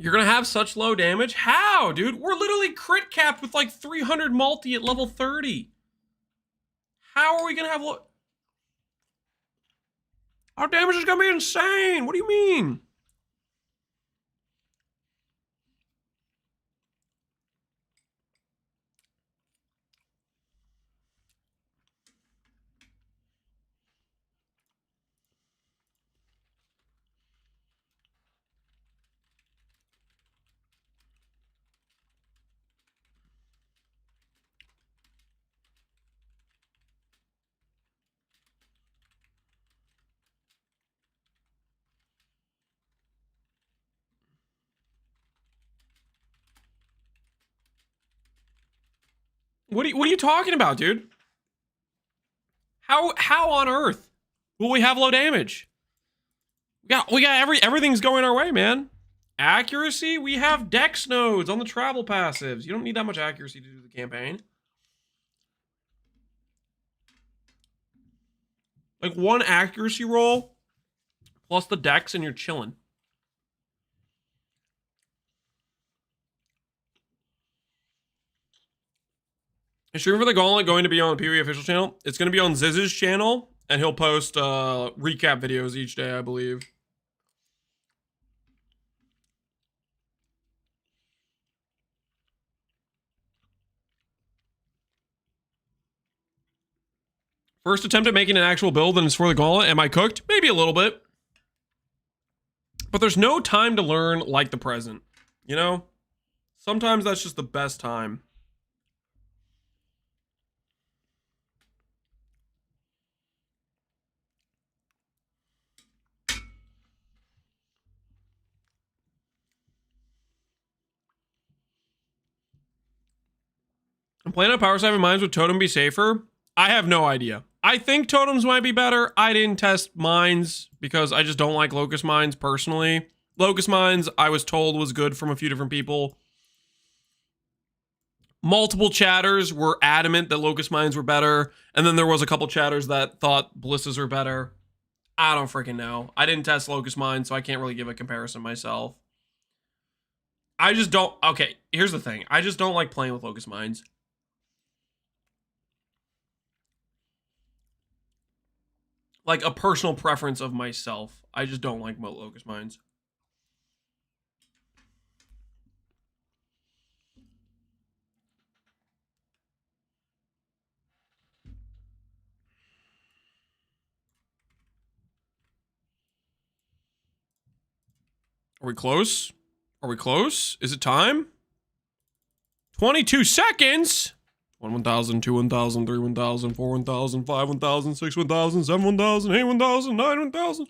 You're gonna have such low damage? How, dude? We're literally crit capped with like 300 multi at level 30. How are we gonna have low... Our damage is gonna be insane. What do you mean? What are you talking about, dude? How on earth will we have low damage? We got everything's going our way, man. Accuracy, we have dex nodes on the travel passives. You don't need that much accuracy to do the campaign. Like one accuracy roll plus the dex and you're chilling. Is streaming for the Gauntlet going to be on the PvE official channel? It's going to be on Ziz's channel, and he'll post recap videos each day, I believe. First attempt at making an actual build and it's for the Gauntlet. Am I cooked? Maybe a little bit. But there's no time to learn like the present. You know? Sometimes that's just the best time. I'm playing on Power 7 Mines. Would Totem be safer? I have no idea. I think Totems might be better. I didn't test Mines because I just don't like Locust Mines personally. Locust Mines, I was told, was good from a few different people. Multiple chatters were adamant that Locust Mines were better. And then there was a couple chatters that thought Ballistas were better. I don't freaking know. I didn't test Locust Mines, so I can't really give a comparison myself. I just don't... Okay, here's the thing. I just don't like playing with Locust Mines. Like a personal preference of myself. I just don't like Locust Mines. Are we close? Are we close? Is it time? 22 seconds! 1, 1,000, 2, 1,000, 3, 1,000, 4, 1,000, 5, 1,000, 6, 1,000, 7, 1,000, 8, 1,000, 9, 1,000,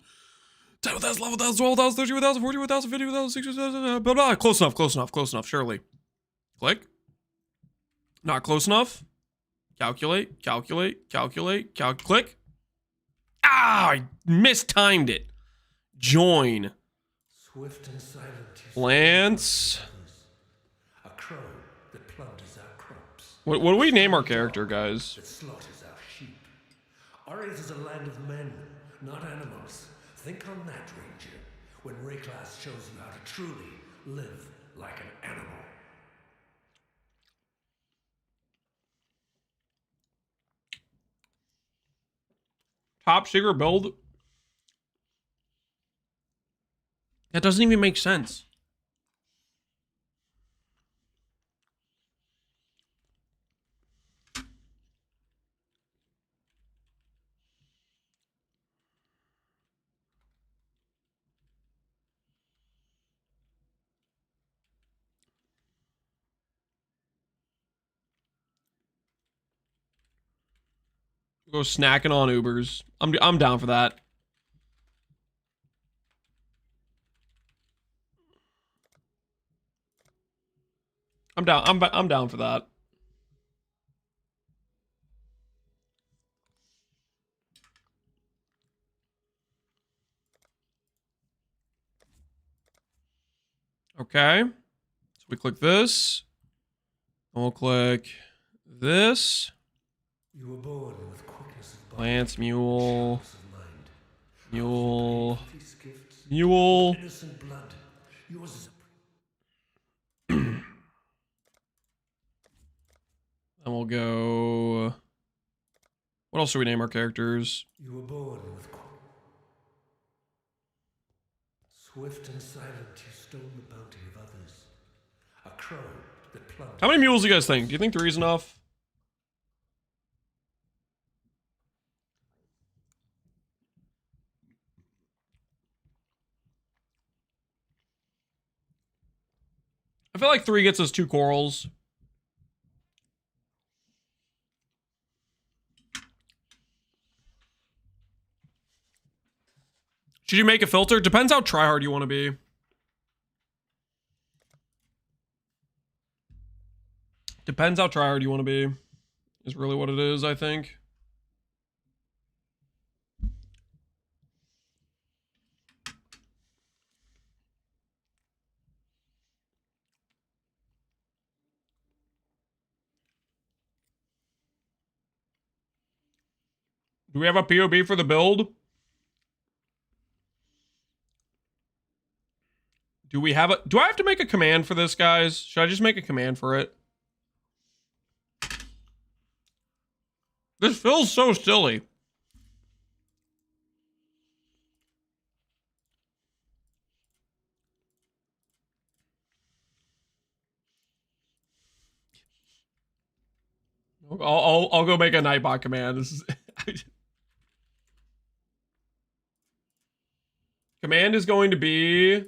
10, 1,000, 11, 1,000, 12, 1,000, 13, 1,000, 14, 1,000, 15, 1,000, 16, 1,000, blah, blah. Close enough, close enough, close enough, surely. Click. Not close enough. Calculate, calculate, calculate, click. Ah, I mistimed it. Join. Swift and silent. Lance. A crow that plunders our crops. What do we name our character, guys? That slaughters our sheep. Ours is a land of men, not animals. Think on that, Ranger, when Rayclass shows you how to truly live like an animal. Top secret build? That doesn't even make sense. Go snacking on Ubers. I'm down for that. I'm down for that. Okay. So we click this. And we'll click this. You were born with quickness of body, Lance, Mule. Mule. gifts, Mule. innocent blood. Yours is And we'll go... What else do we name our characters? You were born with swift and silent. You stole the bounty of others. A crow that plundered. How many mules do you guys think? Do you think 3 is enough? I feel like 3 gets us 2 corals. Should you make a filter? Depends how tryhard you want to be. Depends how tryhard you want to be. Is really what it is, I think. Do we have a POB for the build? Do we have a... Do I have to make a command for this, guys? Should I just make a command for it? This feels so silly. I'll go make a Nightbot command. This is... Command is going to be...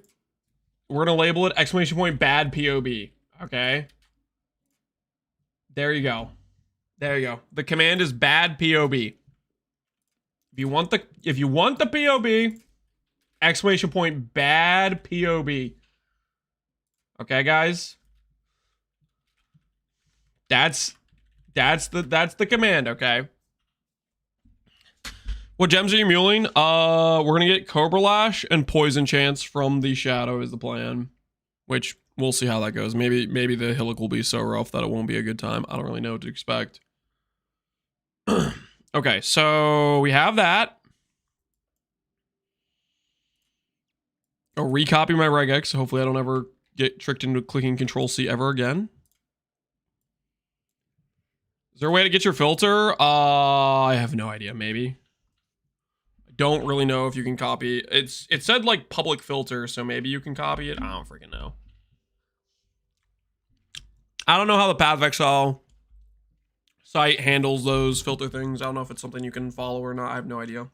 We're going to label it exclamation point bad POB. Okay. There you go. There you go. The command is bad POB. If you want the POB, exclamation point bad POB. Okay, guys. That's the command, okay? What gems are you muling? We're gonna get Cobra Lash and Poison Chance from the Shadow is the plan. Which we'll see how that goes. Maybe the Hillock will be so rough that it won't be a good time. I don't really know what to expect. Okay, so we have that. I'll recopy my regex, so hopefully I don't ever get tricked into clicking Control-C ever again. Is there a way to get your filter? I have no idea, maybe. I don't really know if you can copy. It said like public filter, so maybe you can copy it. I don't freaking know. I don't know how the Path of Exile site handles those filter things. I don't know if it's something you can follow or not. I have no idea.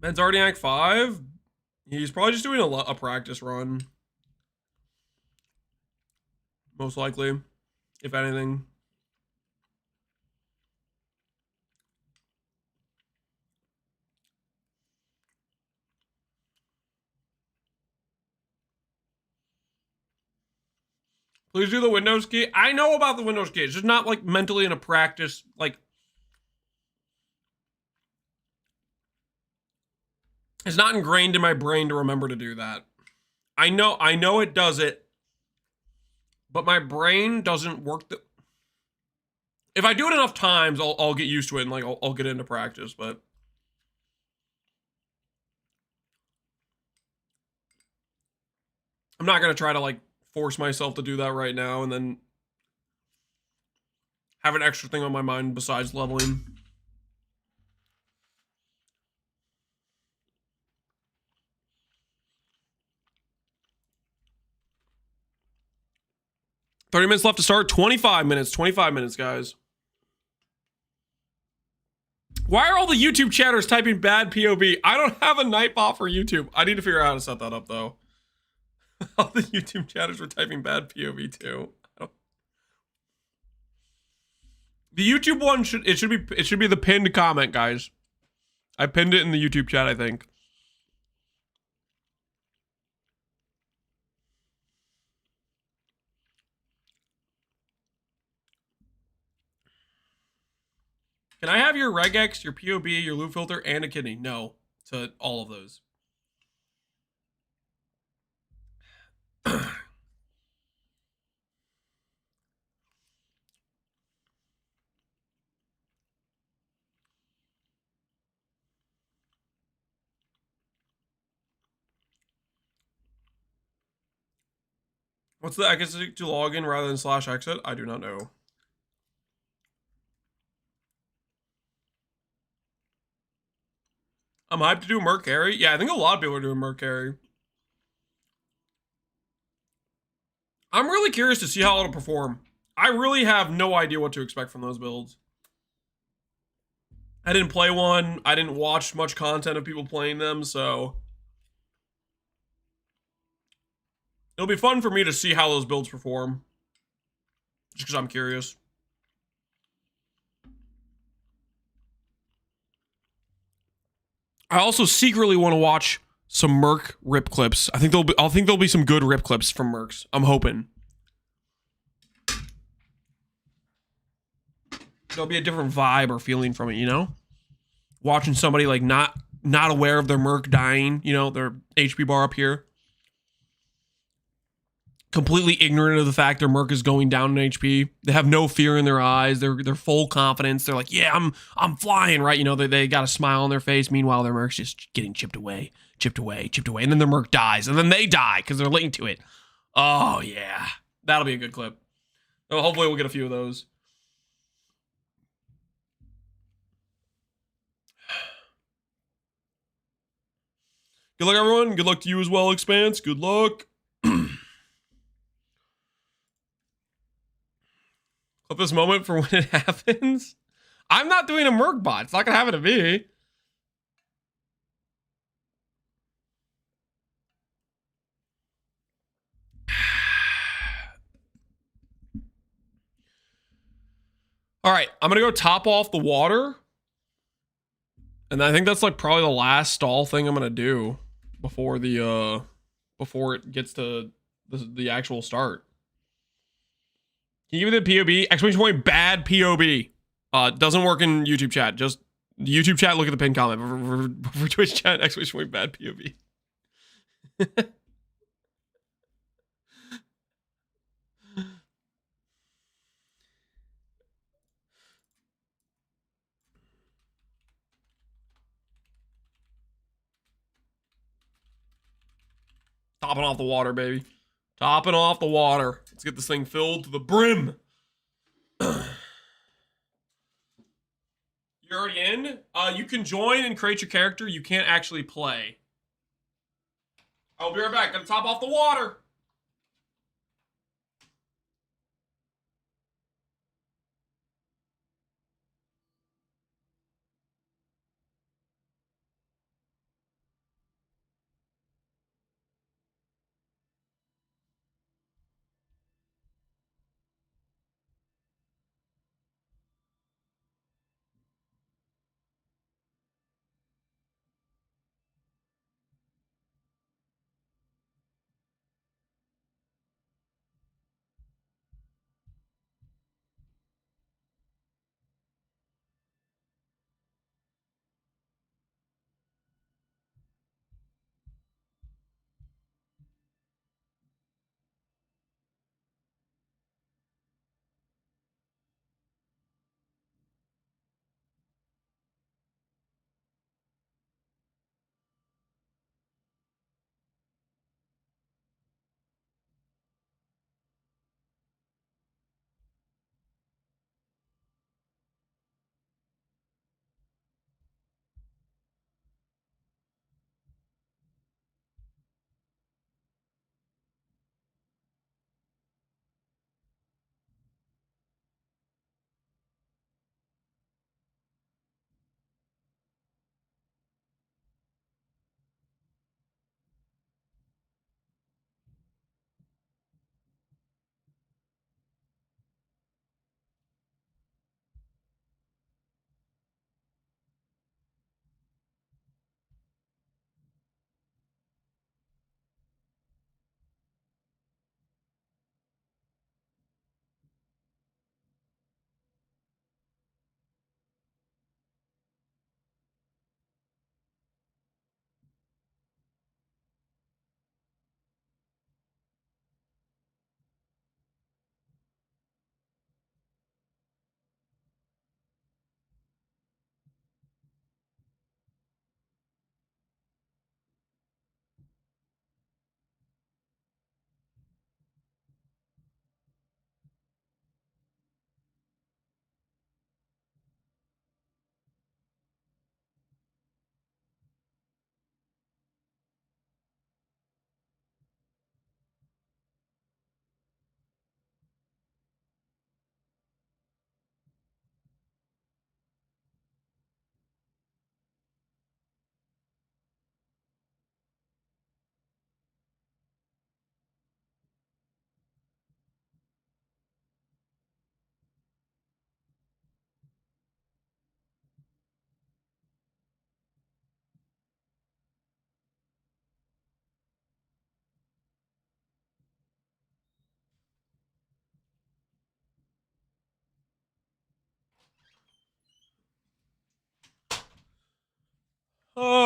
Ben's already Act 5. He's probably just doing a practice run. Most likely, if anything. Please do the Windows key. I know about the Windows key. It's just not like mentally in a practice. Like, it's not ingrained in my brain to remember to do that. I know it does it, but my brain doesn't work. If I do it enough times, I'll get used to it and like I'll get into practice. But I'm not gonna try to like force myself to do that right now and then have an extra thing on my mind besides leveling. $30 minutes left to start. 25 minutes. 25 minutes, guys. Why are all the YouTube chatters typing bad POB? I don't have a Nightbot for YouTube. I need to figure out how to set that up, though. All the YouTube chatters were typing bad POV, too. The YouTube one should be the pinned comment, guys. I pinned it in the YouTube chat, I think. Can I have your regex, your POB, your loop filter, and a kidney? No, to all of those. What's the exit to login rather than /exit? I do not know. I'm hyped to do Merc Carry. Yeah, I think a lot of people are doing Merc Carry. I'm really curious to see how it'll perform. I really have no idea what to expect from those builds. I didn't play one. I didn't watch much content of people playing them, so it'll be fun for me to see how those builds perform. Just because I'm curious. I also secretly want to watch some Merc rip clips. I think there'll be some good rip clips from Mercs. I'm hoping. there'll be a different vibe or feeling from it, you know? Watching somebody like not aware of their merc dying, you know, their HP bar up here. Completely ignorant of the fact their merc is going down in HP. They have no fear in their eyes. They're full confidence. They're like, yeah, I'm flying, right? You know, they got a smile on their face. Meanwhile, their merc's just getting chipped away. And then their merc dies. And then they die because they're linked to it. Oh, yeah. That'll be a good clip. Oh, hopefully we'll get a few of those. Good luck, everyone. Good luck to you as well, Expanse. Good luck. Clip this moment for when it happens. I'm not doing a merc bot. It's not going to happen to me. All right, I'm gonna go top off the water, and I think that's like probably the last stall thing I'm gonna do before the before it gets to the actual start. Can you give me the POB? Exclamation point bad POB. Doesn't work in YouTube chat. Just YouTube chat. Look at the pin comment for Twitch chat. Exclamation point bad POB. Topping off the water, baby. Topping off the water. Let's get this thing filled to the brim. You're already in? You can join and create your character. You can't actually play. I'll be right back. Gonna top off the water.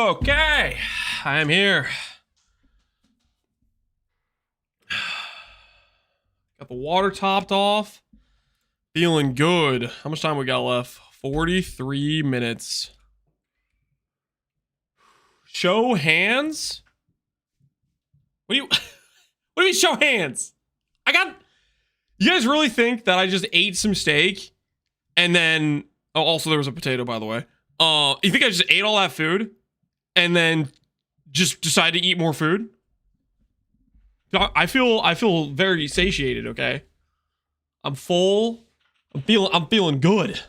Okay, I am here. Got the water topped off. Feeling good. How much time we got left? 43 minutes. Show hands? What do you mean show hands? You guys really think that I just ate some steak and then also there was a potato, by the way. You think I just ate all that food and then just decided to eat more food? I feel very satiated, okay? I'm full. I'm feeling good.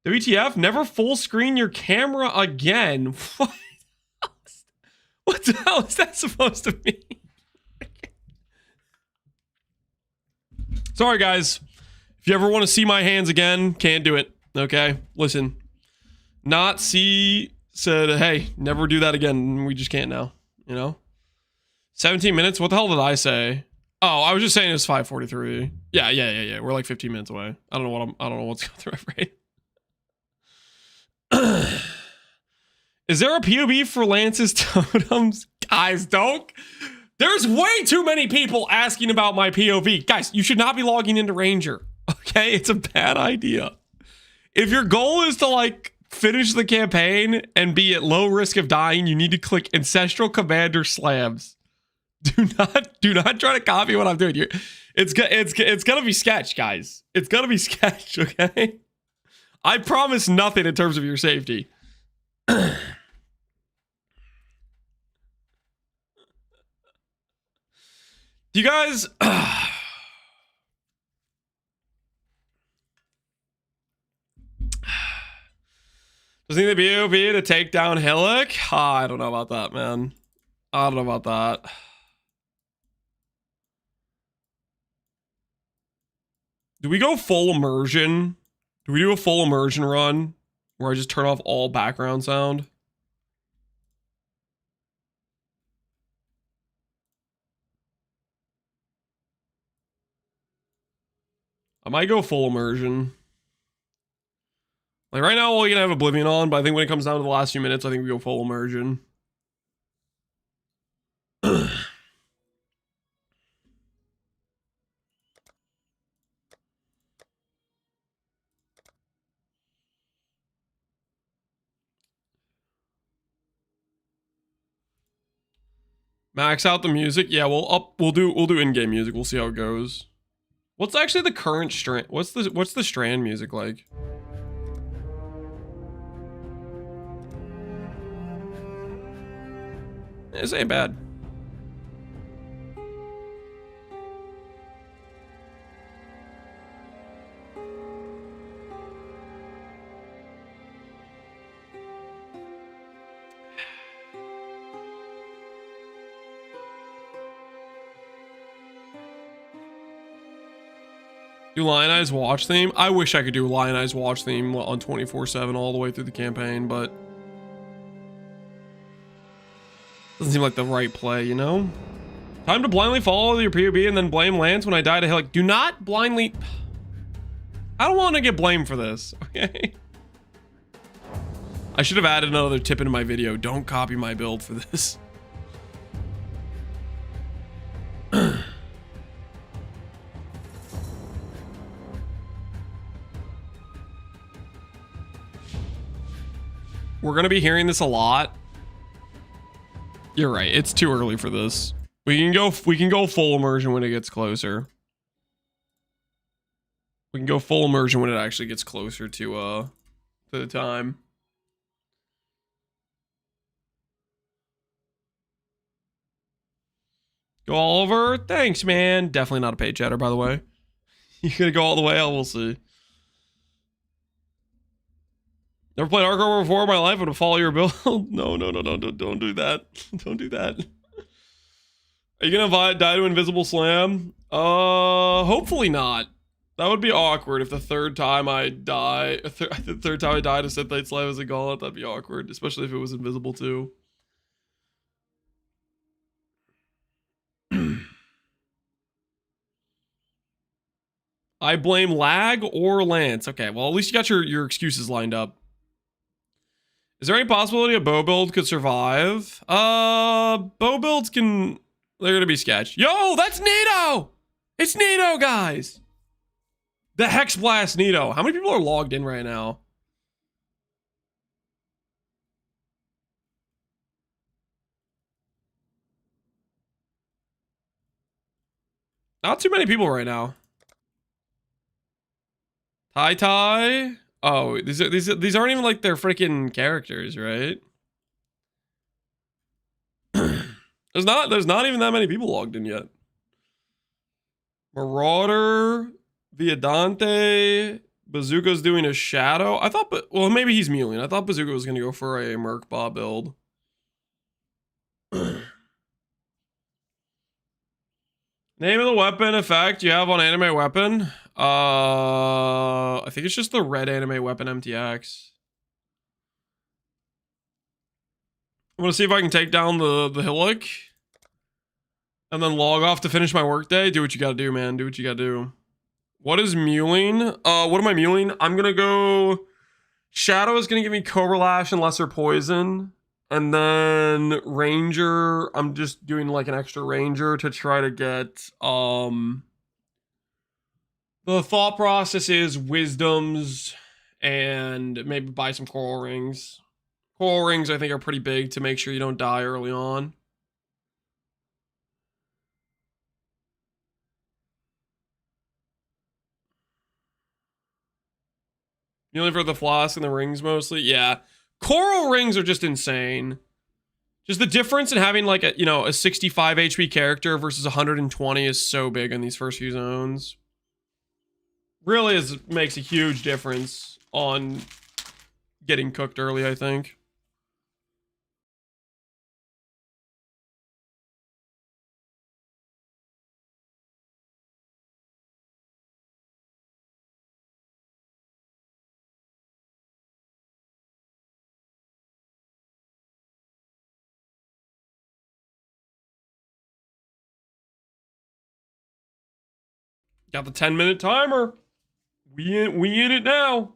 WTF? Never full screen your camera again. What the hell is that supposed to mean? Sorry, guys. If you ever want to see my hands again, can't do it. Okay? Listen. Not see said, hey, never do that again. We just can't now. You know? 17 minutes? What the hell did I say? Oh, I was just saying it was 5:43. Yeah. We're like 15 minutes away. I don't know what's going through my brain. Is there a POV for Lance's totems? Guys, don't. There's way too many people asking about my POV. Guys, you should not be logging into Ranger. Okay? It's a bad idea. If your goal is to like finish the campaign and be at low risk of dying, you need to click Ancestral Commander Slams. Do not try to copy what I'm doing. It's gonna be sketch, guys. It's gonna be sketch, okay? I promise nothing in terms of your safety. You guys... Does he need the BOP to take down Hillock? I don't know about that, man. I don't know about that. Do we go full immersion? Do we do a full immersion run where I just turn off all background sound? I might go full immersion. Like right now, we're gonna have Oblivion on, but I think when it comes down to the last few minutes, I think we go full immersion. Max out the music. Yeah, we'll do in-game music. We'll see how it goes. What's actually the current strand? What's the strand music like? This ain't bad. Do Lionized watch theme? I wish I could do Lionized watch theme on 24/7 all the way through the campaign, but doesn't seem like the right play, you know? Time to blindly follow your POB and then blame Lance when I die to Hillock. Do not blindly... I don't want to get blamed for this, okay? I should have added another tip into my video. Don't copy my build for this. We're gonna be hearing this a lot. You're right. It's too early for this. We can go full immersion when it gets closer. We can go full immersion when it actually gets closer to the time. Go Oliver. Thanks, man. Definitely not a paid chatter, by the way. You gonna go all the way? We'll see. Never played Arkham before in my life, but to follow your build. No, don't do that. Don't do that. Are you gonna die to Invisible Slam? Hopefully not. That would be awkward if the third time I die, the third time I die to Synthite Slam as a gauntlet, that'd be awkward, especially if it was invisible too. I blame lag or Lance. Okay, well, at least you got your excuses lined up. Is there any possibility a bow build could survive? Bow builds can... They're gonna be sketch. Yo, that's Nito! It's Nito, guys! The Hex Blast Nito. How many people are logged in right now? Not too many people right now. Tai. Oh, these aren't even like their freaking characters, right? there's not even that many people logged in yet. Marauder, Viadante, Bazooka's doing a shadow. I thought, well, maybe he's muling. I thought Bazooka was gonna go for a Merc Bob build. Name of the weapon effect you have on anime weapon? I think it's just the red anime weapon MTX. I'm gonna see if I can take down the hillock and then log off to finish my workday. Do what you gotta do, man. Do what you gotta do. What is muling? What am I muling? I'm gonna go... Shadow is gonna give me Cobra Lash and Lesser Poison. And then Ranger, I'm just doing like an extra Ranger to try to get, the thought process is Wisdoms and maybe buy some Coral Rings. Coral Rings I think are pretty big to make sure you don't die early on. You only for the flask and the rings mostly? Yeah. Coral Rings are just insane. Just the difference in having like a, you know, a 65 HP character versus 120 is so big in these first few zones. Really makes a huge difference on getting cooked early, I think. Got the 10-minute timer. We in it now.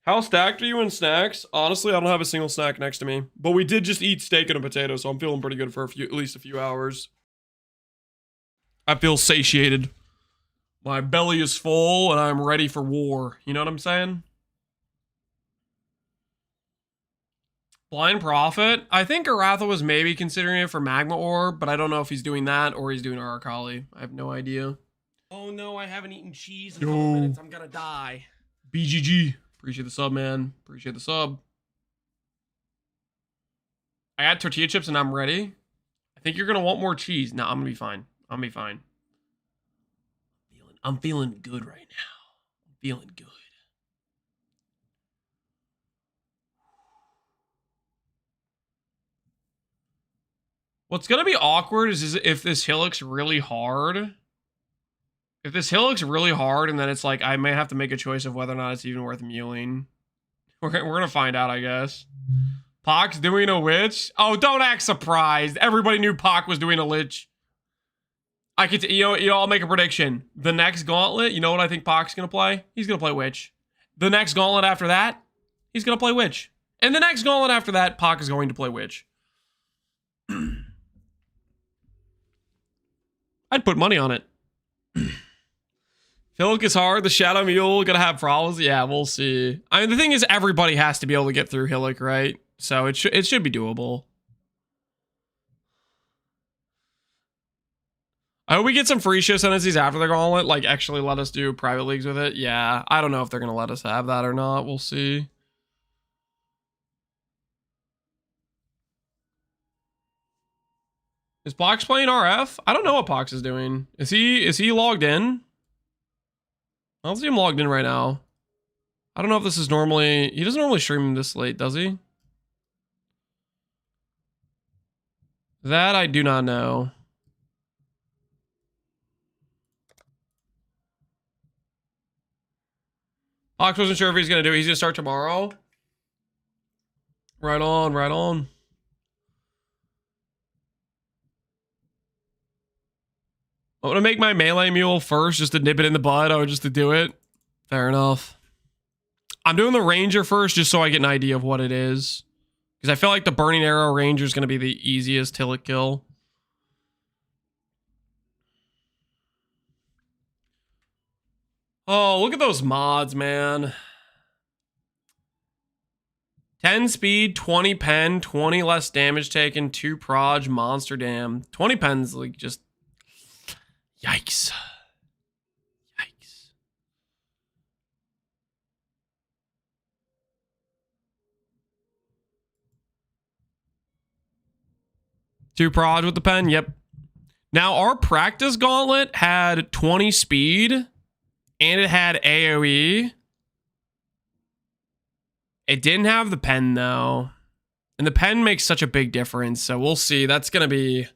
How stacked are you in snacks? Honestly, I don't have a single snack next to me. But we did just eat steak and a potato, so I'm feeling pretty good for at least a few hours. I feel satiated. My belly is full and I'm ready for war. You know what I'm saying? Blind Prophet? I think Aratha was maybe considering it for Magma Orb, but I don't know if he's doing that or he's doing Arakali. I have no idea. Oh no, I haven't eaten cheese in a couple minutes. I'm gonna die. BGG. Appreciate the sub, man. Appreciate the sub. I got tortilla chips and I'm ready. I think you're gonna want more cheese. No, I'm gonna be fine. I'm gonna be fine. I'm feeling good right now. I'm feeling good. What's gonna be awkward is if this hill looks really hard. If this hill looks really hard and then it's like I may have to make a choice of whether or not it's even worth muling. We're gonna find out, I guess. Pac's doing a witch? Oh, don't act surprised. Everybody knew Pac was doing a lich. I could, you know, I'll make a prediction. The next gauntlet, you know what I think Pac's gonna play? He's gonna play witch. The next gauntlet after that, he's gonna play witch. And the next gauntlet after that, Pac is going to play witch. I'd put money on it. Hillock is hard. The Shadow Mule gonna have problems. Yeah, we'll see. I mean, the thing is, everybody has to be able to get through Hillock, right? So it should be doable. I hope we get some free shift sentences after the gauntlet. Like, actually let us do private leagues with it. Yeah, I don't know if they're gonna let us have that or not. We'll see. Is Pox playing RF? I don't know what Pox is doing. Is he logged in? I don't see him logged in right now. I don't know if this is normally... He doesn't normally stream this late, does he? That I do not know. Pox wasn't sure if he's going to do it. He's going to start tomorrow. Right on, right on. I'm gonna make my melee mule first just to nip it in the bud or just to do it. Fair enough. I'm doing the ranger first just so I get an idea of what it is. Because I feel like the burning arrow ranger is gonna be the easiest till kill. Oh, look at those mods, man. 10 speed, 20 pen, 20 less damage taken, 2 proj, monster dam. 20 pen's like just... Yikes. Yikes. Two proj with the pen, yep. Now, our practice gauntlet had 20 speed, and it had AoE. It didn't have the pen, though. And the pen makes such a big difference, so we'll see. That's going to be...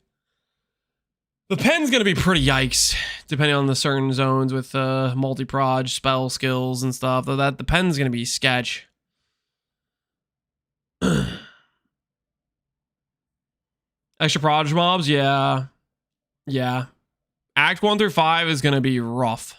The pen's going to be pretty yikes, depending on the certain zones with multi-proj, spell skills, and stuff. Though that the pen's going to be sketch. Extra proj mobs, yeah. Yeah. Act 1 through 5 is going to be rough.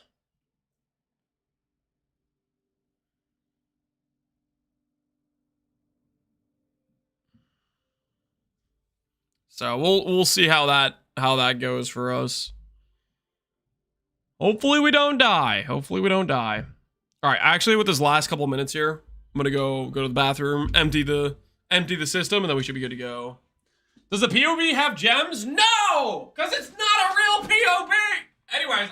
So we'll see how that goes for us. Hopefully we don't die. Hopefully we don't die. All right, actually with this last couple minutes here, I'm going to go to the bathroom, empty the system, and then we should be good to go. Does the POB have gems? No! Cuz it's not a real POB. Anyways,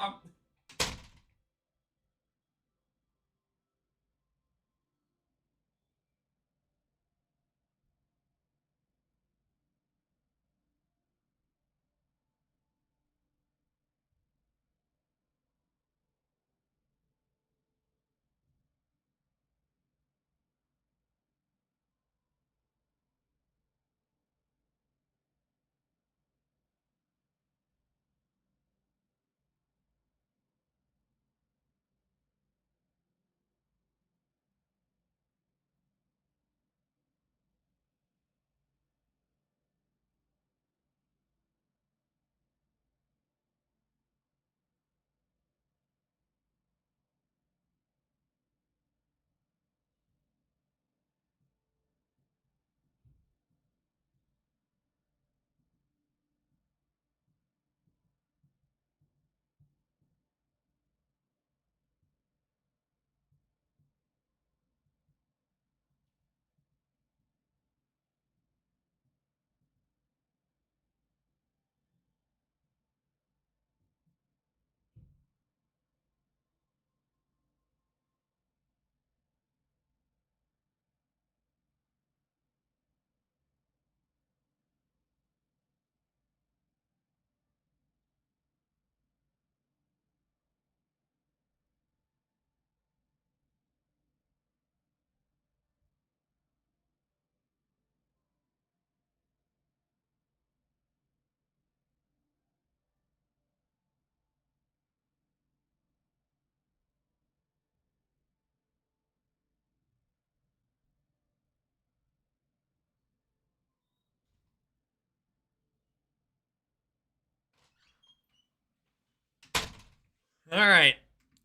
all right.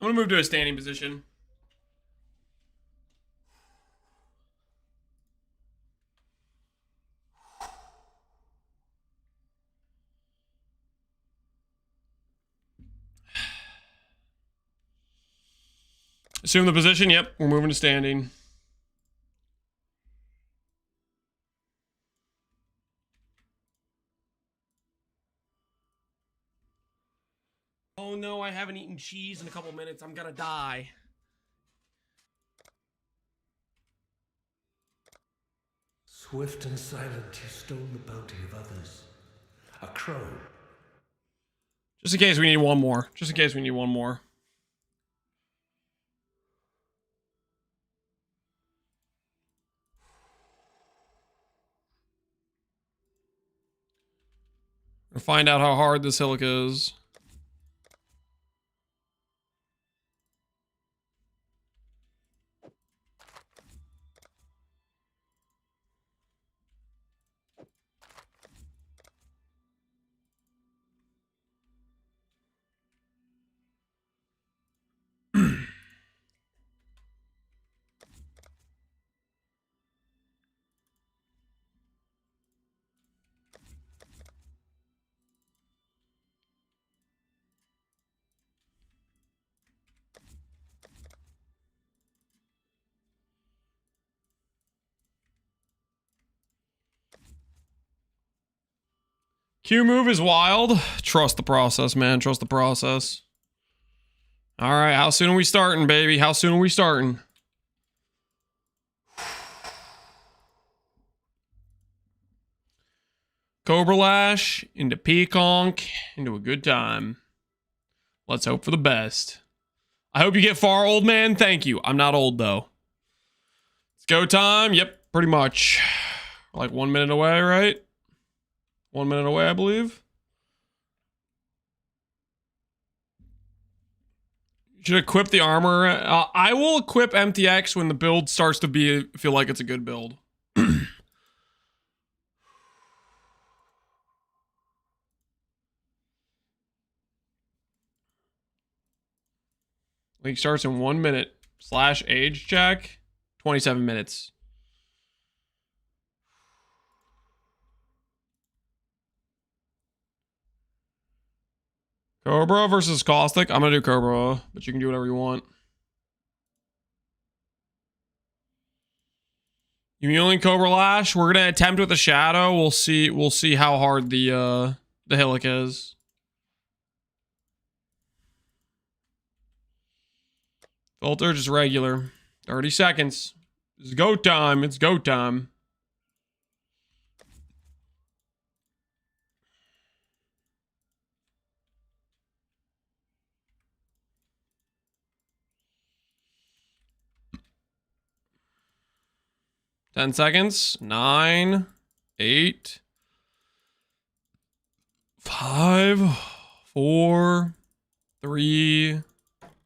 I'm going to move to a standing position. Assume the position. Yep, we're moving to standing. Oh no, I haven't eaten cheese in a couple minutes. I'm gonna die. Swift and silent, you stole the bounty of others. A crow. Just in case we need one more. Just in case we need one more. We'll find out how hard this silica is. Q move is wild. Trust the process, man. Trust the process. All right, how soon are we starting, baby? How soon are we starting? Cobra Lash into Peaconk into a good time. Let's hope for the best. I hope you get far, old man. Thank you. I'm not old, though. It's go time. Yep, pretty much. Like 1 minute away, right? 1 minute away, I believe. Should equip the armor. I will equip MTX when the build starts to feel like it's a good build. League starts in 1 minute. / age check. 27 minutes. Cobra versus Caustic. I'm gonna do Cobra, but you can do whatever you want. You mulling Cobra Lash. We're gonna attempt with the Shadow. We'll see how hard the Hillock is. Filter just regular. 30 seconds. It's go time. It's go time. Ten seconds. 9, 8, 5, 4, 3,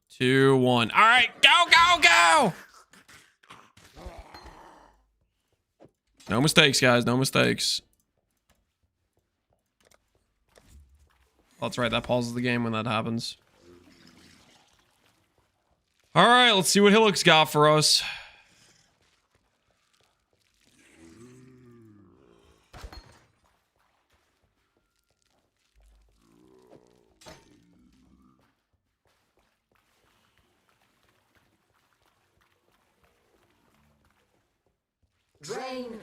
2, 1. All right, go! No mistakes, guys. No mistakes. That's right. That pauses the game when that happens. All right, let's see what Hillock's got for us. Drain.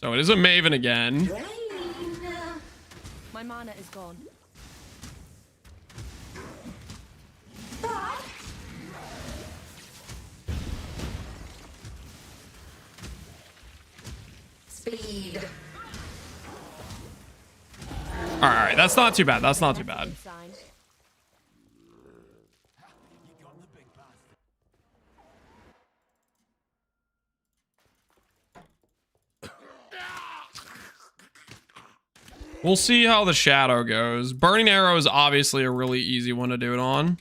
So it is a Maven again. Drain. My mana is gone. Speed. All right, that's not too bad. That's not too bad. Sign. We'll see how the Shadow goes. Burning Arrow is obviously a really easy one to do it on.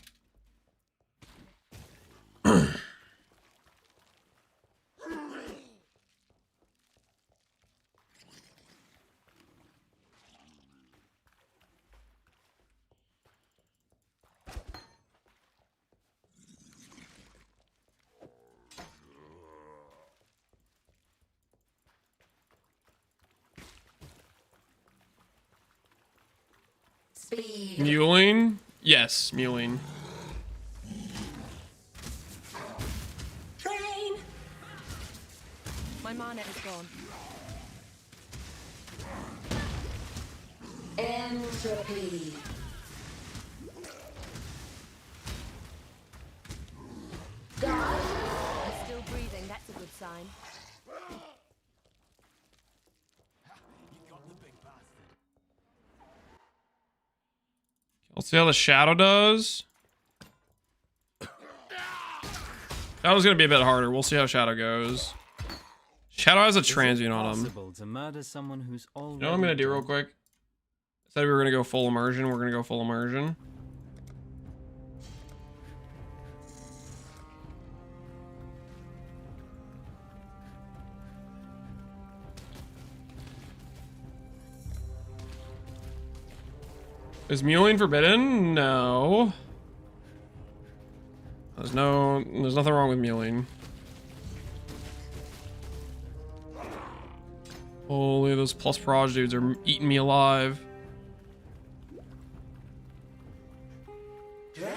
Speed. Muling? Yes, Muling. Drain. My mana is gone. Entropy. God. I'm still breathing. That's a good sign. Let's see how the Shadow does. Shadow's gonna be a bit harder. We'll see how Shadow goes. Shadow has a transient on him. To murder someone who's You know what I'm gonna do real quick? I said we were gonna go full immersion. We're gonna go full immersion. Is Muling forbidden? No. There's nothing wrong with Muling. Holy, those plus proj dudes are eating me alive. Drain.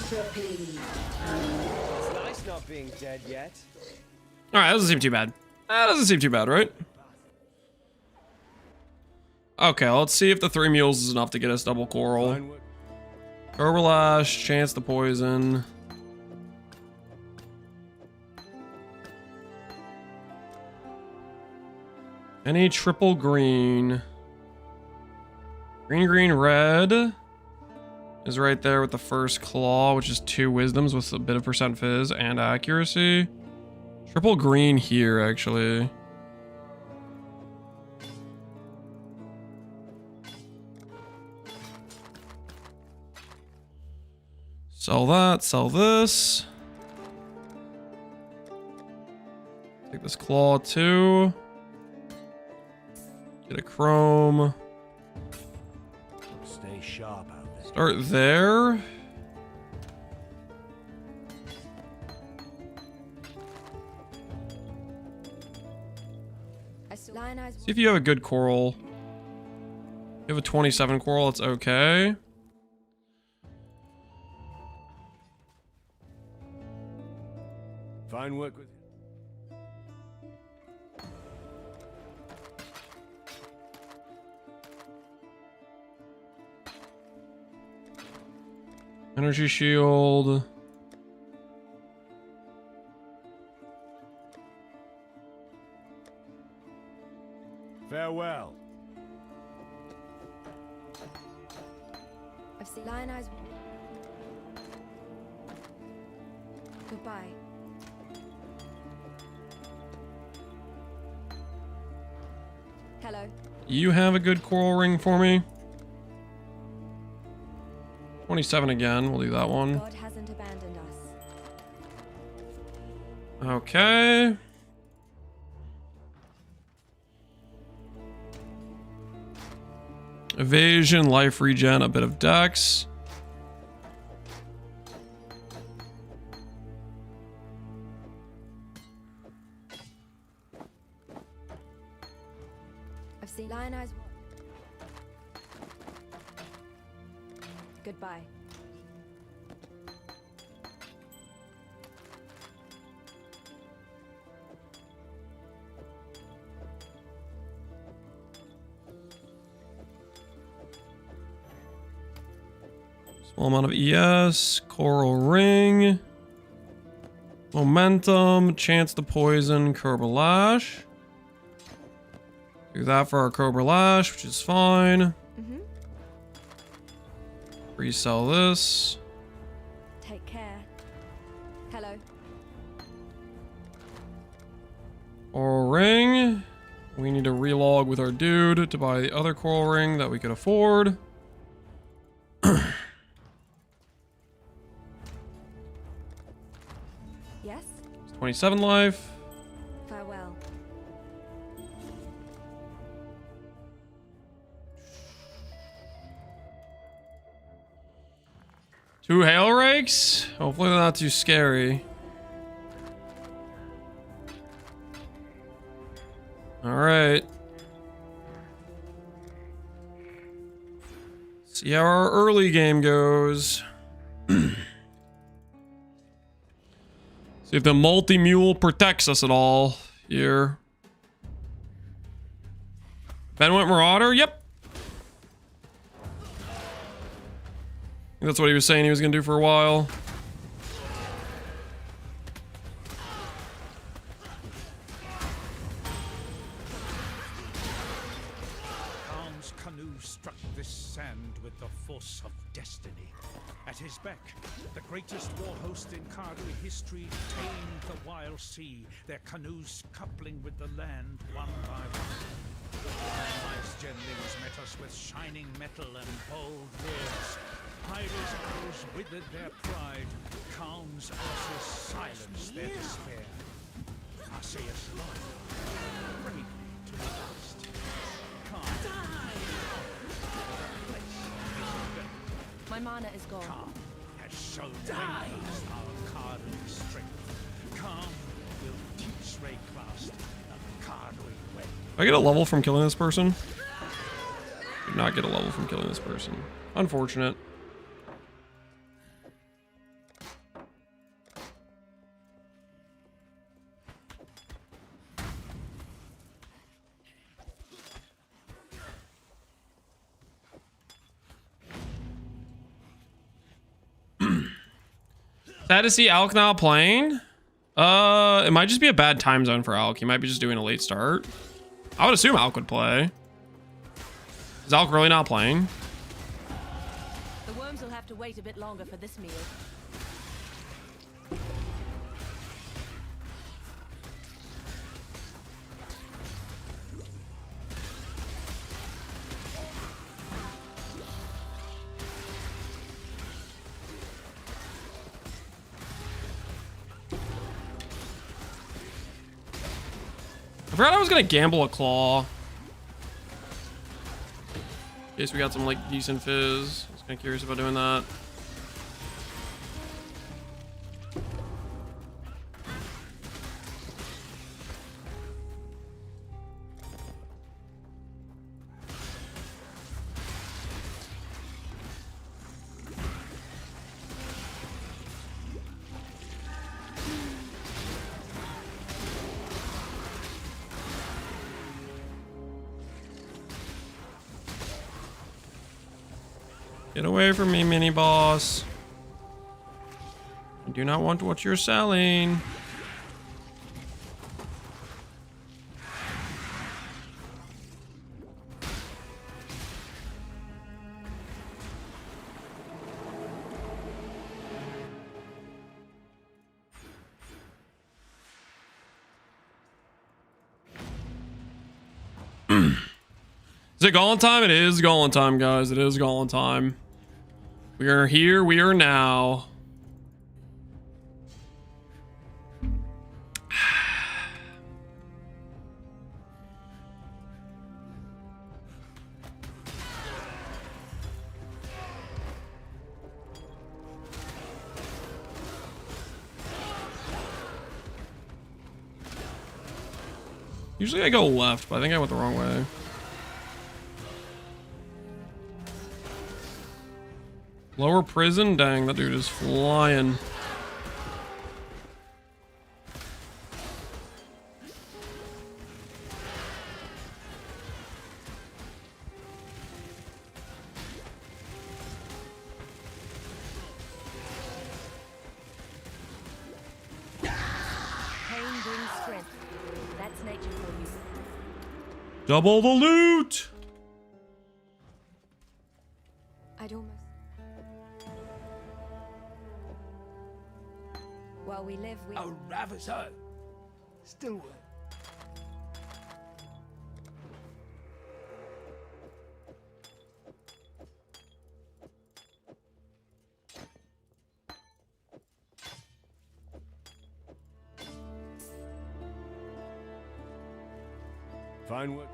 Entropy. It's nice not being dead yet. Alright, that doesn't seem too bad. That doesn't seem too bad, right? Okay, let's see if the 3 mules is enough to get us double coral. Overlash, chance to poison. Any triple green. Green, green, red is right there with the first claw, which is 2 wisdoms with a bit of percent fizz and accuracy. Triple green here, actually. Sell that, sell this. Take this claw too. Get a chrome. Stay sharp out there. Start there. See if you have a good coral. You have a 27 coral, it's okay. Fine work with you. Energy shield. Farewell. I've seen Lion Eyes. Goodbye. Hello. You have a good coral ring for me? 27 again, we'll do that one. God hasn't abandoned us. Okay. Evasion, life regen, a bit of dex. I've seen Lion Eyes. Goodbye. Small amount of ES, coral ring, momentum, chance to poison, Cobra Lash. Do that for our Cobra Lash, which is fine. Resell this. Take care. Hello. Coral ring. We need to relog with our dude to buy the other coral ring that we could afford. 27 life. Farewell. Two hail rakes. Hopefully they're not too scary. All right. See how our early game goes. See if the multi-mule protects us at all here. Benwent Marauder? Yep. That's what he was saying he was going to do for a while. Khan's canoe struck this sand with the force of destiny. At his beck, the greatest war host in Kardu history tamed the wild sea, their canoes coupling with the land one by one. Wise genlings met us with shining metal and bold words. Hydra's arrows withered their pride, Khan's answers silenced their despair. Arceus loved, bravely to the last. Khan My mana is gone. Khan has shown Rayclast our Kardu strength. Khan will teach Rayclast the Kardu way. I get a level from killing this person? Did not get a level from killing this person. Unfortunate. Sad to see Alk not playing. It might just be a bad time zone for Alk. He might be just doing a late start. I would assume Alk would play. Is Alk really not playing? The worms will have to wait a bit longer for this meal. I forgot I was gonna gamble a claw. In case we got some like decent fizz. I was kind of curious about doing that. Get away from me, mini boss. I do not want what you're selling. Is it golem time? It is golem time, guys. It is golem time. We are here. We are now. Usually I go left, but I think I went the wrong way. Lower prison? Dang, that dude is flying. Pain brings strength. That's nature for you. Double the loot! I'd almost... While we live, we... Oh, rather so. Still work. Fine work.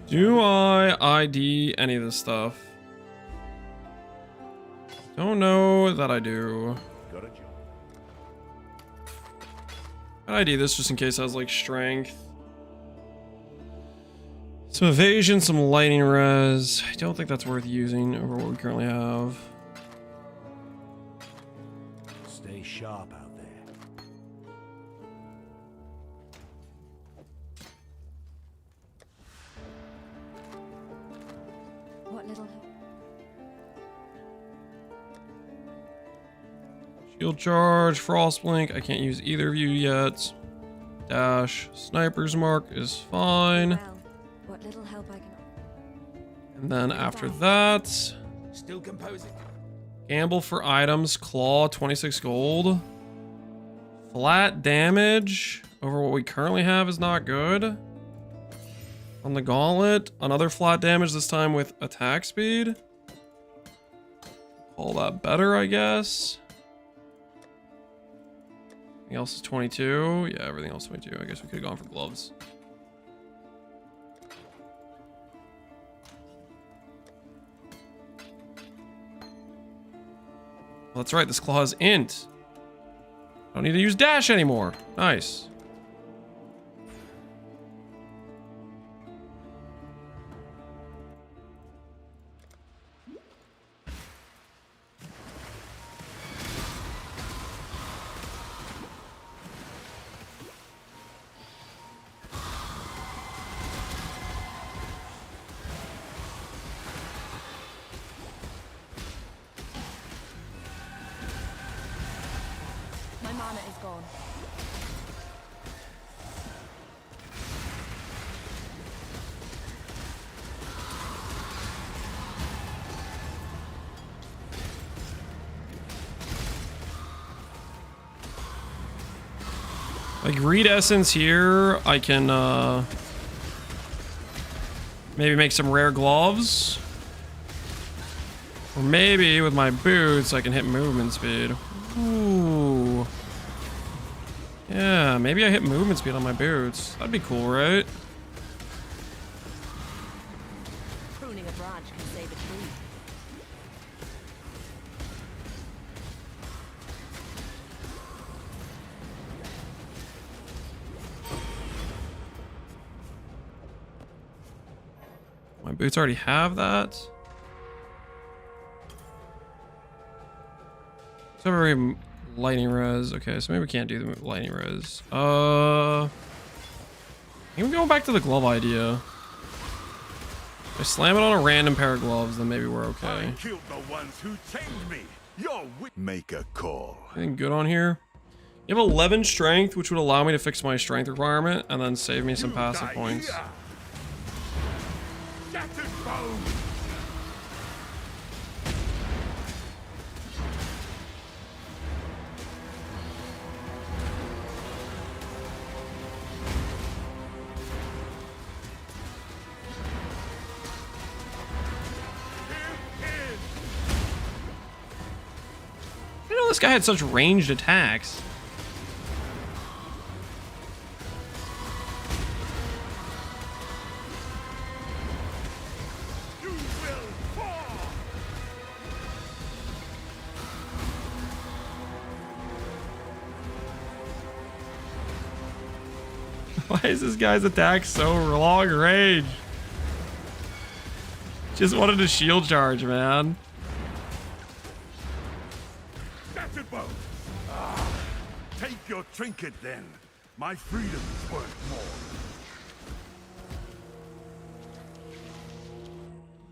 Do I ID any of this stuff? Don't know that I do. Got a job. I ID this just in case it has like strength. Some evasion, some lightning res. I don't think that's worth using over what we currently have. Stay sharp out there. What little... Shield charge, frost blink. I can't use either of you yet. Dash, sniper's mark is fine. Well, what little help I can... And then after that, Still composing. gamble for items, claw, 26 gold. Flat damage over what we currently have is not good. On the gauntlet, another flat damage, this time with attack speed. Call that better, I guess. Everything else is 22. Yeah, everything else is 22. I guess we could have gone for gloves. Well, that's right. This claw is int. Don't need to use dash anymore. Nice. mana is gone. Like, read essence here. I can maybe make some rare gloves. Or maybe with my boots I can hit movement speed. Ooh. Yeah, maybe I hit movement speed on my boots. That'd be cool, right? Pruning a branch can save a tree. My boots already have that. So very lightning res. Okay, so maybe we can't do the lightning res. I think we're going back to the glove idea. If I slam it on a random pair of gloves, then maybe we're okay. Killed the ones who chained me. Make a call. Anything good on here? You have 11 strength, which would allow me to fix my strength requirement and then save me some passive points. Shattered bone. I didn't know this guy had such ranged attacks. Why is this guy's attack so long range? Just wanted a shield charge, man. Shattered bone. Take your trinket then. My freedom is worth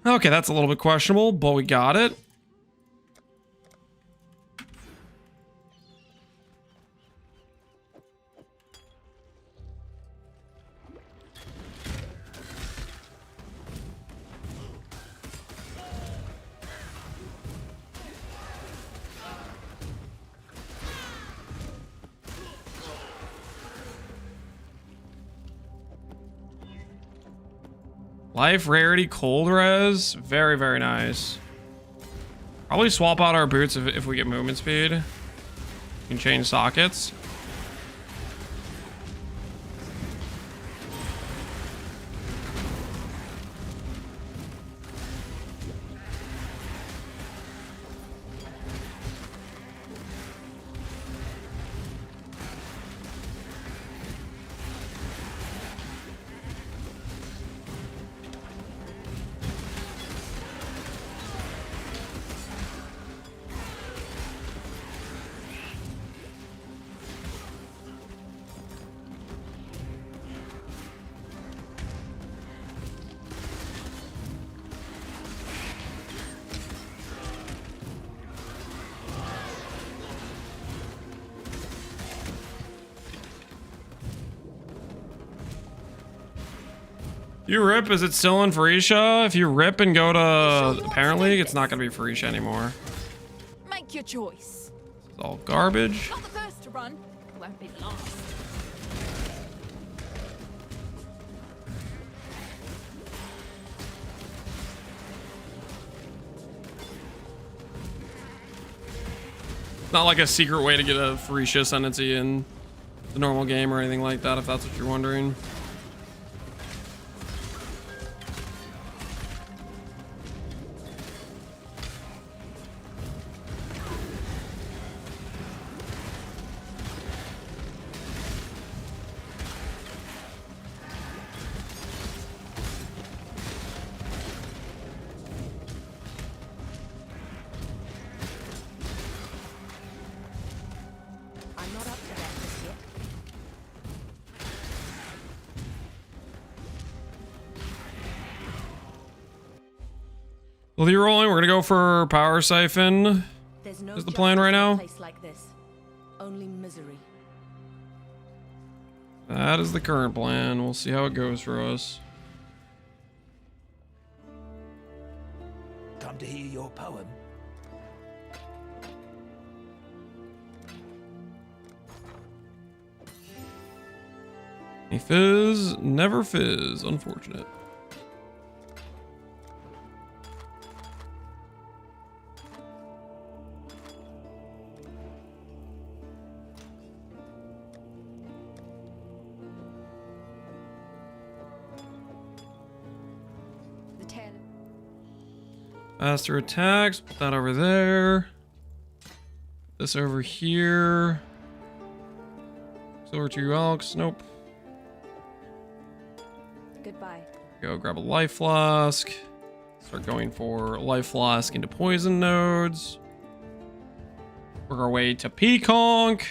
more. Okay, that's a little bit questionable, but we got it. Life rarity cold res, very, very nice. Probably swap out our boots if we get movement speed. You can change sockets. You rip, is it still in Farisha? If you rip and go to Parent League, it's not gonna be Farisha anymore. Make your choice. It's all garbage. Not the first to run, won't be the last. It's not like a secret way to get a Farisha Ascendancy in the normal game or anything like that, if that's what you're wondering. Well, you're rolling. We're gonna go for Power Siphon. There's no is the plan right now. place like this. only misery. That is the current plan. We'll see how it goes for us. Come to hear your poem. A fizz, never fizz. Unfortunate. The tail. Faster attacks. Put that over there. This over here. Silver 2 Elks. Nope. Goodbye. Go grab a life flask. Start going for life flask into poison nodes. Work our way to Peaconk.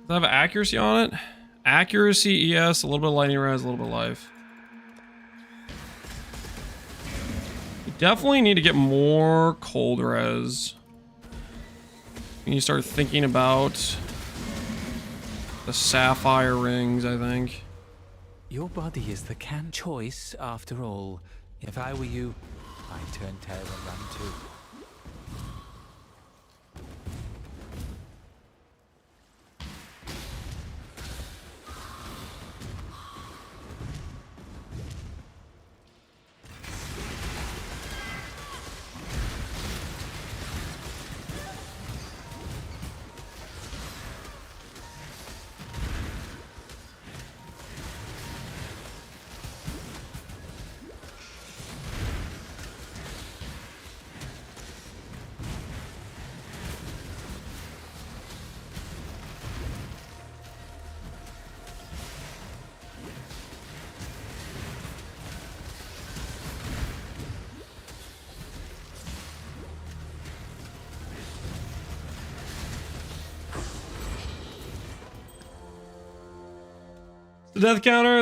Does that have accuracy on it? Accuracy, ES, a little bit of lightning res, a little bit of life. We definitely need to get more cold res. We need to start thinking about the sapphire rings, I think. Your body is the can choice after all. If I were you, I'd turn tail and run too. The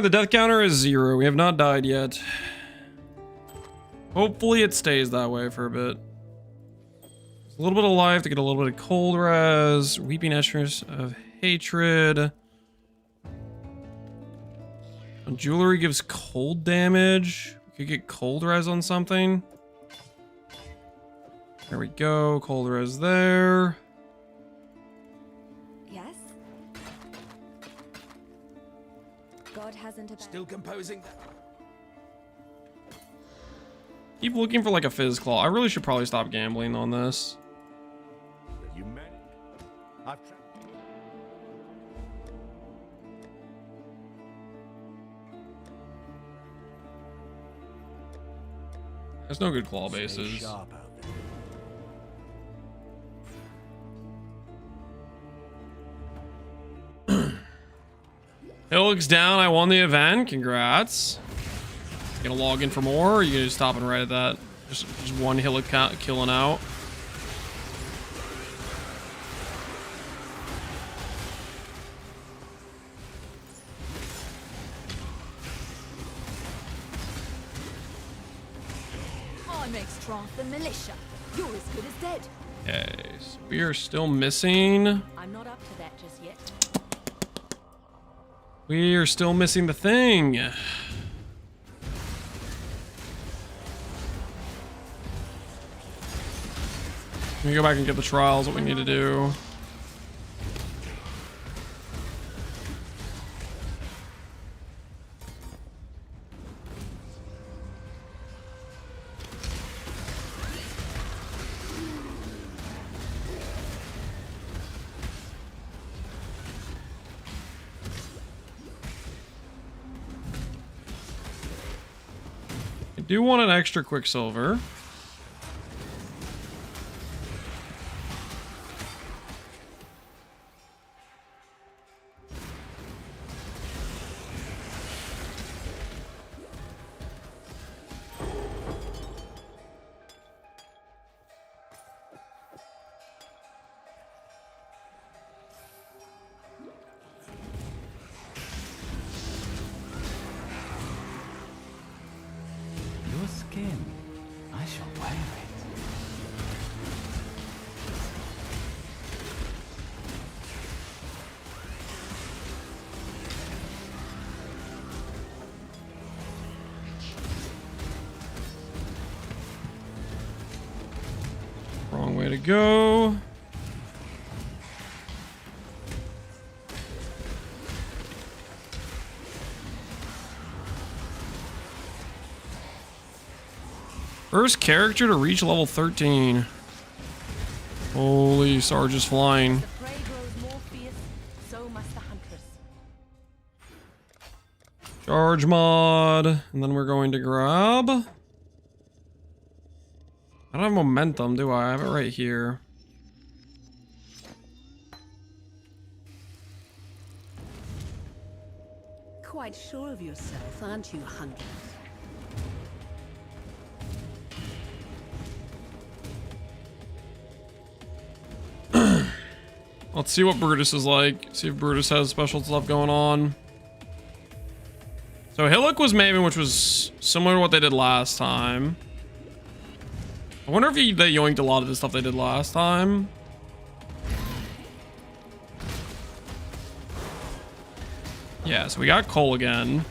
death counter is 0. We have not died yet. Hopefully it stays that way for a bit. A little bit of life to get a little bit of cold res. Weeping Estrus of Hatred. Jewelry gives cold damage. We could get cold res on something. There we go. Cold res there. Yes? God hasn't Still composing. Keep looking for like a fizz claw. I really should probably stop gambling on this. You man. I've There's no good claw bases. Sharp out there. Hillick's down. I won the event. Congrats. Gonna log in for more, or are you gonna just stopping right at that? Just one Hillick killing out. I make strong the militia. You're as good as dead. Okay, so we are still missing. I'm not up to that just yet. We are still missing the thing. Let me go back and get the trials, what we need to do. I do want an extra Quicksilver. Long way to go. First character to reach level 13. Holy, Sarge is flying. The prey grows more fierce, so must the huntress. Charge mod. And then we're going to grab... I don't have momentum, do I? I have it right here. Quite sure of yourself, aren't you, Huntress? Let's see what Brutus is like. See if Brutus has special stuff going on. So Hillock was Maven, which was similar to what they did last time. I wonder if they yoinked a lot of the stuff they did last time. Yeah, so we got Cole again.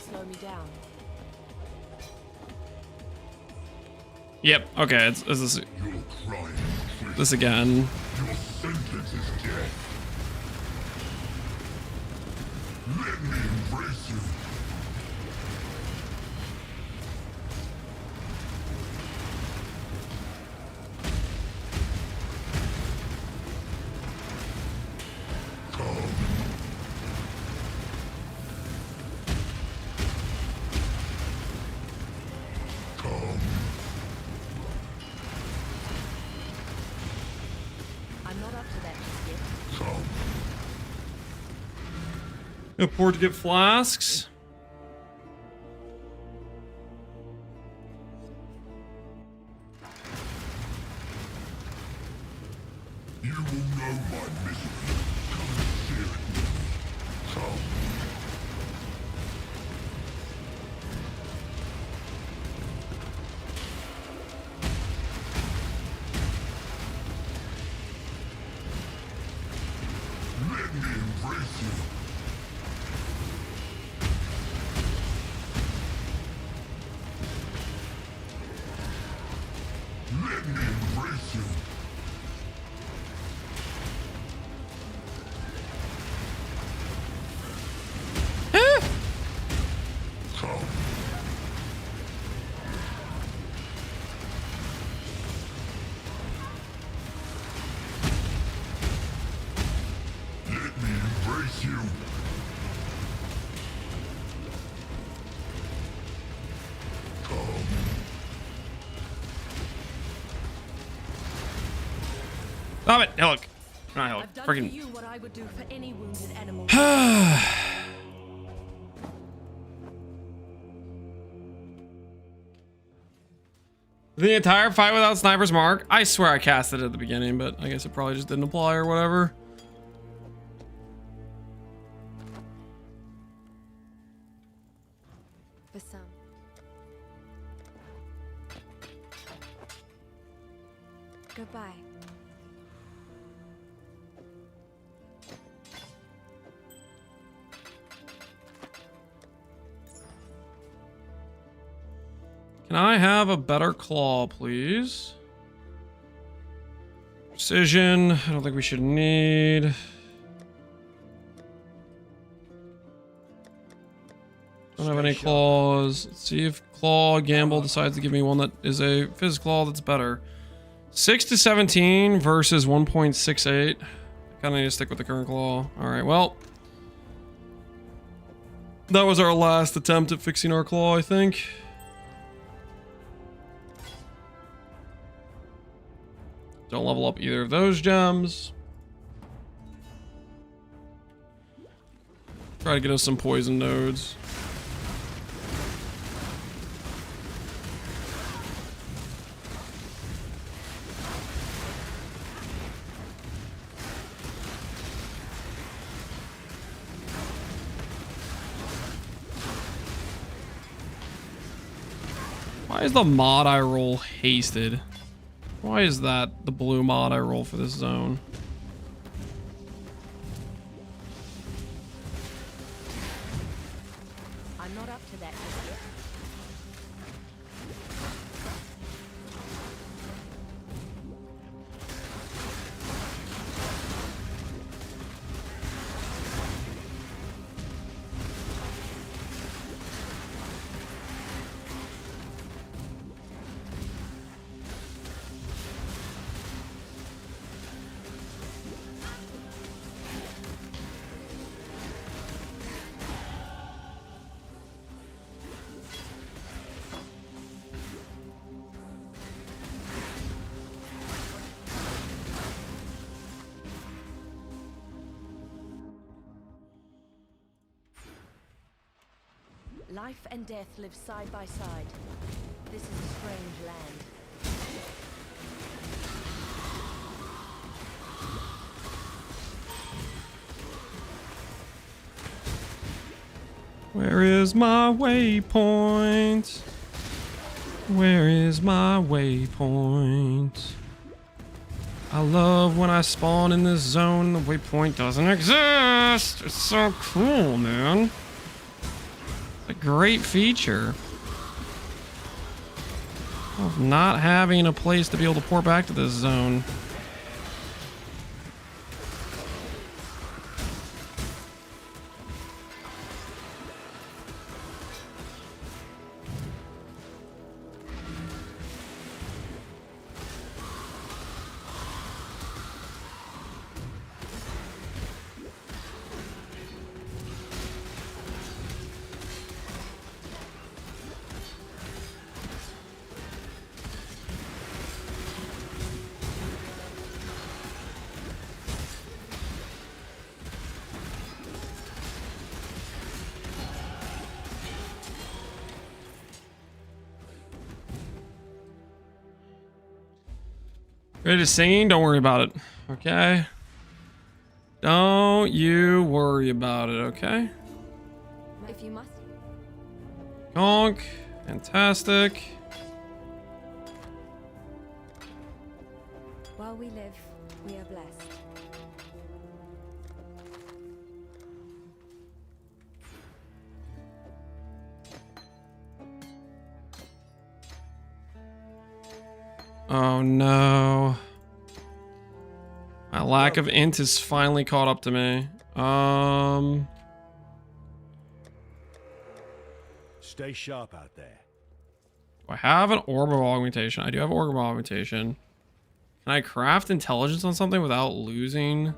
Slow me down. Yep, okay, it's this again. Your sentence is death. Let me embrace you. Port to get flasks. You will know my misery. Come and share it with me. Come. Let me embrace you. Let me embrace you. Come. Let me embrace you. Come. Stop it! Hillock. Not Hillock. I've done Freaking. for you what I would do for any wounded animal. The entire fight without Sniper's Mark? I swear I cast it at the beginning, but I guess it probably just didn't apply or whatever. For some. Goodbye. Can I have a better claw, please? Precision. I don't think we should need. Don't have any claws. Let's see if Claw Gamble decides to give me one that is a Fizz Claw that's better. 6 to 17 versus 1.68. Kind of need to stick with the current claw. All right, well. That was our last attempt at fixing our claw, I think. Don't level up either of those gems. Try to get us some poison nodes. Why is the mod I roll hasted? Why is that the blue mod I roll for this zone? I'm not up to that just yet. Life and death live side by side. This is a strange land. Where is my waypoint? Where is my waypoint? I love when I spawn in this zone, the waypoint doesn't exist. It's so cool, man. A great feature of not having a place to be able to pour back to this zone. Ready to sing? Don't worry about it. Okay? Don't you worry about it, okay? If you must. Conk. Fantastic. While we live, we are blessed. Oh no. My lack of int is finally caught up to me. Stay sharp out there. Do I have an orb of augmentation? I do have orb of augmentation. Can I craft intelligence on something without losing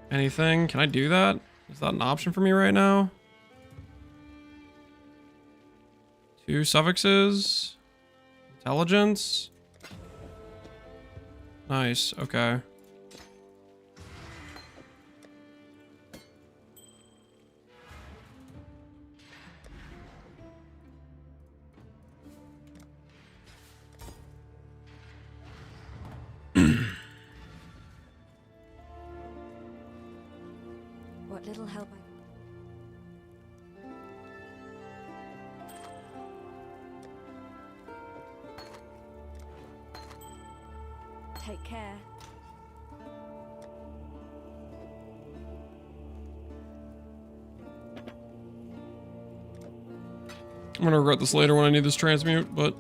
anything? Can I do that? Is that an option for me right now? 2 suffixes. Intelligence. Nice, okay. What little help Take care. I'm gonna regret this later when I need this transmute, but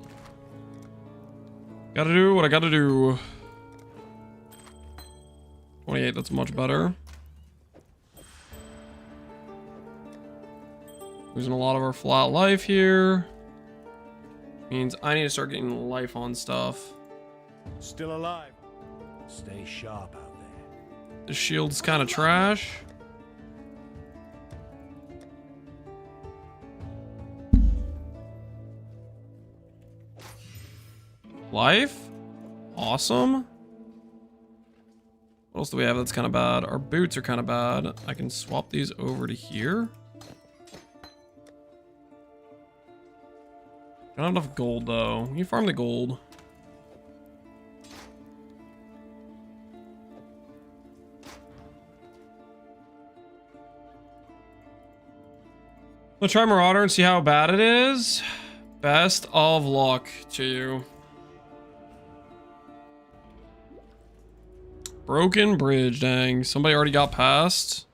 gotta do what I gotta do. 28, that's much better. Losing a lot of our flat life here. Means I need to start getting life on stuff. Still alive. Stay sharp out there. The shield's kind of trash. Life? Awesome. What else do we have that's kind of bad? Our boots are kind of bad. I can swap these over to here. I don't have enough gold though. You farm the gold. I'll try Marauder and see how bad it is. Best of luck to you. Broken bridge, dang. Somebody already got past.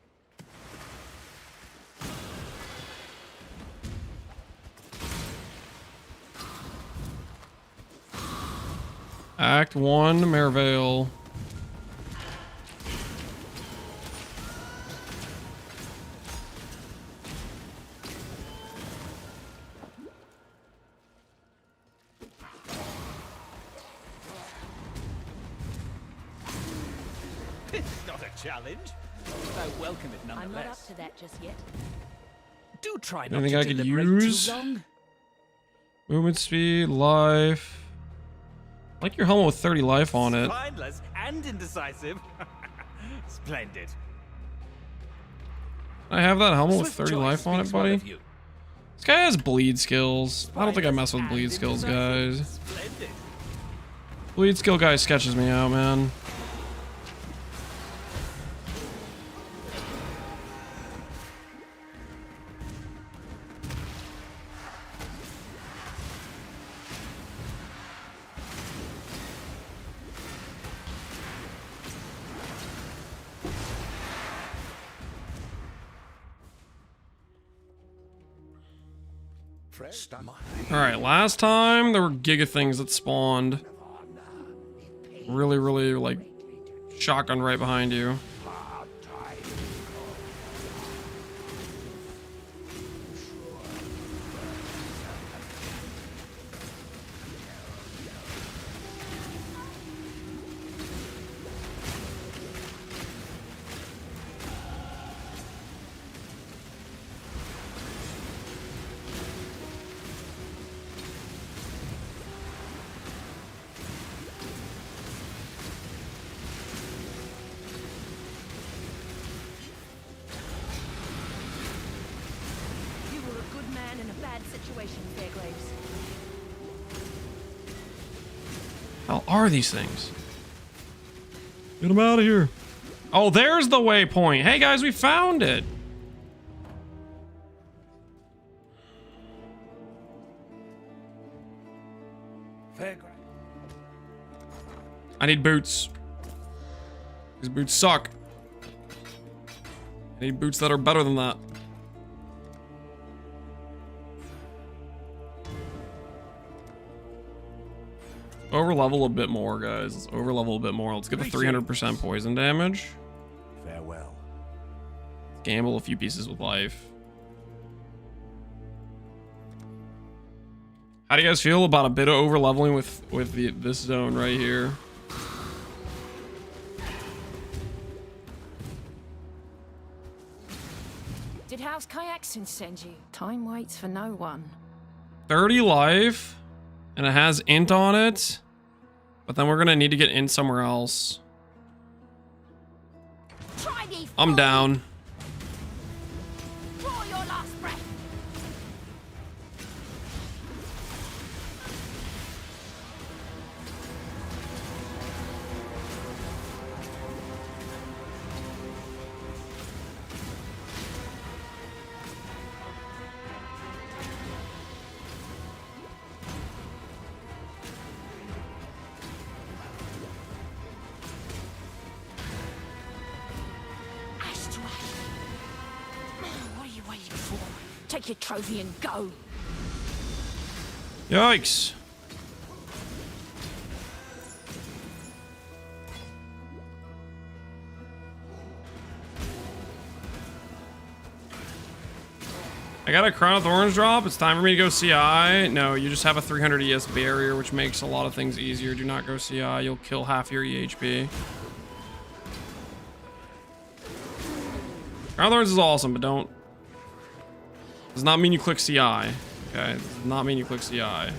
Act 1, Mervale. It's not a challenge, but I welcome it nonetheless. I'm not up to that just yet. Do try not Anything to I could deliberate use? too long. Movement speed, life. I like your helmet with 30 life on it. Spineless and indecisive. Splendid. I have that helmet with Swift 30 choice life on it, speaks well buddy. of you. This guy has bleed skills. I don't think I mess with bleed skills, guys. Splendid. Bleed skill guy sketches me out, man. Alright, last time there were giga things that spawned. Really, really, like, shotgun right behind you. How are these things? Get them out of here. Oh, there's the waypoint. Hey guys, we found it. I need boots. These boots suck. I need boots that are better than that. Over level a bit more, guys. Let's over level a bit more. Let's get the 300% poison damage. Farewell. Gamble a few pieces with life. How do you guys feel about a bit of over leveling with this zone right here? Did House Kayakson send you? Time waits for no one. 30 life. And it has int on it. But then we're gonna need to get int somewhere else. I'm down. Draw your last breath. Take your trophy and go. Yikes. I got a Crown of Thorns drop. It's time for me to go CI. No, you just have a 300 ES barrier, which makes a lot of things easier. Do not go CI. You'll kill half your EHP. Crown of Thorns is awesome, but don't... Does not mean you click CI. Okay, does not mean you click CI.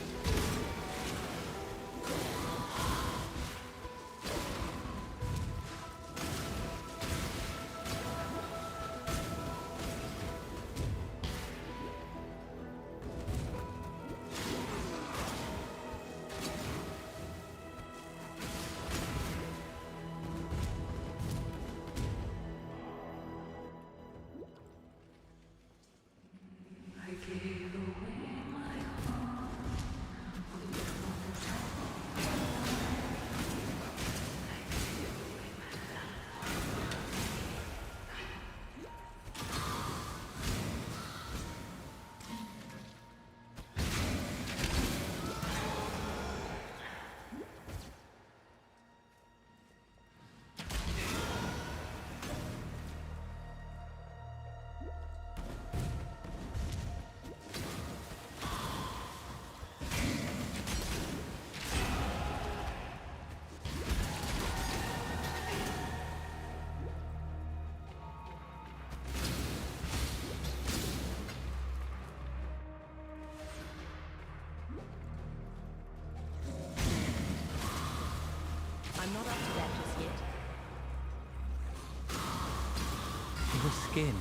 the skin.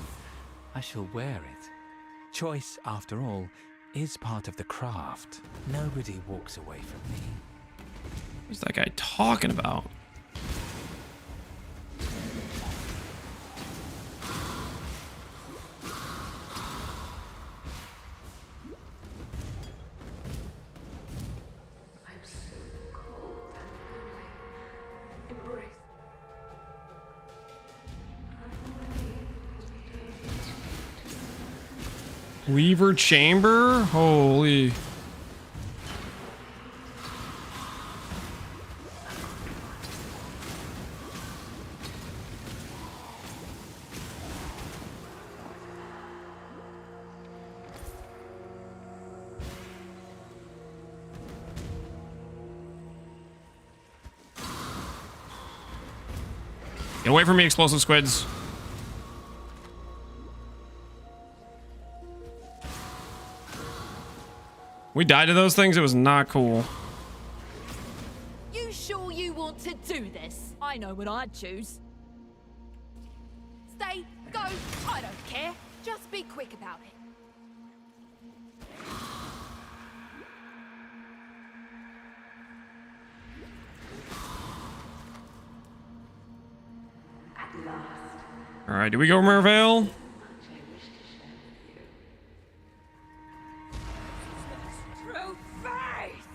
I shall wear it. Choice, after all, is part of the craft. Nobody walks away from me. What's that guy talking about? Weaver Chamber? Holy. Get away from me, explosive squids. We died to those things. It was not cool. You sure you want to do this? I know what I'd choose. Stay, go, I don't care. Just be quick about it. All right, do we go Mervale? True face!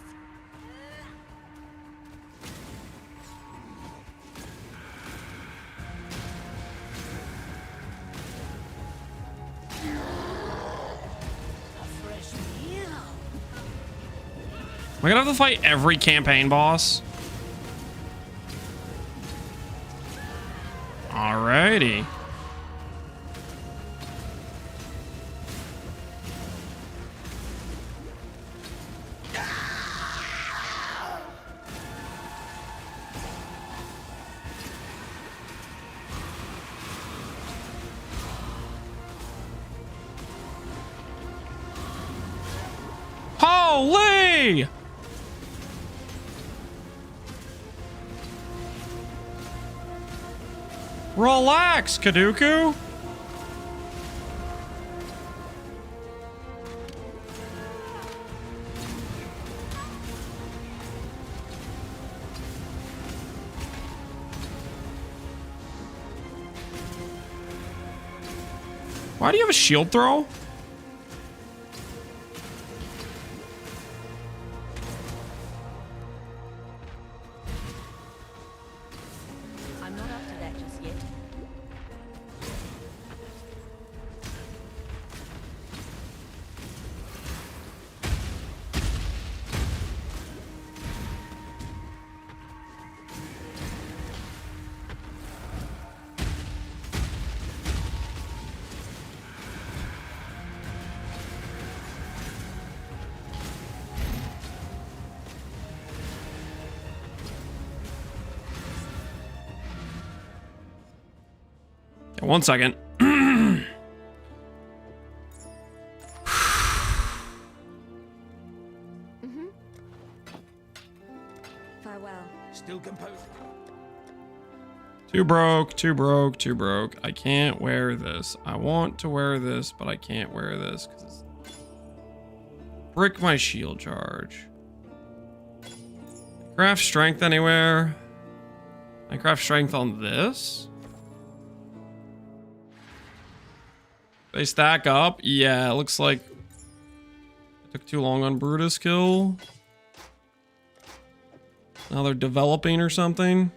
Am I gonna have to fight every campaign boss? Alrighty. Holy! Relax, Kaduku. Why do you have a shield throw? I'm not up to that just yet. Yeah, 1 second. Farewell. Still composed. Too broke, too broke, too broke. I can't wear this. I want to wear this, but I can't wear this because it's... Brick my shield charge. Craft strength anywhere? I craft strength on this? They stack up? Yeah, it looks like it took too long on Brutus kill. Now they're developing or something.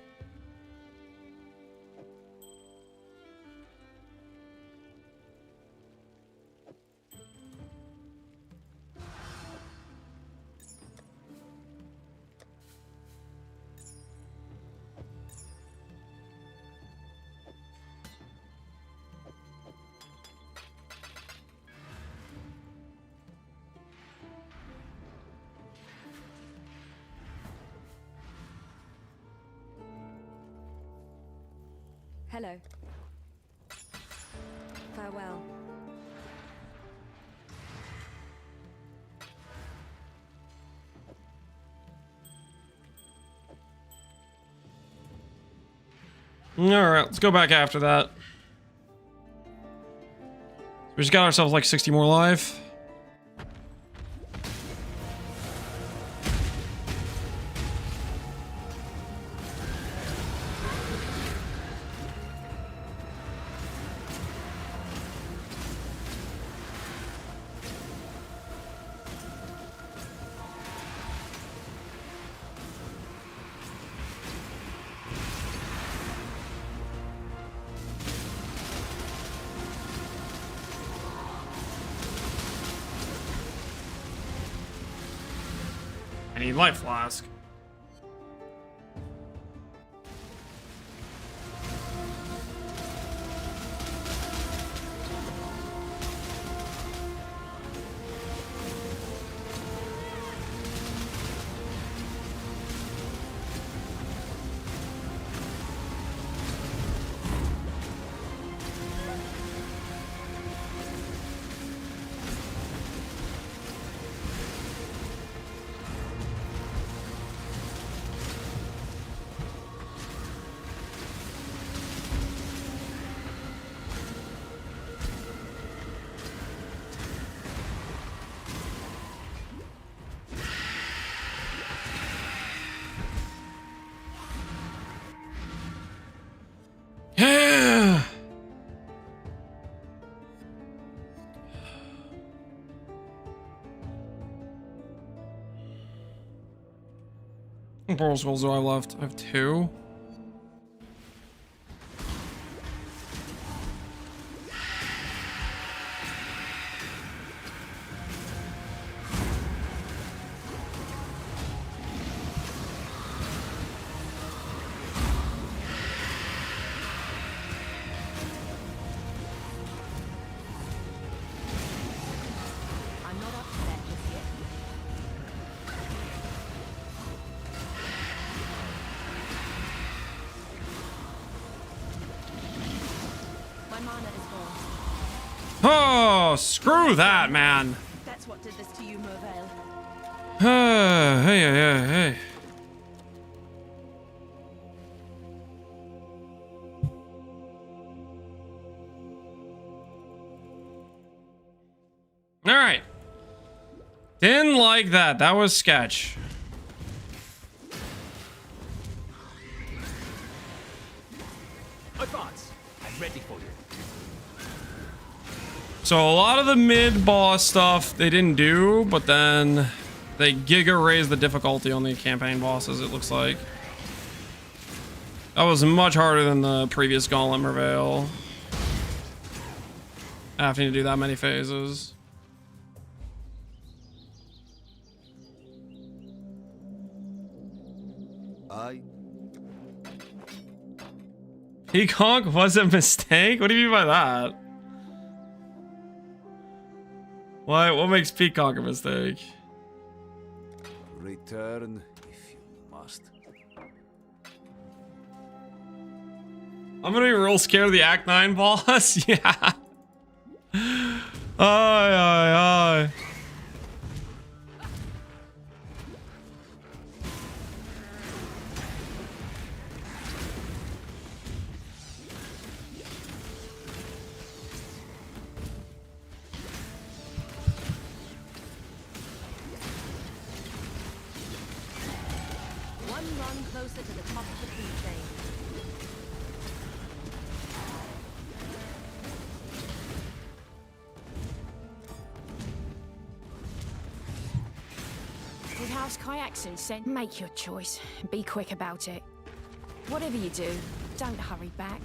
Hello. Farewell. All right, let's go back after that. We just got ourselves like 60 more life. I need life flask. How many portal skulls do I have left? I have 2. I'm not upset just yet. My mana is gone. Oh, screw that, man. That's what did this to you, Mervale. Hey. All right. Didn't like that. That was sketch. Advance. I'm ready for you. So a lot of the mid-boss stuff they didn't do, but then they giga raised the difficulty on the campaign bosses, it looks like. That was much harder than the previous Gauntlet Mervale. Having to do that many phases. Peacock was a mistake? What do you mean by that? What makes Peacock a mistake? Return if you must. I'm gonna be real scared of the Act 9 boss. Yeah. Aye. One run closer to the top of the food chain. Did House Kayaksen send? Make your choice. Be quick about it. Whatever you do, don't hurry back.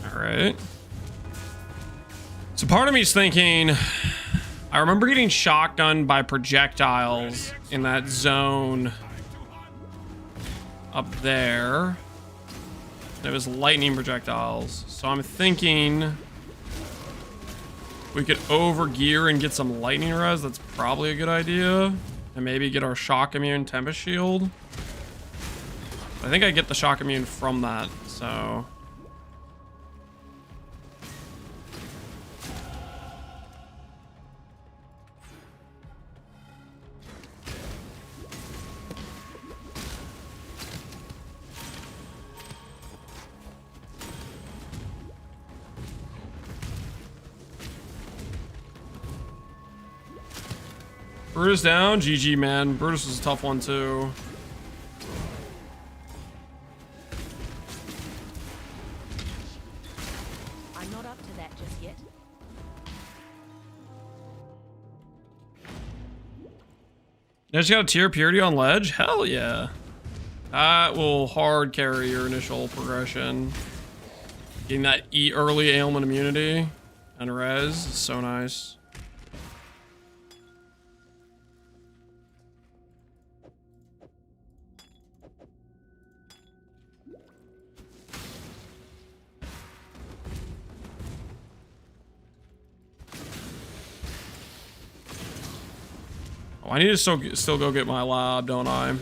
All right. So part of me is thinking I remember getting shotgunned by projectiles in that zone up there. It was lightning projectiles. So I'm thinking we could overgear and get some lightning res. That's probably a good idea. And maybe get our shock immune Tempest Shield. I think I get the shock immune from that, so... Brutus down. GG, man. Brutus was a tough one, too. I'm not up to that just yet. You just got a tier purity on ledge? Hell yeah. That will hard carry your initial progression. Getting that early ailment immunity and res is so nice. Oh, I need to still go get my lab, don't I?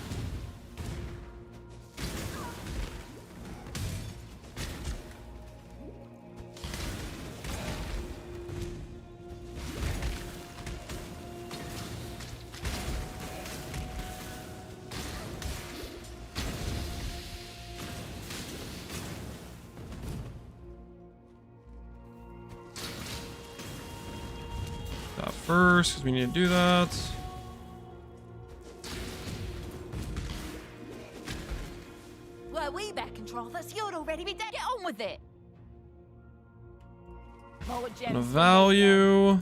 That first, because we need to do that. Were we back in Trothus? You'd already be dead. Get on with it. More And a gems. value.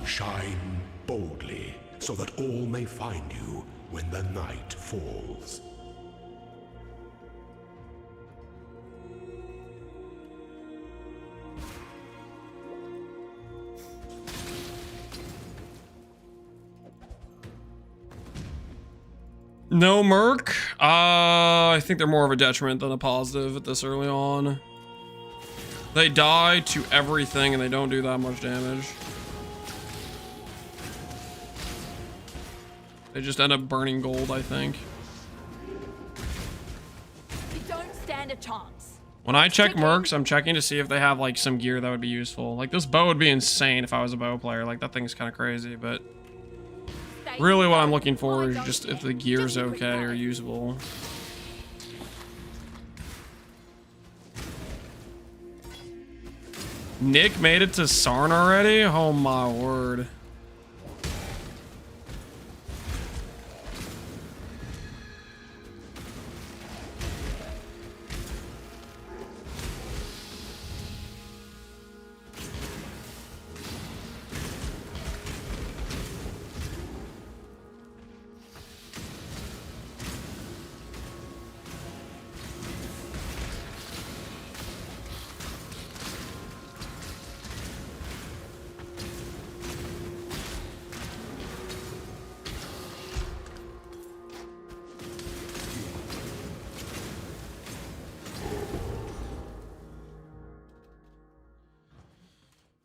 Shine boldly, so that all may find you when the night falls. No Merc. I think they're more of a detriment than a positive at this early on. They die to everything and they don't do that much damage. They just end up burning gold, I think. You don't stand a chance. When I check mercs, I'm checking to see if they have like some gear that would be useful. Like this bow would be insane if I was a bow player. Like that thing's kind of crazy, but really what I'm looking for is just if the gear's okay or usable. Nick made it to Sarn already? Oh my word.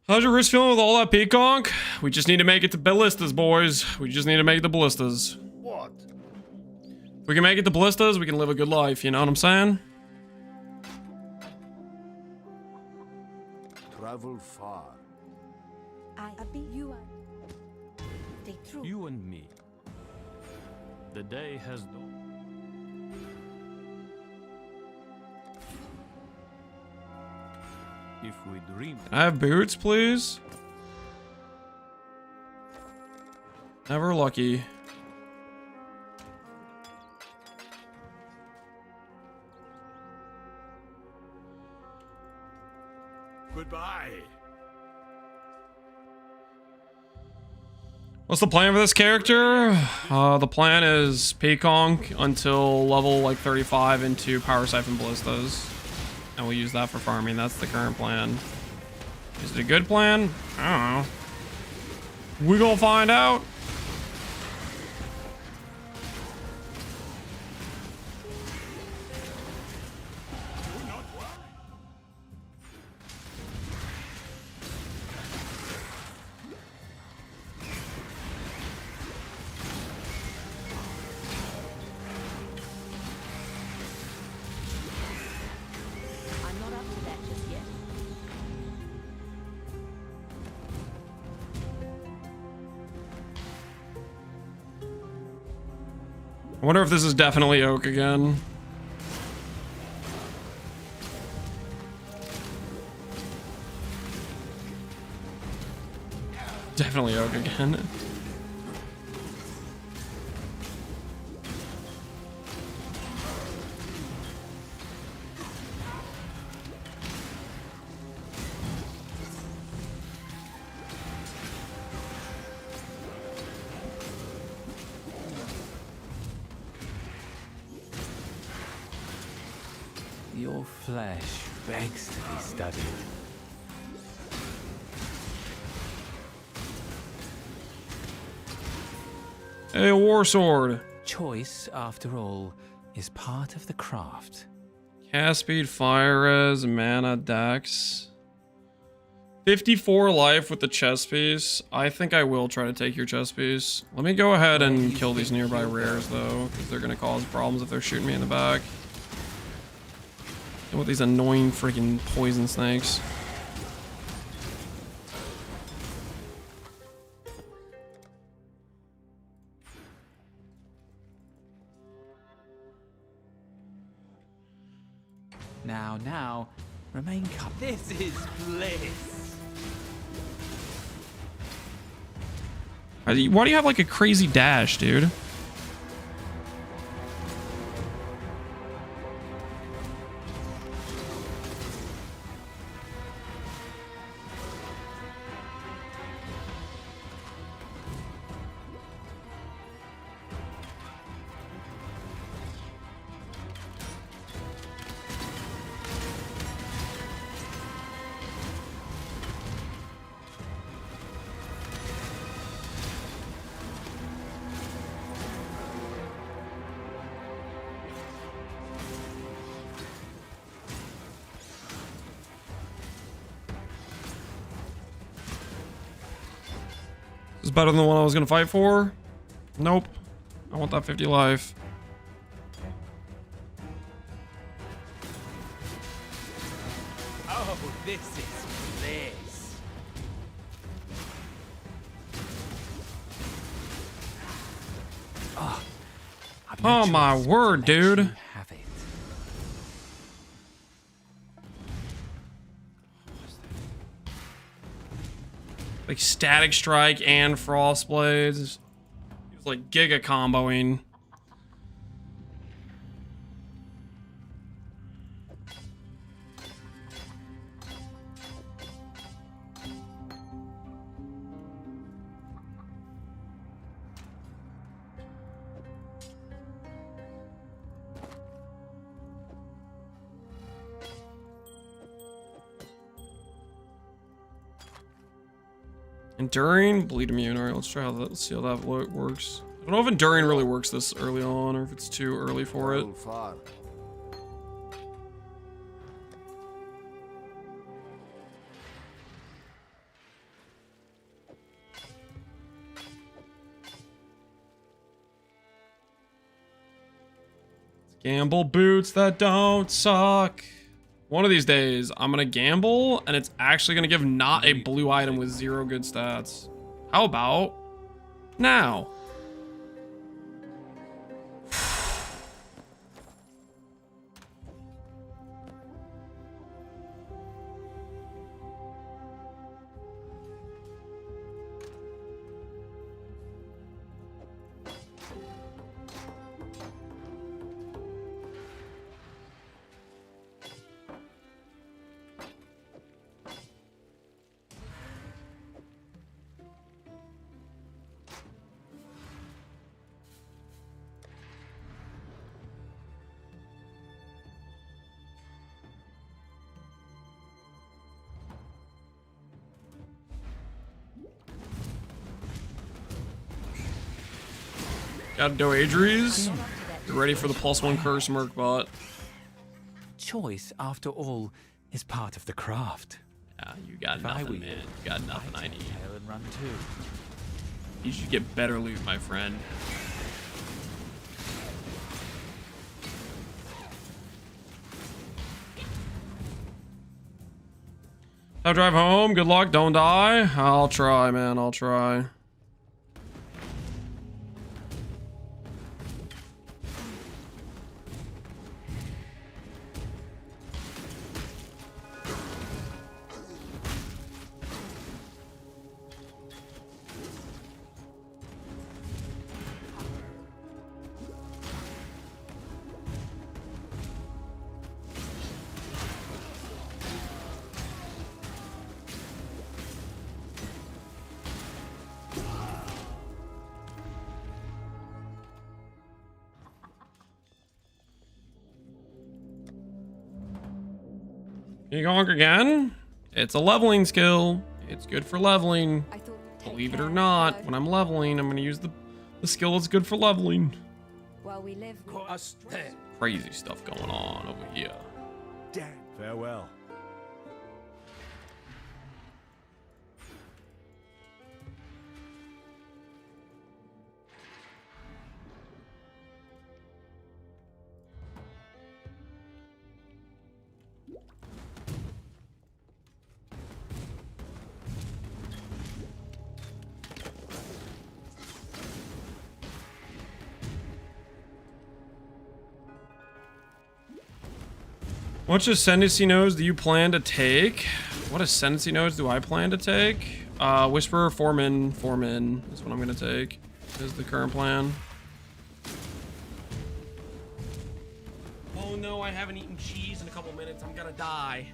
How's your wrist feeling with all that peaconk? We just need to make it to ballistas, boys. We just need to make it to ballistas. What? If we can make it to ballistas, we can live a good life, you know what I'm saying? Travel far. I be you. Stay true. You and me. The day has dawned. If we dream. Can I have boots, please? Never lucky. Goodbye. What's the plan for this character? The plan is Peaconk until level like 35 into Power Siphon Ballistas. And we'll use that for farming. That's the current plan. Is it a good plan? I don't know. We gonna find out. I'm not up to that just yet. I wonder if this is definitely Oak again. Definitely Oak again. Your flesh begs to be studied. Hey, a war sword. Choice, after all, is part of the craft. Cast speed, fire res, mana, dex. 54 life with the chest piece. I think I will try to take your chest piece. Let me go ahead and kill these nearby rares though, because they're gonna cause problems if they're shooting me in the back. And with these annoying freaking poison snakes. Now, remain calm. This is bliss. Why do you have like a crazy dash, dude? Is better than the one I was gonna fight for? Nope. I want that 50 life. Oh, this is bliss. Oh my word, dude. Have it. Like static strike and frost blades. It's like giga comboing. Enduring, bleed immune. All right, let's try how that. Let's see how that works. I don't know if enduring really works this early on, or if it's too early for it. Gamble boots that don't suck. One of these days, I'm gonna gamble, and it's actually gonna give not a blue item with 0 good stats. How about now? Got Doadries. You're ready for the +1 curse Merkbot. Choice, after all, is part of the craft. Yeah, you got nothing, man. You got nothing I need. Tail and run too. You should get better loot, my friend. I'll drive home. Good luck. Don't die. I'll try, man. I'll try. You gonk again? It's a leveling skill. It's good for leveling. Believe it or not, when I'm leveling, I'm gonna use the skill that's good for leveling. While we live, Crazy stuff going on over here. Farewell. Which Ascendancy nodes do you plan to take? What Ascendancy nodes do I plan to take? Whisperer, Foreman is what I'm gonna take. Is the current plan. Oh no, I haven't eaten cheese in a couple minutes. I'm gonna die.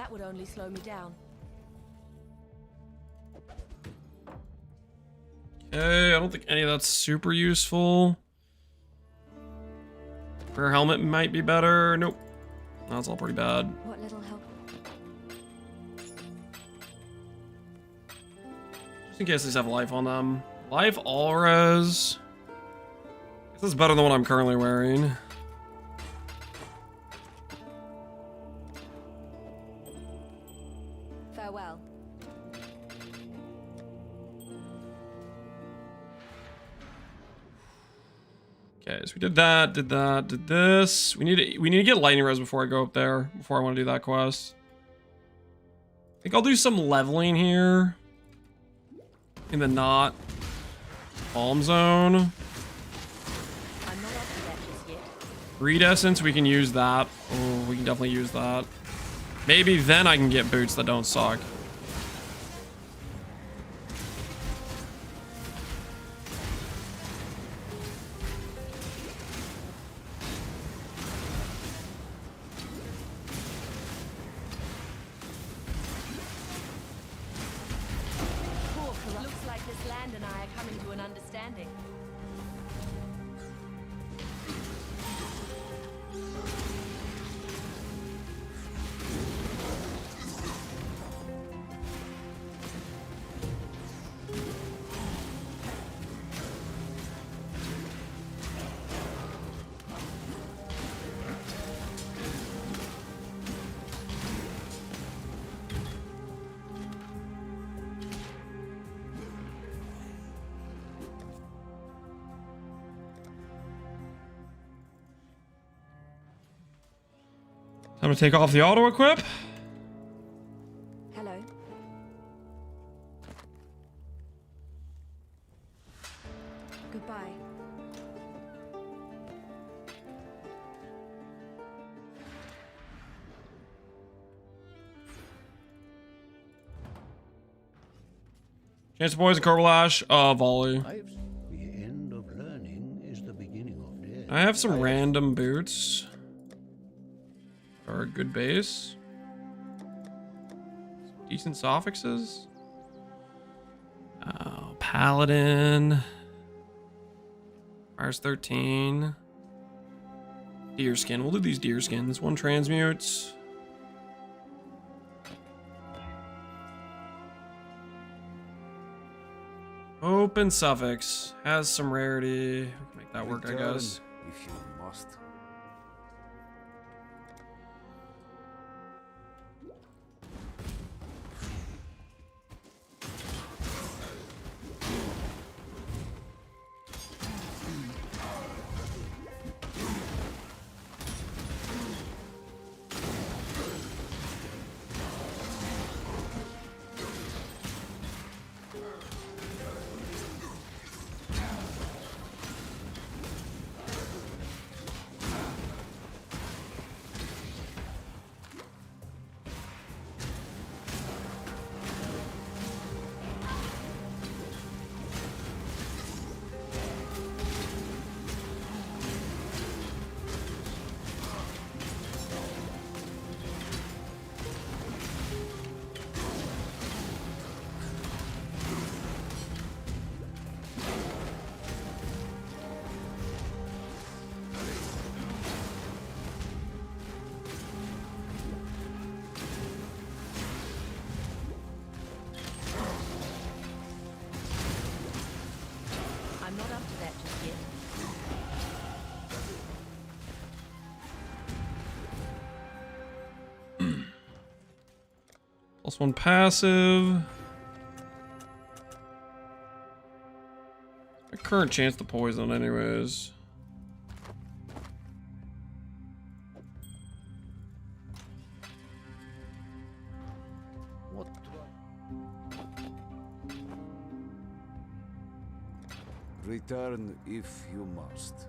that would only slow me down. Okay, I don't think any of that's super useful. Prayer helmet might be better. Nope. That's all pretty bad. What little help? Just in case these have life on them. Life all res. This is better than what I'm currently wearing. Farewell. Okay, so we did that, did this. We need to get lightning res before I go up there, before I want to do that quest. I think I'll do some leveling here. In the not palm zone. I'm not up to that just yet. Reed essence, we can use that. Oh, we can definitely use that. Maybe then I can get boots that don't suck. Looks like this land and I are coming to an understanding. I'm gonna take off the auto equip. Hello. Goodbye. Chance of poison, Carbolash, volley. The end of learning is the beginning of death. I have some random boots. Or a good base. Decent suffixes. Oh, Paladin. Fires 13. Deerskin. We'll do these deerskins. 1 transmute. Open suffix. Has some rarity. We can make that work, I guess. If you must. I'm not up to that just yet. +1 passive. A current chance to poison, anyways. What do I... Return if you must.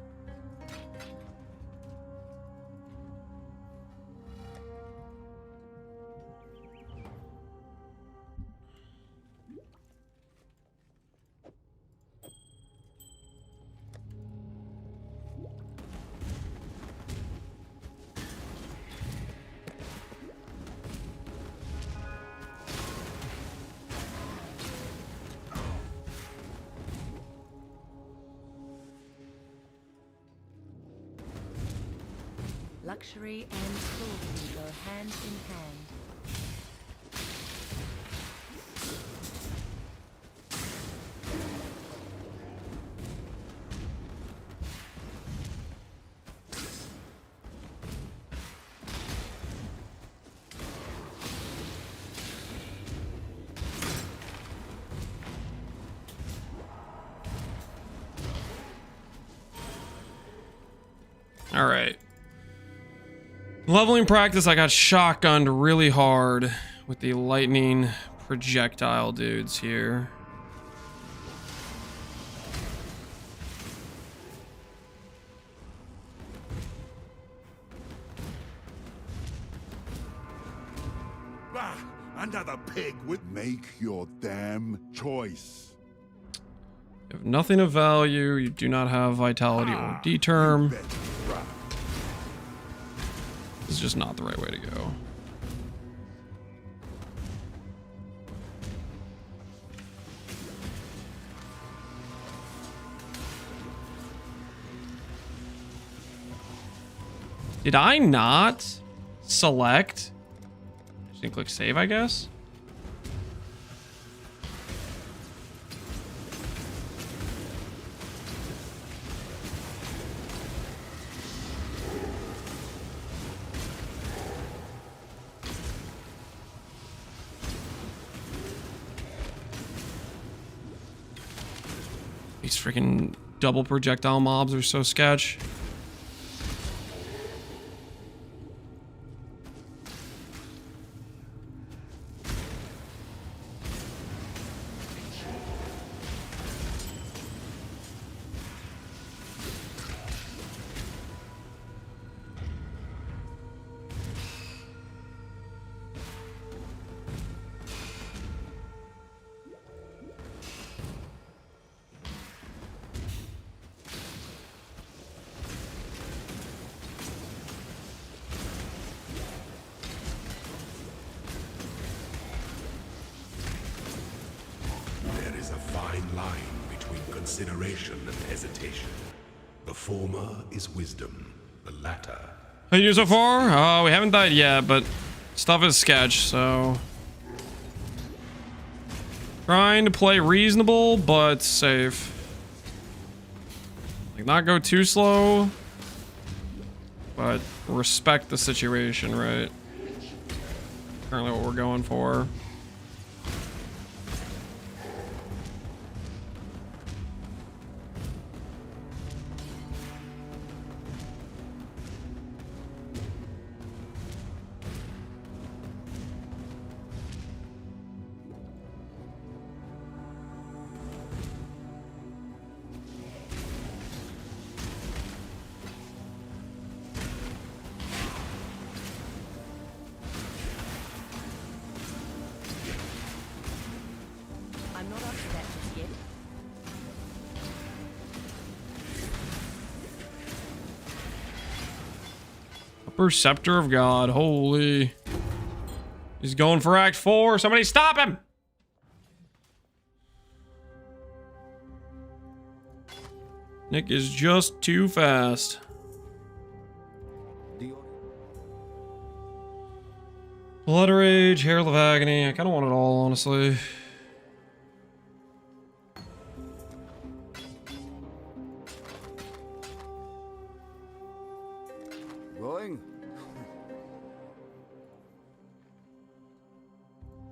Luxury and cruelty go hand in hand. All right. Leveling practice, I got shotgunned really hard with the lightning projectile dudes here. Ah, another pig would make your damn choice. You have nothing of value. You do not have vitality or determ. This is just not the right way to go. Did I not select? Just didn't click save, I guess. These freaking double projectile mobs are so sketch. consideration and hesitation. The former is wisdom, the latter. How you so far? We haven't died yet, but stuff is sketch, so trying to play reasonable but safe. Like, not go too slow, but respect the situation, right? Currently what we're going for. I'm not upset just yet. Upper Scepter of God. Holy. He's going for Act 4. Somebody stop him! Nick is just too fast. Blood Rage, Herald of Agony. I kind of want it all, honestly. Going?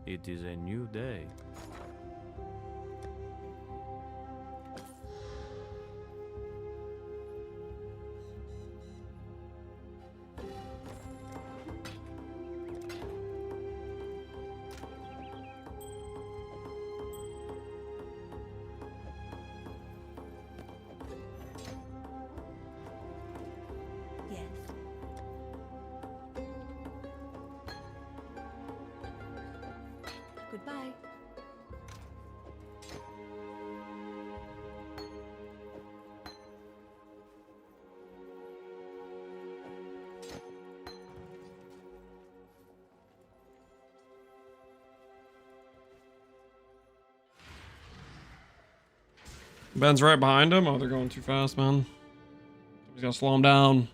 It is a new day. Yes. Goodbye. Ben's right behind him. Oh, they're going too fast, man. He's gonna slow him down.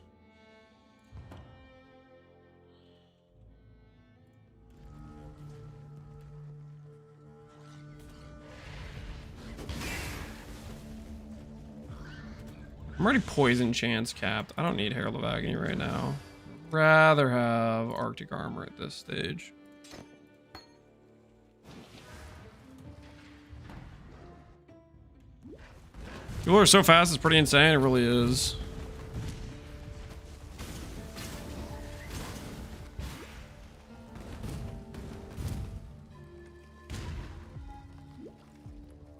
I'm already poison chance capped. I don't need Herald of Agony right now. Rather have Arctic Armor at this stage. People are so fast, it's pretty insane. It really is.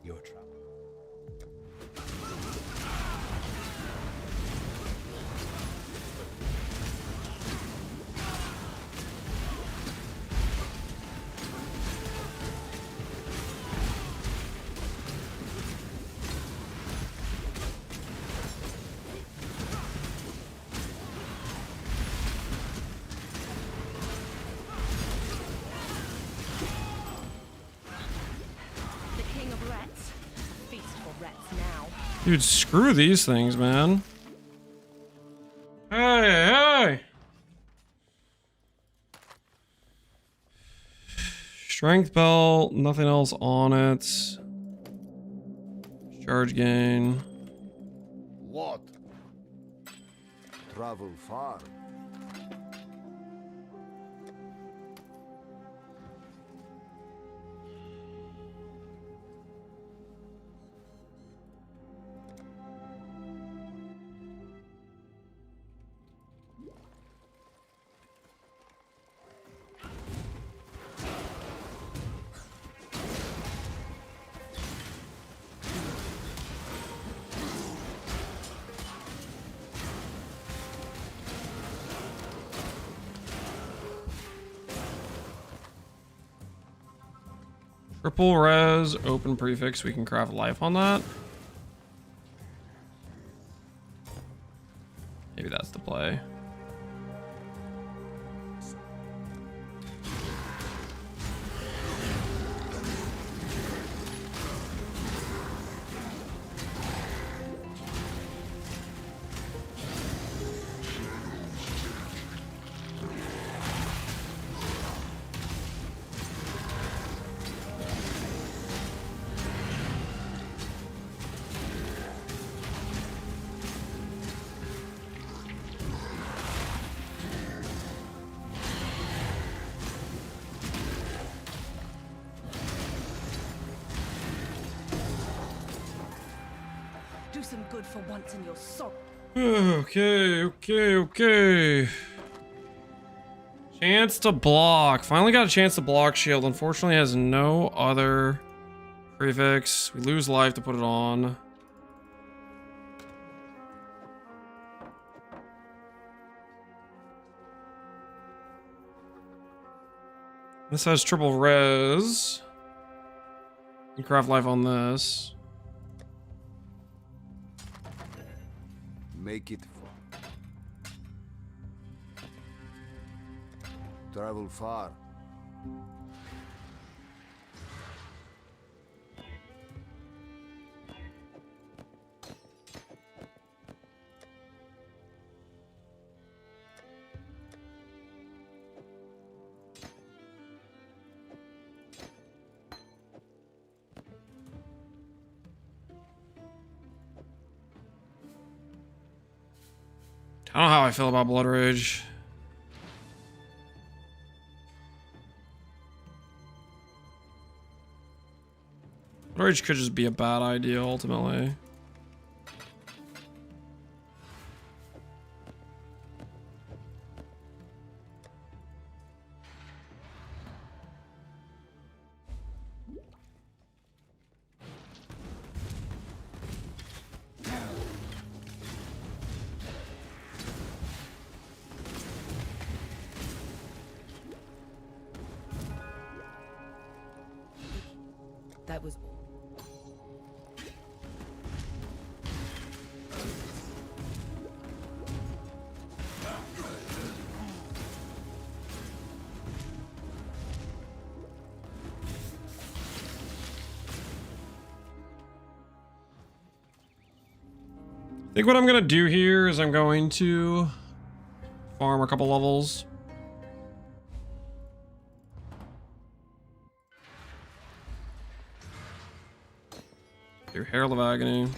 Your trouble. The king of rats. Feast for rats now. Dude, screw these things, man. Hey, hey! Strength belt, nothing else on it. Charge gain. What? Travel far. Triple res, open prefix. We can craft life on that. Maybe that's the play. some good for once in your soul. Okay. Chance to block. Finally got a chance to block shield. Unfortunately, has no other prefix. We lose life to put it on. This has triple res. You craft life on this. Make it travel far. I don't know how I feel about Blood Rage. Blood Rage could just be a bad idea ultimately. That was... I think what I'm gonna do here is I'm going to farm a couple levels. Do Herald of Agony.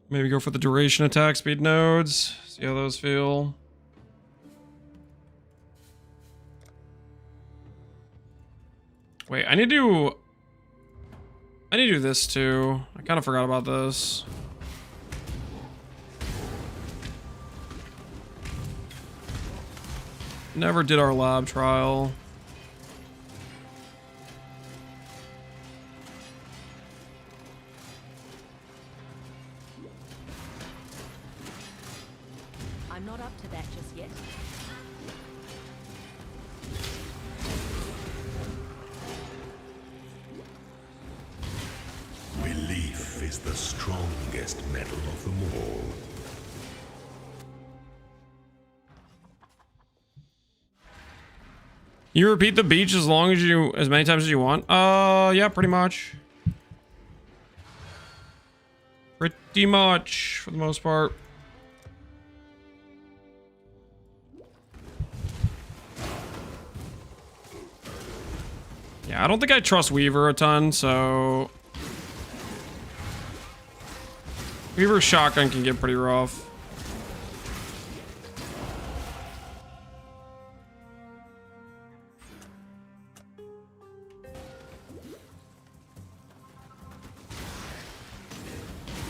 Maybe go for the duration attack speed nodes. See how those feel. Wait, I need to do this too. I kind of forgot about this. Never did our lab trial. I'm not up to that just yet. Belief is the strongest metal of them all. You repeat the beach as many times as you want? Yeah, pretty much. Pretty much, for the most part. Yeah, I don't think I trust Weaver a ton, so... Weaver's shotgun can get pretty rough.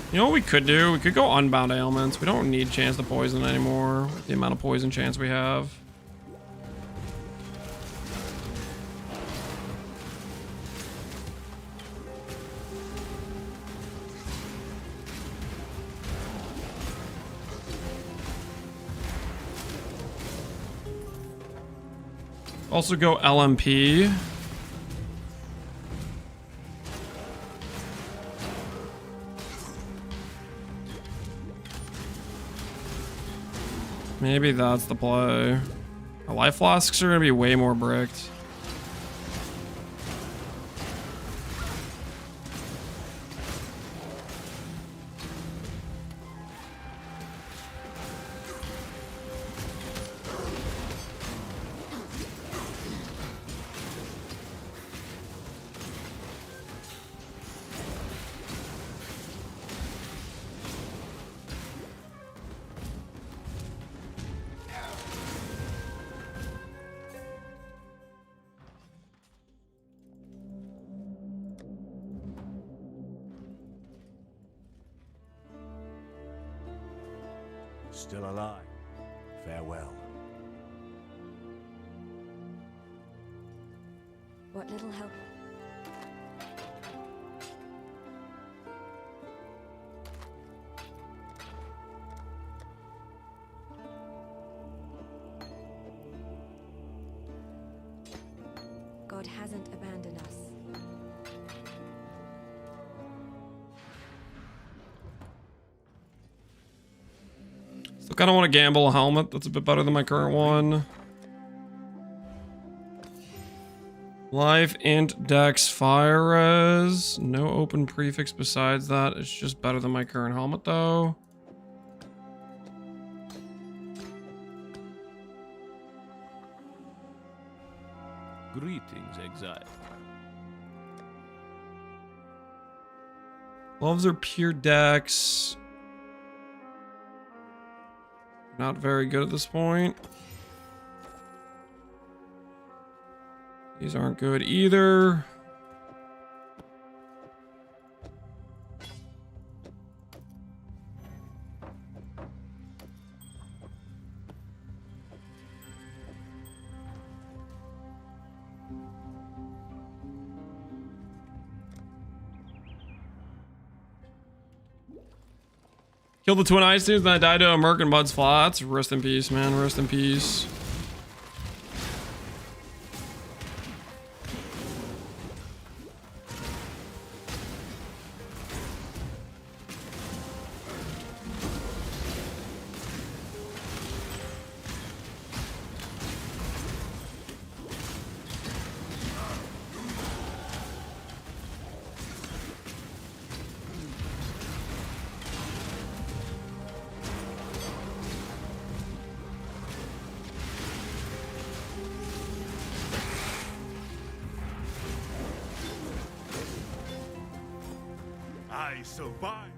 You know what we could do? We could go Unbound Ailments. We don't need Chance to Poison anymore with the amount of poison chance we have. Also go LMP. Maybe that's the play. Our life flasks are gonna be way more bricked. still alive. Farewell. What little help? God hasn't abandoned us. Still kind of want to gamble a helmet. That's a bit better than my current one. Life, int, dex, fire res. No open prefix besides that. It's just better than my current helmet though. Greetings, Exile. Gloves are pure dex. Not very good at this point. These aren't good either. Killed the twin ice dudes and I died to a Merc and Bud's Flats. Rest in peace, man. Rest in peace. I survive.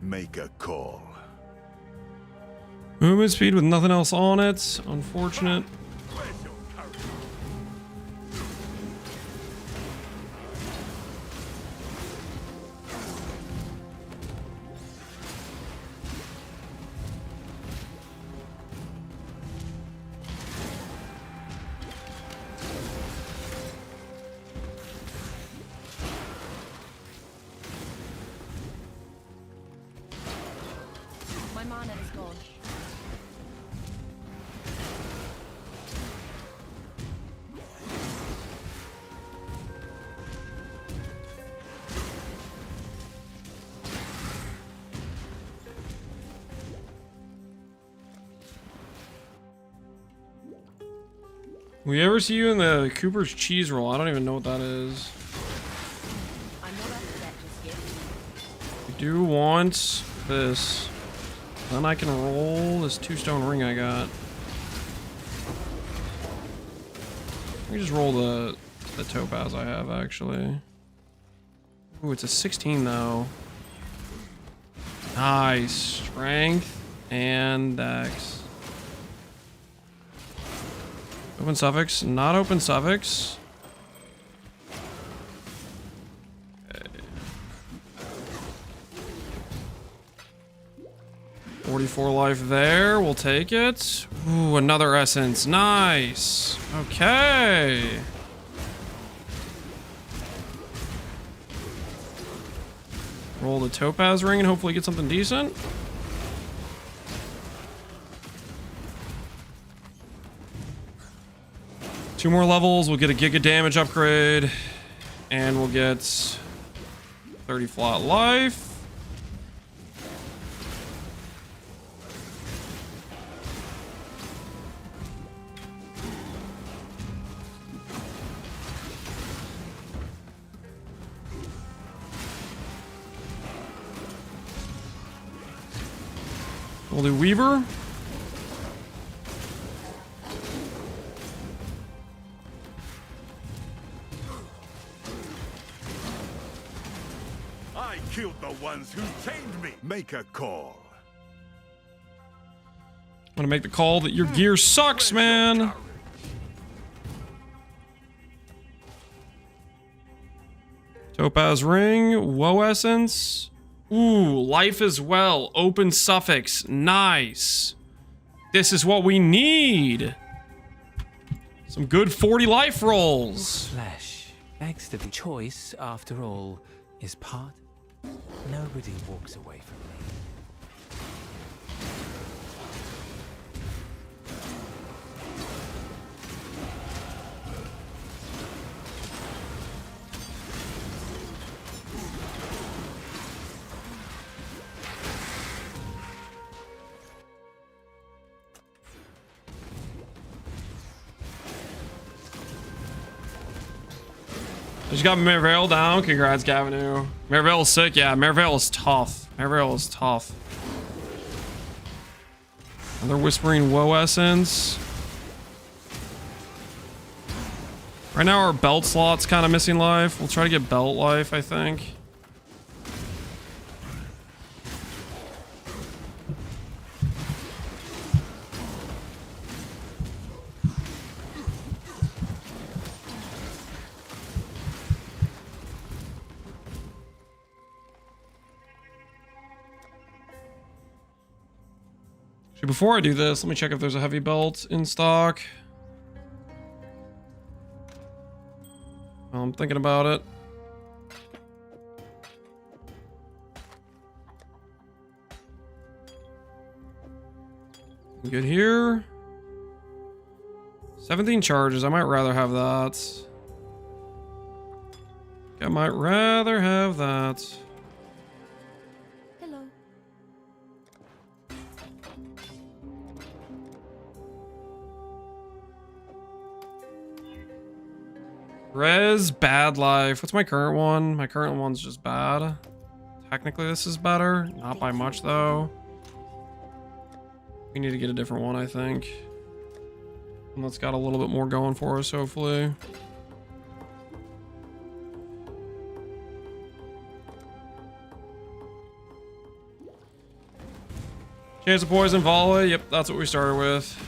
Make a call. Movement speed with nothing else on it. Unfortunate. My mana is gone. We ever see you in the Cooper's cheese roll? I don't even know what that is. I'm not up to that just yet. We do want this. Then I can roll this 2-stone ring I got. Let me just roll the topaz I have actually. Ooh, it's a 16 though. Nice. Strength and dex. Open suffix, not open suffix. Okay. 44 life there, we'll take it. Ooh, another essence, nice. Okay. Roll the topaz ring and hopefully get something decent. Two more levels, we'll get a giga damage upgrade, and we'll get 30 flat life. We'll do Weaver. I killed the ones who tamed me. Make a call. I'm gonna make the call that your gear sucks, man. Topaz ring, woe essence. Ooh, life as well. Open suffix. Nice. This is what we need. Some good 40 life rolls. Flesh begs to be choice, after all, is part. Nobody walks away from me. Just got Merveil down. Congrats, Gavinu. Merveil's sick. Yeah, Merveil is tough. Merveil is tough. Another Whispering Woe Essence. Right now our belt slot's kind of missing life. We'll try to get belt life, I think. Before I do this, let me check if there's a heavy belt in stock. Well, I'm thinking about it. Good here. 17 charges. I might rather have that. I might rather have that. Res, bad life. What's my current one? My current one's just bad. Technically, this is better. Not by much, though. We need to get a different one, I think. One that's got a little bit more going for us, hopefully. Chance of poison, volley. Yep, that's what we started with.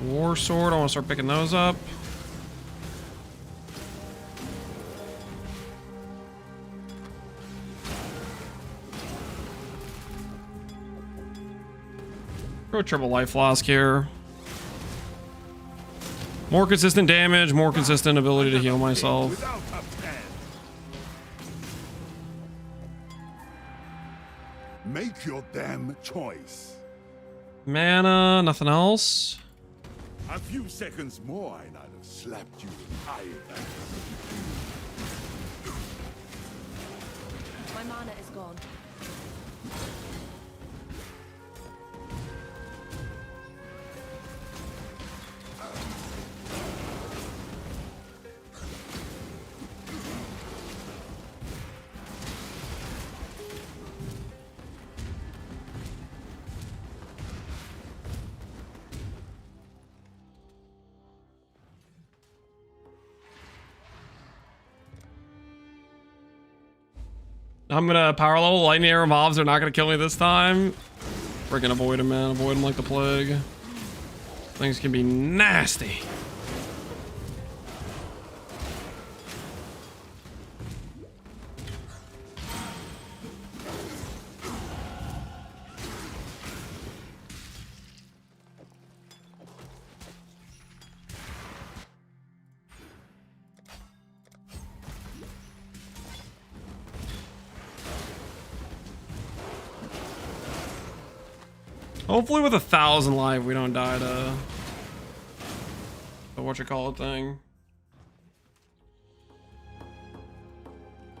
War sword, I want to start picking those up. Throw a triple life flask here. More consistent damage, more consistent ability to heal myself. Make your damn choice. Mana, nothing else. A few seconds more and I'd have slapped you with iron. My mana is gone. I'm gonna power level. Lightning arrow mobs are not gonna kill me this time. Freaking avoid them, man. Avoid them like the plague. Things can be nasty. Hopefully with 1,000 life we don't die to the whatchamacallit thing.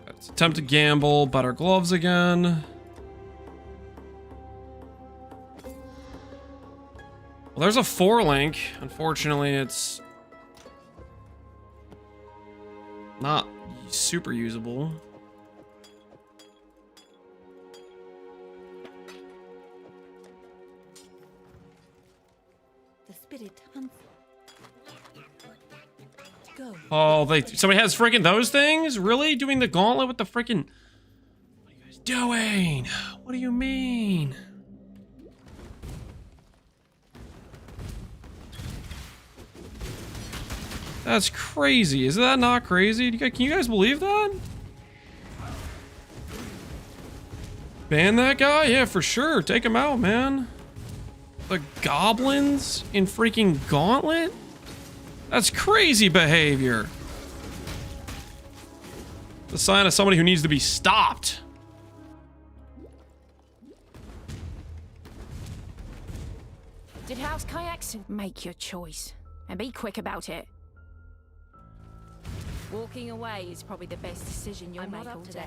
Let's attempt to gamble, better gloves again. Well, there's a 4-link. Unfortunately, it's not super usable. the spirit hunts. Go. Oh, somebody has freaking those things? Really? Doing the gauntlet with the freaking... What are you guys doing? What do you mean? That's crazy. Is that not crazy? Can you guys believe that? Ban that guy? Yeah, for sure. Take him out, man. The goblins in freaking Gauntlet? That's crazy behavior. The sign of somebody who needs to be stopped. Did House Kayaks make your choice? And be quick about it. Walking away is probably the best decision you'll make all day.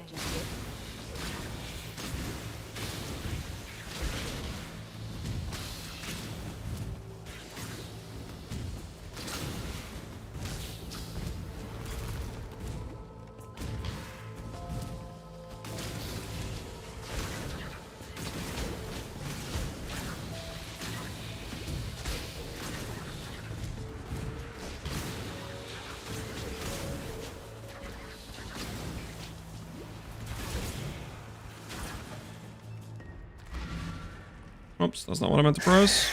Oops, that's not what I meant to press.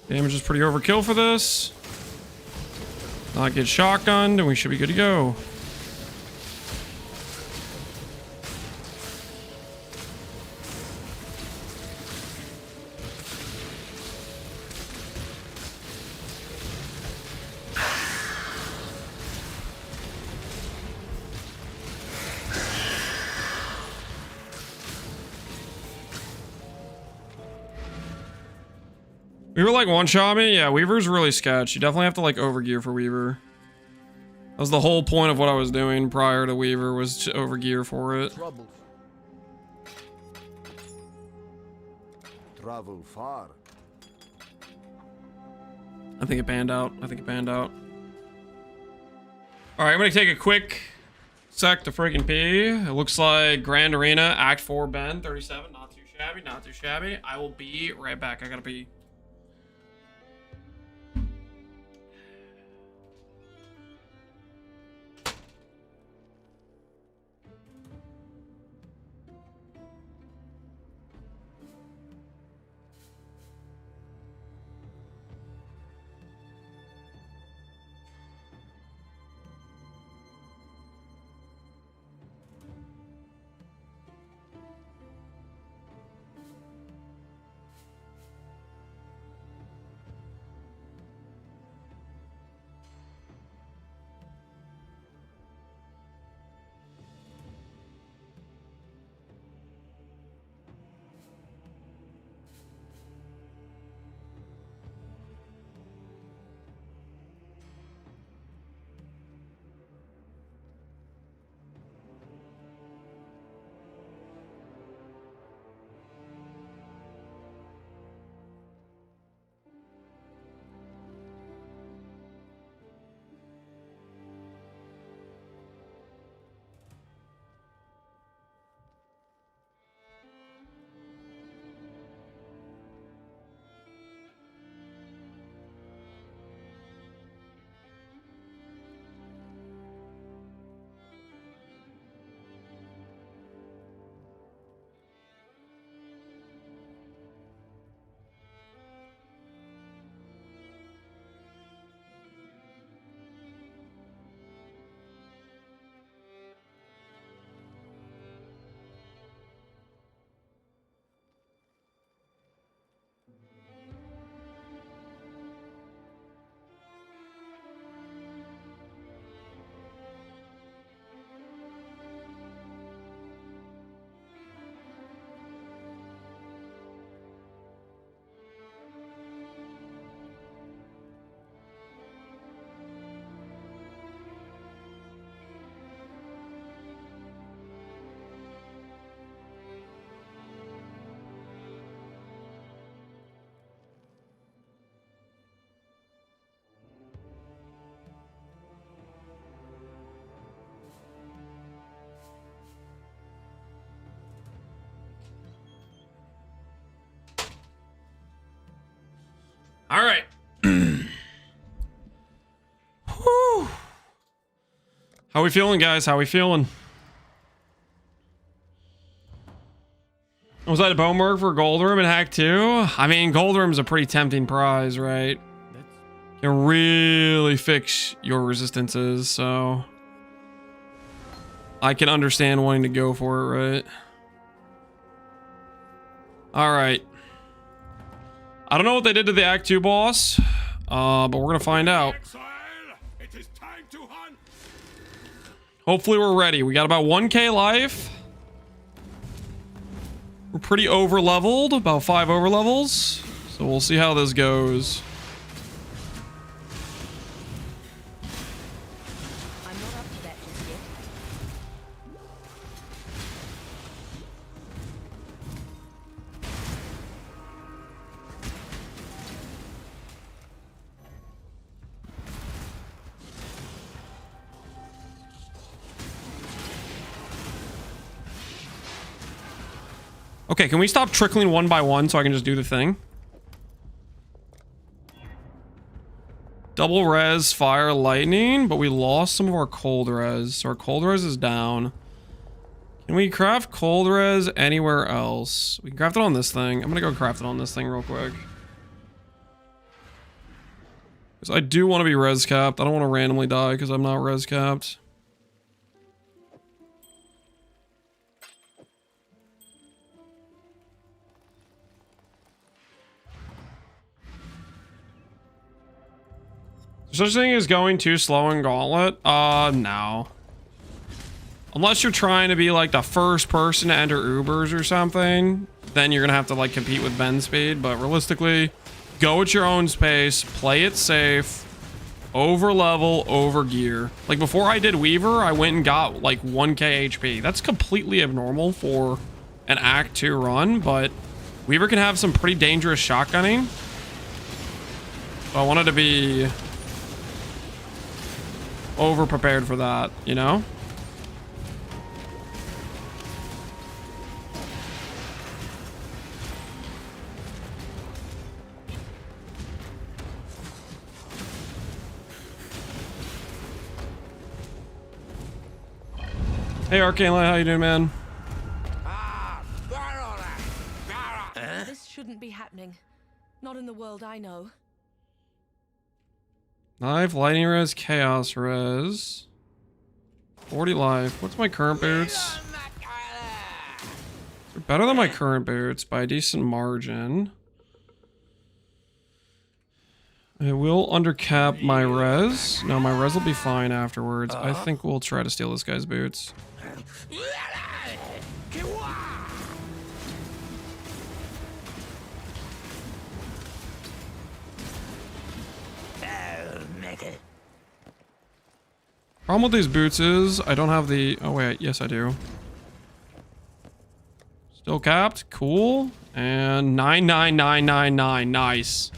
Damage is pretty overkill for this. Not get shotgunned, and we should be good to go. Weaver like one-shot me? Yeah, Weaver's really sketch. You definitely have to like overgear for Weaver. That was the whole point of what I was doing prior to Weaver, was to overgear for it. Travel far. I think it panned out. I think it panned out. Alright, I'm gonna take a quick sec to freaking pee. It looks like Grand Arena, Act 4, Ben, 37. Not too shabby, not too shabby. I will be right back. I gotta pee. All right. Whew. How we feeling, guys? How we feeling? Was that a bone work for Gold Room in Hack 2? I mean, Gold Room's a pretty tempting prize, right? Can really fix your resistances, so I can understand wanting to go for it, right? All right. I don't know what they did to the Act 2 boss, but we're gonna find out. Hopefully we're ready. We got about 1k life. We're pretty over leveled, about 5 over levels. So we'll see how this goes. I'm not up to that just yet. Okay, can we stop trickling one by one so I can just do the thing? Double res, fire, lightning, but we lost some of our cold res. So our cold res is down. Can we craft cold res anywhere else? We can craft it on this thing. I'm gonna go craft it on this thing real quick. Because I do want to be res capped. I don't want to randomly die because I'm not res capped. Such thing as going too slow in Gauntlet? No. Unless you're trying to be like the first person to enter Ubers or something, then you're gonna have to like compete with Ben speed. But realistically, go at your own pace, play it safe, over level, over gear. Like before I did Weaver, I went and got like 1k HP. That's completely abnormal for an Act 2 run, but Weaver can have some pretty dangerous shotgunning. So I wanted to be over prepared for that, you know? Hey Arcane Light, how you doing, man? This shouldn't be happening. Not in the world I know. Life, lightning res, chaos res. 40 life. What's my current boots? They're better than my current boots by a decent margin. It will undercap my res. No, my res will be fine afterwards. I think we'll try to steal this guy's boots. Problem with these boots is I don't have the... Oh wait, yes I do. Still capped, cool. And 99999, nice.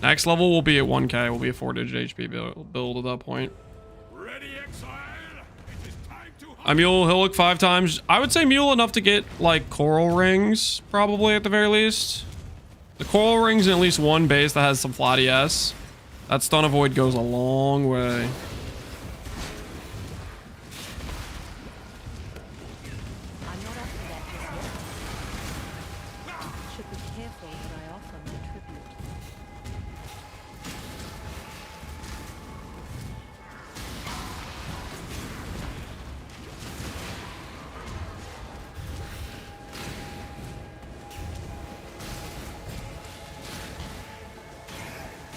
Next level will be at 1k, will be a 4-digit HP build at that point. Ready, Exile? It is time to I mule, he'll look 5 times. I would say mule enough to get like coral rings, probably at the very least. The coral rings in at least one base that has some flat ES. That stun avoid goes a long way.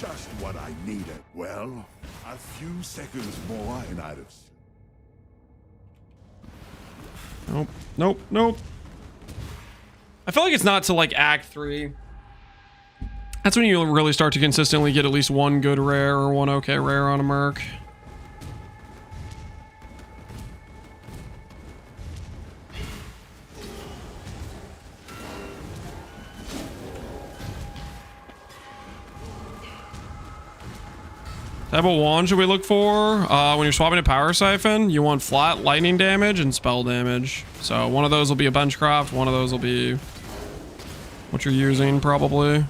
just what I needed. Well, a few seconds more and I'd have... Nope, nope, nope. I feel like it's not till like Act 3. That's when you really start to consistently get at least one good rare or one okay rare on a Merc. Type of wand should we look for? When you're swapping a power siphon, you want flat lightning damage and spell damage. So one of those will be a benchcraft, one of those will be what you're using probably.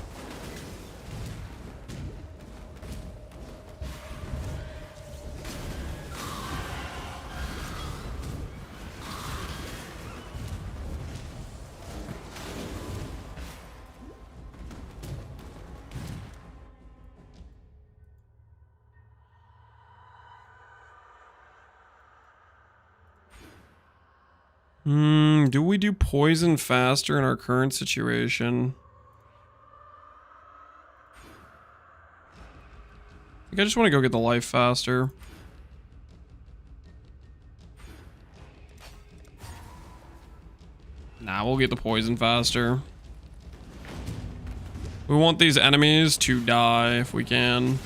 Do we do poison faster in our current situation? I think I just want to go get the life faster. Nah, we'll get the poison faster. We want these enemies to die if we can.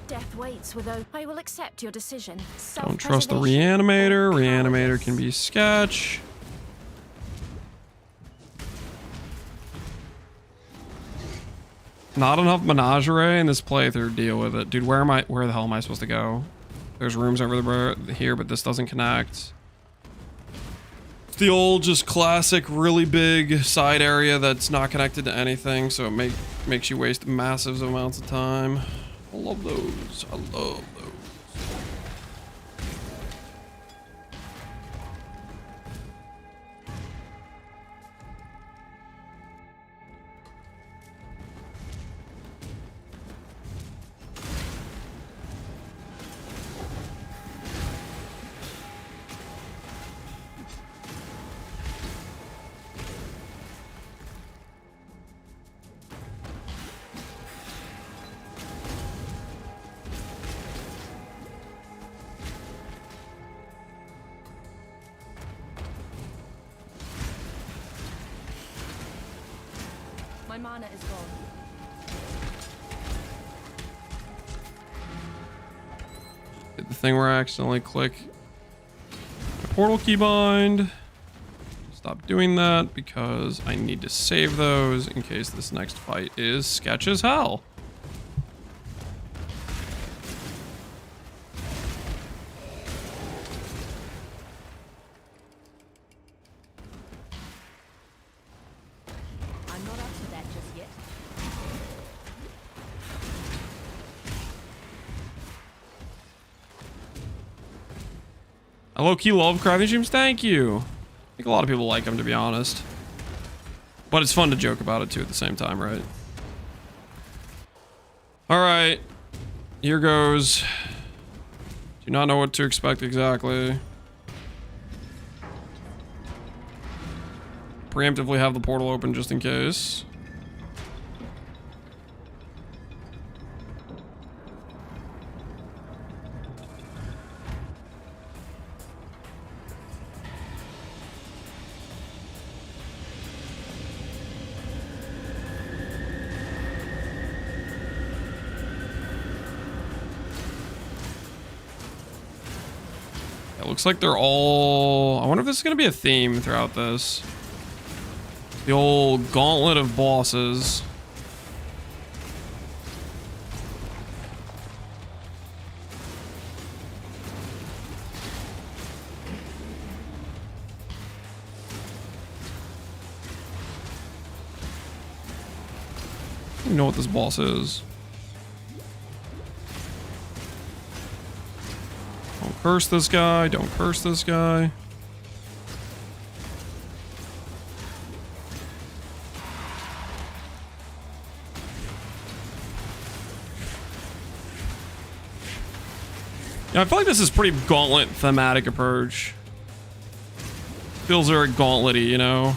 Death waits with oath. I will accept your decision. Don't trust the reanimator. Reanimator can be sketch. Not enough menagerie in this playthrough. Deal with it. Dude, where the hell am I supposed to go? There's rooms over there here, but this doesn't connect. It's the old, just classic, really big side area that's not connected to anything, so it makes you waste massive amounts of time. I love those. I love those. My mana is gone. Did the thing where I accidentally click my portal keybind. Stop doing that because I need to save those in case this next fight is sketch as hell. I'm not up to that just yet. I low-key love crafting streams. Thank you. I think a lot of people like them, to be honest. But it's fun to joke about it, too, at the same time, right? Alright. Here goes. Do not know what to expect exactly. Preemptively have the portal open just in case. It looks like they're all... I wonder if this is going to be a theme throughout this. The old gauntlet of bosses. I don't even know what this boss is. Don't curse this guy. Don't curse this guy. Yeah, I feel like this is pretty gauntlet thematic approach. Feels very gauntlet-y, you know?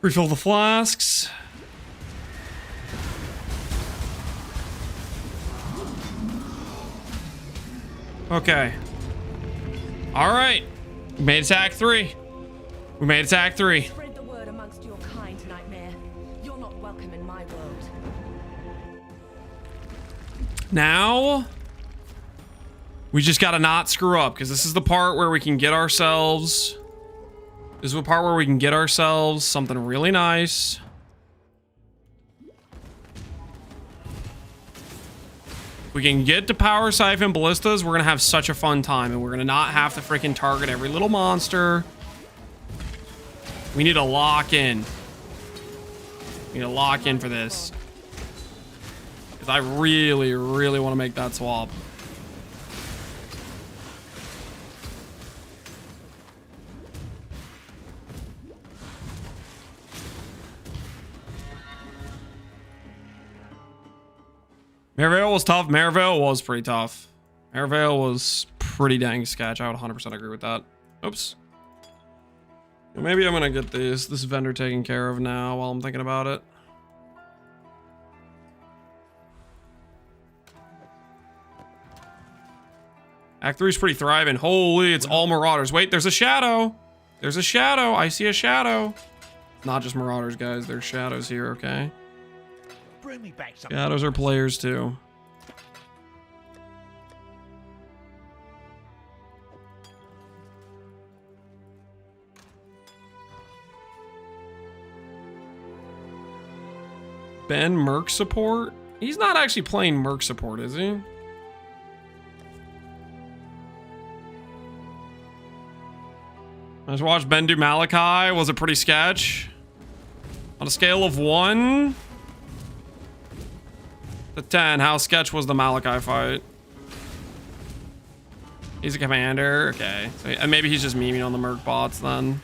Refill the flasks. Okay. All right. We made it to Act 3. We made it to Act 3. Spread the word amongst your kind, Nightmare. You're not welcome in my world. Now, we just gotta not screw up, because this is the part where we can get ourselves... This is the part where we can get ourselves something really nice. We can get to Power Siphon Ballistas. We're gonna have such a fun time, and we're gonna not have to freaking target every little monster. We need to lock in. We need to lock in for this. Because I really, really want to make that swap. Maryvale was tough. Maryvale was pretty tough. Maryvale was pretty dang sketch. I would 100% agree with that. Oops. Maybe I'm going to get this vendor taken care of now while I'm thinking about it. Act 3 is pretty thriving. Holy, it's all Marauders. Wait, there's a shadow. There's a shadow. I see a shadow. Not just Marauders, guys. There's shadows here, okay? Bring me back some. Shadows are players, too. Ben Merc support? He's not actually playing Merc support, is he? I just watched Ben do Malachi. Was it pretty sketch? On a scale of 1 to 10, how sketch was the Malachi fight? He's a commander. Okay. So, and maybe he's just memeing on the Merc bots then.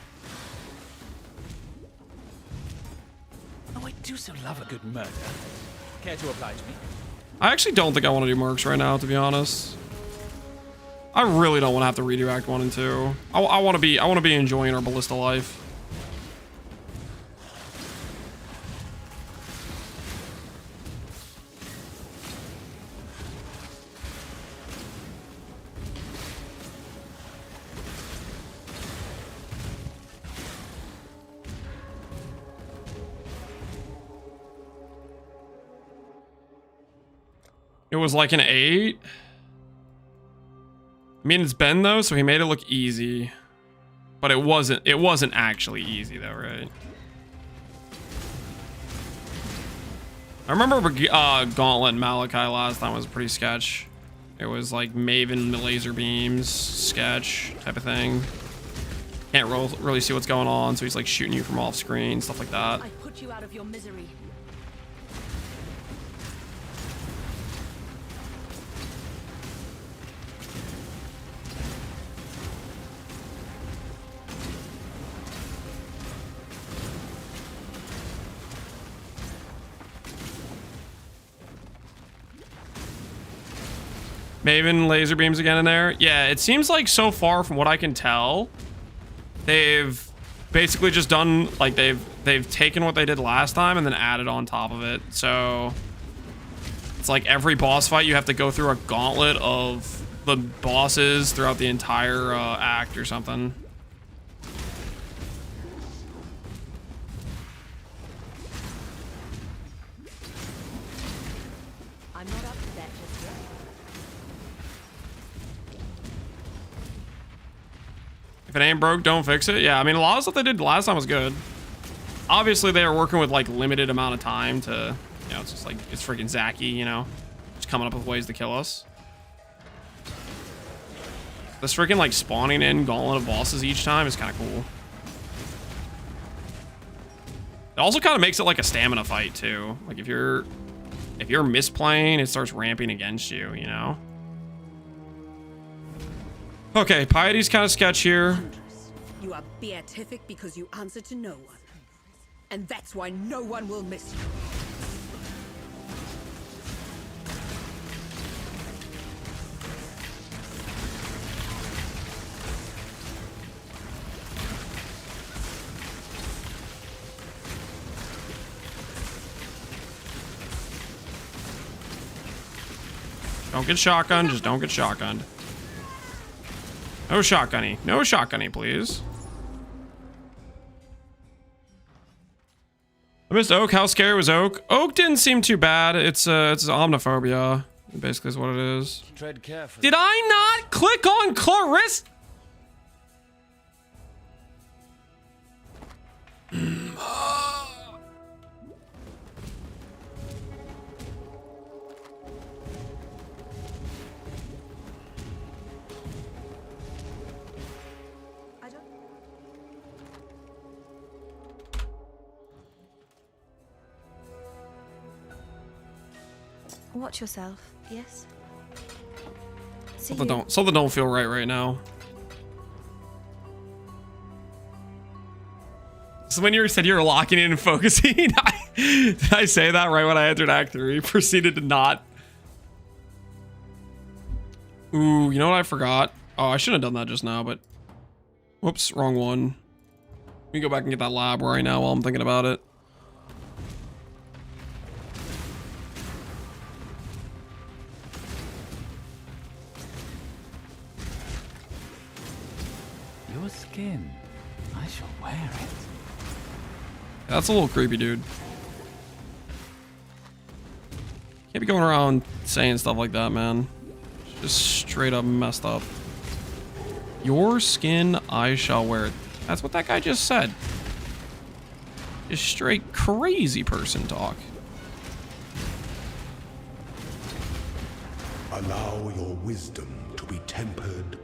Oh, I do so love a good murder. Care to oblige me? I actually don't think I want to do Mercs right now, to be honest. I really don't want to have to redo Act 1 and 2. I want to be enjoying our Ballista life. It was like an 8. I mean, it's Ben though, so he made it look easy, but it wasn't actually easy though, right? I remember Gauntlet and Malachi last time was pretty sketch. It was like Maven laser beams sketch type of thing. Can't really see what's going on, so he's like shooting you from off screen, stuff like that. I put you out of your misery. Maven laser beams again in there. Yeah, it seems like so far from what I can tell, they've basically just done like they've taken what they did last time and then added on top of it. So it's like every boss fight you have to go through a gauntlet of the bosses throughout the entire act or something. I'm not up to that just yet. If it ain't broke, don't fix it. Yeah, I mean, a lot of stuff they did last time was good. Obviously, they were working with, like, limited amount of time to, you know, it's just like, it's freaking Zacky, you know? Just coming up with ways to kill us. This freaking, like, spawning in gauntlet of bosses each time is kind of cool. It also kind of makes it like a stamina fight, too. Like, if you're misplaying, it starts ramping against you, you know? Okay, Piety's kind of sketch here. You are beatific because you answer to no one. And that's why no one will miss you. Don't get shotgunned. Just don't get shotgunned. No shotgunny. No shotgunny, please. I missed Oak. How scary was Oak? Oak didn't seem too bad. It's omniphobia. Basically is what it is. Tread carefully. Did I not click on Clarissa? Watch yourself, yes? Something don't feel right now. So when you said you were locking in and focusing, did I say that right when I entered Act 3? Proceeded to not. Ooh, you know what I forgot? Oh, I shouldn't have done that just now, but... Whoops, wrong one. Let me go back and get that lab right now while I'm thinking about it. Your skin. I shall wear it. That's a little creepy, dude. Can't be going around saying stuff like that, man. Just straight up messed up. Your skin, I shall wear it. That's what that guy just said. Just straight crazy person talk. Allow your wisdom to be tempered by...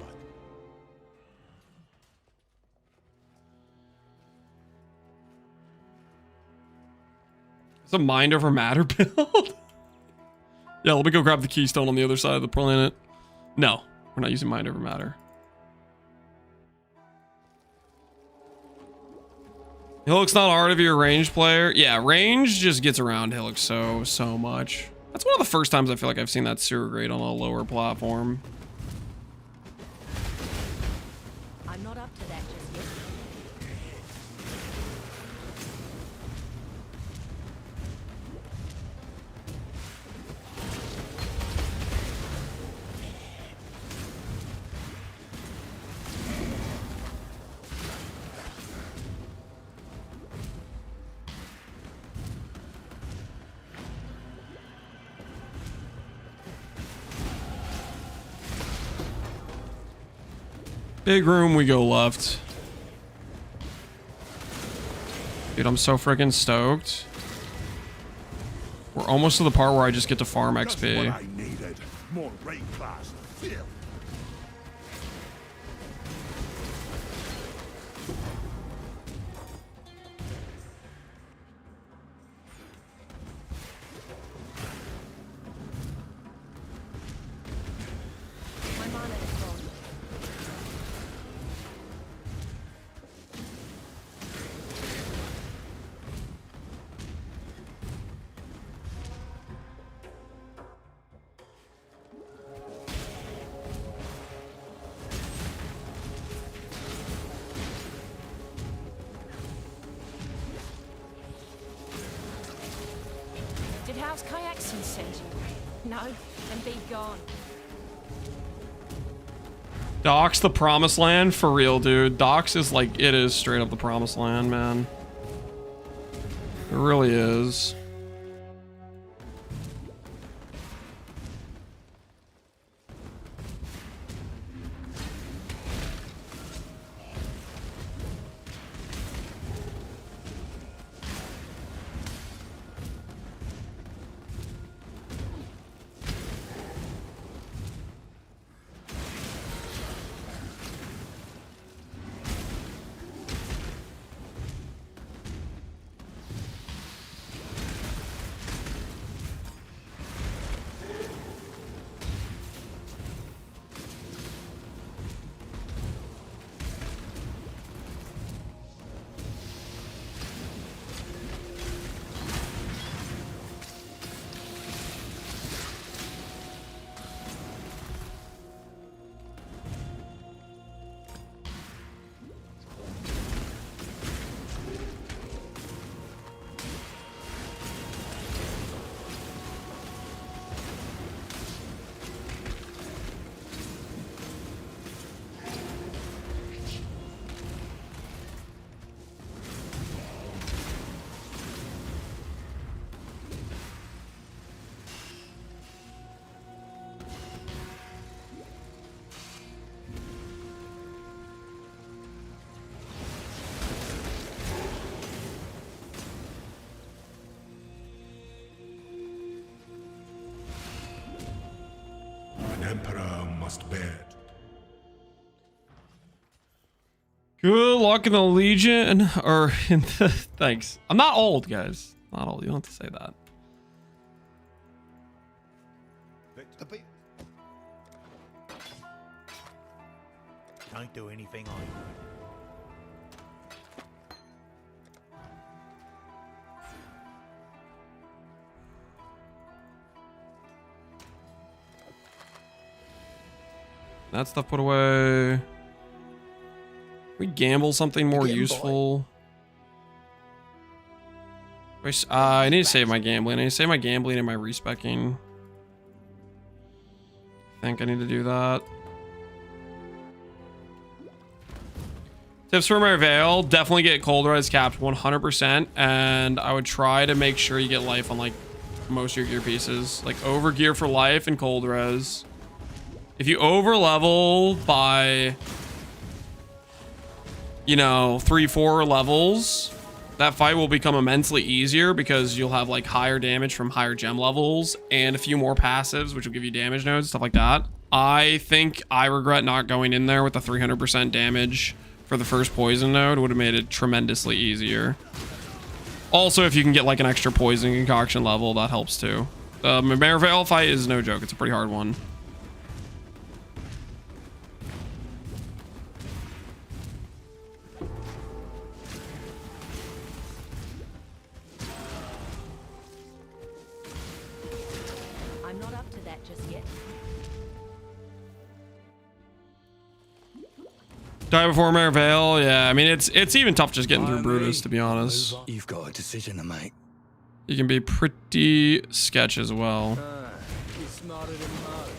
It's a mind over matter build? Yeah, let me go grab the keystone on the other side of the planet. No, we're not using mind over matter. Hillock's not art if you're a ranged player. Yeah, range just gets around Hillock so much. That's one of the first times I feel like I've seen that sewer grade on a lower platform. I'm not up to that just yet. Big room, we go left. Dude, I'm so freaking stoked. We're almost to the part where I just get to farm XP. Just what I needed. More raid class filth. Did House Kayakson send you? No, then be gone. Doc's the promised land? For real, dude. Doc's is like, it is straight up the promised land, man. It really is. must bear it. Good luck in the Legion, or in the... Thanks. I'm not old, guys. Not old. You don't have to say that. Don't do anything I would. That stuff put away. We gamble something more useful. I need to save my gambling. I need to save my gambling and my respecking. I think I need to do that. Tips for my Veil: definitely get Cold Res capped 100%, and I would try to make sure you get life on like most of your gear pieces. Like over gear for life and Cold Res. If you over level by, you know, 3-4 levels, that fight will become immensely easier because you'll have like higher damage from higher gem levels and a few more passives, which will give you damage nodes, stuff like that. I think I regret not going in there with the 300% damage for the first poison node. Would have made it tremendously easier. Also, if you can get like an extra poison concoction level, that helps too. The Veil fight is no joke. It's a pretty hard one. I'm not up to that just yet. Die before Mare Veil, yeah. I mean, it's even tough just getting through Brutus, to be honest. You've got a decision to make. You can be pretty sketch as well. You're smarter than most.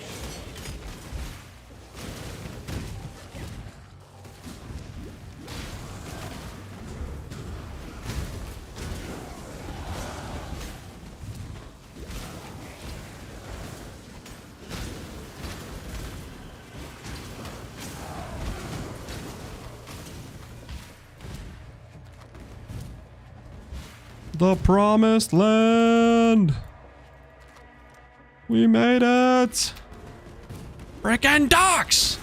The promised land. We made it. Frickin' docks.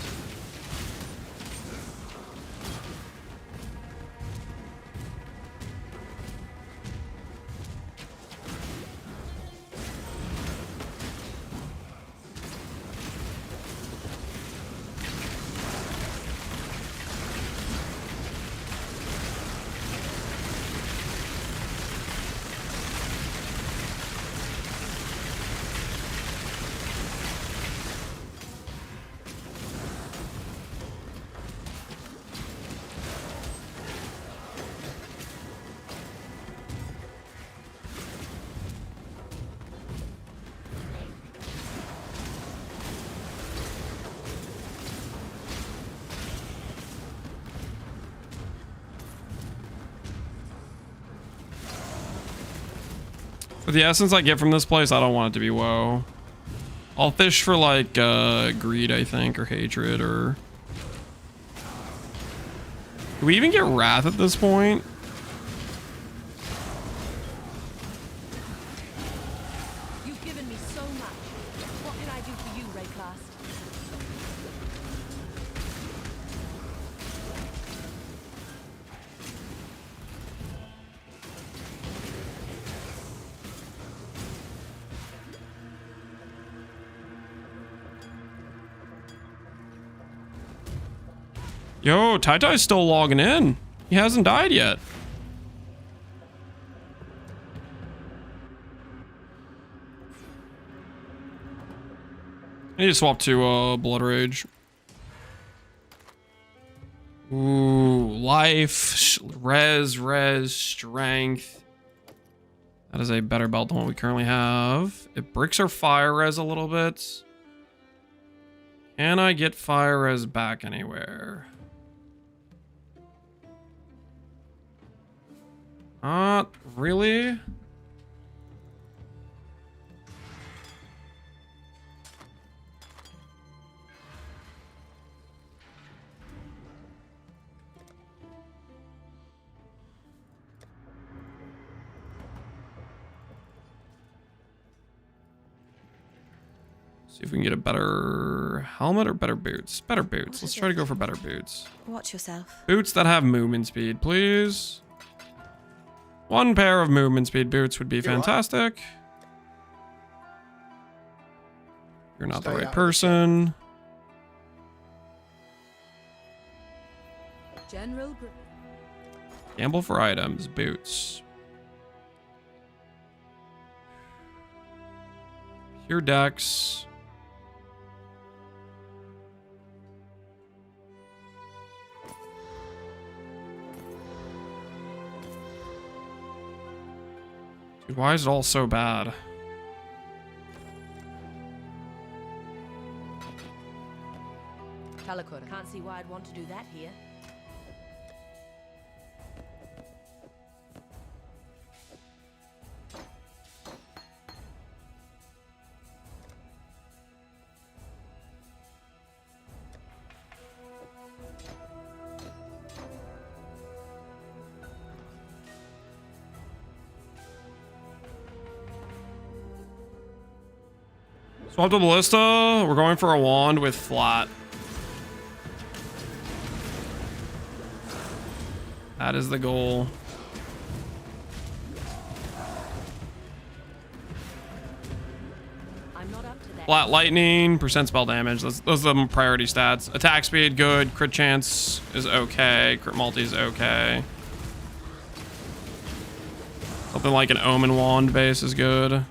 For the essence I get from this place, I don't want it to be woe. I'll fish for like greed, I think, or hatred, or... Do we even get wrath at this point? You've given me so much. What can I do for you, Rayclast? Yo, Tai-Tai's still logging in. He hasn't died yet. I need to swap to Blood Rage. Ooh, life, res, strength. That is a better belt than what we currently have. It breaks our fire res a little bit. Can I get fire res back anywhere? Not really. See if we can get a better helmet or better boots. Better boots. Let's try to go for better boots. Watch yourself. Boots that have movement speed, please. One pair of movement speed boots would be fantastic. You're not the right person. General. Gamble for items. Boots. Pure dex. Dude, why is it all so bad? Talakura. Can't see why I'd want to do that here. Swap to Ballista. We're going for a wand with flat. That is the goal. I'm not up to that. Flat lightning, percent spell damage. Those are the priority stats. Attack speed, good. Crit chance is okay. Crit multi is okay. Something like an Omen wand base is good.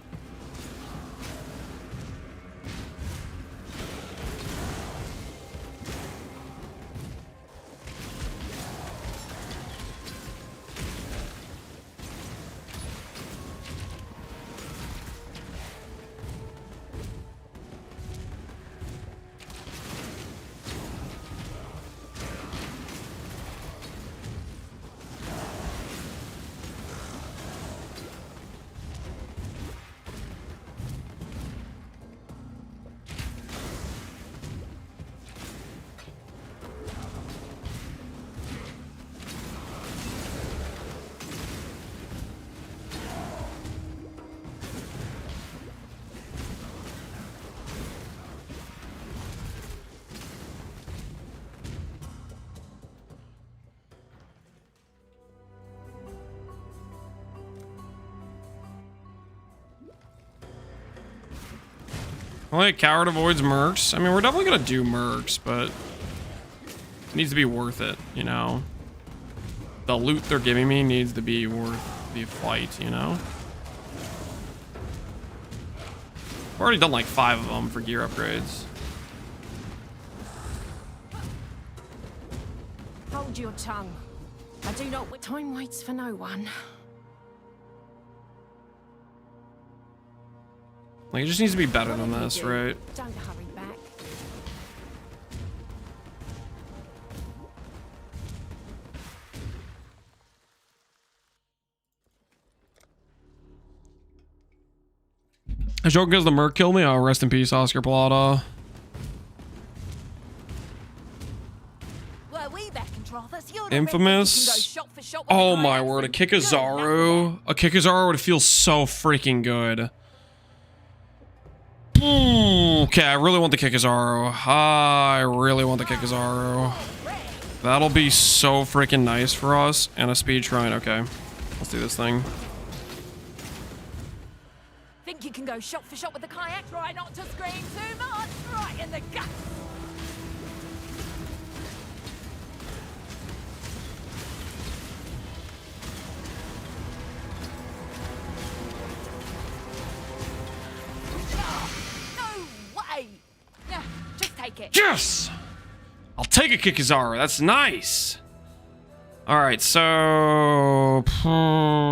Like coward avoids mercs. I mean, we're definitely gonna do mercs, but it needs to be worth it, you know. The loot they're giving me needs to be worth the fight, you know. I've already done like 5 of them for gear upgrades. Hold your tongue. I do not. Time waits for no one. Like, it just needs to be better than this, right? Don't hurry back. I joke because the merc killed me. Oh, rest in peace, Oscar Plata. Infamous. Oh my word, a Kikazaru. A Kikazaru would feel so freaking good. Okay, I really want the Kikazaru. I really want the Kikazaru. That'll be so freaking nice for us. And a speed shrine. Okay, let's do this thing. Think you can go shot for shot with the kayak? Try not to scream too much. Right in the gut. Yes! I'll take a Kikazaru. That's nice. Alright, so...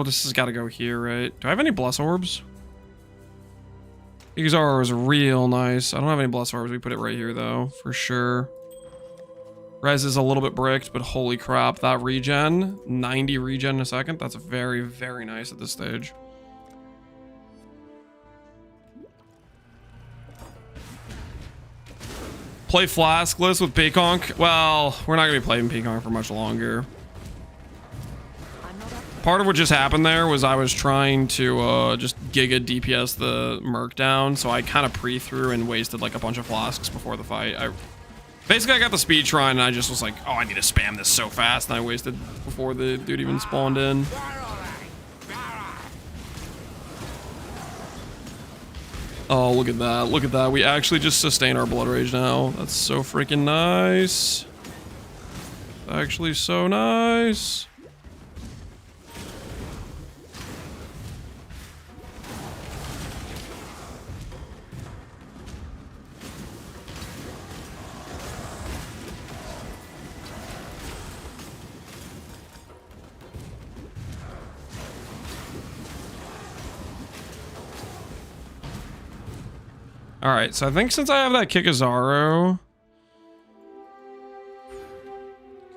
this has got to go here, right? Do I have any Bless Orbs? Kikazaru is real nice. I don't have any Bless Orbs. We put it right here, though, for sure. Res is a little bit bricked, but holy crap. That regen, 90 regen in a second. That's very, very nice at this stage. Play Flaskless with Peaconk? Well, we're not going to be playing Peaconk for much longer. part of what just happened there was I was trying to just giga DPS the Merc down, so I kind of pre-threw and wasted like a bunch of flasks before the fight. Basically, I got the speed shrine and I just was like, oh, I need to spam this so fast, and I wasted before the dude even spawned in. Oh, look at that. Look at that. We actually just sustain our blood rage now. That's so freaking nice. Actually so nice. All right, so I think since I have that Kikazaro,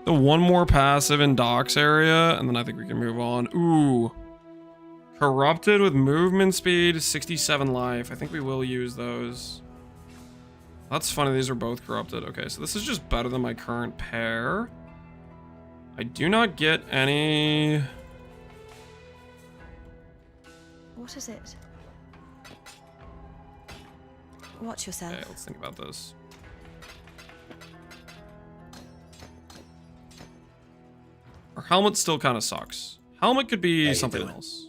the one more passive in docks area, and then I think we can move on. Ooh, corrupted with movement speed, 67 life. I think we will use those. That's funny. These are both corrupted. Okay, so this is just better than my current pair. I do not get any. What is it? Watch yourself. Okay, let's think about this. Our helmet still kind of sucks. Helmet could be something else.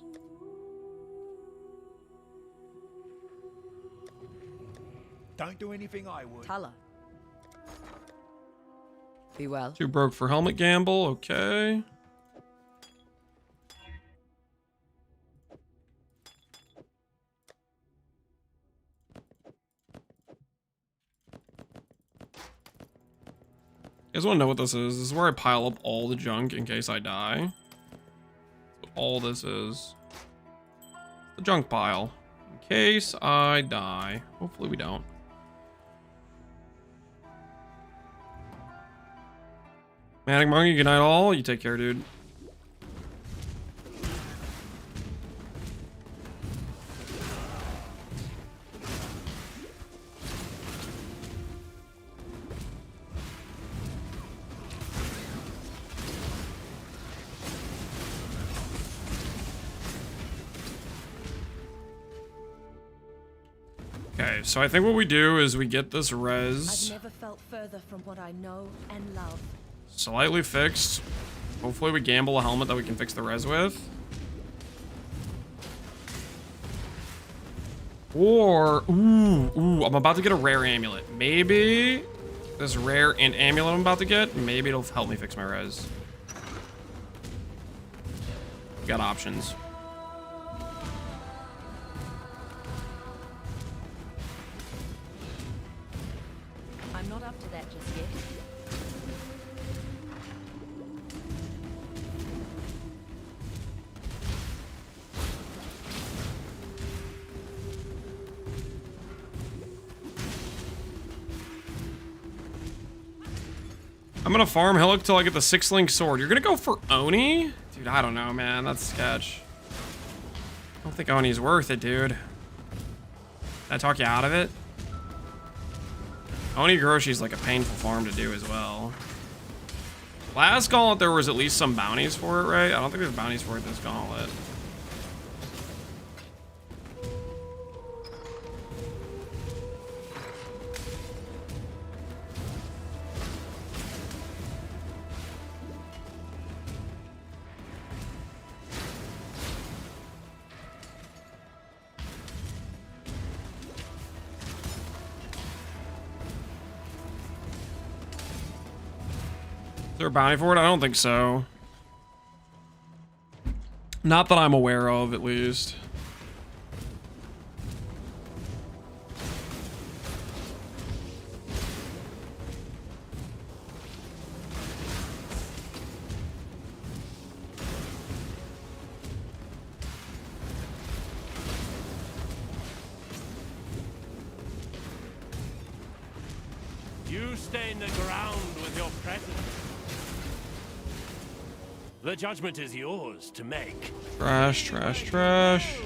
Don't do anything I would. Tala. Be well. Too broke for helmet gamble. Okay. You guys want to know what this is? This is where I pile up all the junk in case I die. That's what all this is. The junk pile. In case I die. Hopefully we don't. Manic Monkey, good night all. You take care, dude. Okay, so I think what we do is we get this res. I've never felt further from what I know and love. Slightly fixed. Hopefully we gamble a helmet that we can fix the res with. Or, ooh, I'm about to get a rare amulet. Maybe this rare and amulet I'm about to get, maybe it'll help me fix my res. We got options. I'm not up to that just yet. I'm gonna farm Hillock till I get the 6-link sword. You're gonna go for Oni? Dude, I don't know, man. That's sketch. I don't think Oni's worth it, dude. Did I talk you out of it? Oni Groshi's like a painful farm to do as well. Last gauntlet, there was at least some bounties for it, right? I don't think there's bounties for it this gauntlet. Is there a bounty for it? I don't think so. Not that I'm aware of, at least. You stain the ground with your presence. The judgment is yours to make. Trash, trash, trash.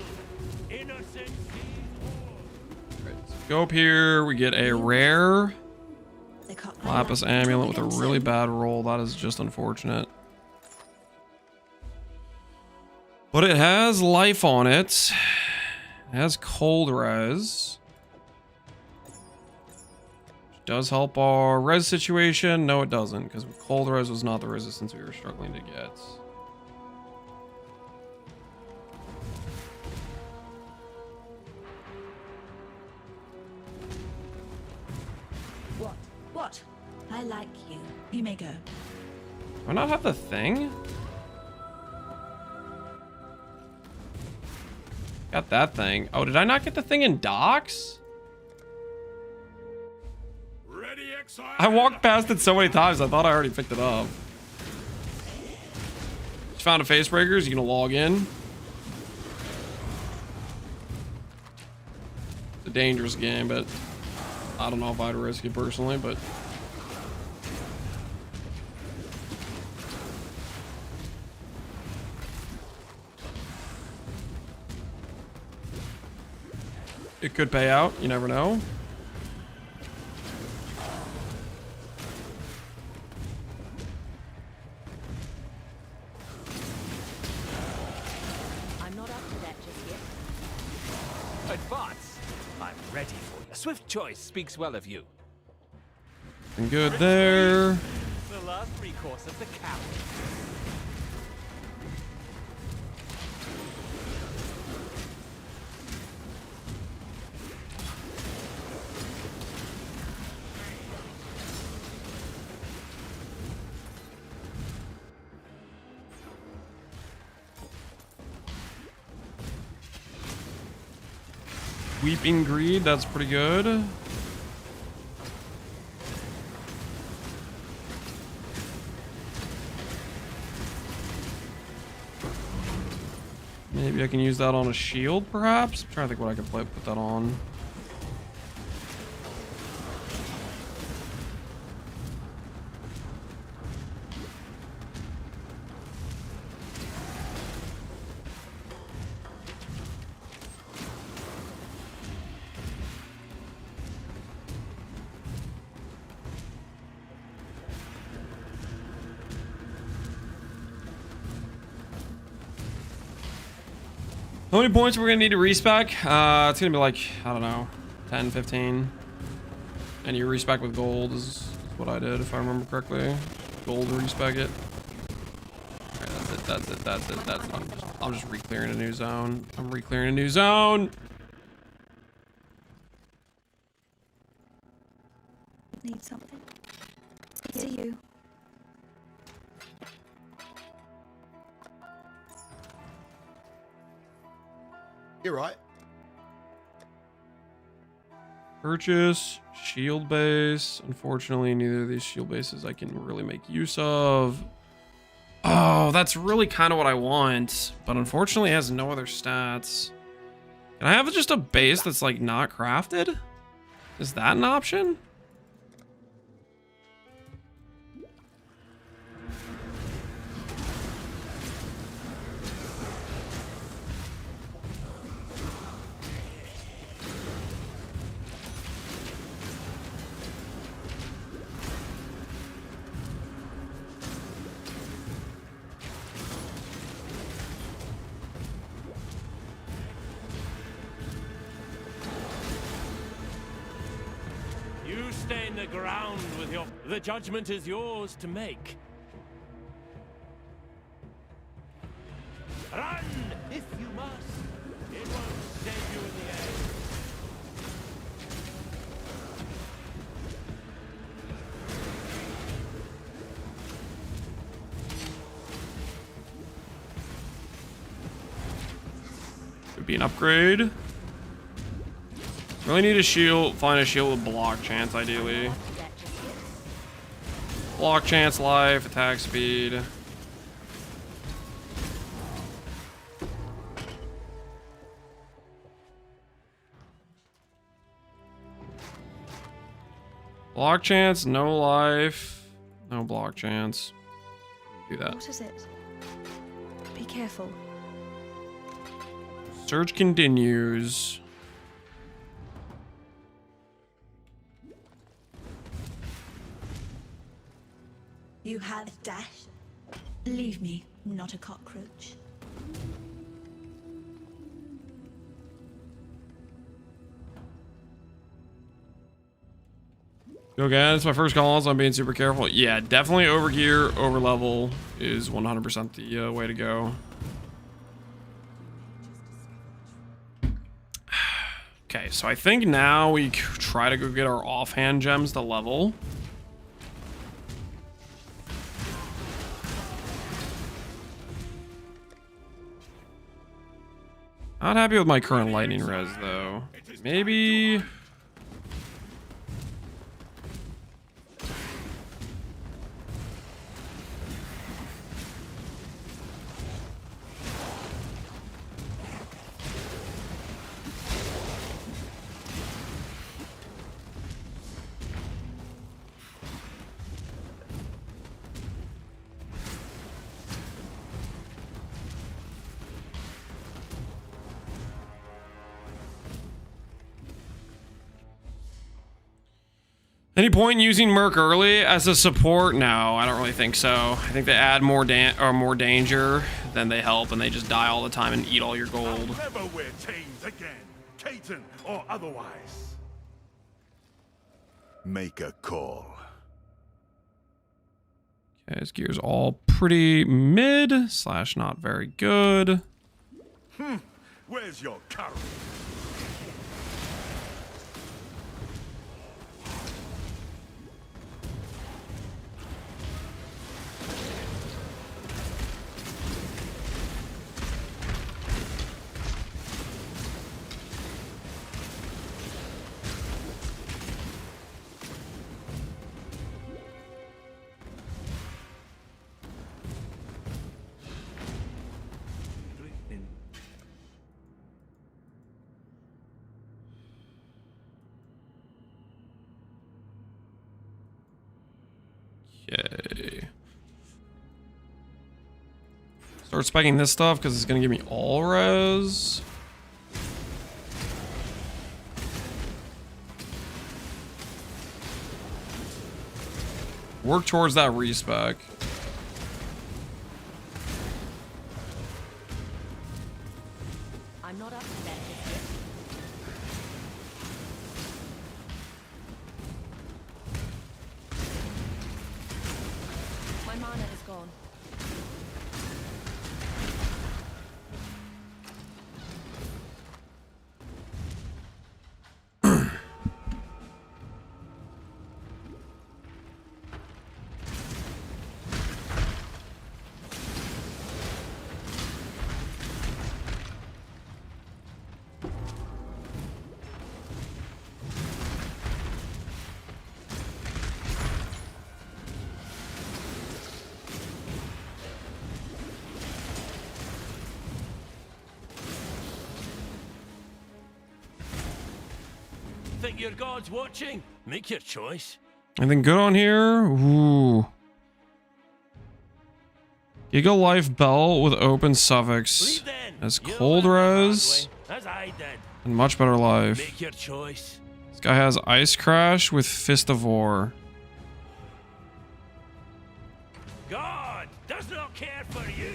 Go up here. We get a rare Lapis Amulet with a really bad roll. That is just unfortunate. But it has life on it. It has cold res. Which does help our res situation. No, it doesn't, because cold res was not the resistance we were struggling to get. What? I like you. You may go. Do I not have the thing? Got that thing. Oh, did I not get the thing in docks? Ready, Exile? I walked past it so many times, I thought I already picked it up. Just found a face breakers. You gonna log in? It's a dangerous game, but I don't know if I'd risk it personally, but it could pay out. You never know. I'm not up to that just yet. Advance! I'm ready for you. Swift choice speaks well of you. And good there. The last recourse of the coward. Weeping Greed, that's pretty good. Maybe I can use that on a shield, perhaps? I'm trying to think what I could put that on. How many points we're gonna need to respec? It's gonna be like, I don't know, 10, 15. And you respec with gold is what I did, if I remember correctly. Gold respec it. Alright, that's it. I'm just re-clearing a new zone. I'm re-clearing a new zone! Need something? See you. You're right. Purchase, shield base. Unfortunately, neither of these shield bases I can really make use of. Oh, that's really kind of what I want. But unfortunately, it has no other stats. Can I have just a base that's like not crafted? Is that an option? You stain the ground with your... The judgment is yours to make. Run, if you must. It won't save you in the end. Could be an upgrade. Really need a shield. Find a shield with block chance, ideally. Block chance, life, attack speed. Block chance, no life, no block chance. Do that. What is it? Be careful. Search continues. You have a dash. Leave me, not a cockroach. Go again. It's my first call, so I'm being super careful. Yeah, definitely overgear, overlevel is 100% the way to go. Okay, so I think now we try to go get our offhand gems to level. Not happy with my current lightning res though. Maybe... Any point in using Merc early as a support? No, I don't really think so. I think they add more danger than they help, and they just die all the time and eat all your gold. I'll never wear chains again, Caton or otherwise. Make a call. Okay, his gear's all pretty mid slash not very good. Where's your courage? Okay. Start specking this stuff because it's going to give me all res. Work towards that respec. I'm not up to that just yet. My mana is gone. Think your god's watching? Make your choice. Anything good on here? Ooh. Giga Life Bell with open suffix. As cold res. As I did. And much better life. Make your choice. This guy has Ice Crash with Fist of War. God does not care for you.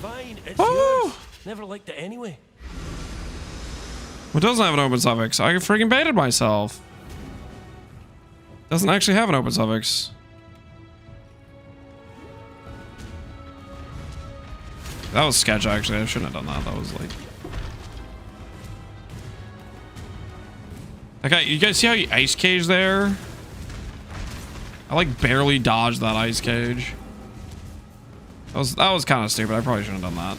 Fine, it's yours. Never liked it anyway. What doesn't have an open suffix? I freaking baited myself. Doesn't actually have an open suffix. That was sketch, actually. I shouldn't have done that. That was like... Okay, you guys see how he ice cage there? I like barely dodged that ice cage. That was kind of stupid. I probably shouldn't have done that.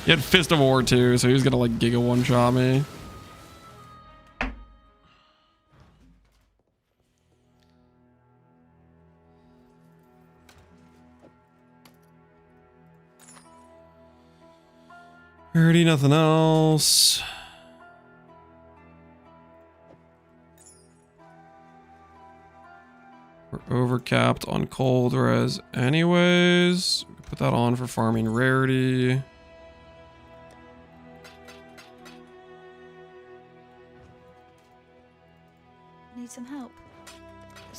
He had Fist of War too, so he was gonna like Giga one-shot me. Rarity, nothing else. We're overcapped on cold res anyways. Put that on for farming rarity. Need some help.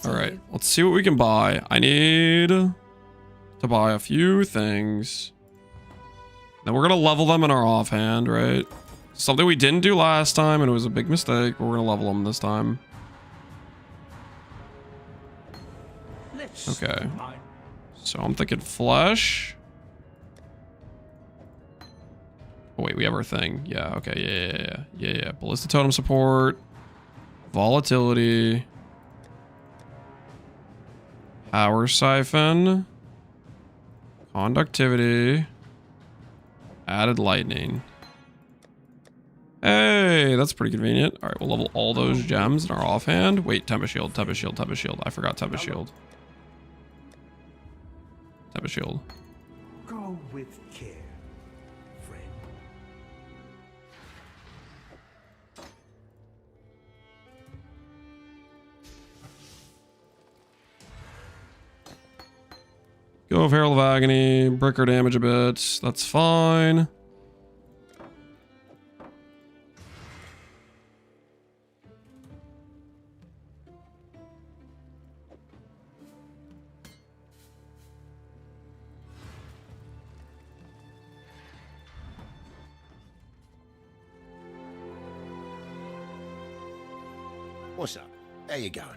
All right, let's see what we can buy. I need to buy a few things. Then we're gonna level them in our offhand, right? Something we didn't do last time, and it was a big mistake, but we're gonna level them this time. Okay. So I'm thinking flesh. Oh wait, we have our thing. Yeah, okay, yeah. Ballista totem support. Volatility. Power siphon. Conductivity. Added lightning. Hey, that's pretty convenient. All right, we'll level all those gems in our offhand. Wait, Tempest Shield, Tempest Shield, Tempest Shield. I forgot Tempest Shield. Tempest Shield. Go with care, friend. Go of Herald of Agony, brick or damage a bit. That's fine. What's up? How you going?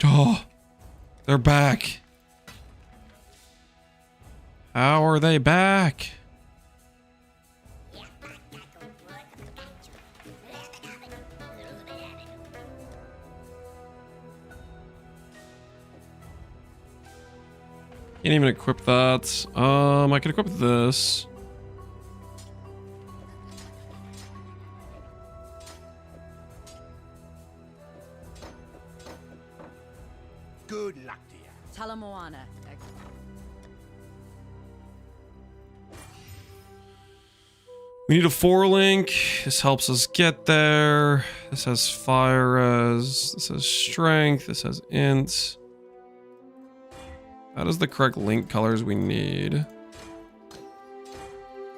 Oh, they're back. How are they back? Can't even equip that. I can equip this. Good luck to you. Talamoana. We need a 4-link. This helps us get there. This has fire res. This has strength. This has int. That is the correct link colors we need.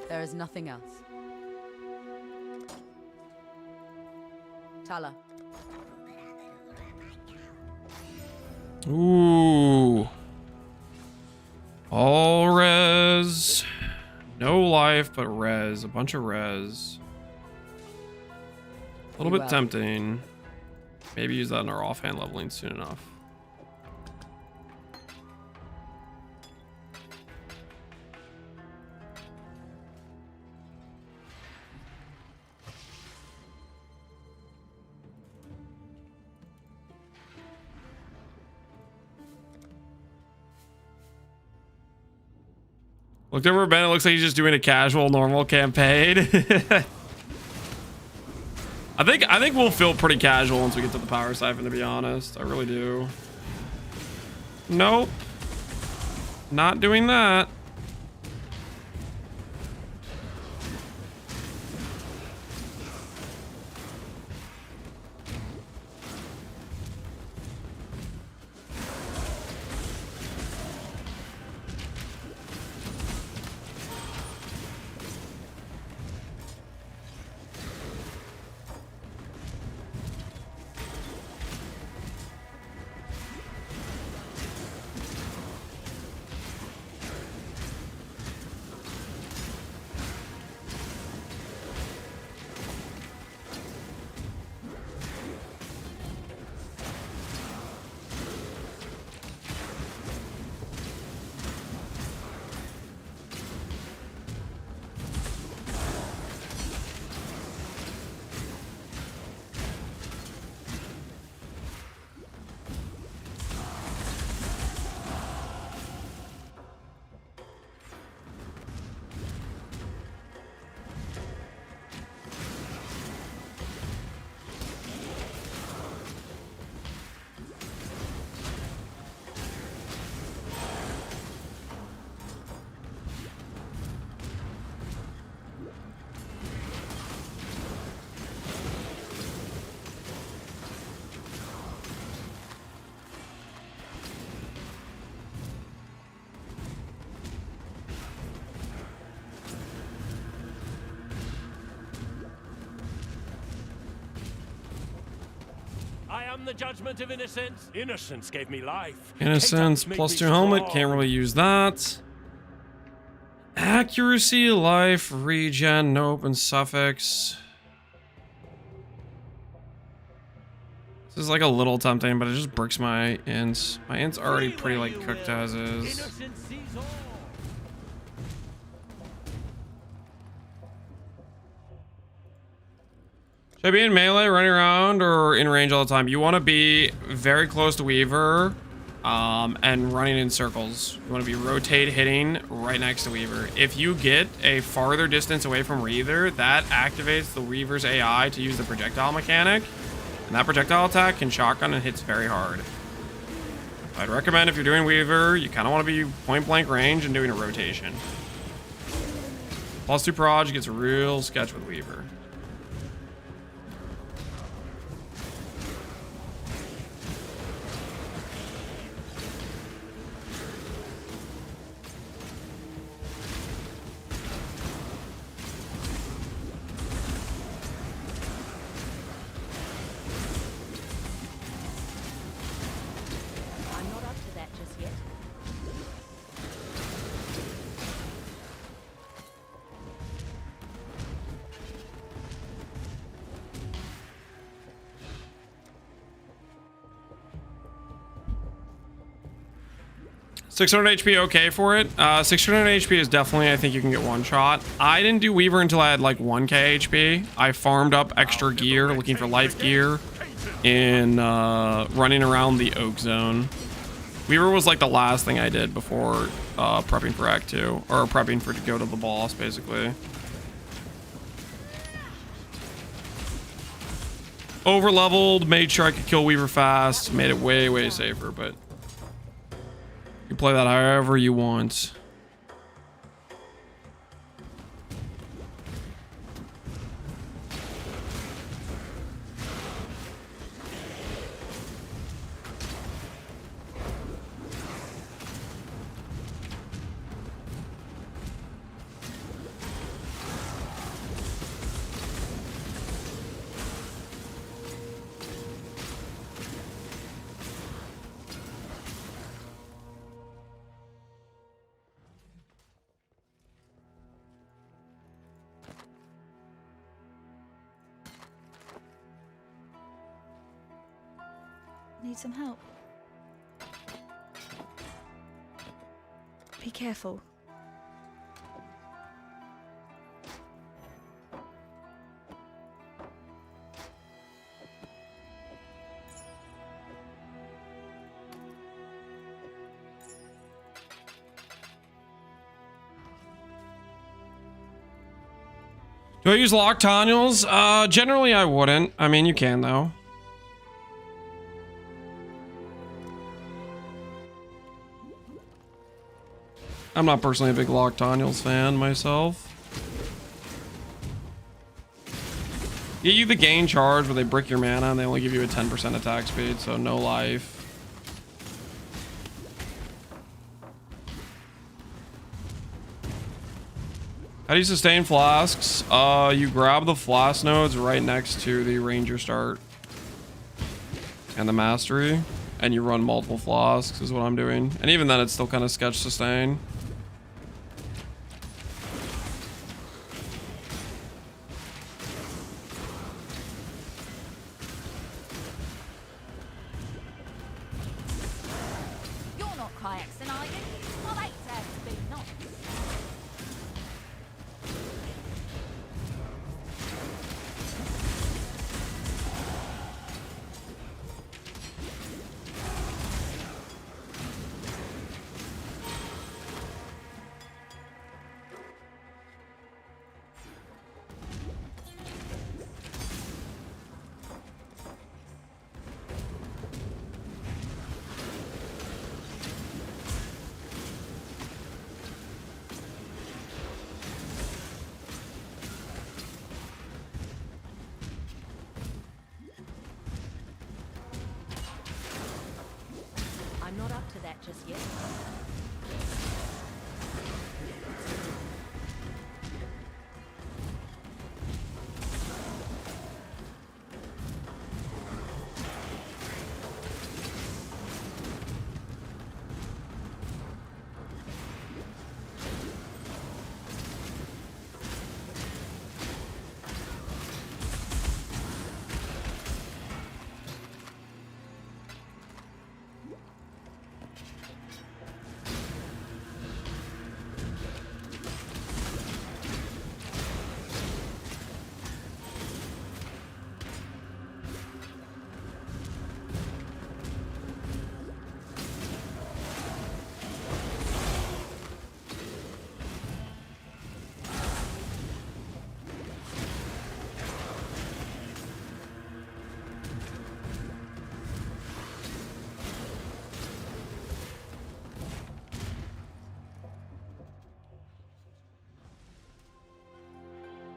There is nothing else. Tala. Ooh. All res. No life, but res. A bunch of res. A little bit tempting. Maybe use that in our offhand leveling soon enough. Looked over Ben, it looks like he's just doing a casual, normal campaign. I think we'll feel pretty casual once we get to the power siphon, to be honest. I really do. Nope. Not doing that. am the judgment of innocence. Innocence gave me life. Innocence plus 2 helmet. Can't really use that. Accuracy, life, regen, nope, and suffix. This is like a little tempting, but it just bricks my ints. My int's already pretty like cooked as is. Should I be in melee running around or in range all the time? You want to be very close to Weaver and running in circles. You want to be rotate hitting right next to Weaver. If you get a farther distance away from Weaver, that activates the Weaver's AI to use the projectile mechanic. And that projectile attack can shotgun and hits very hard. I'd recommend if you're doing Weaver, you kind of want to be point blank range and doing a rotation. Plus 2 proj gets real sketch with Weaver. I'm not up to that just yet. 600 HP okay for it. 600 HP is definitely, I think you can get one shot. I didn't do Weaver until I had like 1k HP. I farmed up extra gear, looking for life gear, in running around the Oak Zone. Weaver was like the last thing I did before prepping for Act 2, or prepping for to go to the boss, basically. Over leveled, made sure I could kill Weaver fast, made it way, way safer, but you play that however you want. Need some help? Be careful. Do I use lock Tonyals? Generally I wouldn't. I mean, you can though. I'm not personally a big lock Tonyals fan myself. Get you the gain charge where they brick your mana and they only give you a 10% attack speed, so no life. How do you sustain flasks? You grab the flask nodes right next to the ranger start and the mastery, and you run multiple flasks is what I'm doing. And even then it's still kind of sketch sustain. You're not Kyaxin, are you? I'll hate to have to be not. I'm not up to that just yet.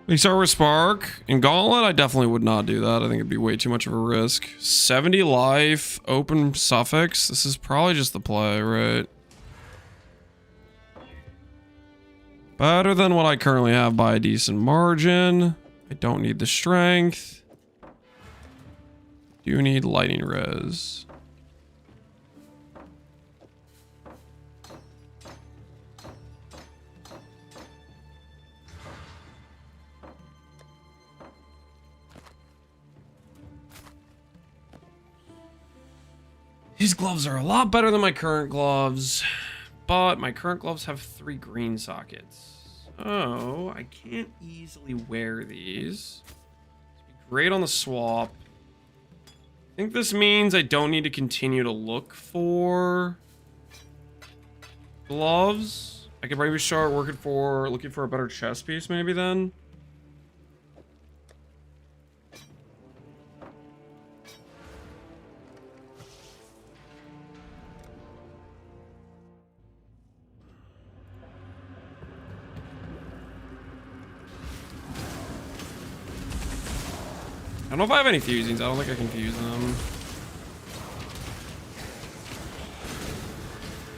We start with Spark. In Gauntlet, I definitely would not do that. I think it'd be way too much of a risk. 70 life, open suffix. This is probably just the play, right? Better than what I currently have by a decent margin. I don't need the strength. Do need lightning res. These gloves are a lot better than my current gloves, but my current gloves have 3 green sockets. Oh, I can't easily wear these. It'd be great on the swap. I think this means I don't need to continue to look for gloves. I could maybe start looking for a better chest piece maybe then. I don't know if I have any fusings. I don't think I can fuse them.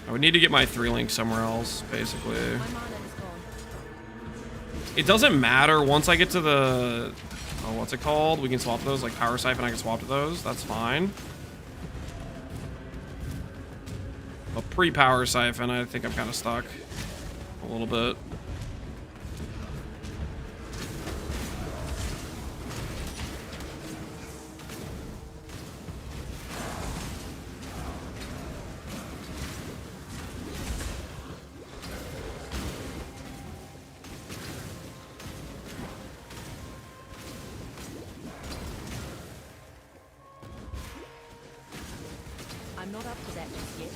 I would need to get my 3-link somewhere else, basically. It doesn't matter once I get to the... Oh, what's it called? We can swap those, like Power Siphon, I can swap to those. That's fine. But pre-Power Siphon, I think I'm kind of stuck a little bit. I'm not up to that just yet.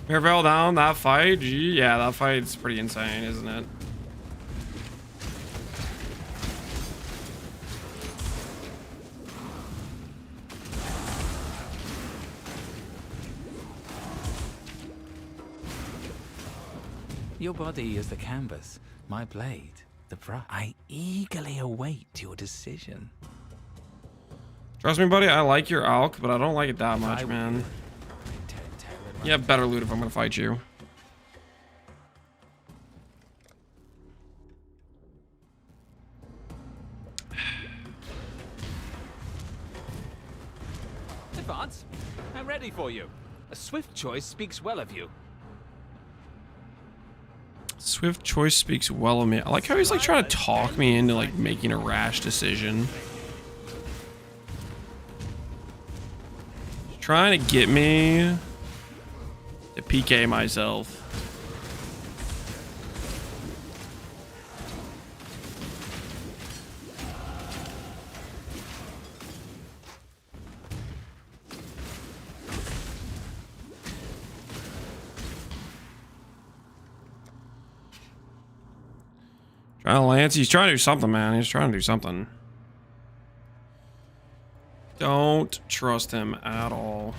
Mirabelle down, that fight? Gee, yeah, that fight's pretty insane, isn't it? Your body is the canvas, my blade, the brush. I eagerly await your decision. Trust me, buddy, I like your alk, but I don't like it that much, man. You have better loot if I'm gonna fight you. Advance, I'm ready for you. A swift choice speaks well of you. Swift choice speaks well of me. I like how he's like trying to talk me into like making a rash decision. He's trying to get me to PK myself. Trying to Lance, he's trying to do something, man. He's trying to do something. Don't trust him at all.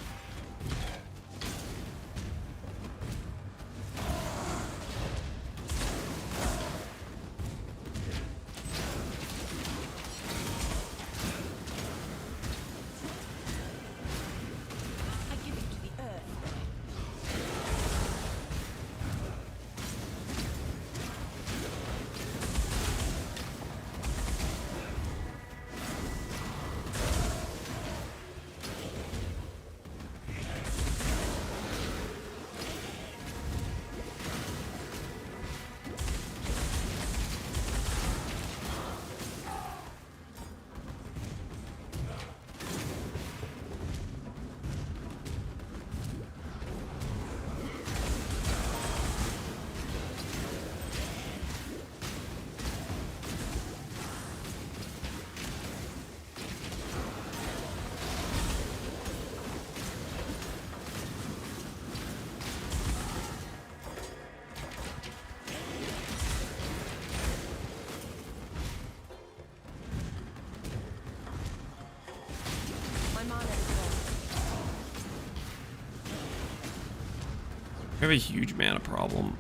have a huge mana problem.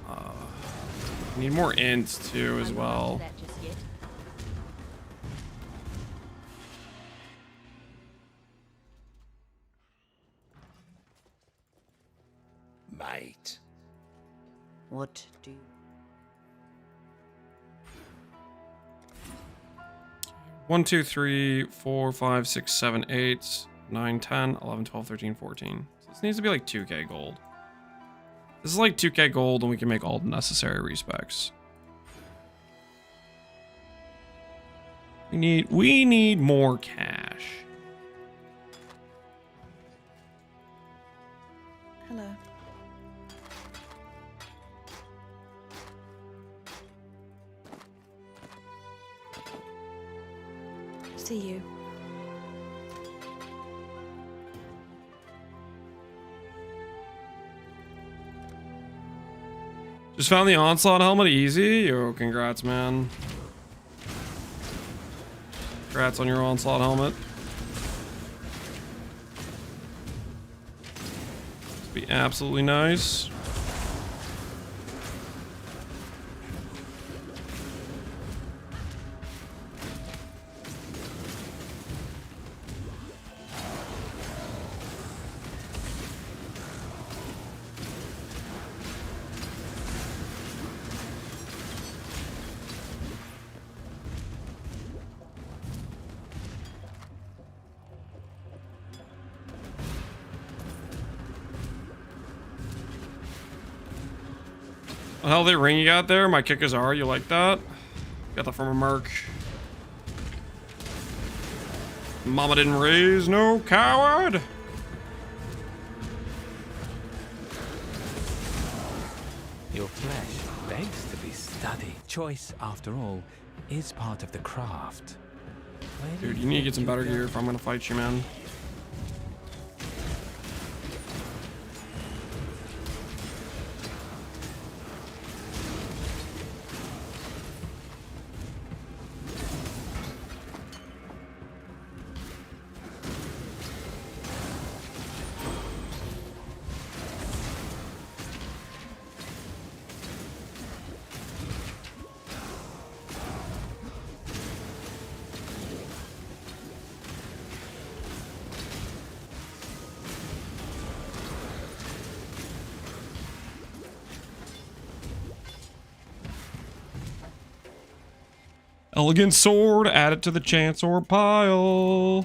Need more ints too as well. Mate. What do you... 1, 2, 3, 4, 5, 6, 7, 8, 9, 10, 11, 12, 13, 14. So this needs to be like 2k gold. This is like 2k gold and we can make all the necessary respecs. We need more cash. Hello. See you. Just found the Onslaught helmet easy. Yo, congrats, man. Congrats on your Onslaught helmet. This be absolutely nice. What the hell they ring you got there? My kickers are. You like that? Got that from a merc. Mama didn't raise no coward. Your flesh begs to be studied. Choice, after all, is part of the craft. Dude, you need to get some better gear if I'm gonna fight you, man. Elegant sword, add it to the Chancellor pile.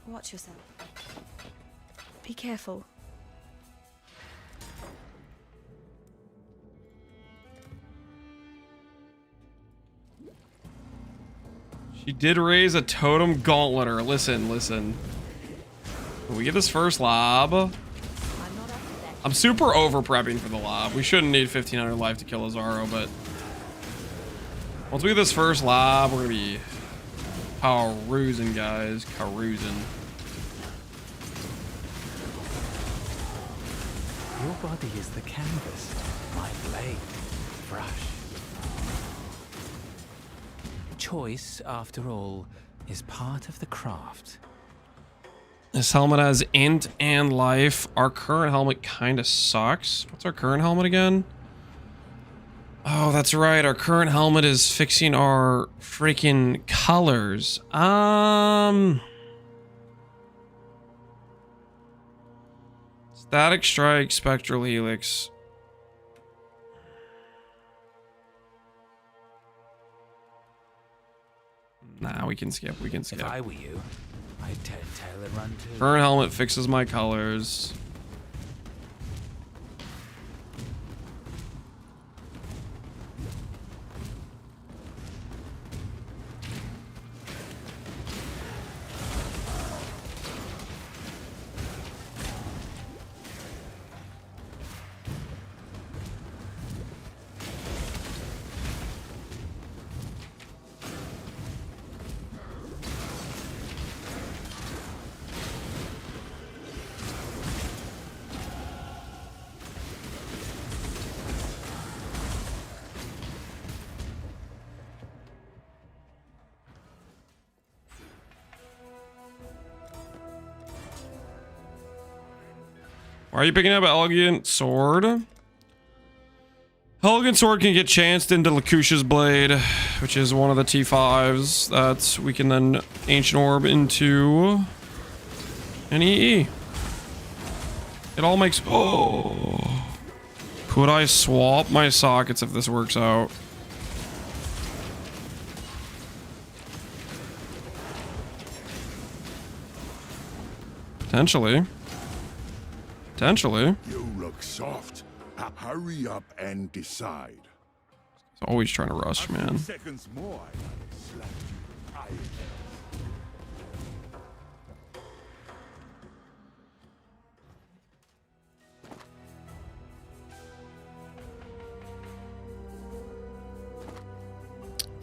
Watch yourself. Be careful. She did raise a totem gauntleter. Listen, listen. When we get this first lob, I'm super over prepping for the lob. We shouldn't need 1500 life to kill Azaro, but once we get this first lob, we're gonna be carousing, guys. Carousing. Your body is the canvas, my blade, brush. Choice, after all, is part of the craft. This helmet has int and life. Our current helmet kind of sucks. What's our current helmet again? Oh, that's right. Our current helmet is fixing our freaking colors. Static Strike, Spectral Helix. Nah, we can skip. We can skip. If I were you, I'd turn tail and run too. Current helmet fixes my colors. Are you picking up Elegant Sword? Elegant Sword can get chanced into Lakusha's Blade, which is one of the T5s that we can then Ancient Orb into an EE. It all makes... Oh. Could I swap my sockets if this works out? Potentially. Potentially. You look soft. Hurry up and decide. He's always trying to rush, A few man. seconds more. Slap you tired.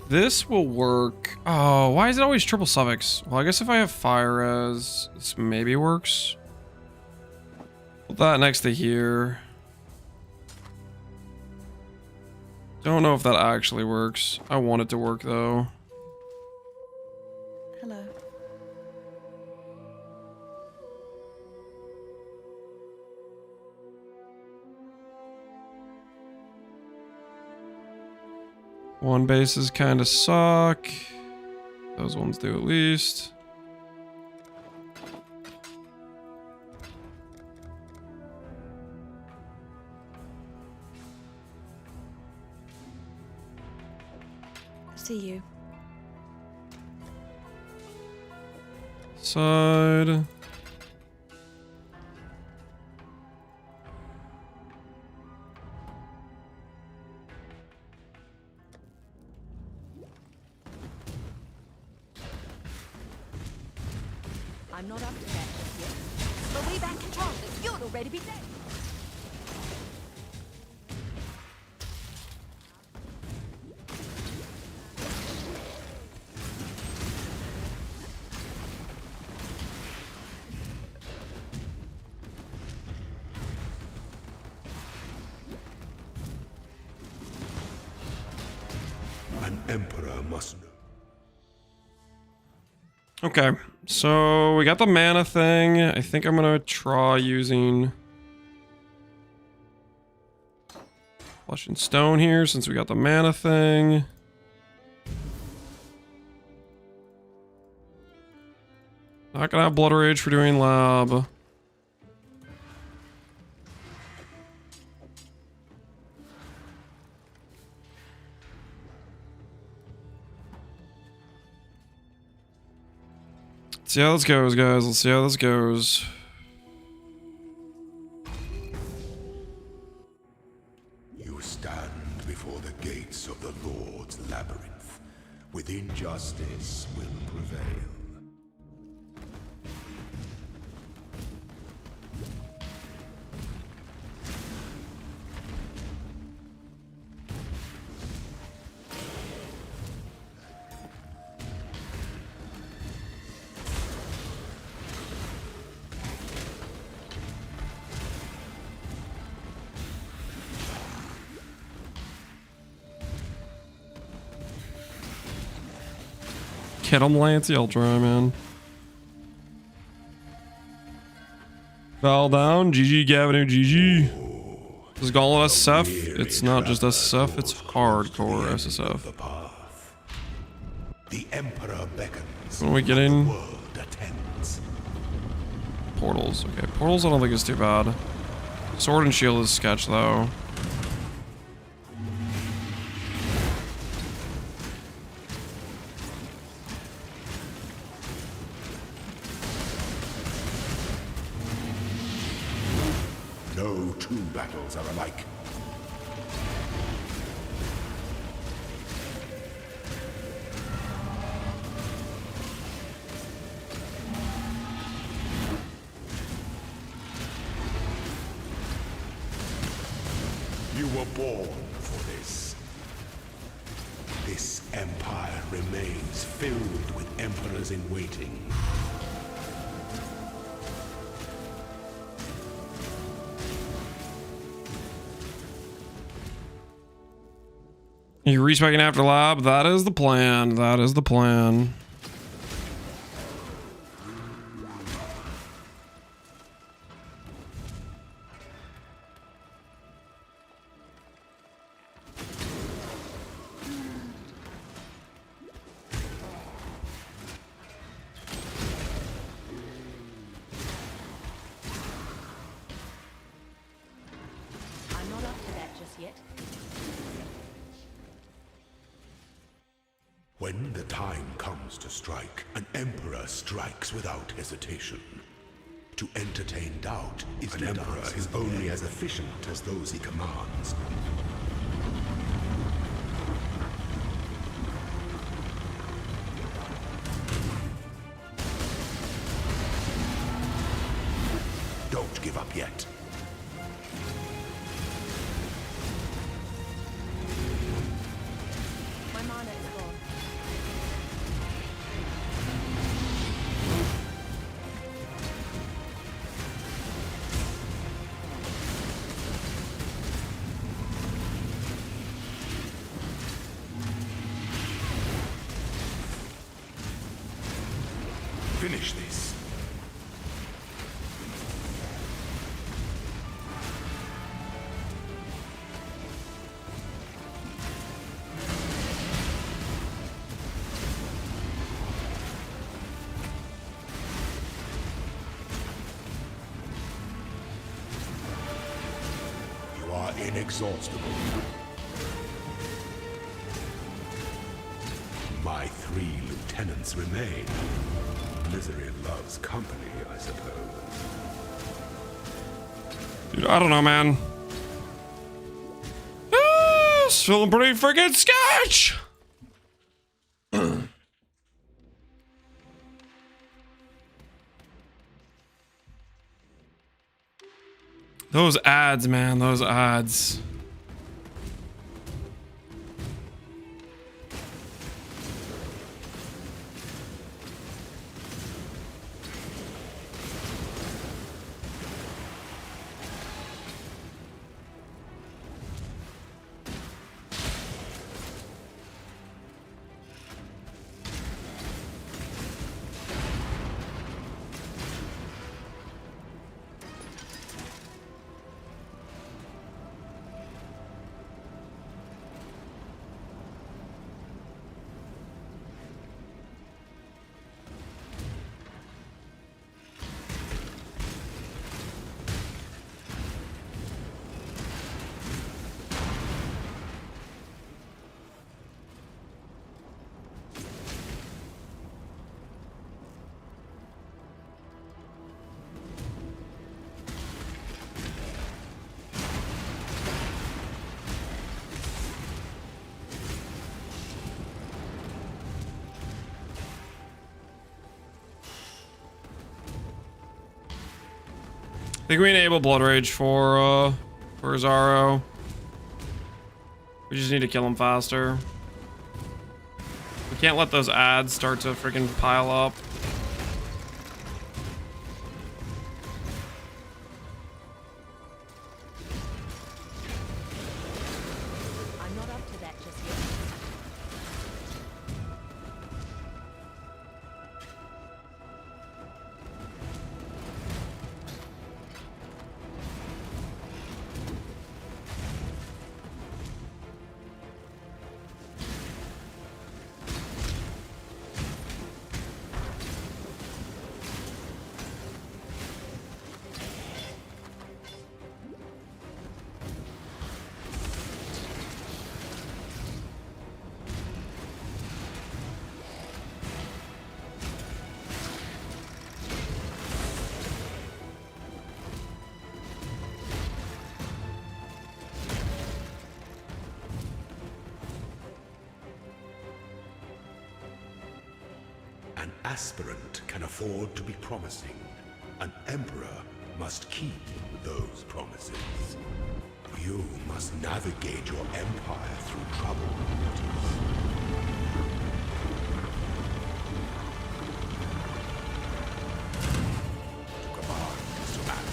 This will work. Oh, why is it always triple suffix? Well, I guess if I have fire res, this maybe works. Put that next to here. Don't know if that actually works. I want it to work though. Hello. One bases kind of suck. Those ones do at least. See you. Side. I'm not up to that yet. But we back control this. You'd already be dead. An emperor must know. Okay, so we got the mana thing. I think I'm gonna try using Flesh and Stone here since we got the mana thing. Not gonna have Blood Rage for doing lab. Let's see how this goes, guys. Let's see how this goes. You stand before the gates of the Lord's labyrinth. Within justice will prevail. Get him, Lancey. I'll try, man. Val down. GG, Gavin. GG. Is Gauntlet SSF? It's not just SSF, it's hardcore SSF. The Emperor beckons. When we get in. The world attends. Portals. Okay, portals I don't think is too bad. Sword and shield is sketch though. No two battles are alike. You were born for this. This empire remains filled with emperors in waiting. You respecing after lab? That is the plan. That is the plan. yet. When the time comes to strike, an emperor strikes without hesitation. To entertain doubt is an emperor is only as efficient as those he commands. Don't give up yet. My mana is gone. Finish this. You are inexhaustible. My 3 lieutenants remain. Misery loves company, I suppose. Dude, I don't know, man. It's feeling pretty freaking sketch. Those ads, man, those ads. I think we enable Blood Rage for Zaro. We just need to kill him faster. We can't let those ads start to freaking pile up. I'm not up to that just yet. An aspirant can afford to be promising. An emperor must keep those promises. You must navigate your empire through trouble. To command is to act.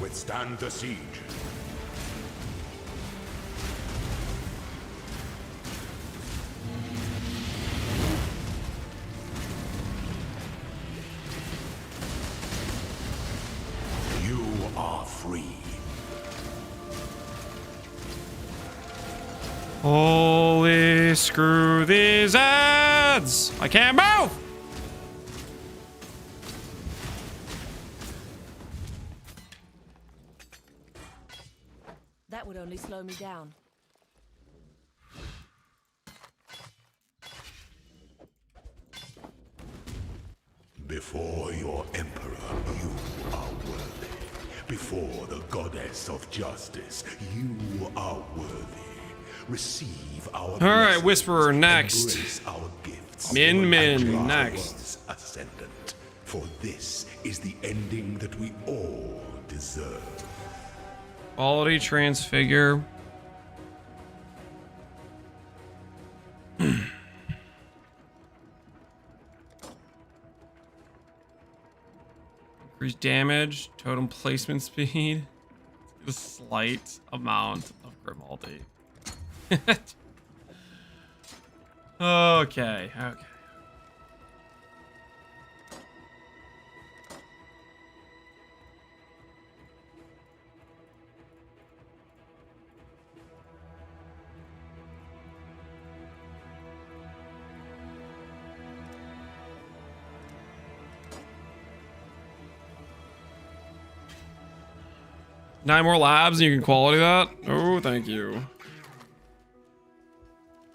Withstand the siege. Holy screw these ads! I can't move! That would only slow me down. Before your emperor, you are worthy. Before the goddess of justice, you are worthy. Receive our Alright, Whisperer next. embrace our gifts. Min and next. Ascendant. For this is the ending that we all deserve. Quality transfigure. Increase damage, totem placement speed, a slight amount of Grimaldi. Okay. 9 more labs and you can quality that? Oh, thank you.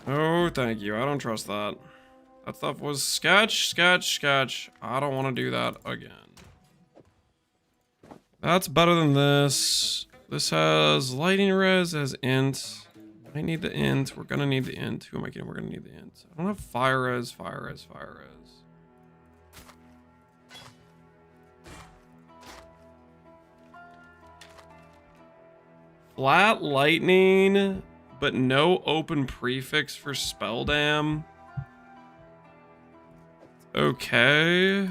Oh, thank you. I don't trust that. That stuff was sketch. I don't want to do that again. That's better than this. This has lighting res, has int. I need the int. We're gonna need the int. Who am I kidding? We're gonna need the int. I don't have fire res. Flat lightning, but no open prefix for spell dam. Okay.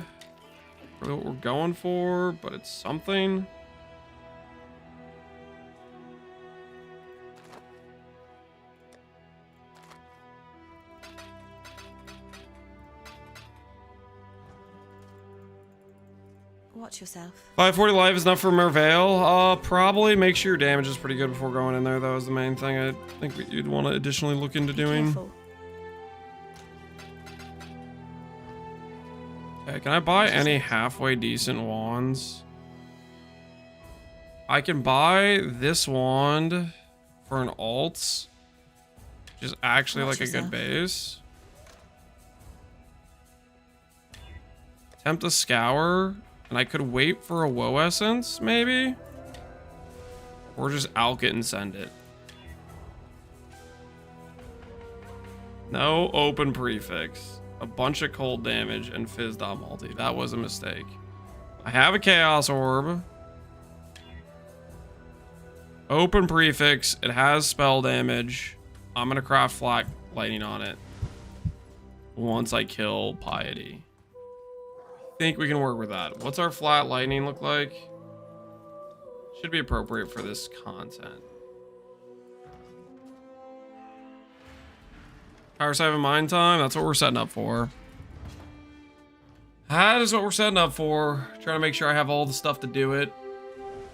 Probably what we're going for, but it's something. Watch yourself. 540 life is enough for Merveil. Probably make sure your damage is pretty good before going in there. That was the main thing I think you'd want to additionally look into doing. Careful. Okay, can I buy any halfway decent wands? I can buy this wand for an alt, which is actually like a good base. Attempt a scour, and I could wait for a woe essence, maybe? Or just alk it and send it. No open prefix. A bunch of cold damage and fizz dot multi. That was a mistake. I have a chaos orb. Open prefix. It has spell damage. I'm gonna craft flat lightning on it once I kill Piety. I think we can work with that. What's our flat lightning look like? Should be appropriate for this content. Power 7 mine time. That's what we're setting up for. That is what we're setting up for. Trying to make sure I have all the stuff to do it.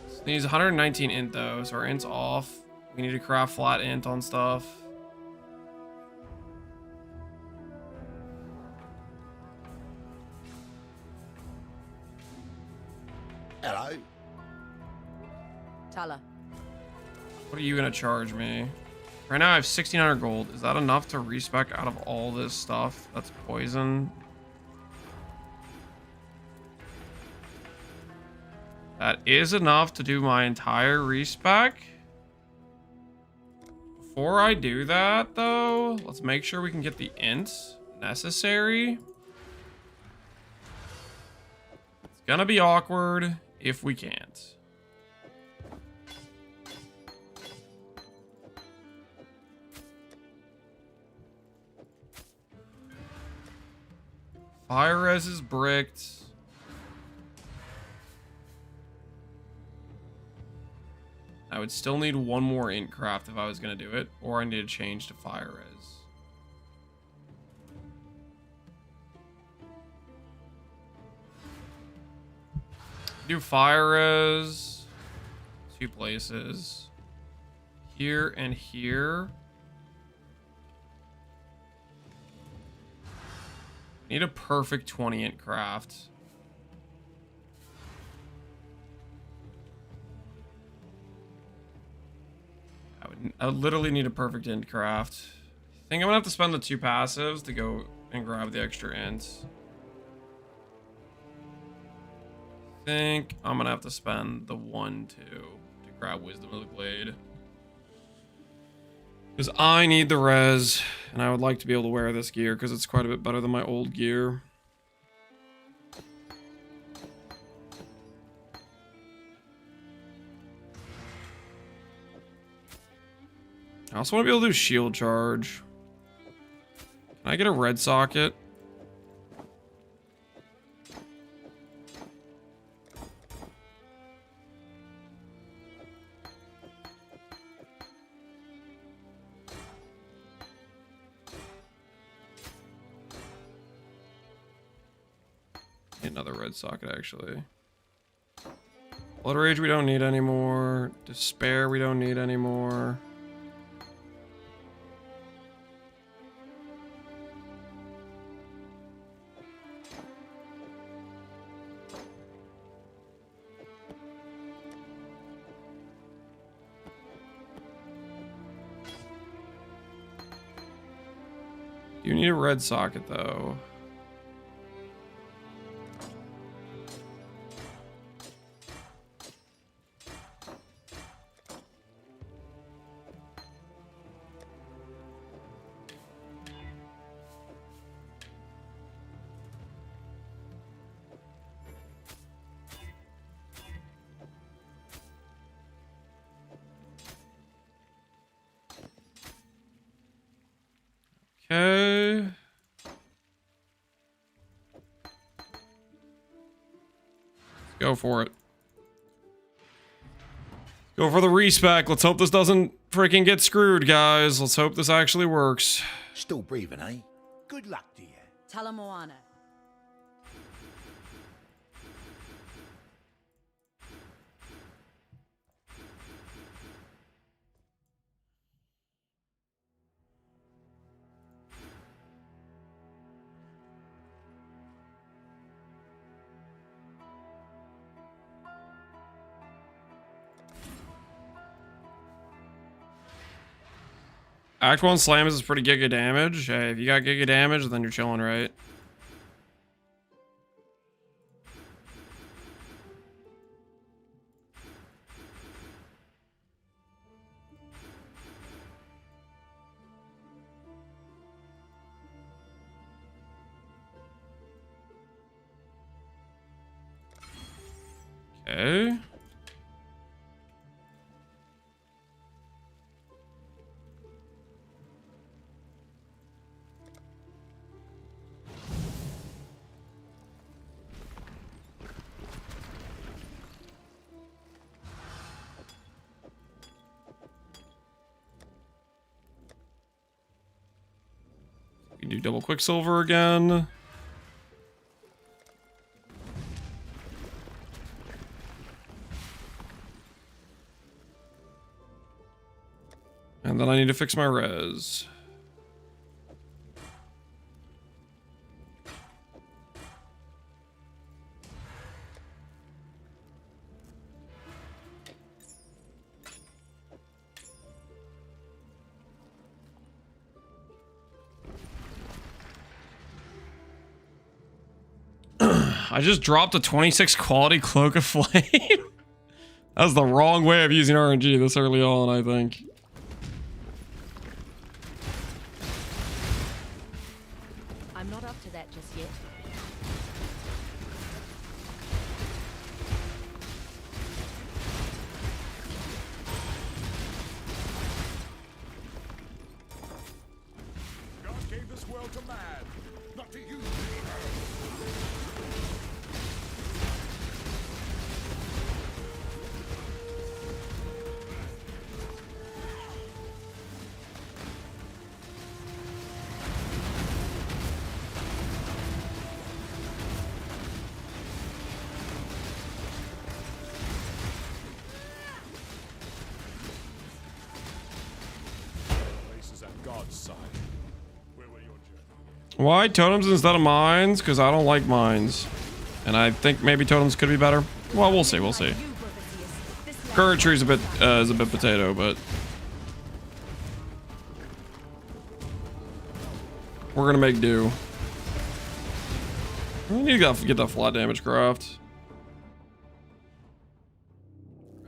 This needs 119 int though, so our int's off. We need to craft flat int on stuff. Hello. Tala. What are you gonna charge me? Right now I have 1600 gold. Is that enough to respec out of all this stuff that's poison? That is enough to do my entire respec. Before I do that though, let's make sure we can get the int necessary. It's gonna be awkward if we can't. Fire res is bricked. I would still need one more int craft if I was going to do it, or I need to change to fire res. Do fire res 2 places, here and here. Need a perfect 20 int craft. I would literally need a perfect int craft. I think I'm gonna have to spend the 2 passives to go and grab the extra ints. I think I'm gonna have to spend the 1-2 to grab Wisdom of the Glade. Because I need the res, and I would like to be able to wear this gear because it's quite a bit better than my old gear. I also want to be able to do shield charge. Can I get a red socket? Another red socket, actually. Blood Rage we don't need anymore. Despair we don't need anymore. You need a red socket, though. Okay. Go for it. Go for the respec. Let's hope this doesn't freaking get screwed, guys. Let's hope this actually works. Still breathing, eh? Good luck to you. Talamoana. Act 1 slams is pretty giga damage. Hey, if you got giga damage, then you're chilling, right? Okay. We can do double Quicksilver again. And then I need to fix my res. I just dropped a 26 quality Cloak of Flame. That was the wrong way of using RNG this early on, I think. I'm not up to that just yet. God gave this world to man, not to you. God's side. Where will your journey end? Why totems instead of mines? Because I don't like mines. And I think maybe totems could be better. Well, we'll see. We'll see. Current tree is a bit potato, but we're gonna make do. We need to get that flat damage craft.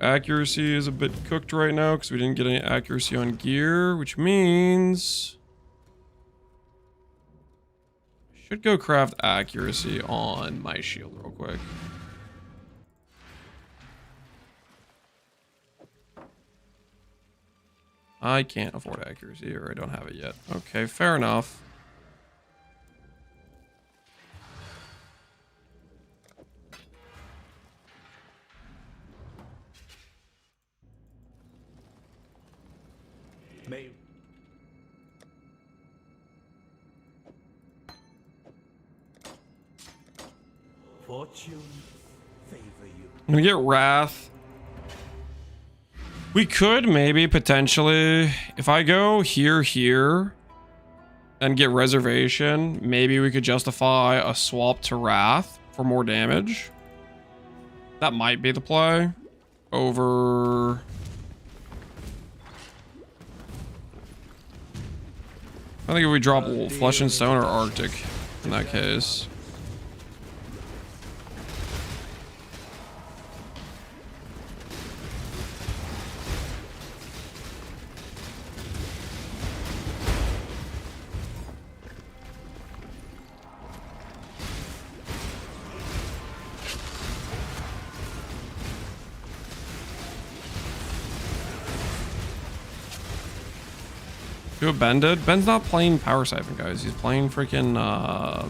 Accuracy is a bit cooked right now because we didn't get any accuracy on gear, which means I should go craft accuracy on my shield real quick. I can't afford accuracy, or I don't have it yet. Okay, fair enough. May fortune favor you. I'm gonna get Wrath. We could maybe potentially, if I go here, and get Reservation, maybe we could justify a swap to Wrath for more damage. That might be the play. Over... I think if we drop Flesh and Stone or Arctic in that case. Do what Ben did. Ben's not playing Power Siphon, guys. He's playing freaking,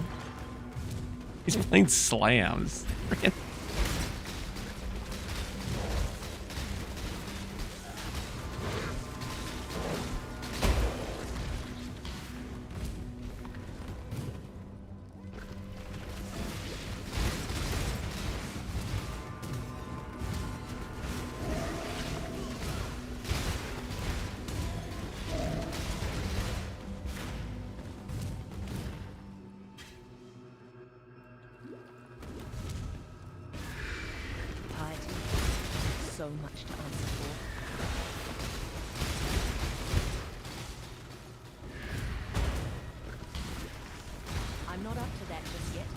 he's playing slams. Freaking. So much to answer for. I'm not up to that just yet.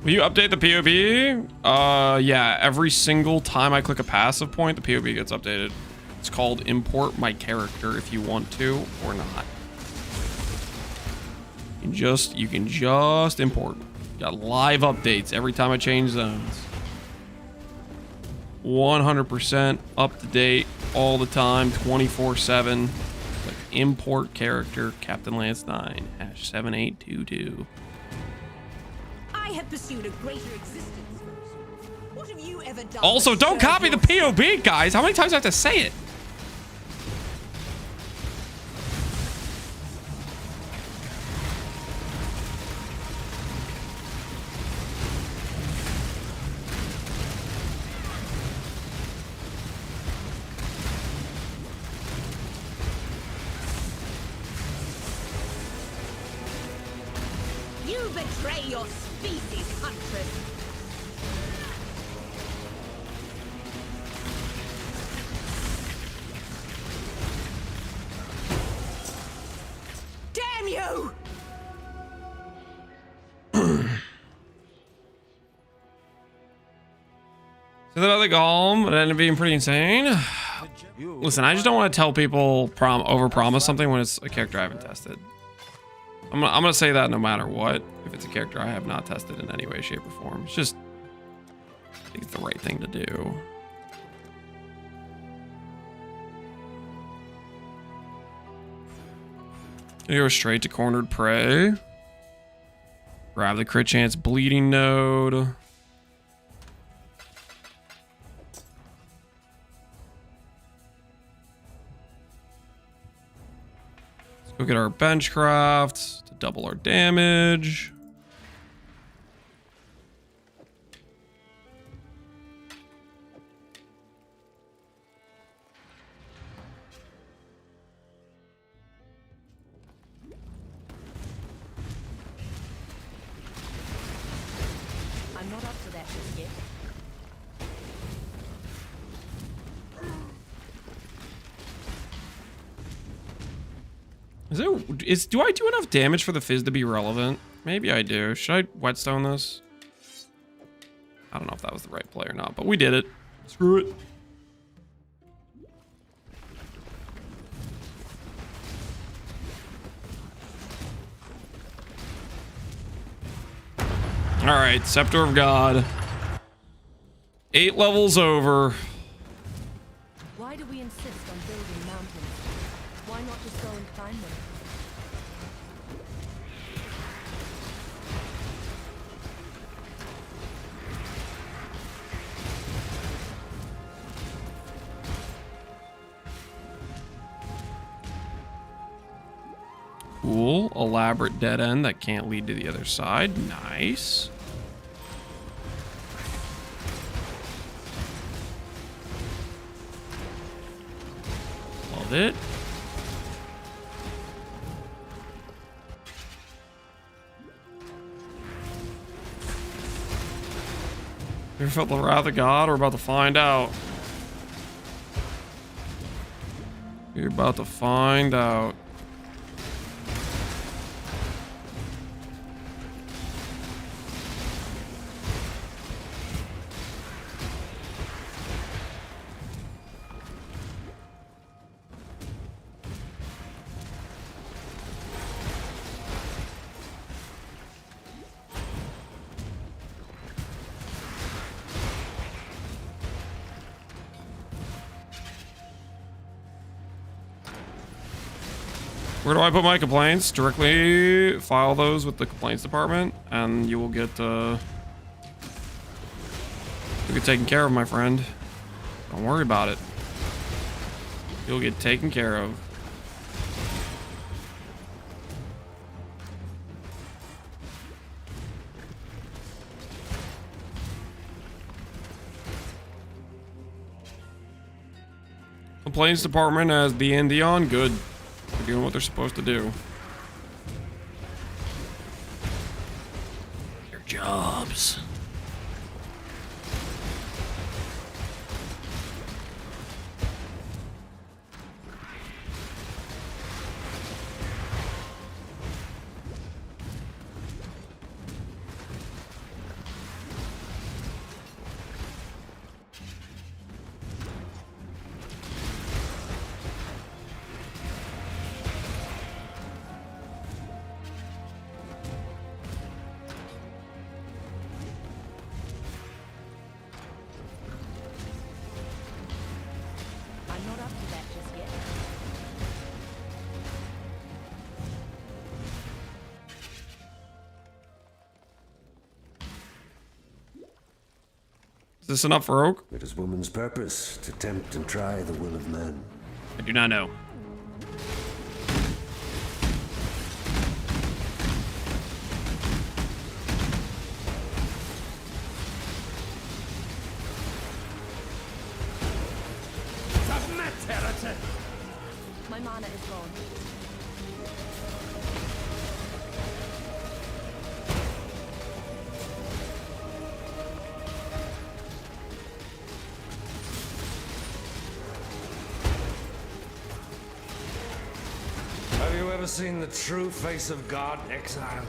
Will you update the POB? Yeah, every single time I click a passive point, the POB gets updated. It's called import my character if you want to or not. You can just import. You got live updates every time I change zones. 100% up to date all the time, 24/7. Like import character, Captain Lance 9, #7822. I have pursued a greater existence. What have you ever done? Also, don't copy the POB, guys. How many times do I have to say it? You betray your species, Huntress. Damn you! So that other golem, it ended up being pretty insane. Listen, I just don't want to tell people overpromise something when it's a character I haven't tested. I'm gonna say that no matter what. If it's a character I have not tested in any way, shape, or form, it's just, I think it's the right thing to do. You go straight to cornered prey. Grab the crit chance bleeding node. Let's go get our benchcraft to double our damage. I'm not up to that just yet. Do I do enough damage for the fizz to be relevant? Maybe I do. Should I whetstone this? I don't know if that was the right play or not, but we did it. Screw it. All right, Scepter of God. 8 levels over. Why do we insist on building mountains? Why not just go and climb them? Cool. Elaborate dead end that can't lead to the other side. Nice. Love it. You ever felt the wrath of God? We're about to find out. You're about to find out. Where do I put my complaints? Directly file those with the complaints department, and you will get taken care of, my friend. Don't worry about it. You'll get taken care of. Complaints department as the Endion, good. They're doing what they're supposed to do. Their jobs. Is this enough for Oak? It is woman's purpose to tempt and try the will of man. I do not know. My mana is gone. never seen the true face of God, Exile?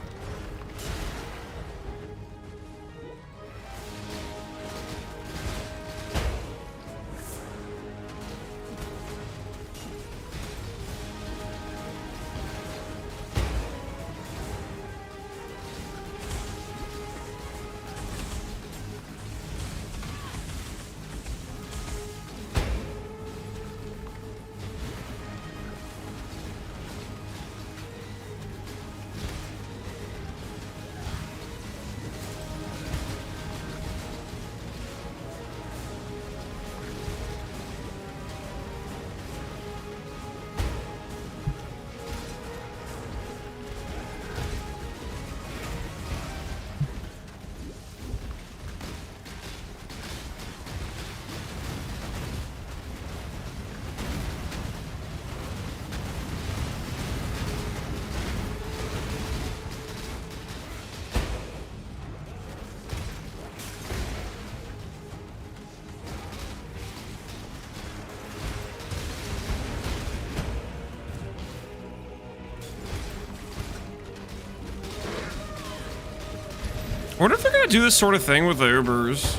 I wonder if they're gonna do this sort of thing with the Ubers.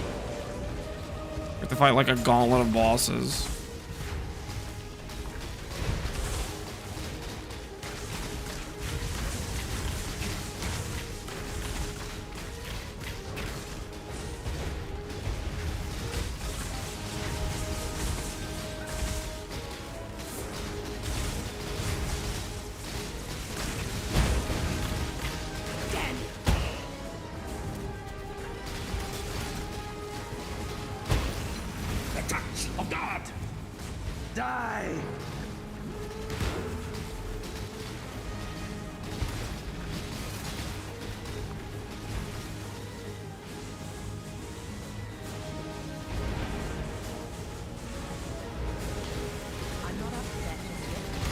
We have to fight like a gauntlet of bosses.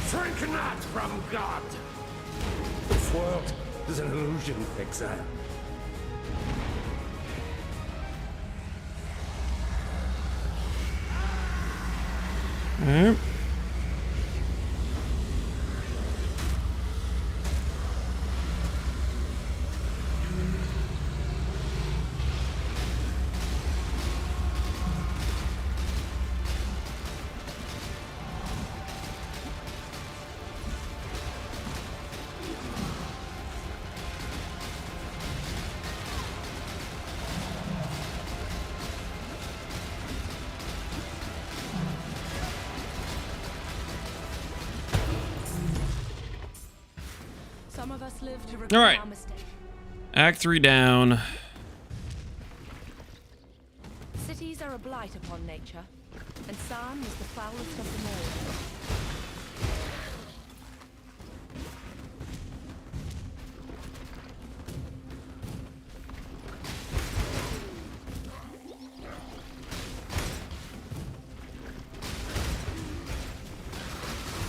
Shrink not from God! This world is an illusion, Exile. Alright. Some of us live to All regret right. our mistake. Act 3 down. Cities are a blight upon nature, and San is the foulest of them all.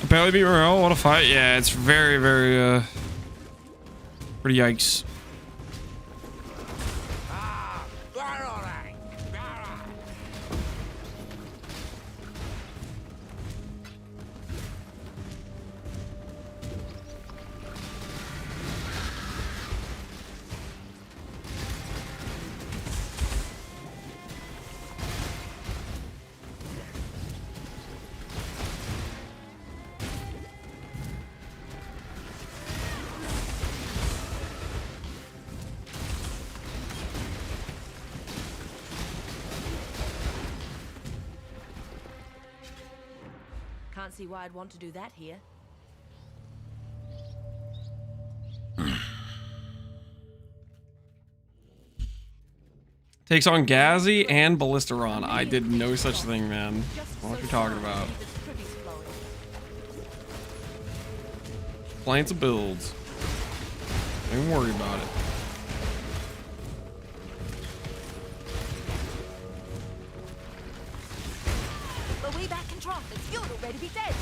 Barely beat Morel. What a fight. Yeah, it's very, very, pretty yikes. Can't see why I'd want to do that here. Takes on Gazi and Ballista. I did no such thing, man. I don't know what you're talking about. Plans of builds. Don't even worry about it. But way back in Trough, you'd already be dead.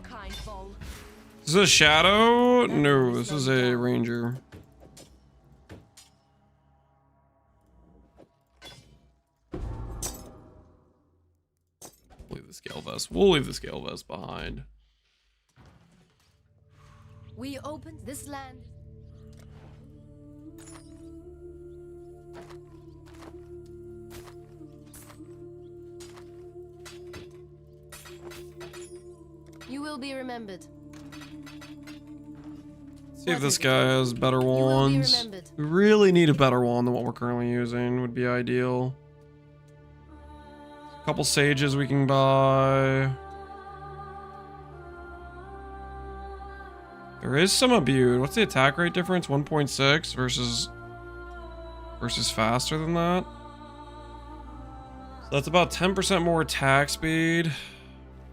kind, Vol. Is this a shadow? No, this is a ranger. Leave the scale vest. We'll leave the scale vest behind. We opened this land. You will be remembered. See if this guy has better wands. We really need a better wand than what we're currently using. Would be ideal. A couple sages we can buy. There is some abuse. What's the attack rate difference? 1.6 versus faster than that. So that's about 10% more attack speed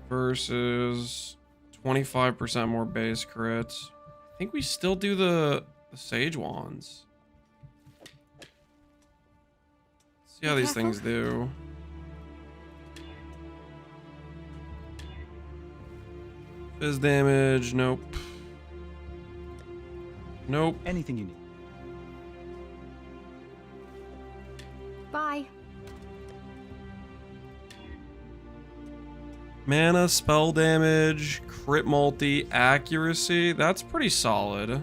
versus 25% more base crits. I think we still do the sage wands. See how these things do. Fizz damage, nope. Nope. Anything you need. Bye. Mana, spell damage, crit multi, accuracy. That's pretty solid.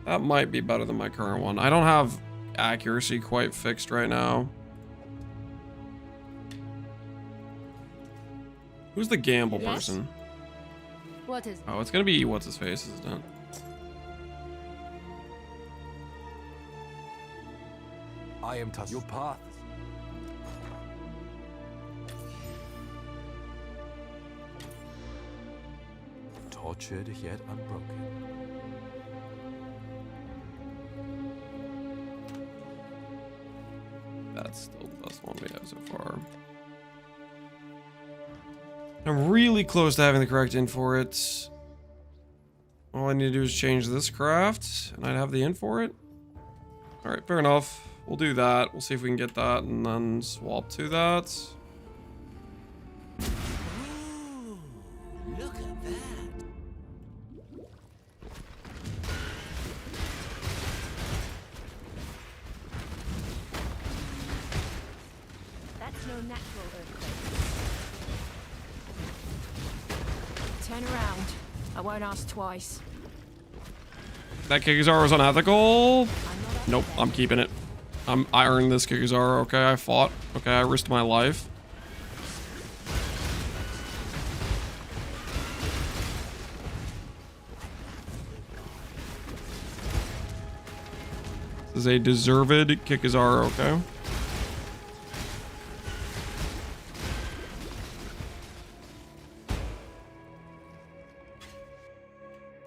That might be better than my current one. I don't have accuracy quite fixed right now. Who's the gamble person? What is? Oh, it's gonna be what's his face, isn't it? I am touched. Your path. Tortured yet unbroken. That's still the best one we have so far. I'm really close to having the correct int for it. All I need to do is change this craft, and I'd have the int for it. Alright, fair enough. We'll do that. We'll see if we can get that, and then swap to that. Ooh, look at that. That's no natural earthquake. Turn around. I won't ask twice. That Kikazara was unethical. Nope, I'm keeping it. I earned this Kikazara. Okay, I fought. Okay, I risked my life. This is a deserved Kikazara. Okay.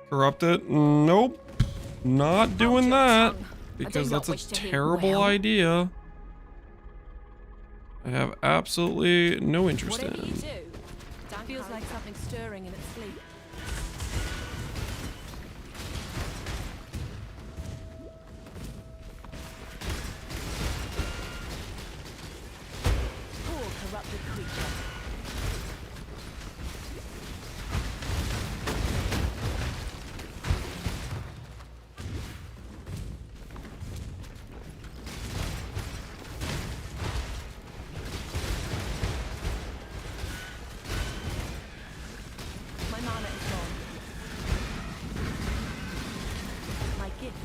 Corrupt it? Nope. Not doing that. Because that's a terrible idea. I have absolutely no interest Whatever you in. do, feels like something stirring in its sleep. Poor corrupted creature. My mana is gone. My gift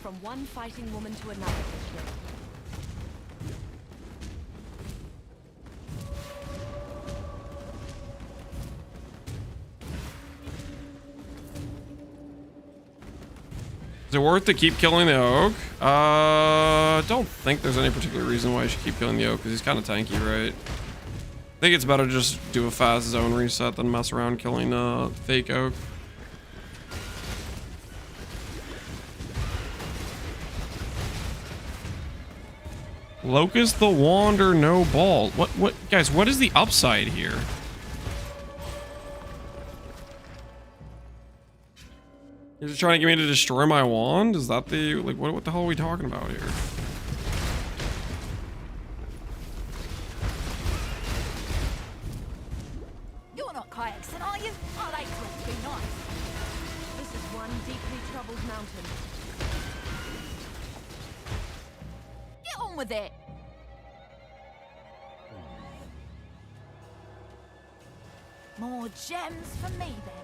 from one fighting woman to another. Is it worth to keep killing the oak? Don't think there's any particular reason why I should keep killing the oak, because he's kind of tanky, right? I think it's better to just do a fast zone reset than mess around killing fake oak. Locust the Wander, no ball. What, guys, what is the upside here? You're just trying to get me to destroy my wand? Is that the, like, what the hell are we talking about here? You're not quite mountain. Get on with it. More gems for me, then.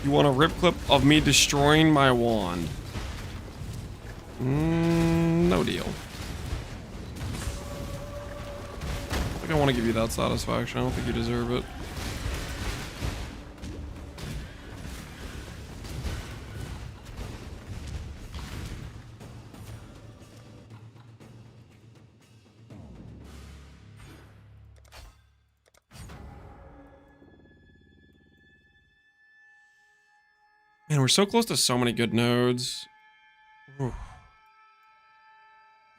You want a rip clip of me destroying my wand? No deal. I think I want to give you that satisfaction. I don't think you deserve it. Man, we're so close to so many good nodes. Ooh. I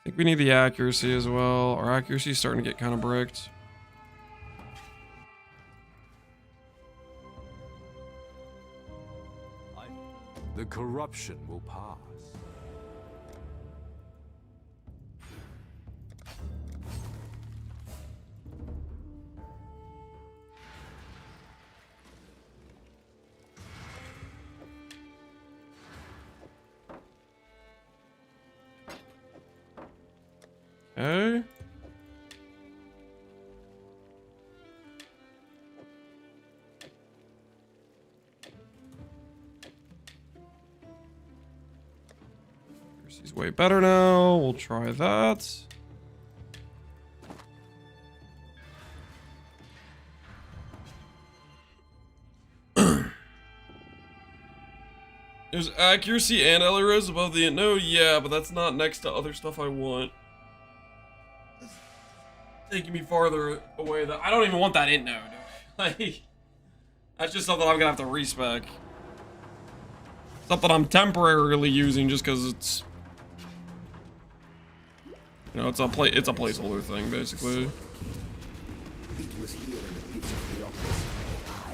think we need the accuracy as well. Our accuracy is starting to get kind of bricked. The corruption will pass. Okay. He's way better now. We'll try that. Is accuracy and LRS above the no? Yeah, but that's not next to other stuff I want. Taking me farther away. That I don't even want that int node. Like, that's just something I'm gonna have to respec. Something I'm temporarily using just because it's, you know, it's a placeholder thing basically.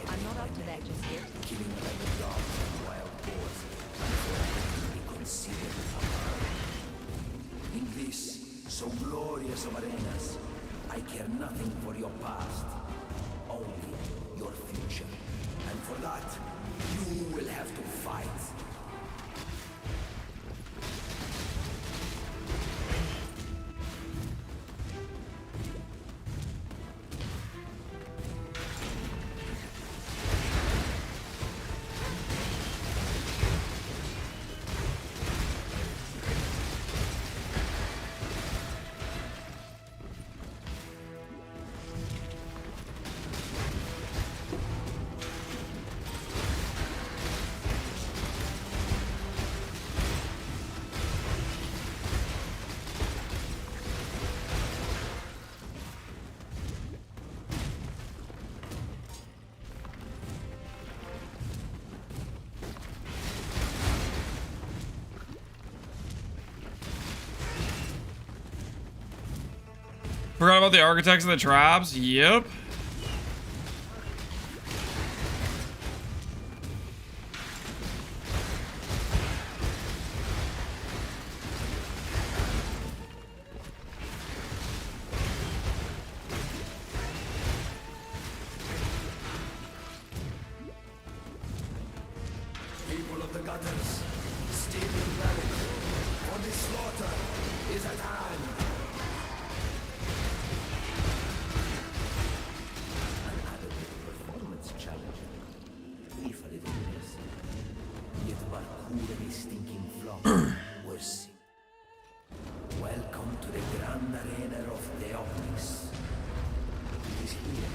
I'm not up to that just yet. In this so glorious of arenas, I care nothing for your past, only your future. And for that, you will have to fight. Forgot about the architects of the traps. Yep. People of the gutters, stay in battle, for the slaughter is at hand. Another performance challenge. If a little less, yet parkour a stinking flop was. Welcome to the grand arena of Theopolis. It is here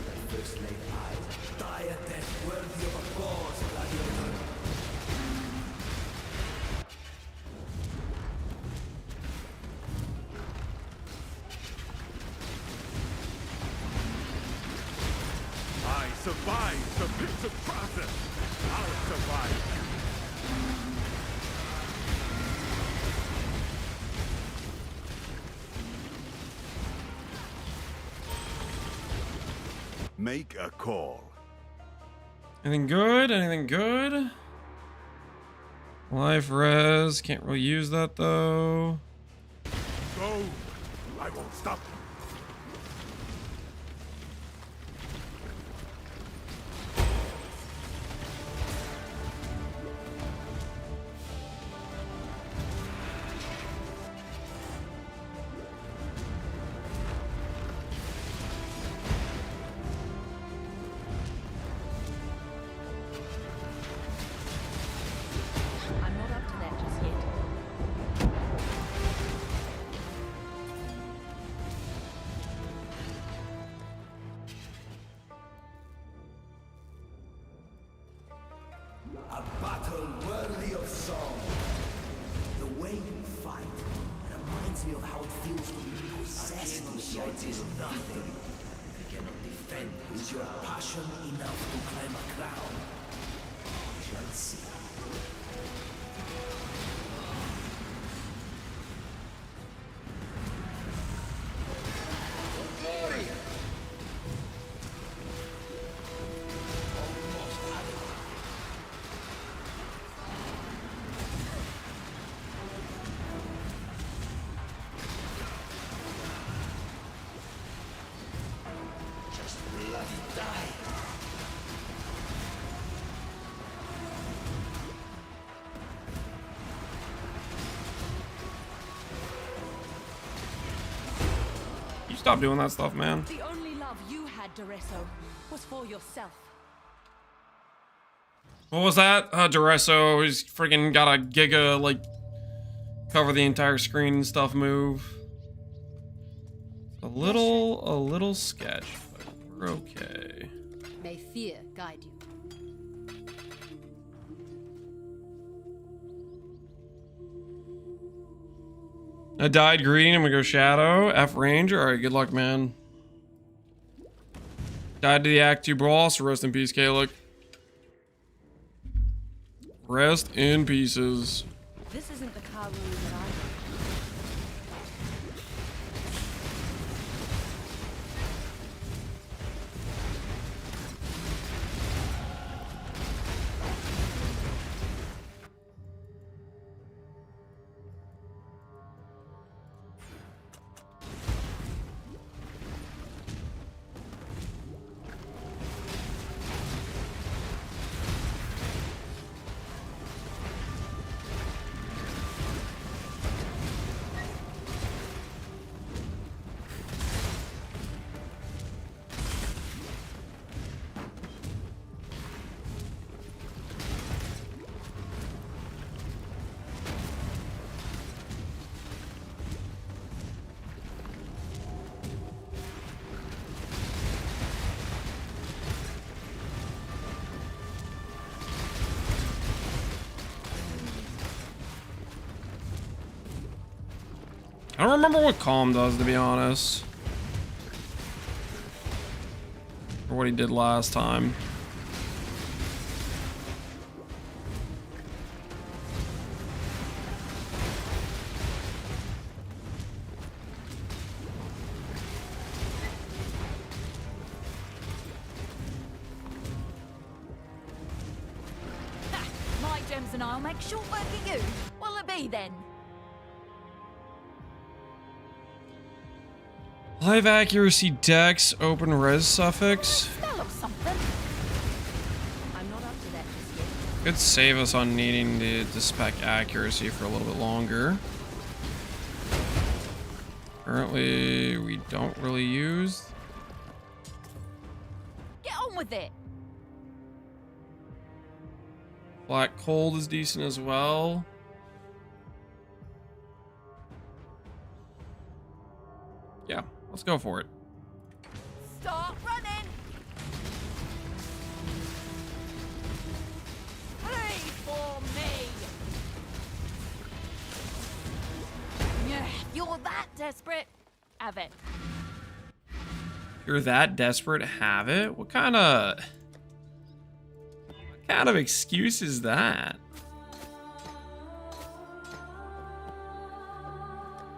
that first laid eyes. Die a death worthy of a cause, gladiator. I survived the pits of process. I'll survive. Make a call. Anything good? Anything good? Life res. Can't really use that though. Go. I won't stop. A battle worthy of song. The way you fight reminds me of how it feels to be possessed with the idea of nothing. If you cannot defend, is your passion enough to climb a crown? We shall see. Stop doing that stuff, man. The only love you had, Doreso, was for yourself. What was that? Duresso, he's freaking got a giga, like, cover the entire screen and stuff move. A little sketch, but we're okay. May fear guide you. I died green, I'm gonna go Shadow. F Ranger, alright, good luck, man. Died to the Act 2 brawl, so rest in peace, Kalik. Rest in pieces. This isn't the Karoo that I know. I don't remember what Calm does, to be honest. Or what he did last time. Ha! My gems and I'll make short work of you. What'll it be then? Live accuracy dex, open res suffix. That looks something. I'm not up to that just yet. Could save us on needing to spec accuracy for a little bit longer. Currently, we don't really use. Get on with it. Black Cold is decent as well. Yeah, let's go for it. Start running. Pray for me. Yeah, you're that desperate. Have it. You're that desperate to have it? What kind of excuse is that?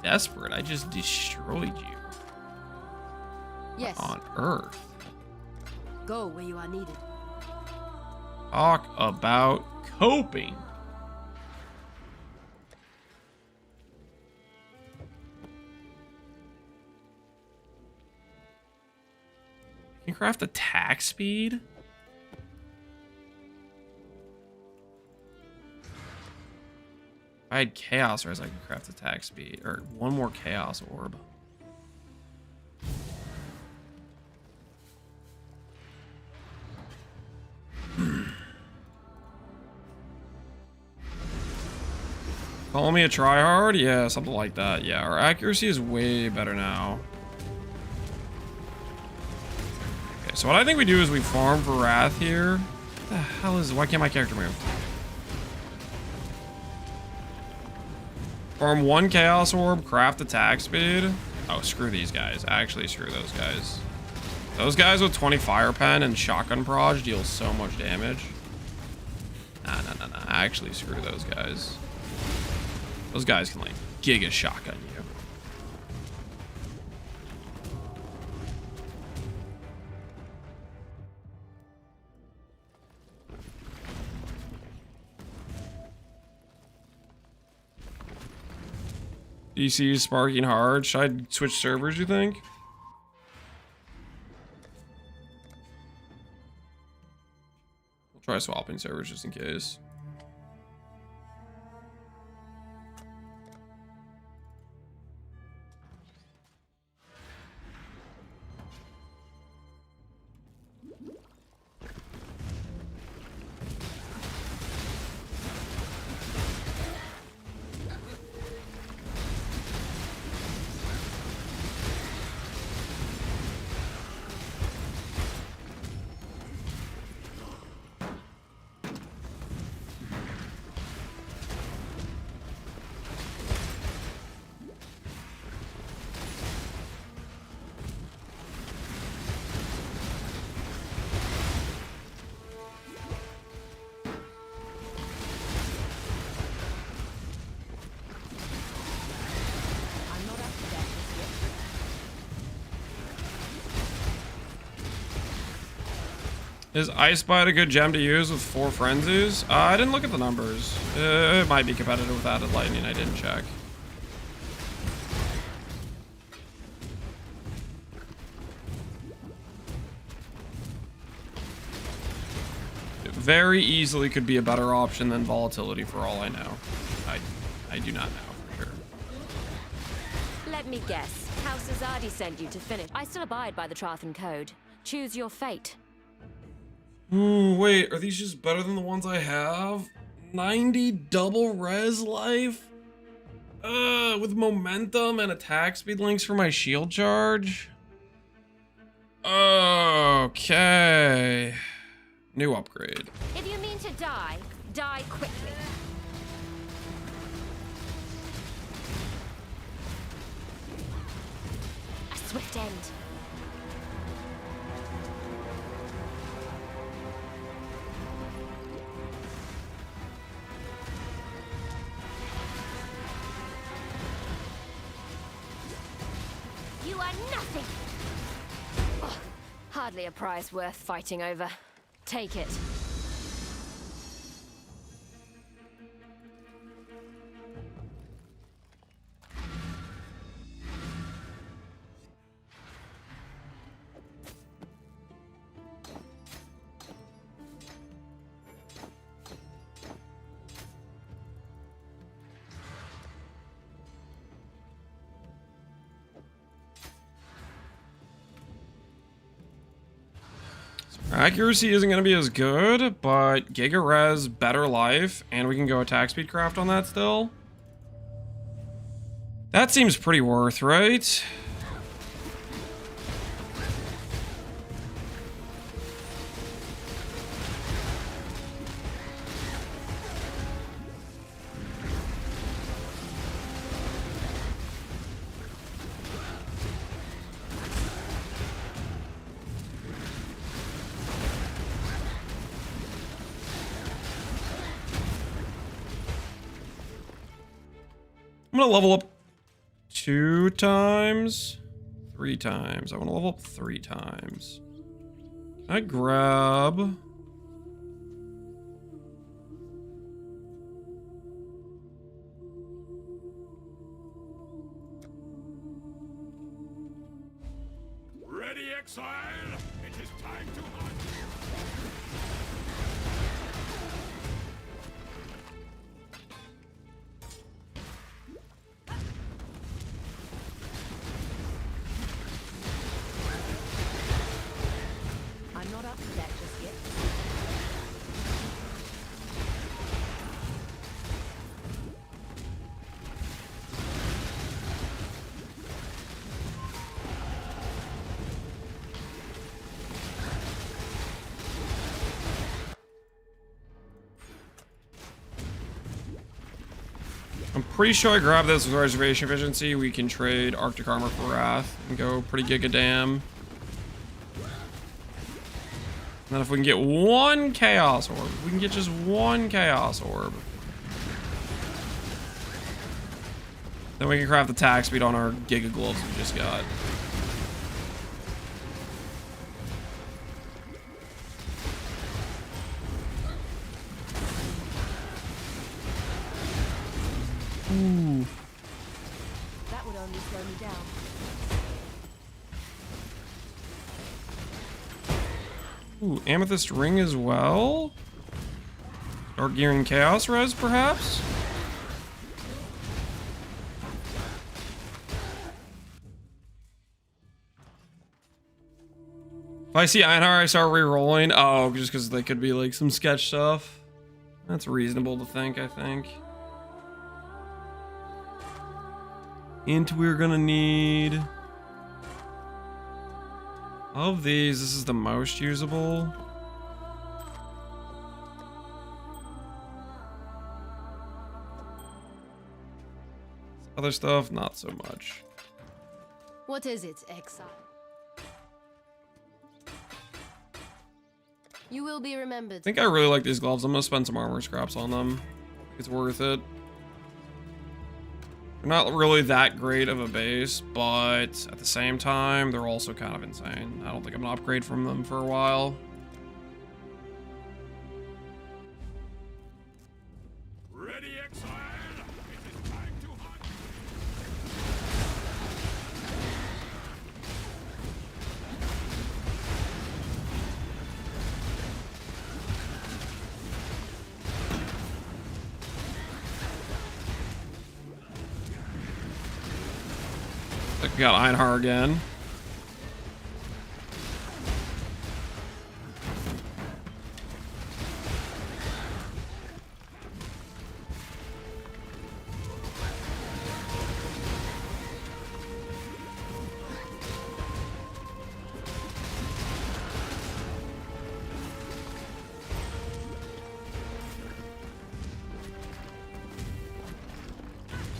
Desperate? I just destroyed you. Yes. On Earth. Go where you are needed. Talk about coping. You can craft attack speed? If I had Chaos Res, I could craft attack speed. Or one more Chaos Orb. Call me a tryhard? Yeah, something like that. Yeah, our accuracy is way better now. Okay, so what I think we do is we farm for Wrath here. What the hell is... Why can't my character move? Farm 1 Chaos Orb, craft attack speed. Oh, screw these guys. Actually, screw those guys. Those guys with 20 Fire Pen and Shotgun Proj deal so much damage. Nah. Actually, screw those guys. Those guys can, like, Giga Shotgun you. DC is sparking hard. Should I switch servers, you think? We'll try swapping servers just in case. Is Ice Bite a good gem to use with 4 frenzies? I didn't look at the numbers. It might be competitive with added lightning. I didn't check. It very easily could be a better option than volatility for all I know. I do not know for sure. Let me guess. House Azadi sent you to finish. I still abide by the Trathan Code. Choose your fate. Ooh, wait, are these just better than the ones I have? 90 double res life? With momentum and attack speed links for my shield charge? Okay. New upgrade. If you mean to die, die quickly. A swift end. You are nothing! Oh, hardly a prize worth fighting over. Take it. Accuracy isn't going to be as good, but Giga Res, better life, and we can go attack speed craft on that still. That seems pretty worth, right? I'm gonna level up 2 times, 3 times. I want to level up 3 times. Can I grab? Ready, Exile? It is time to hunt. I'm not up to that just yet. I'm pretty sure I grabbed this with reservation efficiency. We can trade Arctic Armor for Wrath and go pretty giga-damn. And then if we can get one Chaos Orb, we can get just one Chaos Orb. Then we can craft the attack speed on our Giga Gloves we just got. Ooh. That would only slow me down. Ooh, Amethyst Ring as well. Dark Gearing Chaos Res, perhaps? If I see Einhar, I start re-rolling. Oh, just because they could be like some sketch stuff. That's reasonable to think, I think. Int we're gonna need. Of these, this is the most usable. Other stuff, not so much. What is it, Exile? You will be remembered. I think I really like these gloves. I'm gonna spend some armor scraps on them. It's worth it. They're not really that great of a base, but at the same time, they're also kind of insane. I don't think I'm gonna upgrade from them for a while. Ready, Exile? It is time to hunt. Like we got Einhar again.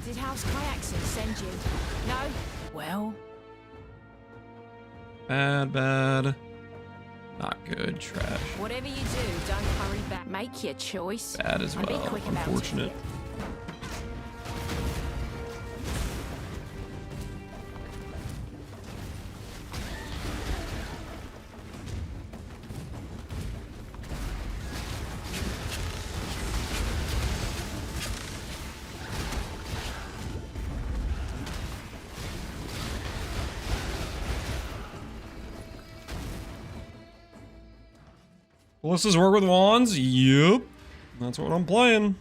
Did House Kyaxis send you? No? Well, Bad. Not good. Trash. whatever you do, don't hurry back. Make your choice. Bad as And be well. quick about it. Unfortunate. Ballistas work with wands? Yep. That's what I'm playing.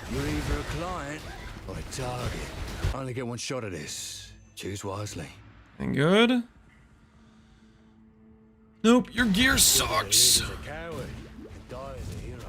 You're either a client or a target. I only get one shot at this. Choose wisely. And good. Nope, your gear sucks. He's a coward. Die as a hero.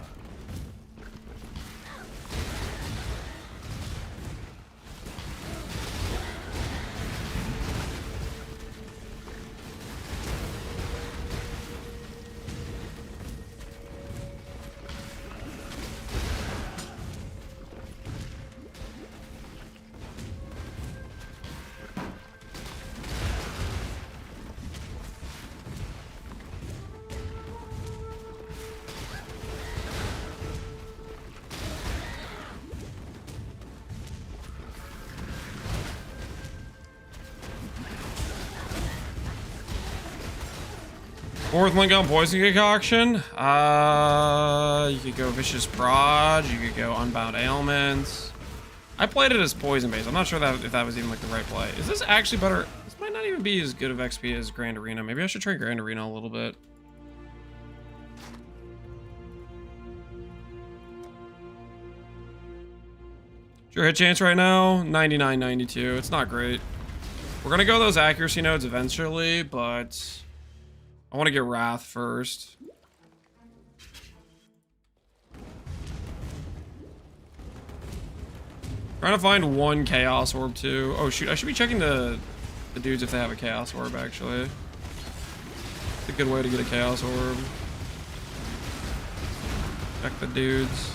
Fourth link on Poison Concoction. You could go Vicious Prod. You could go Unbound Ailments. I played it as poison base. I'm not sure if that was even like the right play. Is this actually better? This might not even be as good of XP as Grand Arena. Maybe I should try Grand Arena a little bit. Your hit chance right now, 99, 92. It's not great. We're gonna go those accuracy nodes eventually, but I want to get Wrath first. Trying to find one Chaos Orb too. Oh shoot, I should be checking the dudes if they have a Chaos Orb actually. It's a good way to get a Chaos Orb. Check the dudes.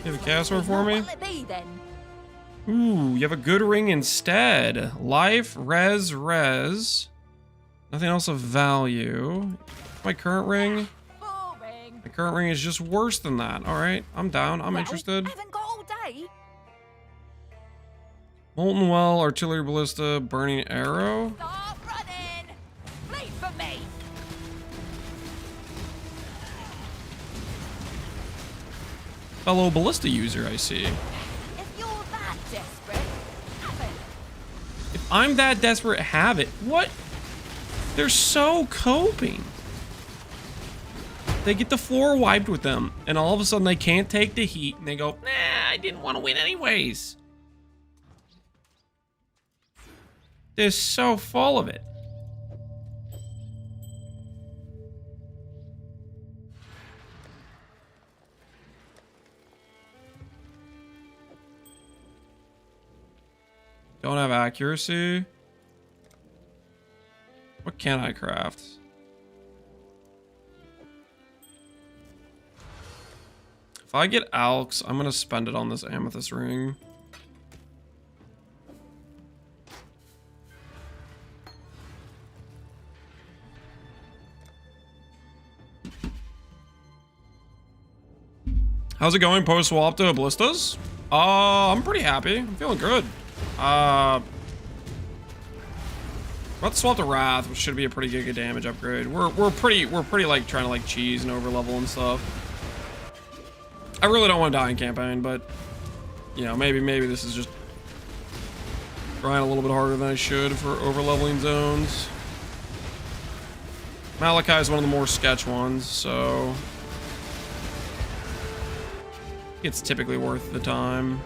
You have a Chaos Orb for me? Ooh, you have a good ring instead. Life, res. Nothing else of value. My current ring? My current ring is just worse than that. Alright, I'm down. I'm interested. Molten Well, Artillery Ballista, Burning Arrow. Stop running! Flee from me! Fellow Ballista user, I see. If you're that desperate, have it. If I'm that desperate, have it. What? They're so coping. They get the floor wiped with them, and all of a sudden they can't take the heat, and they go, nah, I didn't want to win anyways. They're so full of it. Don't have accuracy. What can I craft? If I get Alks, I'm gonna spend it on this amethyst ring. How's it going post swap to Ballistas? I'm pretty happy. I'm feeling good. About to swap to Wrath, which should be a pretty good damage upgrade. We're pretty like trying to like cheese and over level and stuff. I really don't want to die in campaign, but you know, maybe this is just trying a little bit harder than I should for over leveling zones. Malachi is one of the more sketch ones, so it's typically worth the time.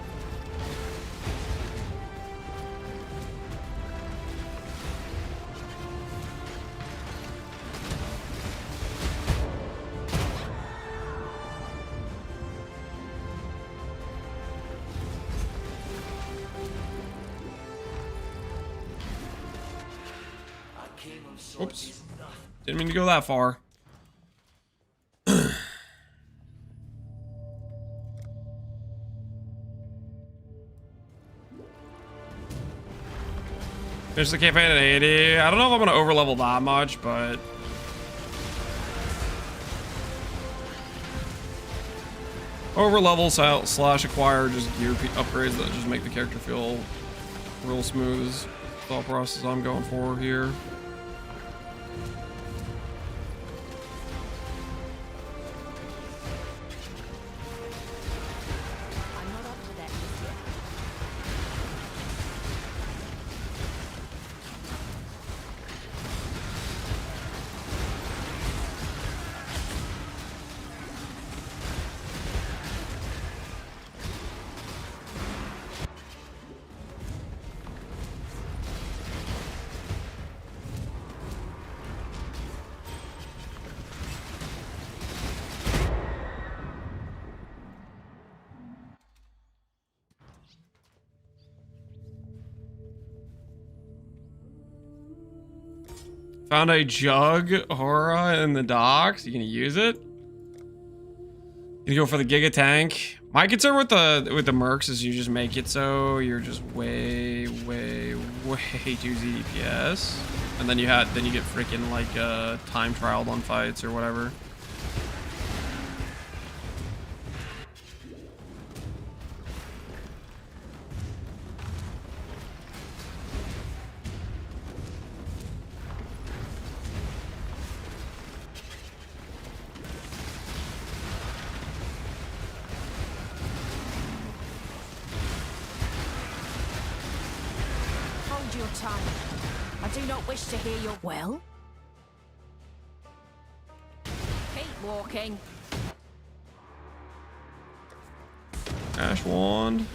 Oops. Didn't mean to go that far. Finish the campaign at 80. I don't know if I'm going to overlevel that much, but overlevel slash acquire just gear upgrades that just make the character feel real smooth is the thought process I'm going for here. Found a jug aura in the docks. You gonna use it? You go for the Giga Tank. My concern with the mercs is you just make it so you're just way too DPS, and then you get freaking like time trialed on fights or whatever. your tongue. I do not wish to hear your... Well? Keep walking. Ash wand.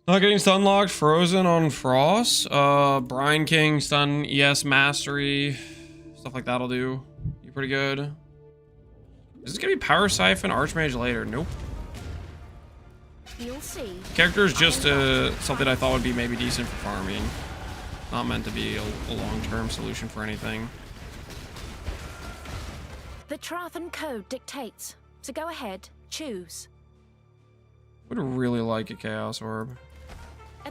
Not getting stun locked, frozen on frost. Brine King, stun, ES mastery, stuff like that'll do. You pretty good. Is this gonna be Power Siphon, Archmage later? Nope. You'll see. Character is just something I thought would be maybe decent for farming. Not meant to be a long-term solution for anything. The Trathan Code dictates. So go ahead, choose. Would really like a Chaos Orb.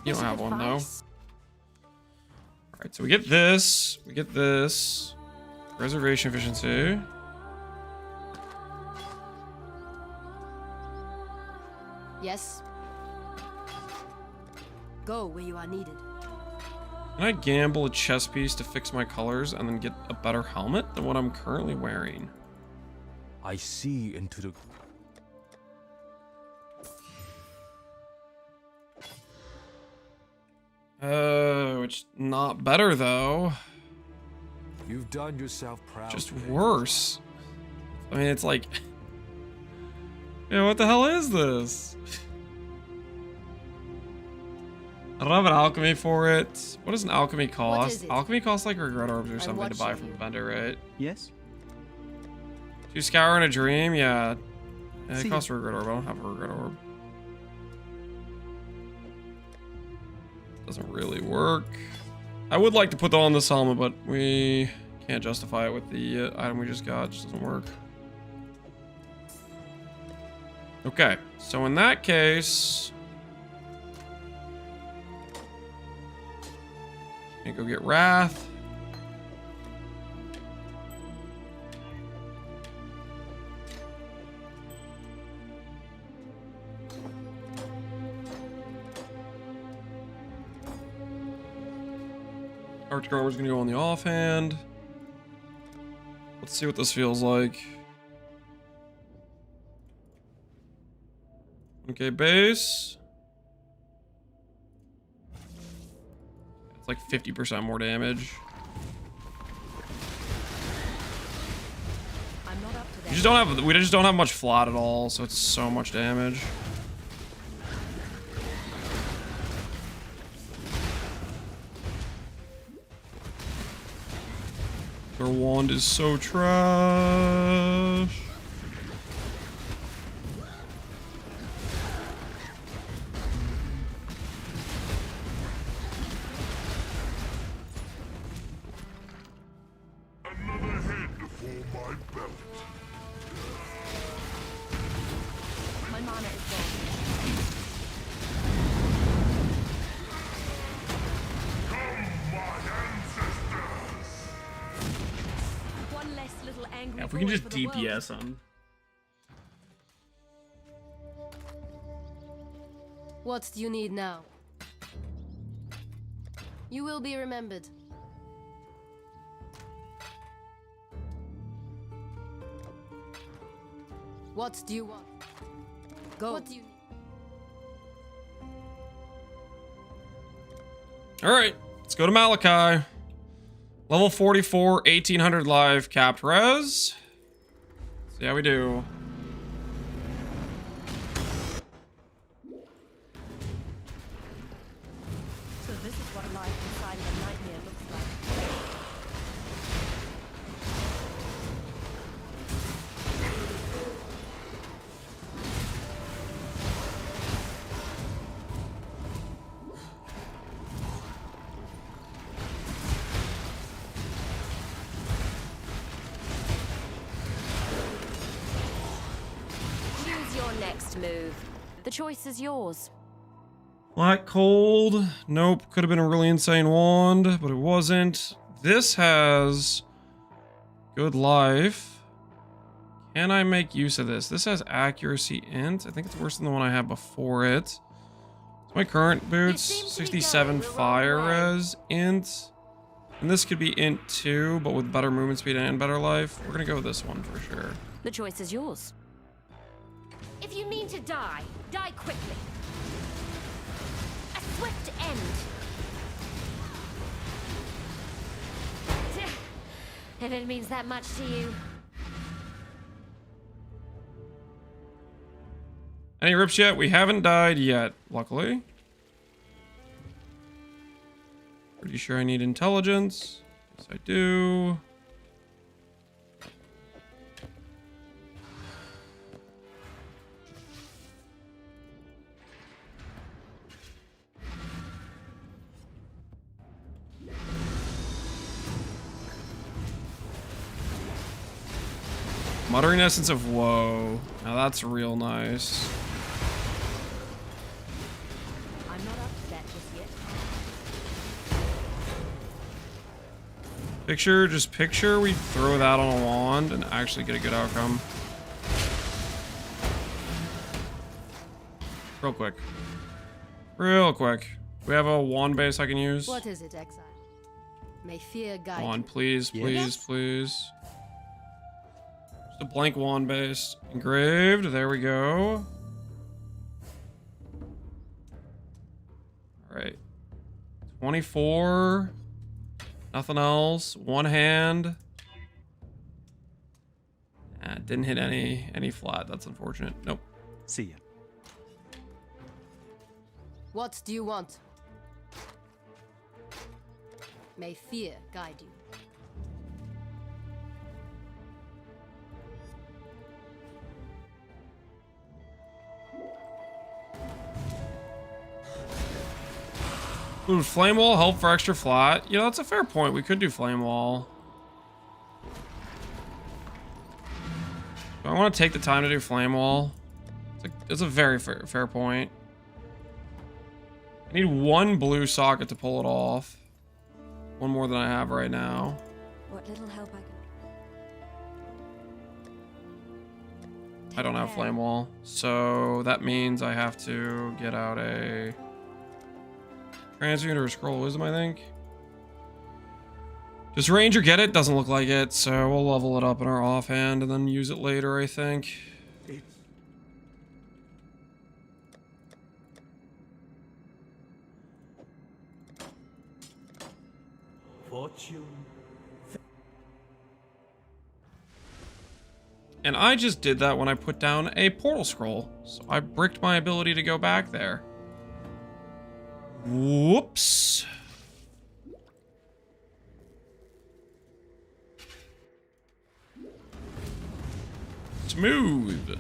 You don't have one though. Alright, so we get this. We get this. Reservation efficiency. Yes. Go where you are needed. Can I gamble a chest piece to fix my colors and then get a better helmet than what I'm currently wearing? I see into the... Which not better though. You've done yourself proud. Just worse. I mean, it's like, yeah, what the hell is this? I don't have an alchemy for it. What does an alchemy cost? Alchemy costs like regret orbs or something to buy from the vendor, right? Yes. 2 scour and a dream, yeah. It costs a regret orb. I don't have a regret orb. Doesn't really work. I would like to put that on this helmet, but we can't justify it with the item we just got. It just doesn't work. Okay, so in that case, gonna go get Wrath. Arctic Armor's gonna go on the offhand. Let's see what this feels like. Okay, base. It's like 50% more damage. I'm not up to that. We just don't have much flat at all, so it's so much damage. Their wand is so trash. Another head for my belt. My mana is gone. One less little angry. Yeah, if we can boy just for the world. DPS them. What do you need now? You will be remembered. What do you want? Go. What do you need? Alright, let's go to Malachi. Level 44, 1800 live, capped res. See how we do. So this is what life inside of a nightmare looks like. next move? The choice is yours. Black Cold. Nope. Could have been a really insane wand, but it wasn't. This has good life. Can I make use of this? This has accuracy int. I think it's worse than the one I had before it. It's my current boots. 67 fire res int. And this could be int too, but with better movement speed and better life. We're gonna go with this one for sure. The choice is yours. If you need to die, die quickly. A swift end. If it means that much to you. Any rips yet? We haven't died yet, luckily. Pretty sure I need intelligence. Yes, I do. Muttering Essence of Woe. Now that's real nice. I'm not up to that just yet. Just picture we throw that on a wand and actually get a good outcome. Real quick. Real quick. We have a wand base I can use. What is it, Exile? May fear guide Wand, you. please, please, Yes. please. Just a blank wand base. Engraved. There we go. Alright. 24. Nothing else. One hand. Didn't hit any flat. That's unfortunate. Nope. See ya. What do you want? May fear guide you. Would Flame Wall help for extra flat? Yeah, that's a fair point. We could do Flame Wall. Do I want to take the time to do Flame Wall? It's a very fair point. I need one blue socket to pull it off. One more than I have right now. What little help I can. I don't have Flame Wall. So that means I have to get out a Transmute or a Scroll of Wisdom, I think. Does Ranger get it? Doesn't look like it, so we'll level it up in our offhand and then use it later, I think. Fortune. And I just did that when I put down a portal scroll, so I bricked my ability to go back there. Whoops. Smooth.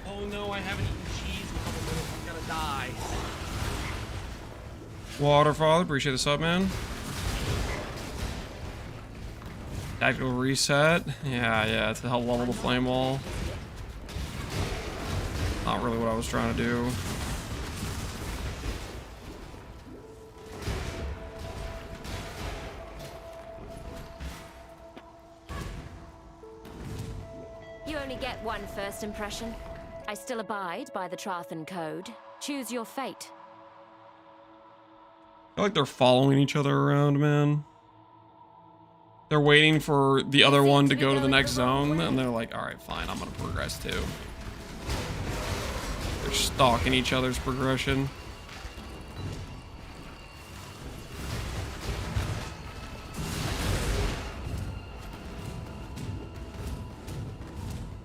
Oh no, I haven't eaten cheese in a couple minutes. I'm gonna die. Waterfall, appreciate the sub, man. Tactical reset. Yeah, it's to help level the flame wall. Not really what I was trying to do. You only get one first impression. I still abide by the Trathan Code. Choose your fate. I feel like they're following each other around, man. They're waiting for the other one to go to the next zone, and they're like, alright, fine, I'm gonna progress too. They're stalking each other's progression.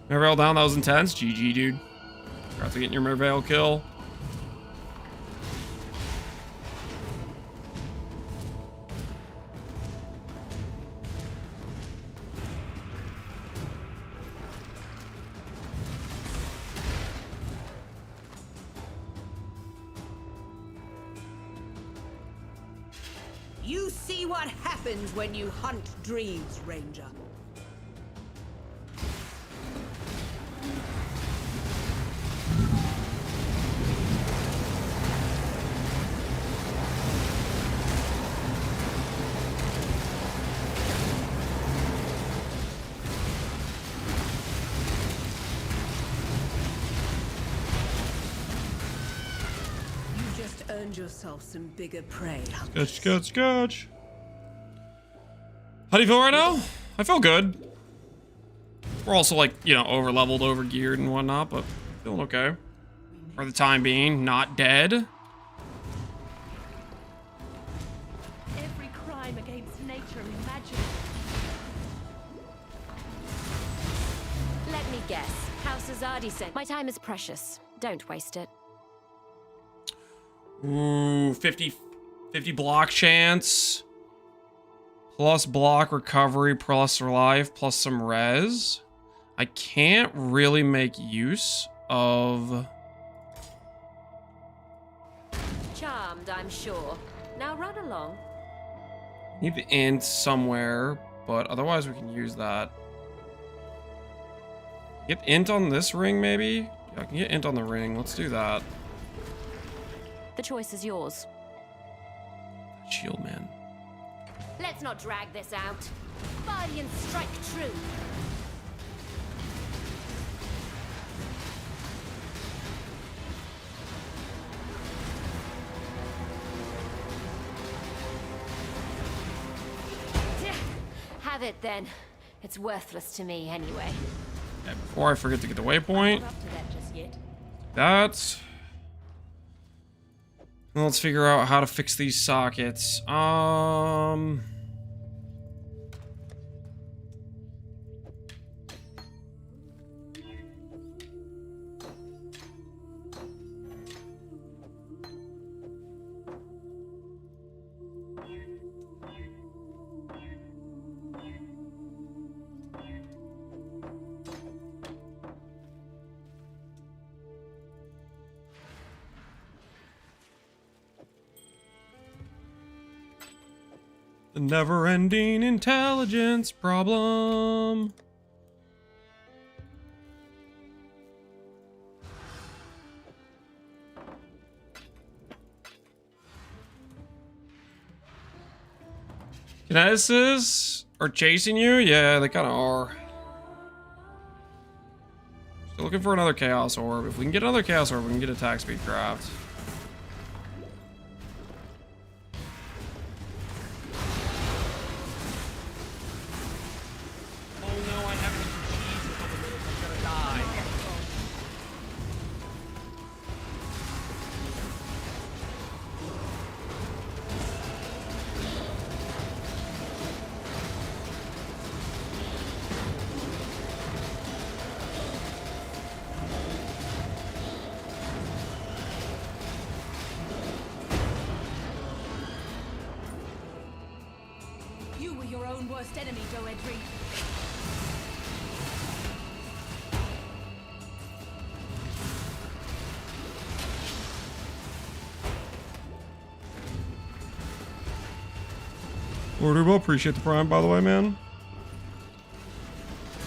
Merveil down, that was intense. GG, dude. Congrats on getting your Merveil kill. You see what happens when you hunt dreams, Ranger. You just earned yourself some bigger prey. Sketch. How do you feel right now? I feel good. We're also like, you know, over leveled, over geared and whatnot, but feeling okay. For the time being, not dead. Every crime against nature imagined. Let me guess. House Azadi sent. My time is precious. Don't waste it. Ooh, 50 block chance. Plus block recovery, plus life, plus some res. I can't really make use of... Charmed, I'm sure. Now run along. Need the int somewhere, but otherwise we can use that. Get int on this ring, maybe? Yeah, I can get int on the ring. Let's do that. The choice is yours. Shield man. Let's not drag this out. Guardians strike true. Have it then. It's worthless to me anyway. Okay, before I forget to get the waypoint. Not up to that just yet. That. Now let's figure out how to fix these sockets. The never-ending intelligence problem. Kineticists are chasing you? Yeah, they kind of are. Still looking for another Chaos Orb. If we can get another Chaos Orb, we can get attack speed craft. You were your own worst enemy, Doedri. Lord Ubo, appreciate the prime, by the way, man.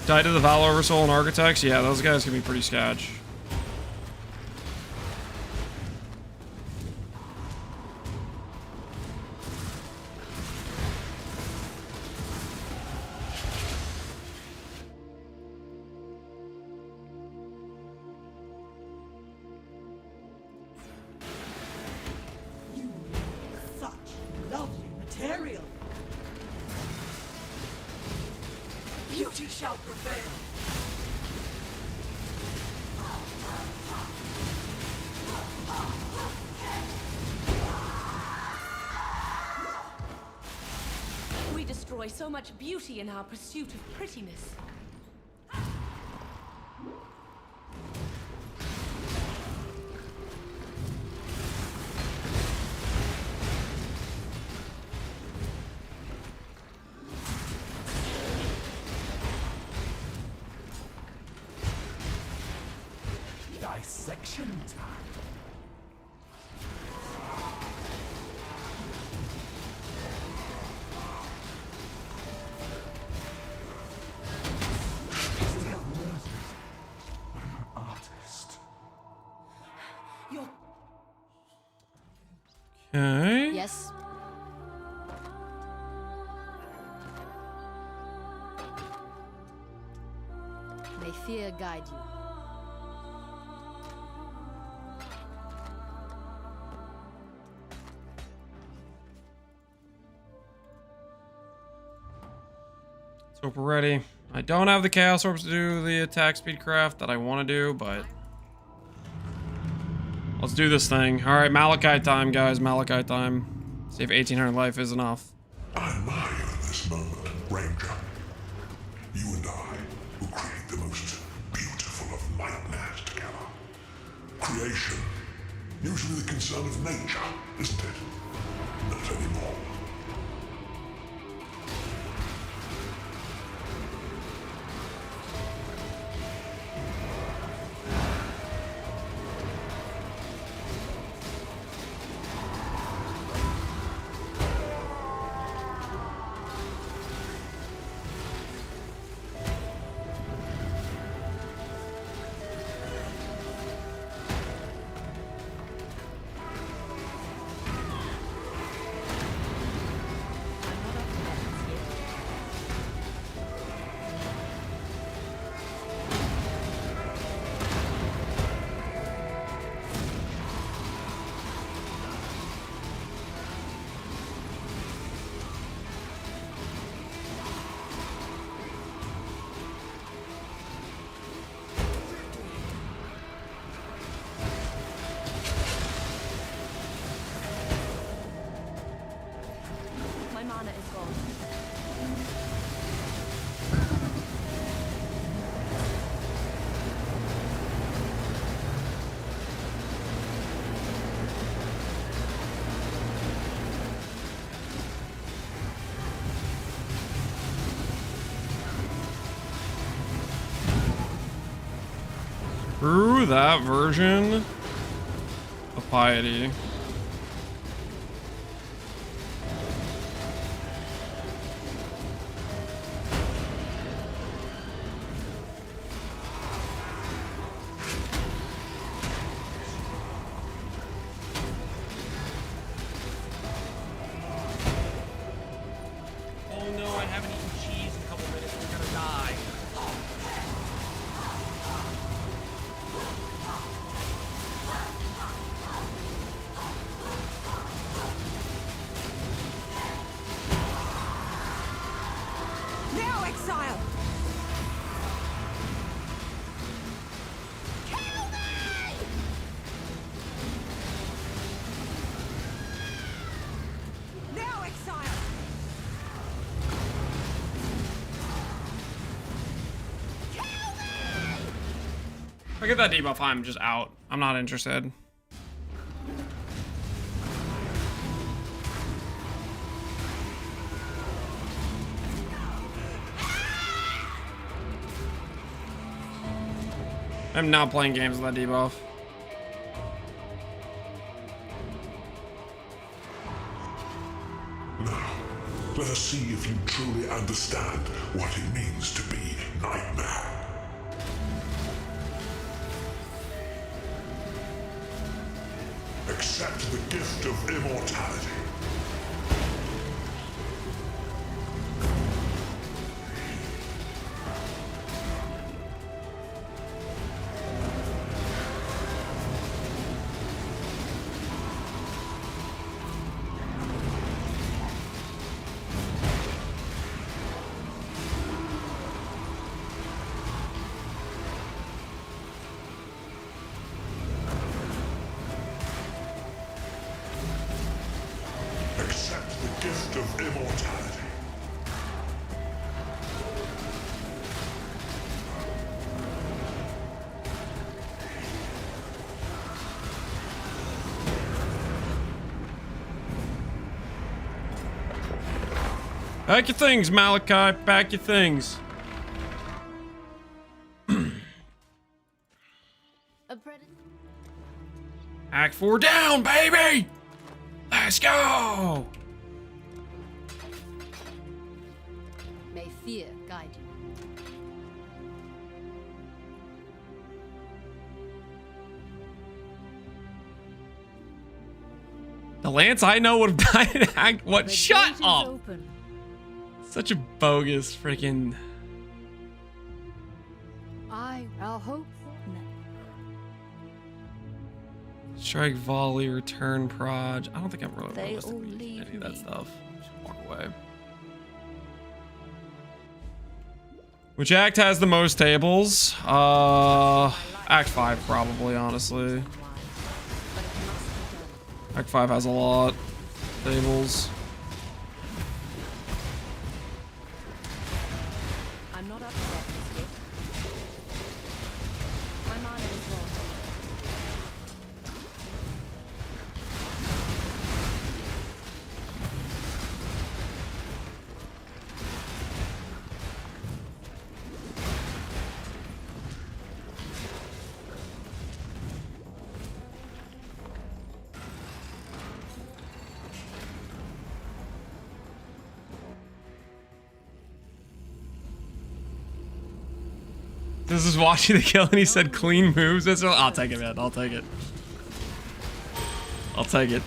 Died to the Valor Oversoul and Architects? Yeah, those guys can be pretty sketch. Such lovely material. Beauty shall prevail. We destroy so much beauty in our pursuit of prettiness. Dissection time. Okay. Yes. May fear guide you. Let's hope we're ready. I don't have the Chaos Orbs to do the attack speed craft that I want to do, but let's do this thing. All right, Malachite time, guys. Malachite time. See if 1800 life is enough. I admire you in this moment, Ranger. You and I will create the most beautiful of nightmares together. Creation, usually the concern of nature, isn't it? Not anymore. My mana is gone. Screw that version of piety. Oh no, I haven't eaten cheese in a couple minutes. We're gonna die. Now, Exile! Now, Exile! If I get that debuff, I'm just out. I'm not interested. I'm not playing games with that debuff. Now, let us see if you truly understand what it means to be Nightmare. Accept the gift of immortality. The gift of immortality. Pack your things, Malachi. Pack your things. Act 4 down, baby! Let's go! May fear guide you. The Lance I know would have died in Act 1. Shut up! Open. Such a bogus freaking. I'll hope. Strike, volley, return, proj. I don't think I'm really realistically any of that stuff. Just walk away. Which act has the most tables? Act 5 probably, honestly. Act 5 has a lot. Tables. I'm not upset, Skip. My mind is wrong. This is watching the kill and he said clean moves. That's what, I'll take it, man. I'll take it. I'll take it.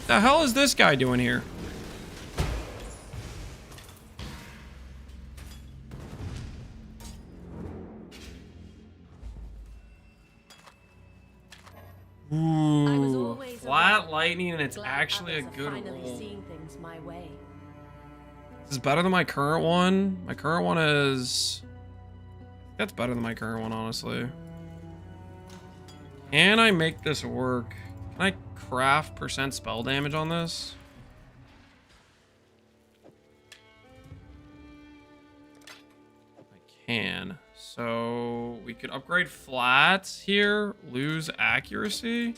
The hell is this guy doing here? Ooh, flat lightning, and it's actually a good roll. Things my way. This is better than my current one. My current one is... That's better than my current one, honestly. Can I make this work? Can I craft % spell damage on this? I can. So we could upgrade flats here, lose accuracy.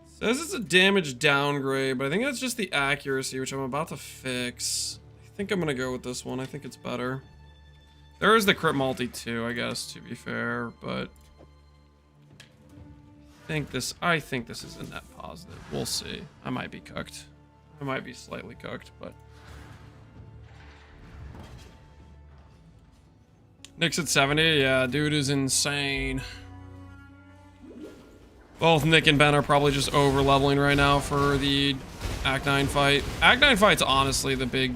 Says it's a damage downgrade, but I think that's just the accuracy, which I'm about to fix. I think I'm gonna go with this one. I think it's better. There is the crit multi too, I guess, to be fair, but I think this is a net positive. We'll see. I might be cooked. I might be slightly cooked, but Nick's at 70. Yeah, dude is insane. Both Nick and Ben are probably just over leveling right now for the Act 9 fight. Act 9 fight's honestly the big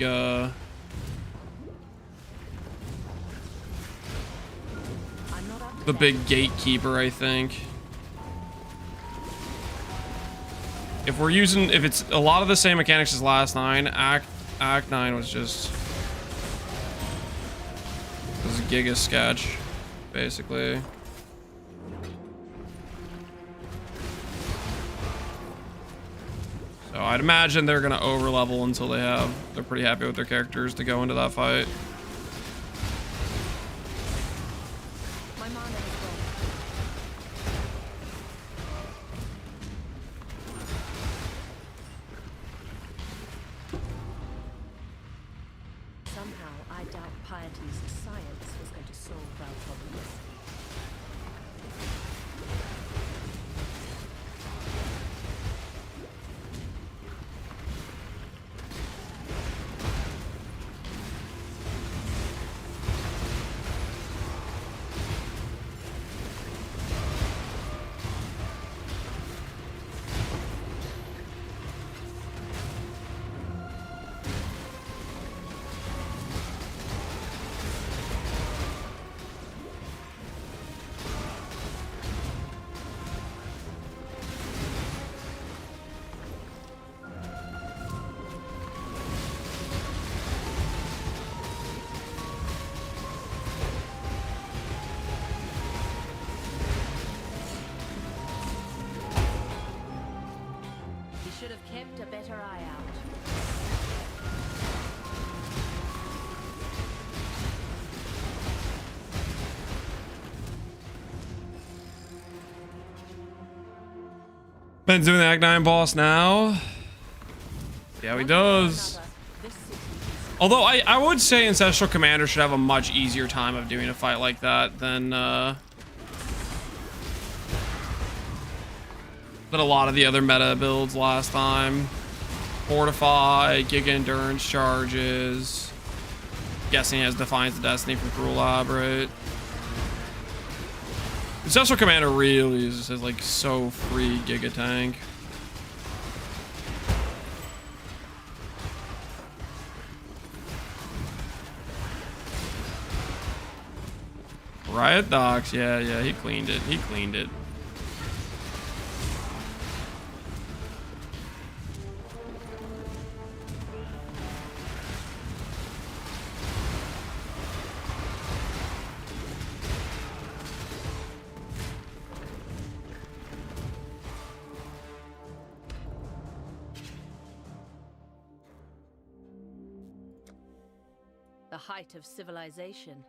gatekeeper, I think. If it's a lot of the same mechanics as last 9, Act 9 was just a giga sketch, basically. So I'd imagine they're gonna over level until they're pretty happy with their characters to go into that fight. Somehow, I doubt piety's science was going to solve our problems. Should have kept a better eye out. Ben's doing the Act 9 boss now. Yeah, he does. Although I would say Ancestral Commander should have a much easier time of doing a fight like that than a lot of the other meta builds last time. Fortify, Giga Endurance charges. Guessing he has Defiance of Destiny from Cruel Lab, right? Ancestral Commander really is just like so free Giga Tank. Riot Docs, yeah, he cleaned it. He cleaned it. The height of civilization,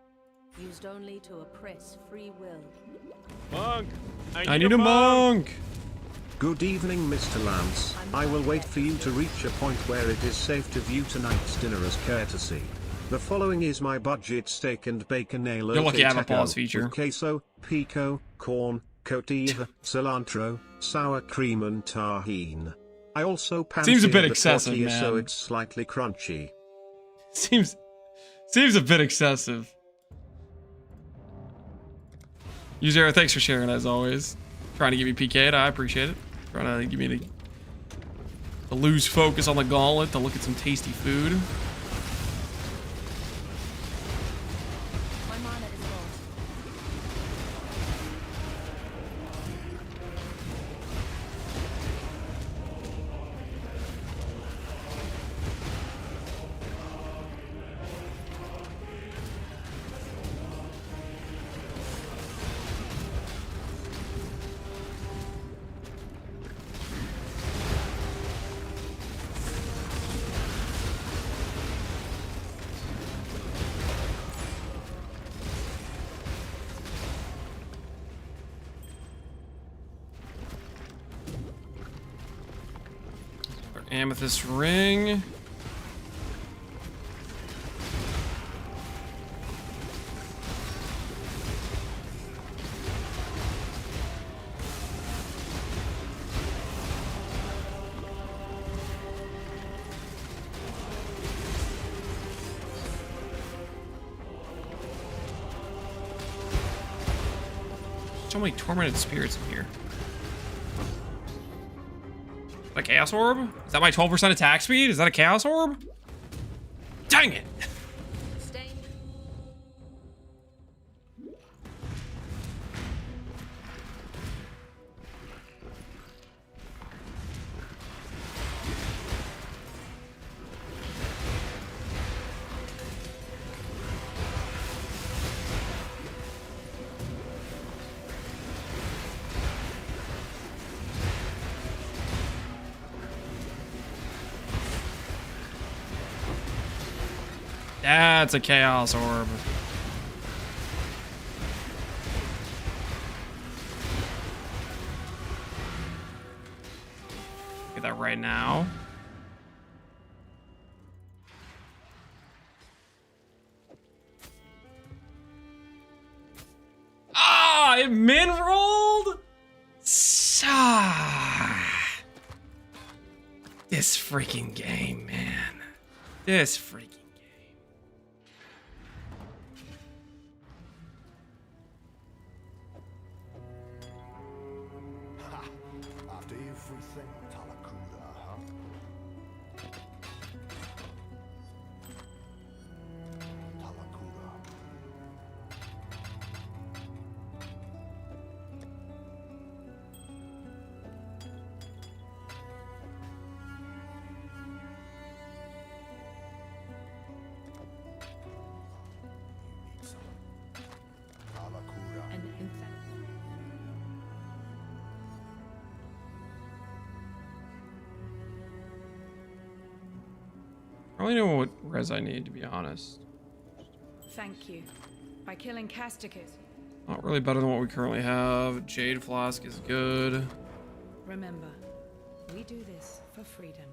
used only to oppress free will. Monk! I need a monk! Good evening, Mr. Lance. I will wait for you to reach a point where it is safe to view tonight's dinner as courtesy. The following is my budget steak and bacon ale. You're lucky I have a pause feature. With queso, pico, corn, cotija, cilantro, sour cream and tahine. I also seems a bit the excessive, tortilla, man. so it's slightly crunchy. Seems a bit excessive. User, thanks for sharing as always. Trying to give you PK'd, I appreciate it. Trying to give me the lose focus on the gauntlet to look at some tasty food. Amethyst ring. So many tormented spirits in here. A Chaos Orb? Is that my 12% attack speed? Is that a Chaos Orb? Dang it! That's a Chaos Orb. Get that right now. This freaking game, man. This freaking game. After everything, Talakuda, huh? Talakuda. I only know what res I need, to be honest. Thank you. By killing Casticus. Not really better than what we currently have. Jade Flask is good. Remember, we do this for freedom.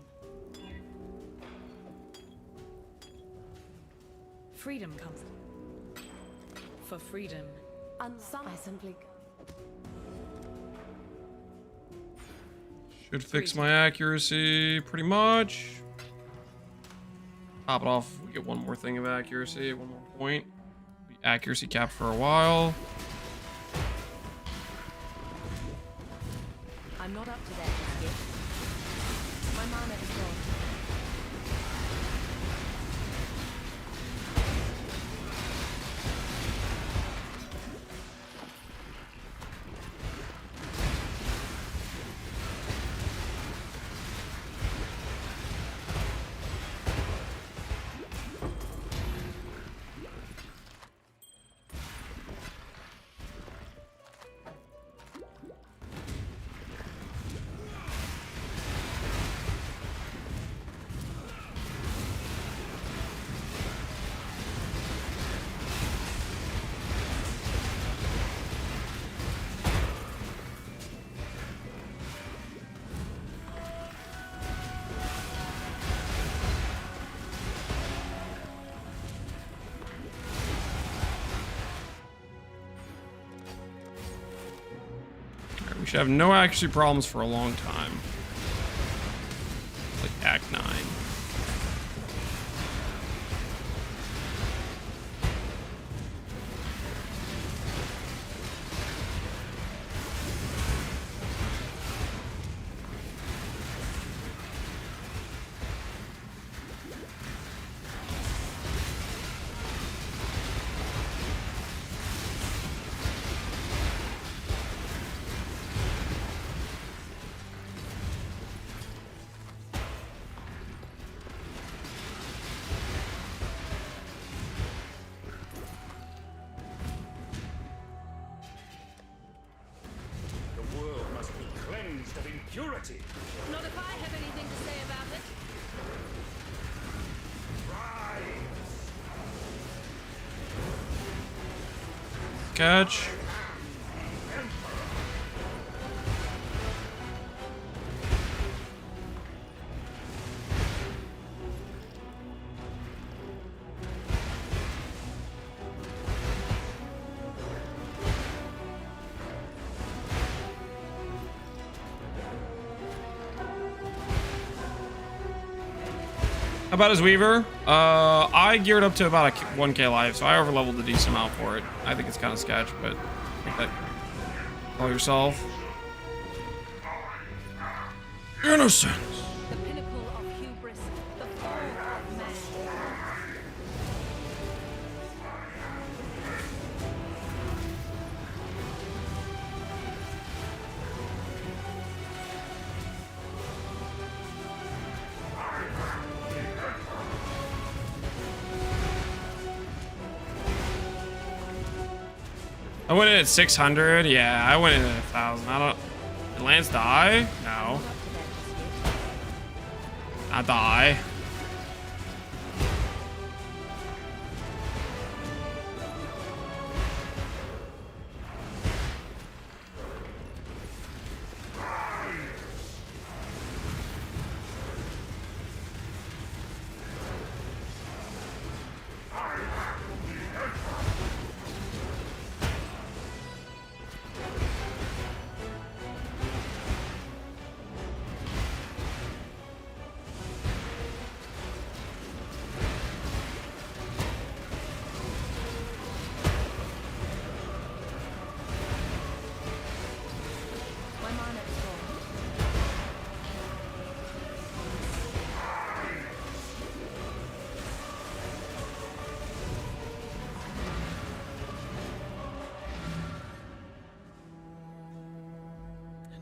Freedom comes for freedom. I simply. Should fix my accuracy pretty much. Top it off if we get one more thing of accuracy, one more point. Be accuracy capped for a while. I'm not up to that just yet. My mana is gone. We should have no accuracy problems for a long time. Like Act 9. Purity. Not if I have anything to say about it. Catch. How about his Weaver? I geared up to about a 1k life, so I overleveled a decent amount for it. I think it's kind of sketch, but think that call yourself innocent. The pinnacle of hubris, the fall of man. I went in at 600. Yeah, I went in at 1,000. I don't. Did Lance die? No. Not die.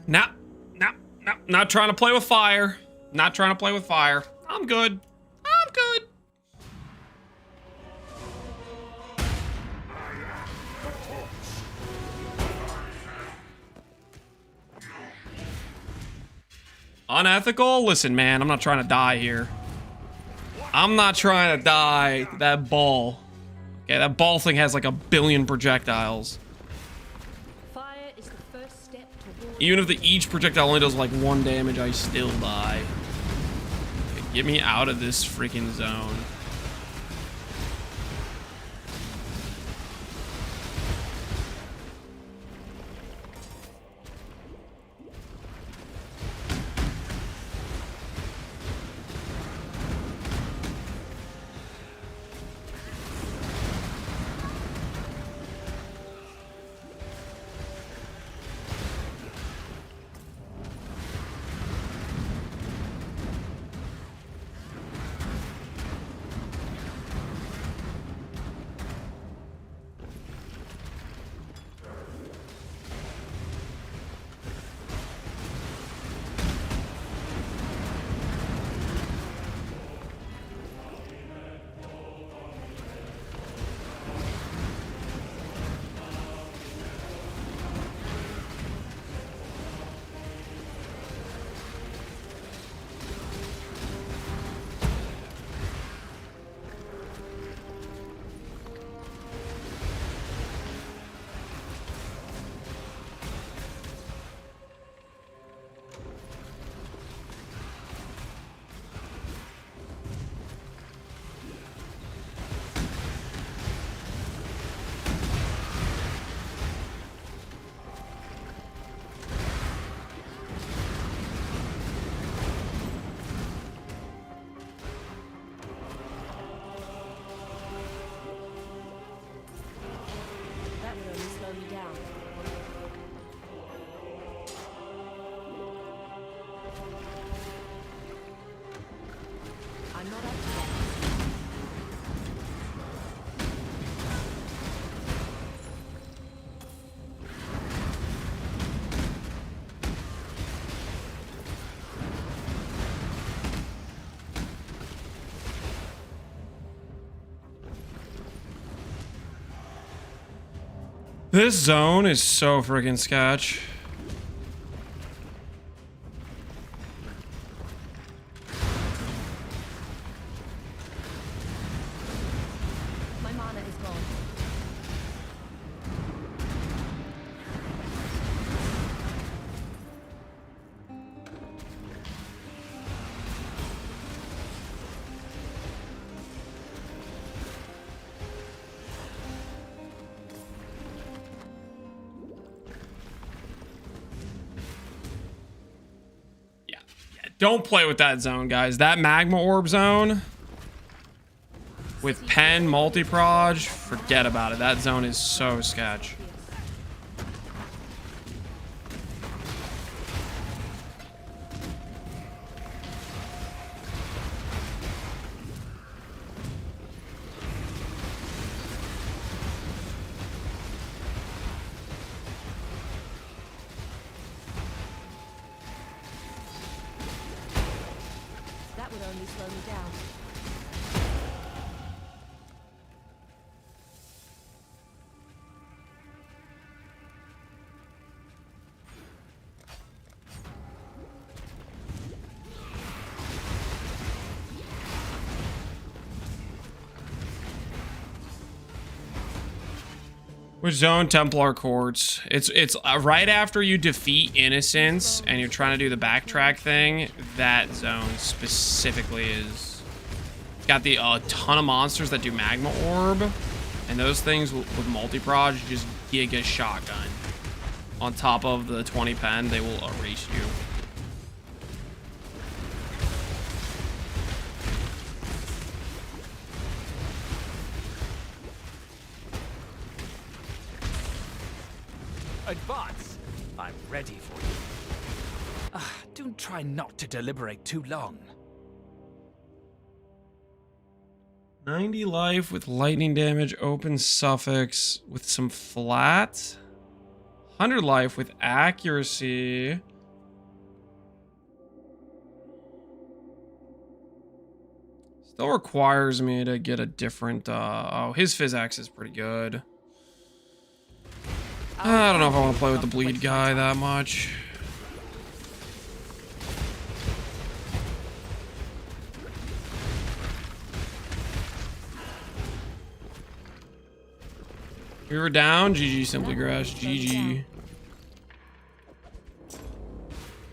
Nah, not trying to play with fire. Not trying to play with fire. I'm good. I'm good. Unethical? Listen, man, I'm not trying to die here. I'm not trying to die to that ball. Okay, that ball thing has like 1 billion projectiles. Fire is the first step toward Even if each projectile only does like 1 damage, I still die. Okay, get me out of this freaking zone. that would only slow me down. I'm not up to that. This zone is so friggin' sketch. My mana is gone. Don't play with that zone, guys. That magma orb zone with pen multi-proj, forget about it. That zone is so sketch. That would only slow me down. Which zone? Templar Courts. It's right after you defeat Innocence and you're trying to do the backtrack thing. That zone specifically is got the ton of monsters that do magma orb, and those things with multi-proj just giga shotgun. On top of the 20 pen, they will erase you. Advance! I'm ready for you. Do try not to deliberate too long. 90 life with lightning damage, open suffix with some flat. 100 life with accuracy. Still requires me to get a different, oh, his physics is pretty good. I don't know if I want to play with the bleed guy that much. We were down. GG, Simply Grass. GG.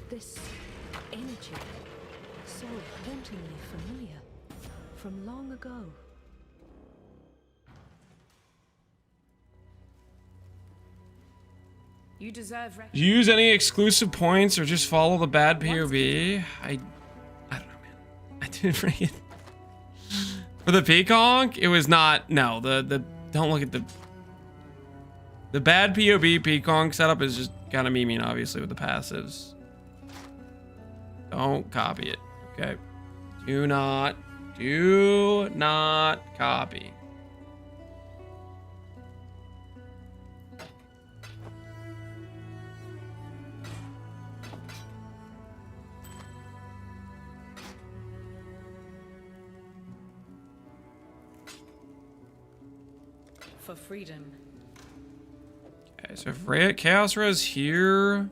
This energy, so hauntingly familiar, from long ago. You deserve Do you use any exclusive points or just follow the bad POV? I don't know, man. I didn't really get... For the Peaconk, it was not... No, the don't look at the bad POV Peaconk setup is just kind of memeing, obviously, with the passives. Don't copy it, okay? Do not copy. for freedom. Okay, so if Chaos Res here.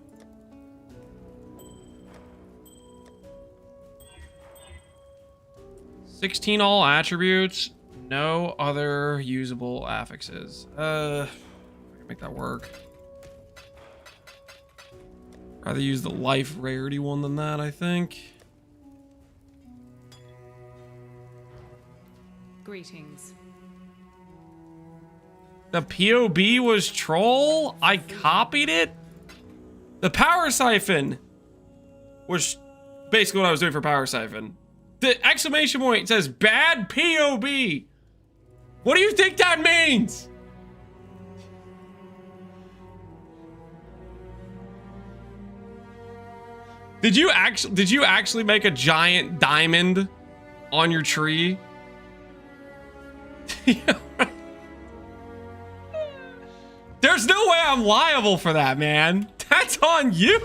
$16 all attributes, no other usable affixes. I can make that work. Rather use the life rarity one than that, I think. Greetings. The POB was troll? I copied it? The power siphon was basically what I was doing for power siphon. The exclamation point says bad POB. What do you think that means? Did you actually make a giant diamond on your tree? There's no way I'm liable for that, man. That's on you.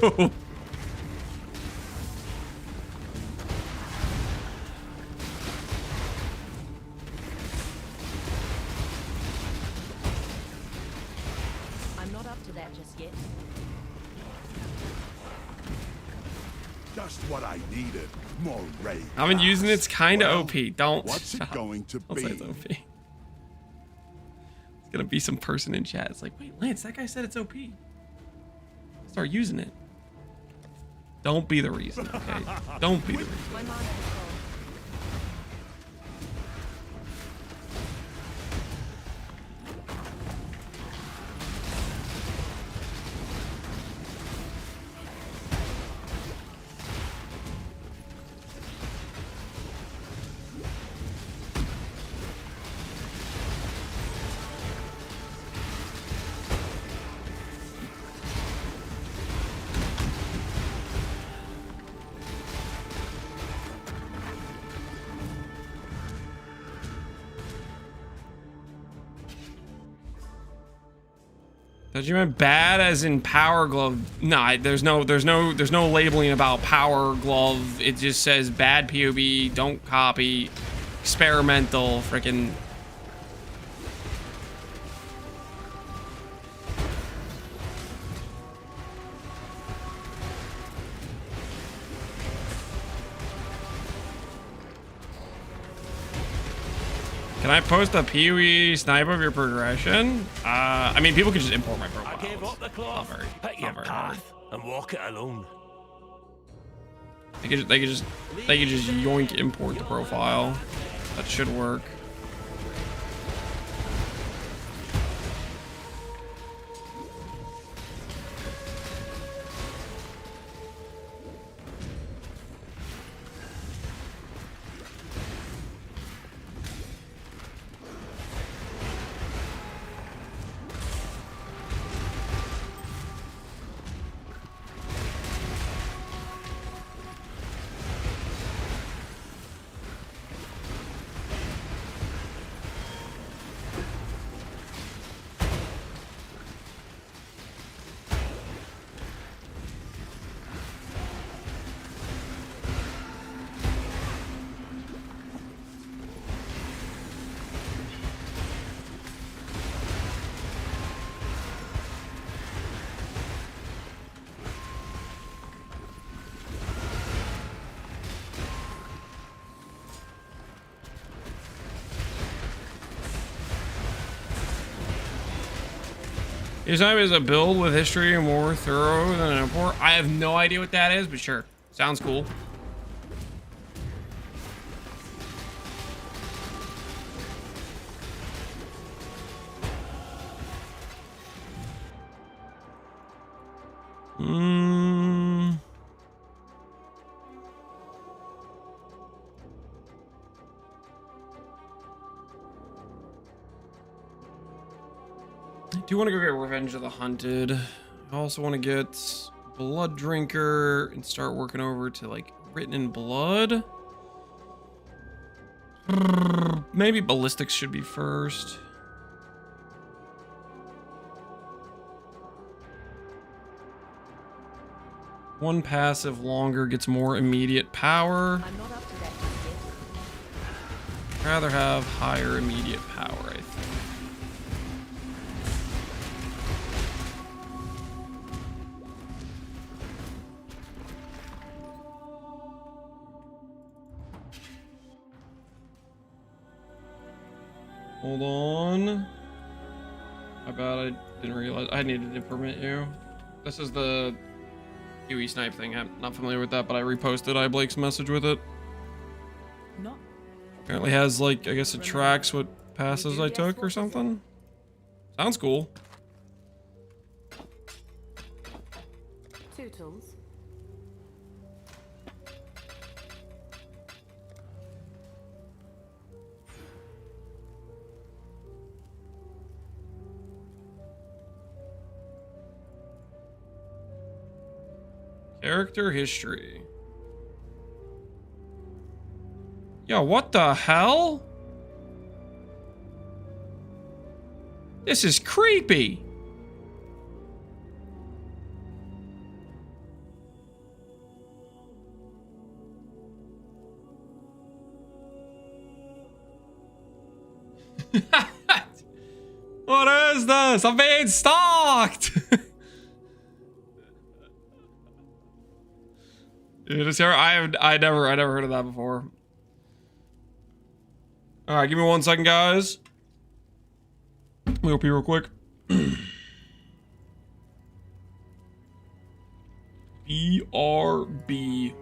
I'm not up to that just yet. Just what I needed. More rage. I've been using it's kind of OP. Don't. What's it going to Don't be? say it's OP. It's gonna be some person in chat. It's like, wait, Lance, that guy said it's OP. Start using it. Don't be the reason, okay? Don't be the reason. Thought you meant bad as in power glove. No, there's no labeling about power glove. It just says bad POV, don't copy, experimental, freaking. Can I post a PoE snipe of your progression? I mean, people could just import my profile. I gave up the cloth. Pick your path and walk it alone. They could just yoink import the profile. That should work. His time is a build with history more thorough than an import. I have no idea what that is, but sure. Sounds cool. I do want to go get Revenge of the Hunted. I also want to get Blood Drinker and start working over to like Written in Blood. Maybe Ballistics should be first. One passive longer gets more immediate power. I'm not up to that yet. Rather have higher immediate power, I think. Hold on. My bad, I didn't realize I needed to permit you. This is the QE snipe thing. I'm not familiar with that, but I reposted Blake's message with it. No. Apparently has like, I guess it tracks what passes I took or something. Sounds cool. 2 tools. Character history. Yo, what the hell? This is creepy. What is this? I'm being stalked. Dude, it's here. I never heard of that before. All right, give me 1 second, guys. Let me OP real quick. BRB.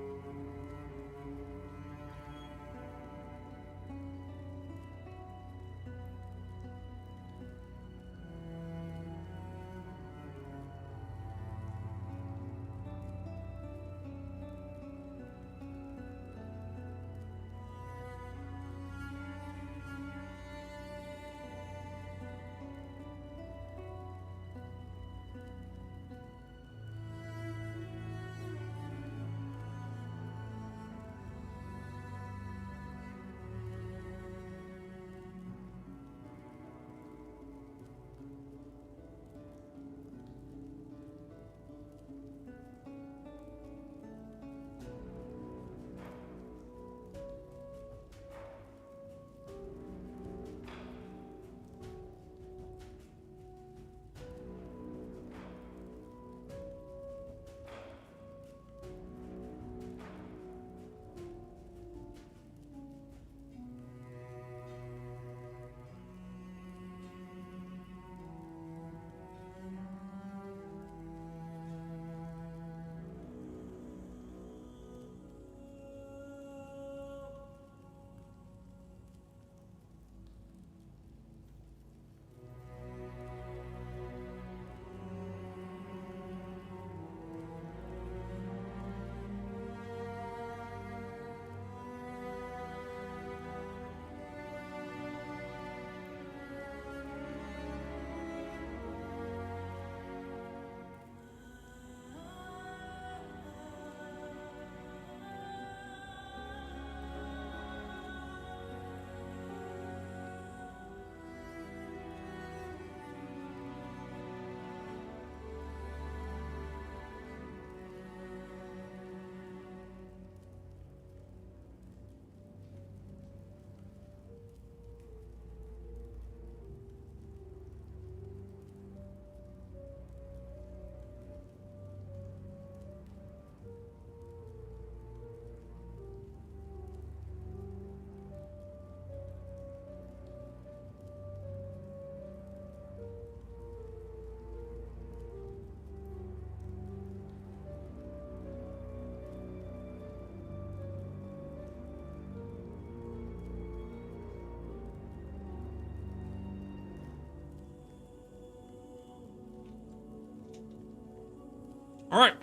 All right.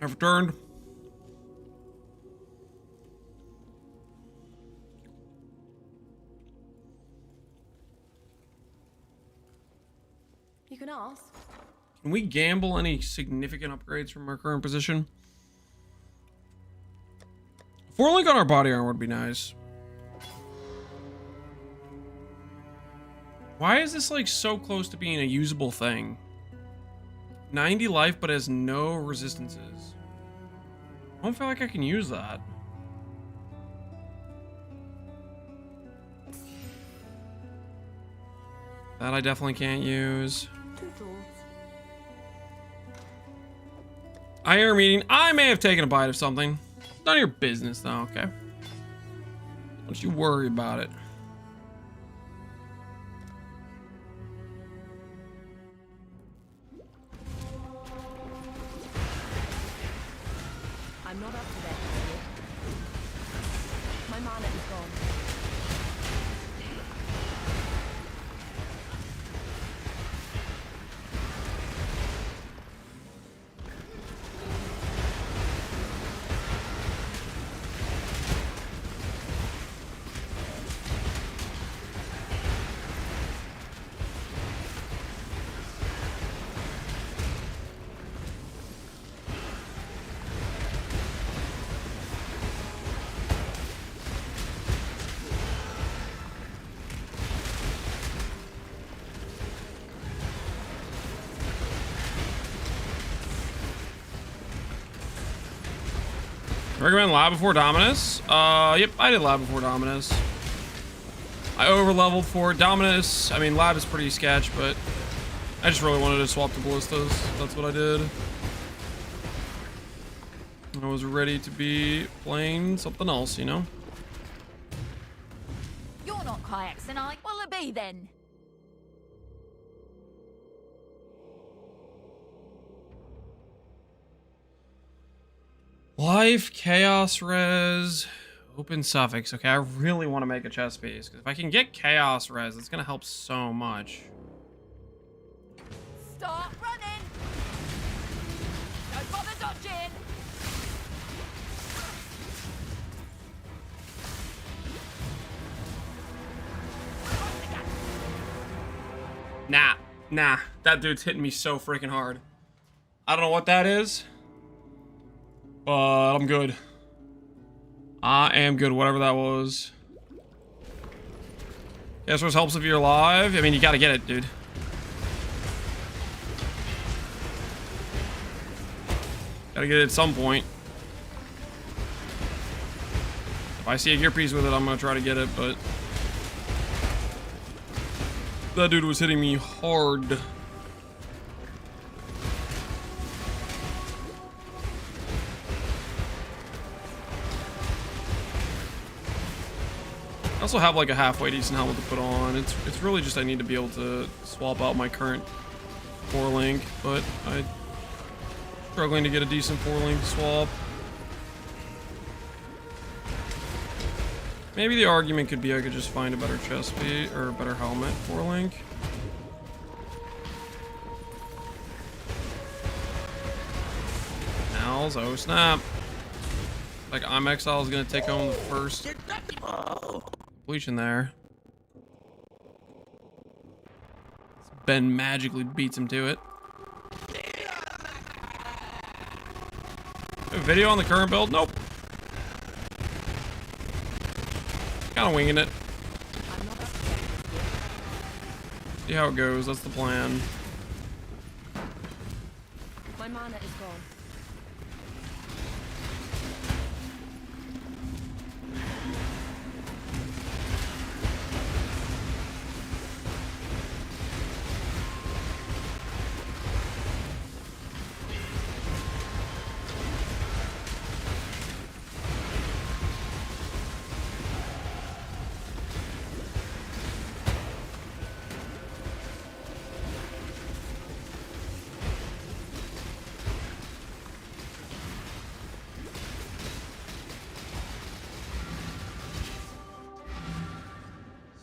I've returned. You can ask. Can we gamble any significant upgrades from our current position? 4-link on our body armor would be nice. Why is this like so close to being a usable thing? 90 life but has no resistances. I don't feel like I can use that. That I definitely can't use. IR meeting. I may have taken a bite of something. None of your business though, okay? Don't you worry about it. I'm not up to that. My mana is gone. Recommend Lab before Dominus? Yep, I did Lab before Dominus. I over-leveled for Dominus. I mean, Lab is pretty sketch, but I just really wanted to swap to Ballistas. That's what I did. I was ready to be playing something else, you know? You're not kayaks tonight. What'll it be then? Life, Chaos Res, Open Suffix. Okay, I really want to make a chest piece, because if I can get Chaos Res, it's going to help so much. Start running! Don't bother dodging! Nah, that dude's hitting me so freaking hard. I don't know what that is, but I'm good. I am good, whatever that was. Guess what helps if you're alive? I mean, you gotta get it, dude. Gotta get it at some point. If I see a gear piece with it, I'm gonna try to get it, but that dude was hitting me hard. I also have like a halfway decent helmet to put on. It's really just I need to be able to swap out my current 4-link, but I'm struggling to get a decent 4-link swap. Maybe the argument could be I could just find a better chest piece or a better helmet 4-link. Now's oh snap. Like I'm Exile is gonna take home the first completion there. Ben magically beats him to it. A video on the current build? Nope. Kind of winging it. See how it goes. That's the plan. My mana is gone.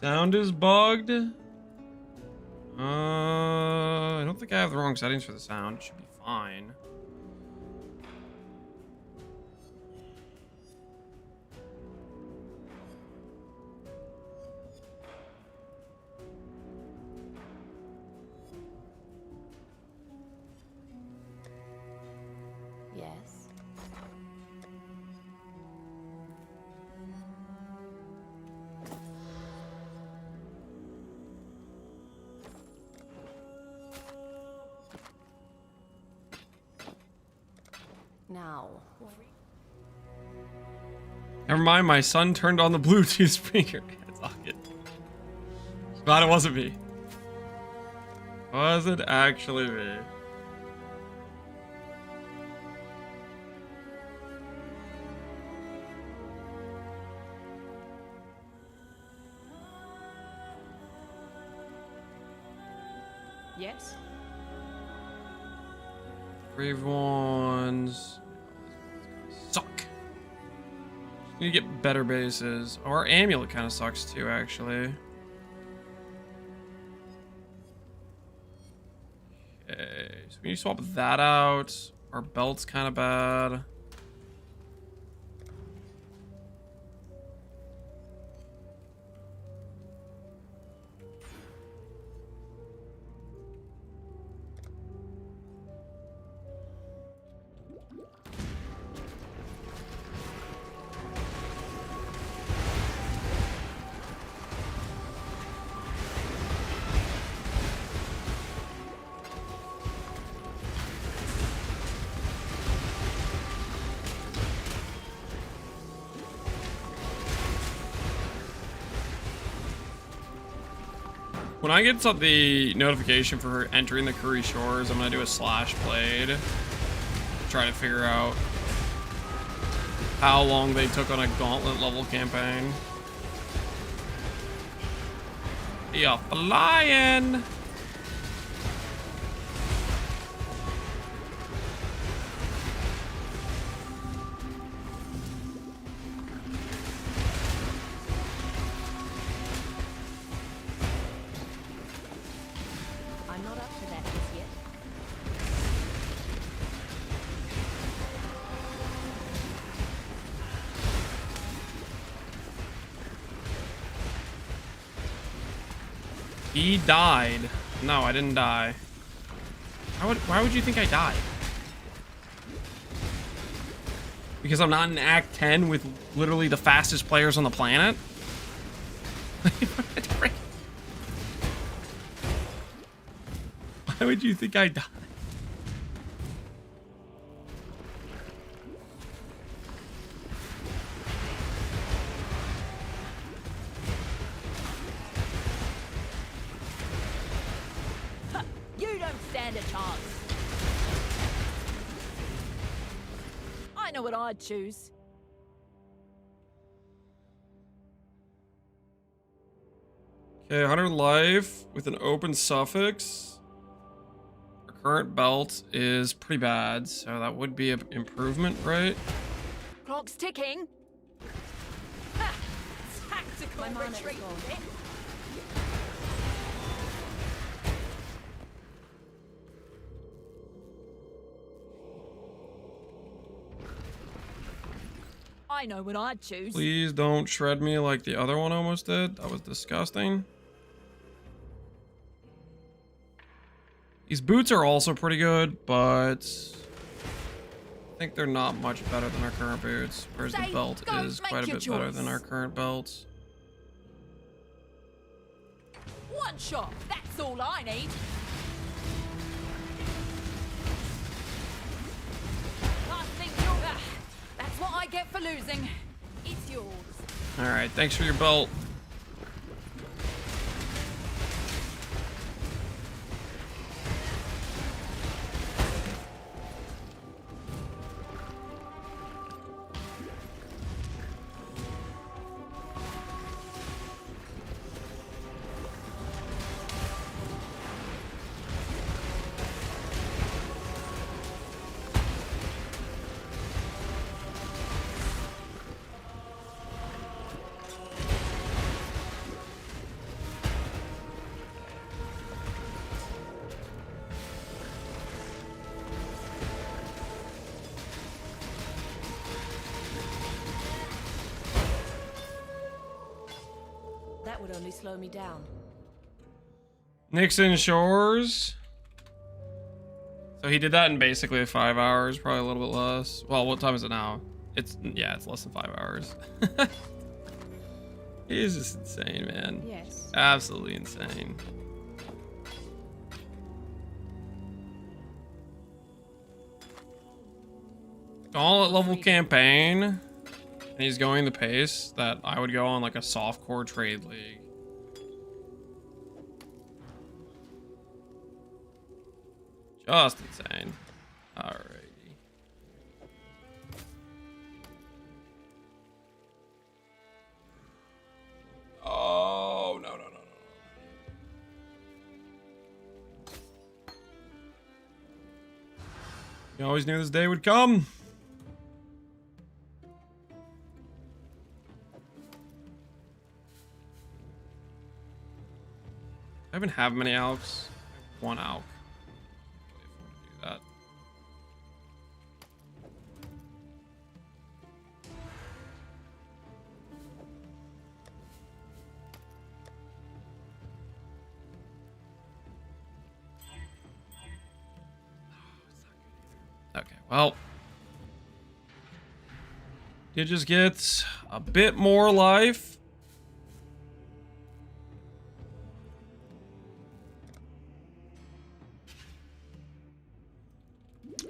Sound is bugged. think I have the wrong settings for the sound. It should be fine. Yes. Now. Never mind, my son turned on the Bluetooth speaker. It's all good. Glad it wasn't me. Was it actually me? Yes? Brave ones. Suck. Need to get better bases. Our amulet kind of sucks too, actually. Okay, so we need to swap that out. Our belt's kind of bad. When I get the notification for entering the Curry Shores, I'm gonna do a slash blade. Try to figure out how long they took on a gauntlet level campaign. Yeah, flying! I'm not up to that just yet. He died. No, I didn't die. Why would you think I died? Because I'm not in Act 10 with literally the fastest players on the planet? Why would you think I died? You don't stand a chance. I know what I'd choose. Okay, 100 life with an open suffix. Our current belt is pretty bad, so that would be an improvement, right? Clock's ticking. Ha! Tactical retreat. I know what I'd choose. Please don't shred me like the other one almost did. That was disgusting. These boots are also pretty good, but I think they're not much better than our current boots, whereas the belt is quite a bit better than our current belts. One shot. That's all I need. I think you're... That's what I get for losing. It's yours. All right, thanks for your belt. would only slow me down. Nixon Shores. So he did that in basically 5 hours, probably a little bit less. Well, what time is it now? It's less than 5 hours. He is just insane, man. Yes. Absolutely insane. Gauntlet level campaign. And he's going the pace that I would go on like a softcore trade league. Just insane. Alrighty. Oh, no. You always knew this day would come. I even have many alks. I have 1 alk. Do that. Okay, well, you just get a bit more life.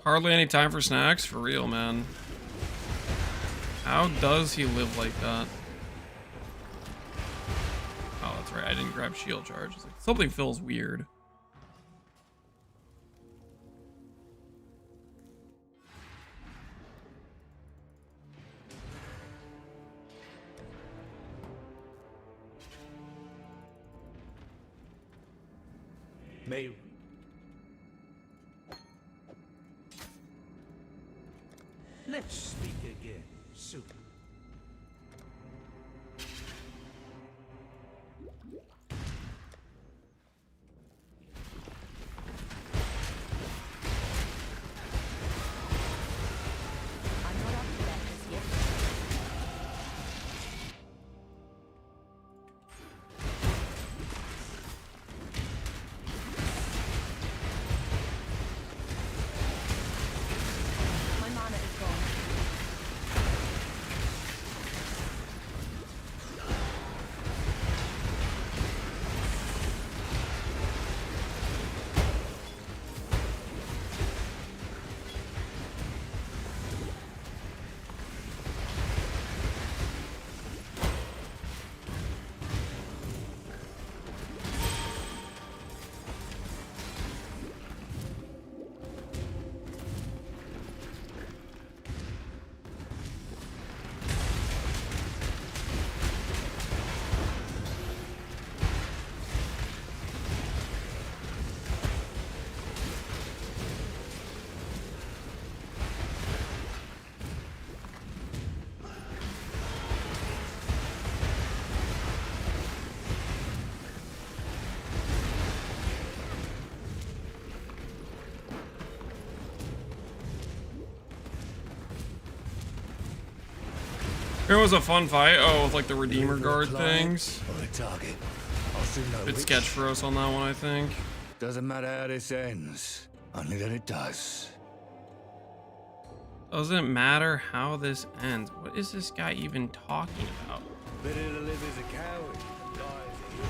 Hardly any time for snacks, for real, man. How does he live like that? Oh, that's right. I didn't grab shield charge. It's like, something feels weird. May Let's speak again soon. It was a fun fight. Oh, with like the Redeemer Guard things. Or a target. Bit sketch for us on that one, I think. Doesn't matter how this ends, only that it does. Doesn't matter how this ends. What is this guy even talking about? Better to live as a coward than die as a hero.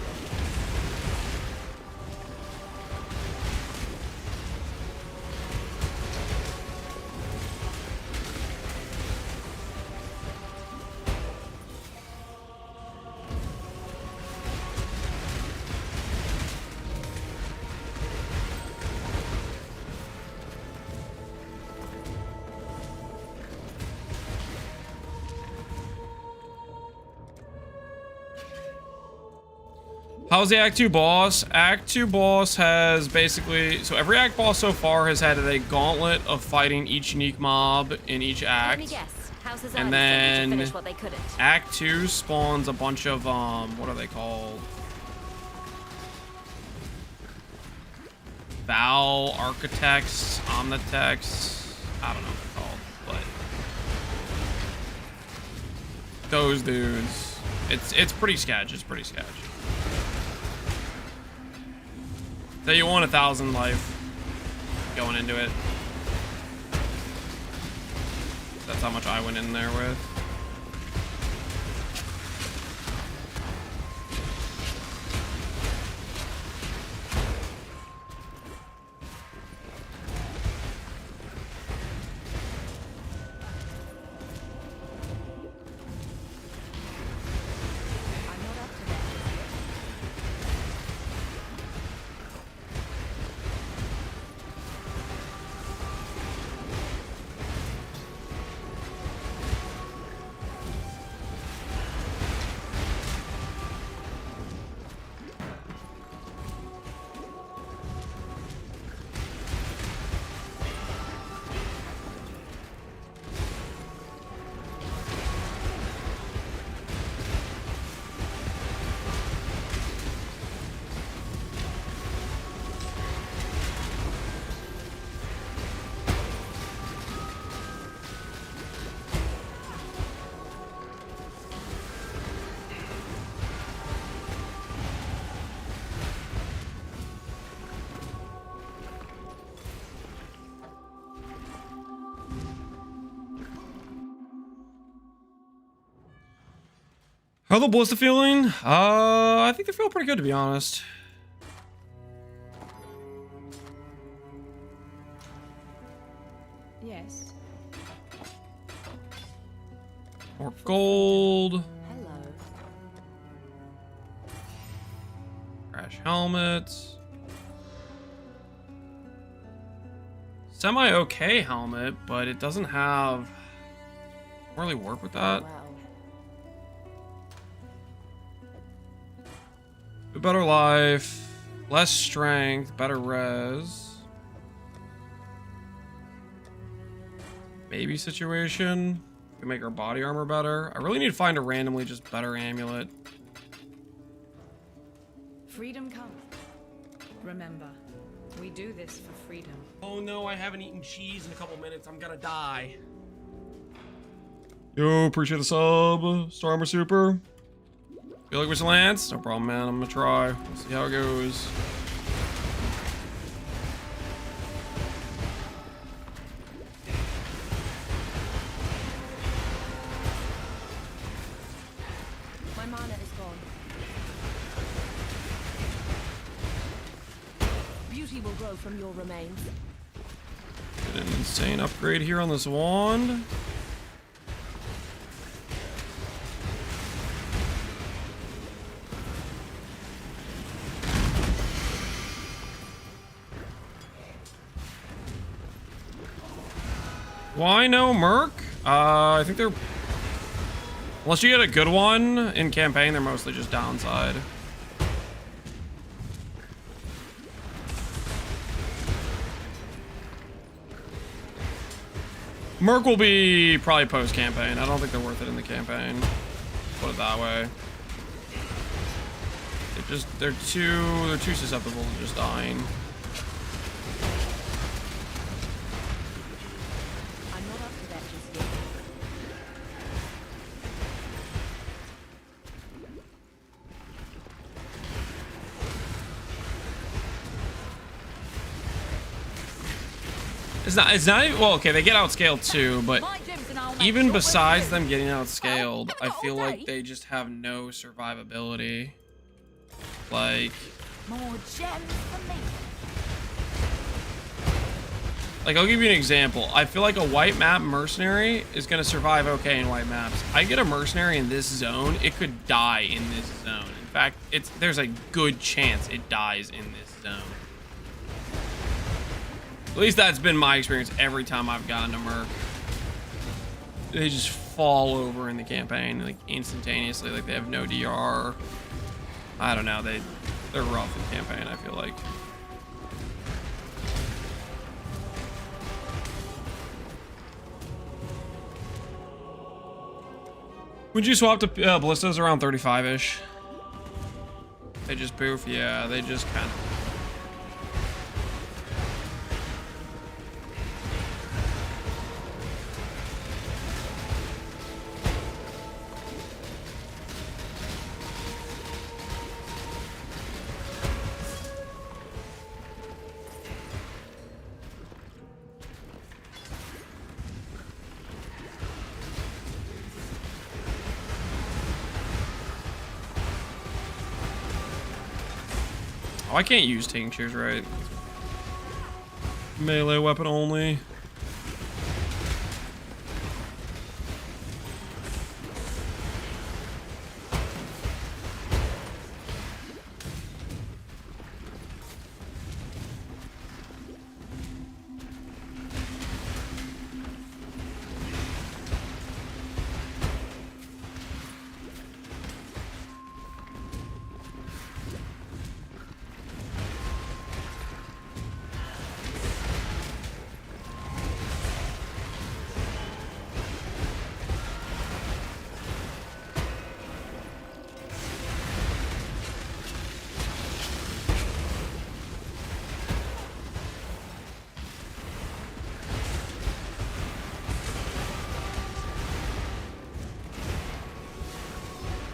How's the Act 2 boss? Act 2 boss has basically... So every Act boss so far has had a gauntlet of fighting each unique mob in each Act. Let me guess. Houses And to then finish what they couldn't. Act 2 spawns a bunch of, what are they called? Val Architects, Omnitects. I don't know what they're called, but... Those dudes. It's pretty sketch. It's pretty sketch. Say you want 1,000 life going into it. That's how much I went in there with. How are the Ballista feeling? I think they feel pretty good, to be honest. Yes. More gold. Hello. Crash helmets. Semi-okay helmet, but it doesn't have... Don't really work with that. Wow. Better life, less strength, better res. Maybe situation. We can make our body armor better. I really need to find a randomly just better amulet. Freedom comes. Remember, we do this for freedom. Oh no, I haven't eaten cheese in a couple minutes. I'm gonna die. Yo, appreciate the sub. Star Armor Super. Feel like Mr. Lance? No problem, man. I'm gonna try. We'll see how it goes. My mana is gone. Beauty will grow from your remains. Get an insane upgrade here on this wand. Why no Merc? I think they're... Unless you get a good one in campaign, they're mostly just downside. Merc will be probably post-campaign. I don't think they're worth it in the campaign. Put it that way. They're too susceptible to just dying. It's not even, well, okay, they get outscaled too, but even besides them getting outscaled, I feel like they just have no survivability. Like, More gems for me. Like, I'll give you an example. I feel like a white map mercenary is going to survive okay in white maps. I get a mercenary in this zone, it could die in this zone. In fact, there's a good chance it dies in this zone. At least that's been my experience every time I've gotten a merc. They just fall over in the campaign, like, instantaneously. Like, they have no DR. I don't know. They're rough in campaign, I feel like. Would you swap to Ballistas around 35-ish? They just poof? Yeah, they just kind of... I can't use tinctures, right? Melee weapon only.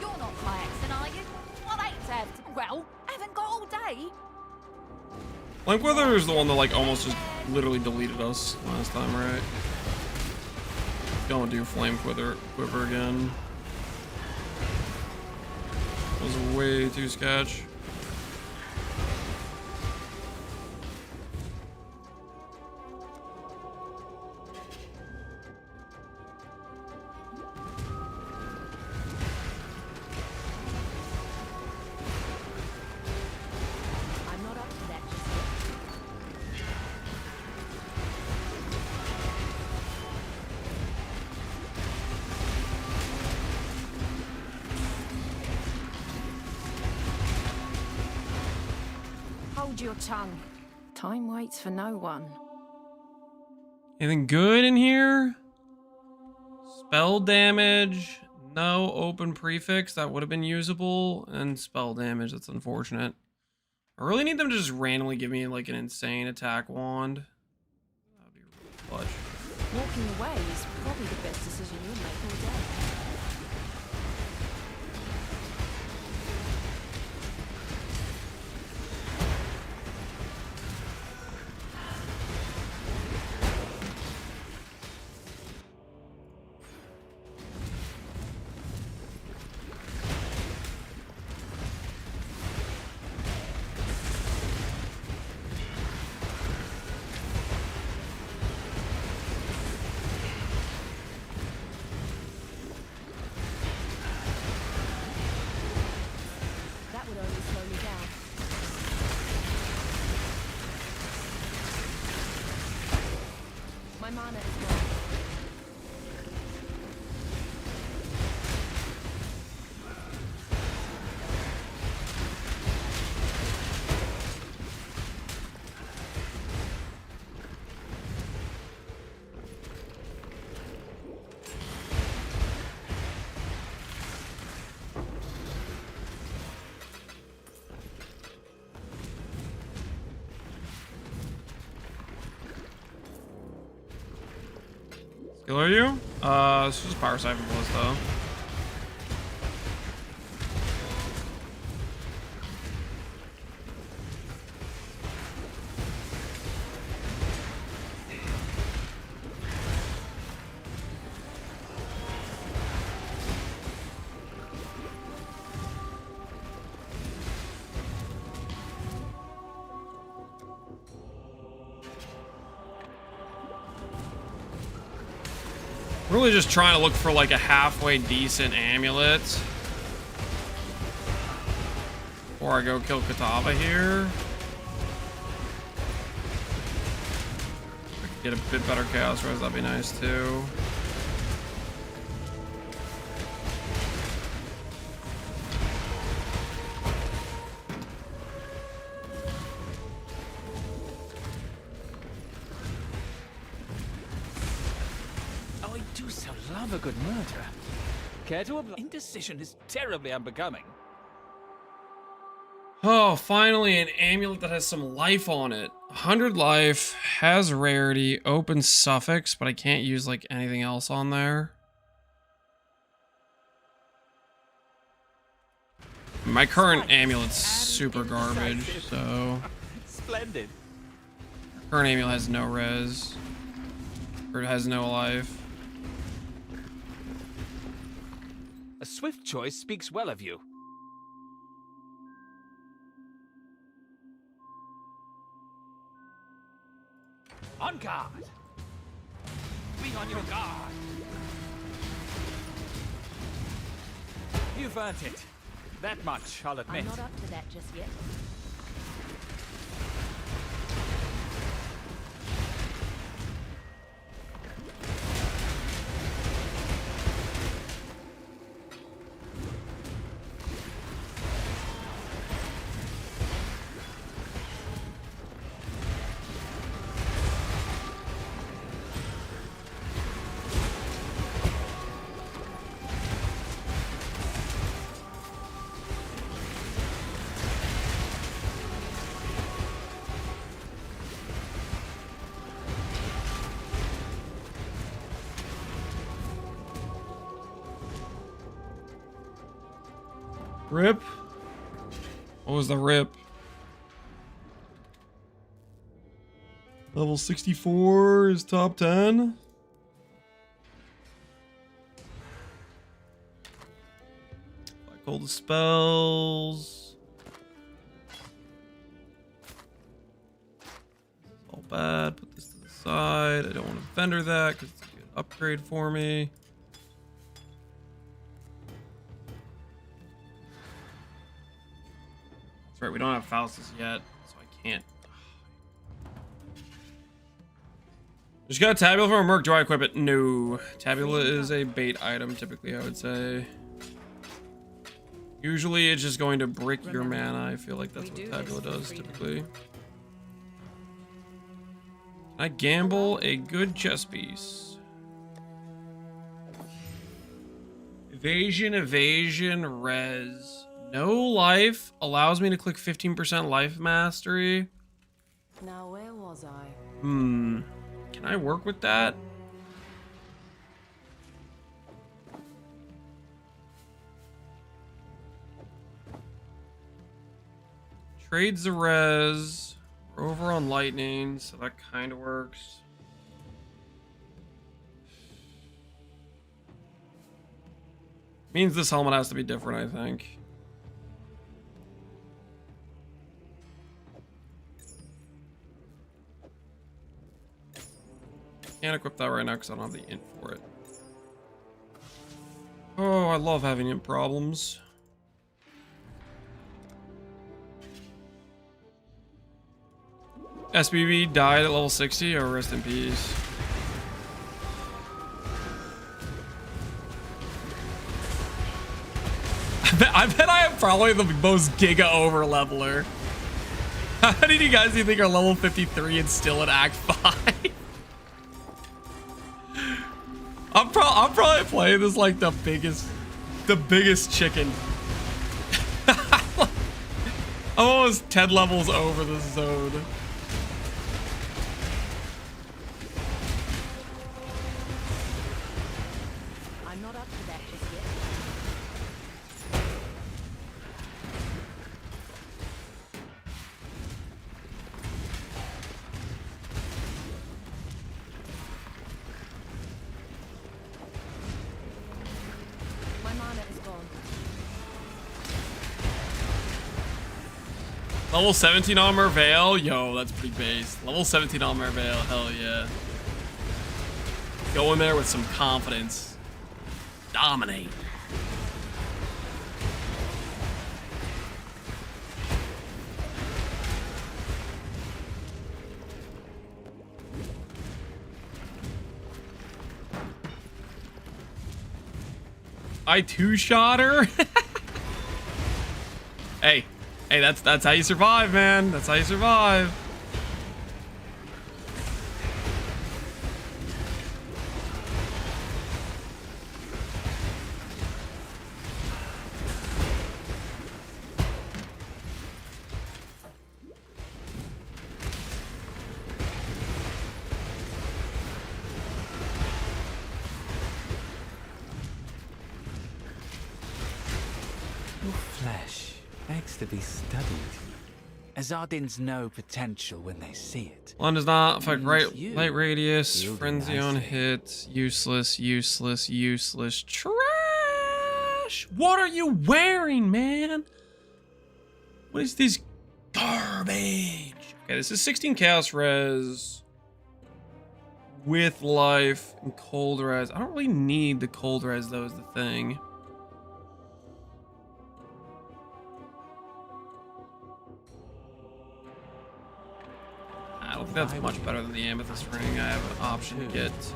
You're not Hyaxin, are you? Well, ain't have to. Well, haven't got all day. Flamequiver is the one that like almost just literally deleted us last time, right? Don't do Flamequiver again. That was way too sketch. I'm not up to that just yet. Hold your tongue. Time waits for no one. Anything good in here? Spell damage. No open prefix. That would have been usable. And spell damage. That's unfortunate. I really need them to just randomly give me like an insane attack wand. That would be really clutch. Walking away is probably the best decision you'll make all day. That would only slow me down. My mana is gone. Skill are you? This is just Power Siphon Ballista. Really just trying to look for like a halfway decent amulet before I go kill Katava here. If I could get a bit better Chaos Res, that'd be nice too. Oh, I do so love a good murder. Care to oblige? Indecision is terribly unbecoming. Oh, finally an amulet that has some life on it. 100 life, has rarity, open suffix, but I can't use like anything else on there. My current amulet's super garbage, so... Splendid. Current amulet has no res. Or it has no life. A swift choice speaks well of you. On guard. Be on your guard. You've earned it. That much, I'll admit. I'm not up to that just yet. Rip? What was the rip? Level 64 is top 10. Black hole the spells. It's all bad. Put this to the side. I don't want to vendor that because it's a good upgrade for me. Right, we don't have Faustus yet, so I can't. Just got a tabula from a merc. Do I equip it? No. Tabula is a bait item, typically, I would say. Usually, it's just going to brick your mana. I feel like that's what tabula does, typically. Can I gamble a good chess piece? Evasion, res. No life allows me to click 15% life mastery. Now where was I? Can I work with that? Trades the res. We're over on lightning, so that kind of works. Means this helmet has to be different, I think. Can't equip that right now because I don't have the int for it. Oh, I love having int problems. SBB died at level 60. Oh, rest in peace. I bet I am probably the most giga over leveler. How many do you guys think are level 53 and still in Act 5? I'm probably playing this like the biggest chicken. I'm almost 10 levels over this zone. I'm not up to that just yet. Level 17 on Merveil? Yo, that's pretty base. Level 17 on Merveil, hell yeah. Go in there with some confidence. Dominate. I two-shot her? Hey. Hey, that's how you survive, man. That's how you survive. Your flesh begs to be studied. Azardins know potential when they see it. One does not affect light radius, frenzy on hit, useless, trash. What are you wearing, man? What is this garbage? Okay, this is 16 chaos res. with life and cold res. I don't really need the cold res though, is the thing. I don't think that's much better than the amethyst ring I have an option to get to.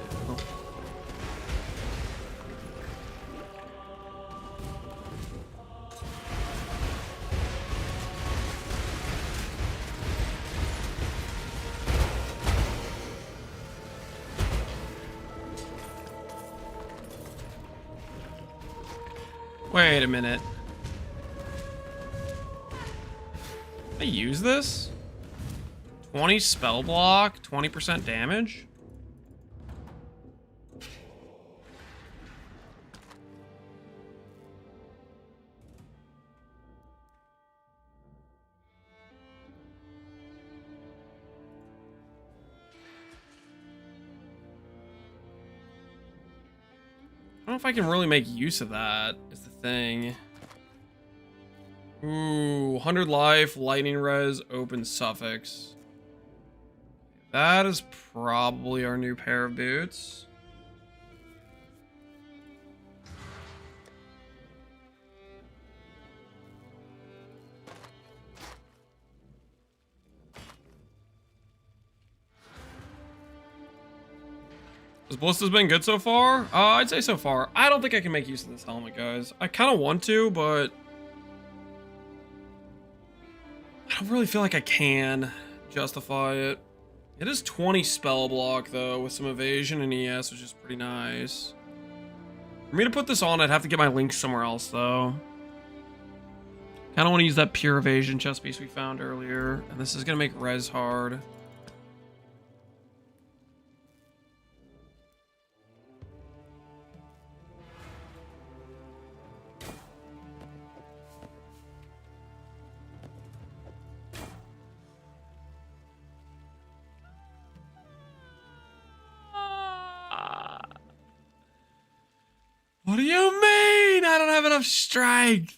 Wait a minute. Can I use this? 20 spell block, 20% damage? I don't know if I can really make use of that, is the thing. Ooh, 100 life, lightning res, open suffix. That is probably our new pair of boots. Has Ballista's been good so far? I'd say so far. I don't think I can make use of this helmet, guys. I kind of want to, but I don't really feel like I can justify it. It is 20 spell block, though, with some evasion and ES, which is pretty nice. For me to put this on, I'd have to get my link somewhere else, though. Kind of want to use that pure evasion chest piece we found earlier, and this is going to make res hard. What do you mean? I don't have enough strength.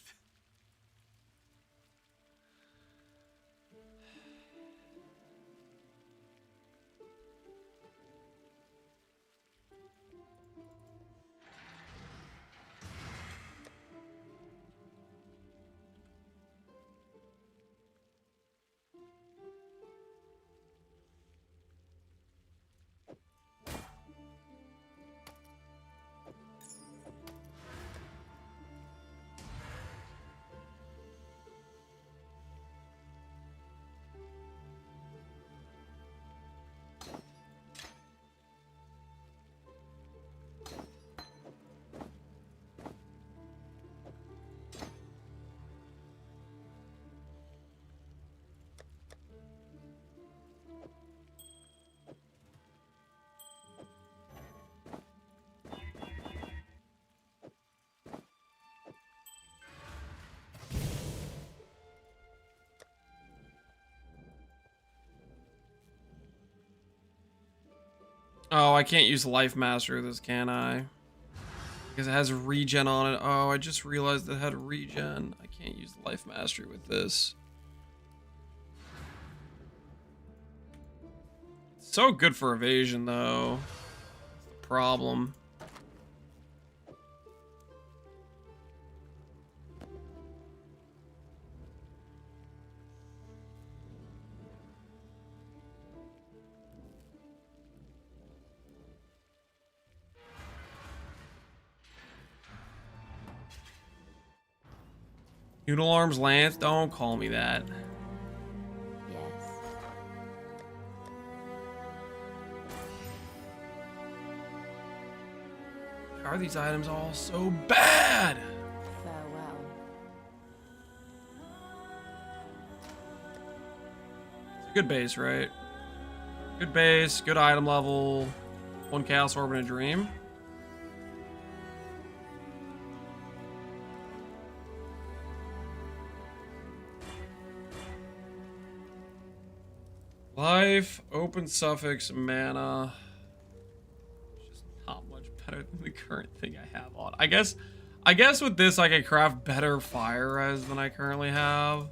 Oh, I can't use Life Master with this, can I? Because it has regen on it. Oh, I just realized it had regen. I can't use Life Mastery with this. It's so good for evasion, though. That's the problem. Noodle Arms Lance? Don't call me that. Yes. How are these items all so bad? Farewell. It's a good base, right? Good base, good item level, one Chaos Orb and a Dream. Life, open suffix, mana. It's just not much better than the current thing I have on. I guess with this I can craft better fire res than I currently have.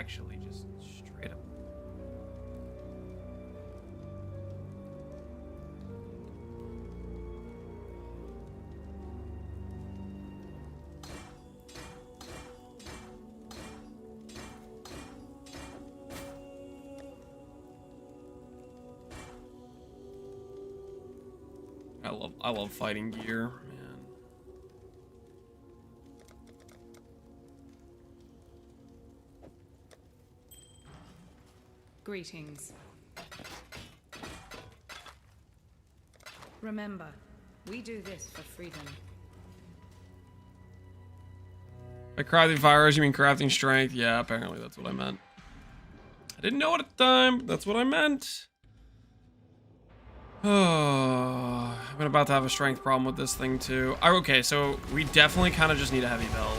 actually, just straight up. I love fighting gear, man. Greetings. Remember, we do this for freedom. By crafting fires, you mean crafting strength? Yeah, apparently that's what I meant. I didn't know it at the time, but that's what I meant. Oh, I've been about to have a strength problem with this thing too. Okay, so we definitely kind of just need a heavy belt.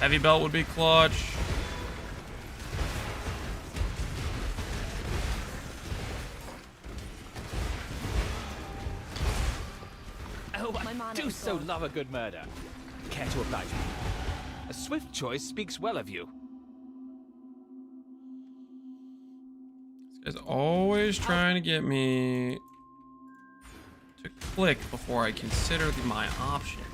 Heavy belt would be clutch. Oh, I do so love a good murder. Care to oblige me? A swift choice speaks well of you. This guy's always trying to get me to click before I consider my options.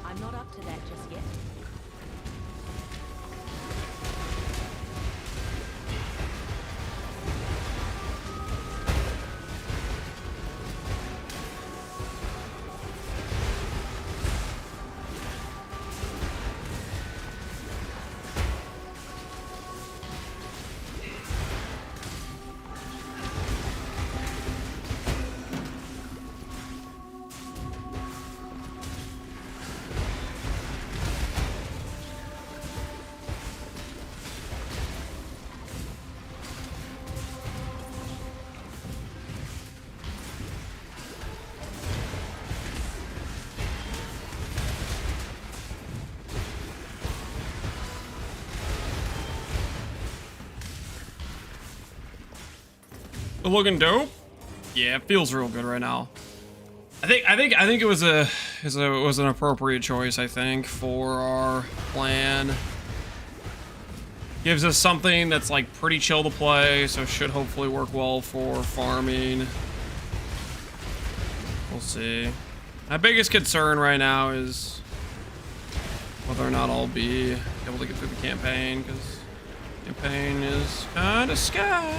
I'm not up to that just yet. Looking dope. Yeah, it feels real good right now. I think it was an appropriate choice, I think, for our plan. Gives us something that's like pretty chill to play, so should hopefully work well for farming. We'll see. My biggest concern right now is whether or not I'll be able to get through the campaign, because the campaign is kind of sketch.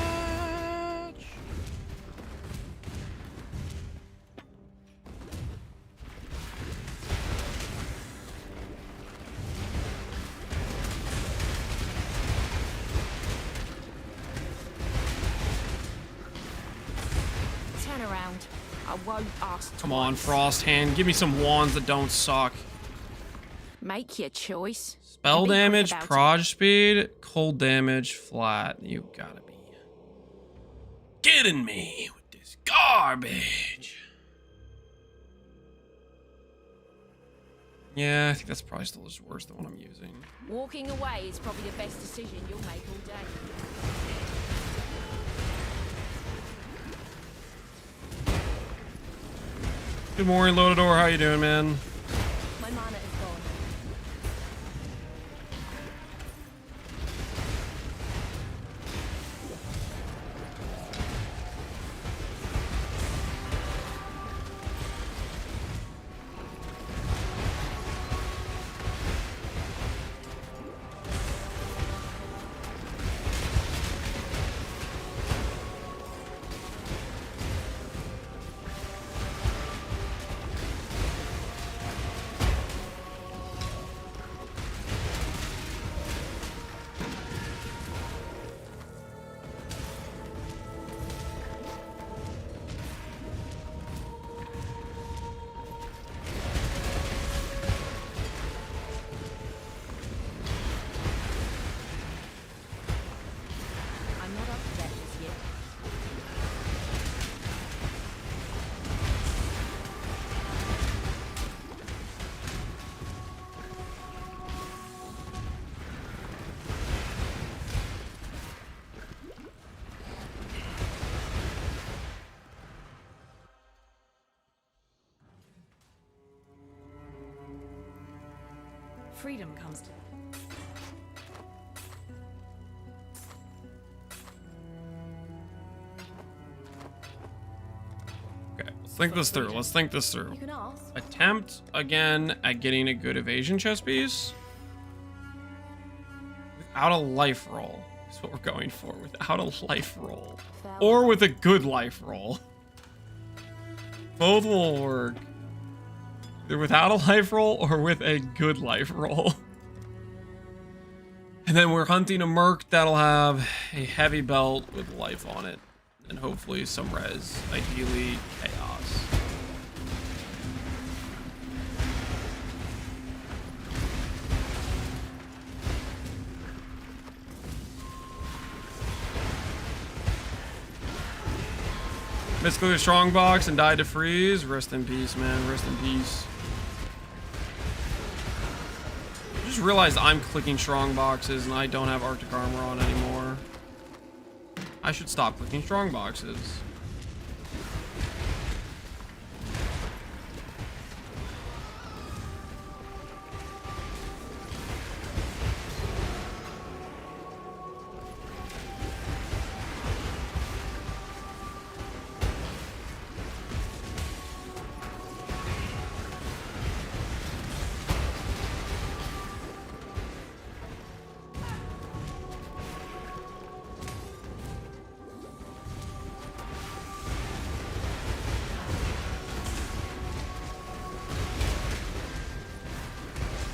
Come on, Frost Hand. Give me some wands that don't suck. Make your choice. Spell damage, proj speed, cold damage, flat. You gotta be kidding me with this garbage. Yeah, I think that's probably still just worse than what I'm using. Walking away is probably the best decision you'll make all day. Good morning, Lotador. How you doing, man? My mana is gone. Freedom comes to... Okay, let's think this through. Let's think this through. You can ask. Attempt again at getting a good evasion chess piece. Without a life roll. That's what we're going for. Without a life roll. Or with a good life roll. Both will work. Either without a life roll or with a good life roll. And then we're hunting a merc that'll have a heavy belt with life on it. And hopefully some res. Ideally, chaos. Misclicked a strongbox and died to freeze. Rest in peace, man. Rest in peace. I just realized I'm clicking strongboxes and I don't have Arctic armor on anymore. I should stop clicking strongboxes.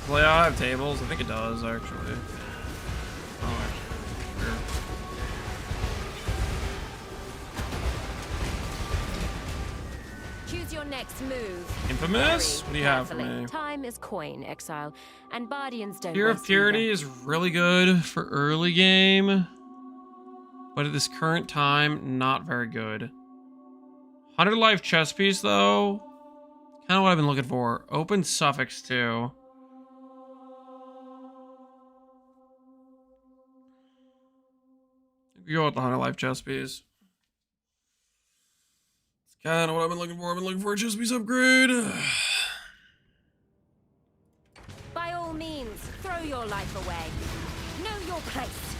Well, yeah, I have tables. I think it does, actually. Oh, actually. Sure. Choose your next move. Infamous? What do you have for Carefully. me? Time is coin, Exile. And Bardians don't Fear of waste Purity either. is really good for early game. But at this current time, not very good. 100 life chess piece, though. Kind of what I've been looking for. Open suffix, too. Go with the 100 life chess piece. It's kind of what I've been looking for. I've been looking for a chess piece upgrade. By all means, throw your life away. Know your place.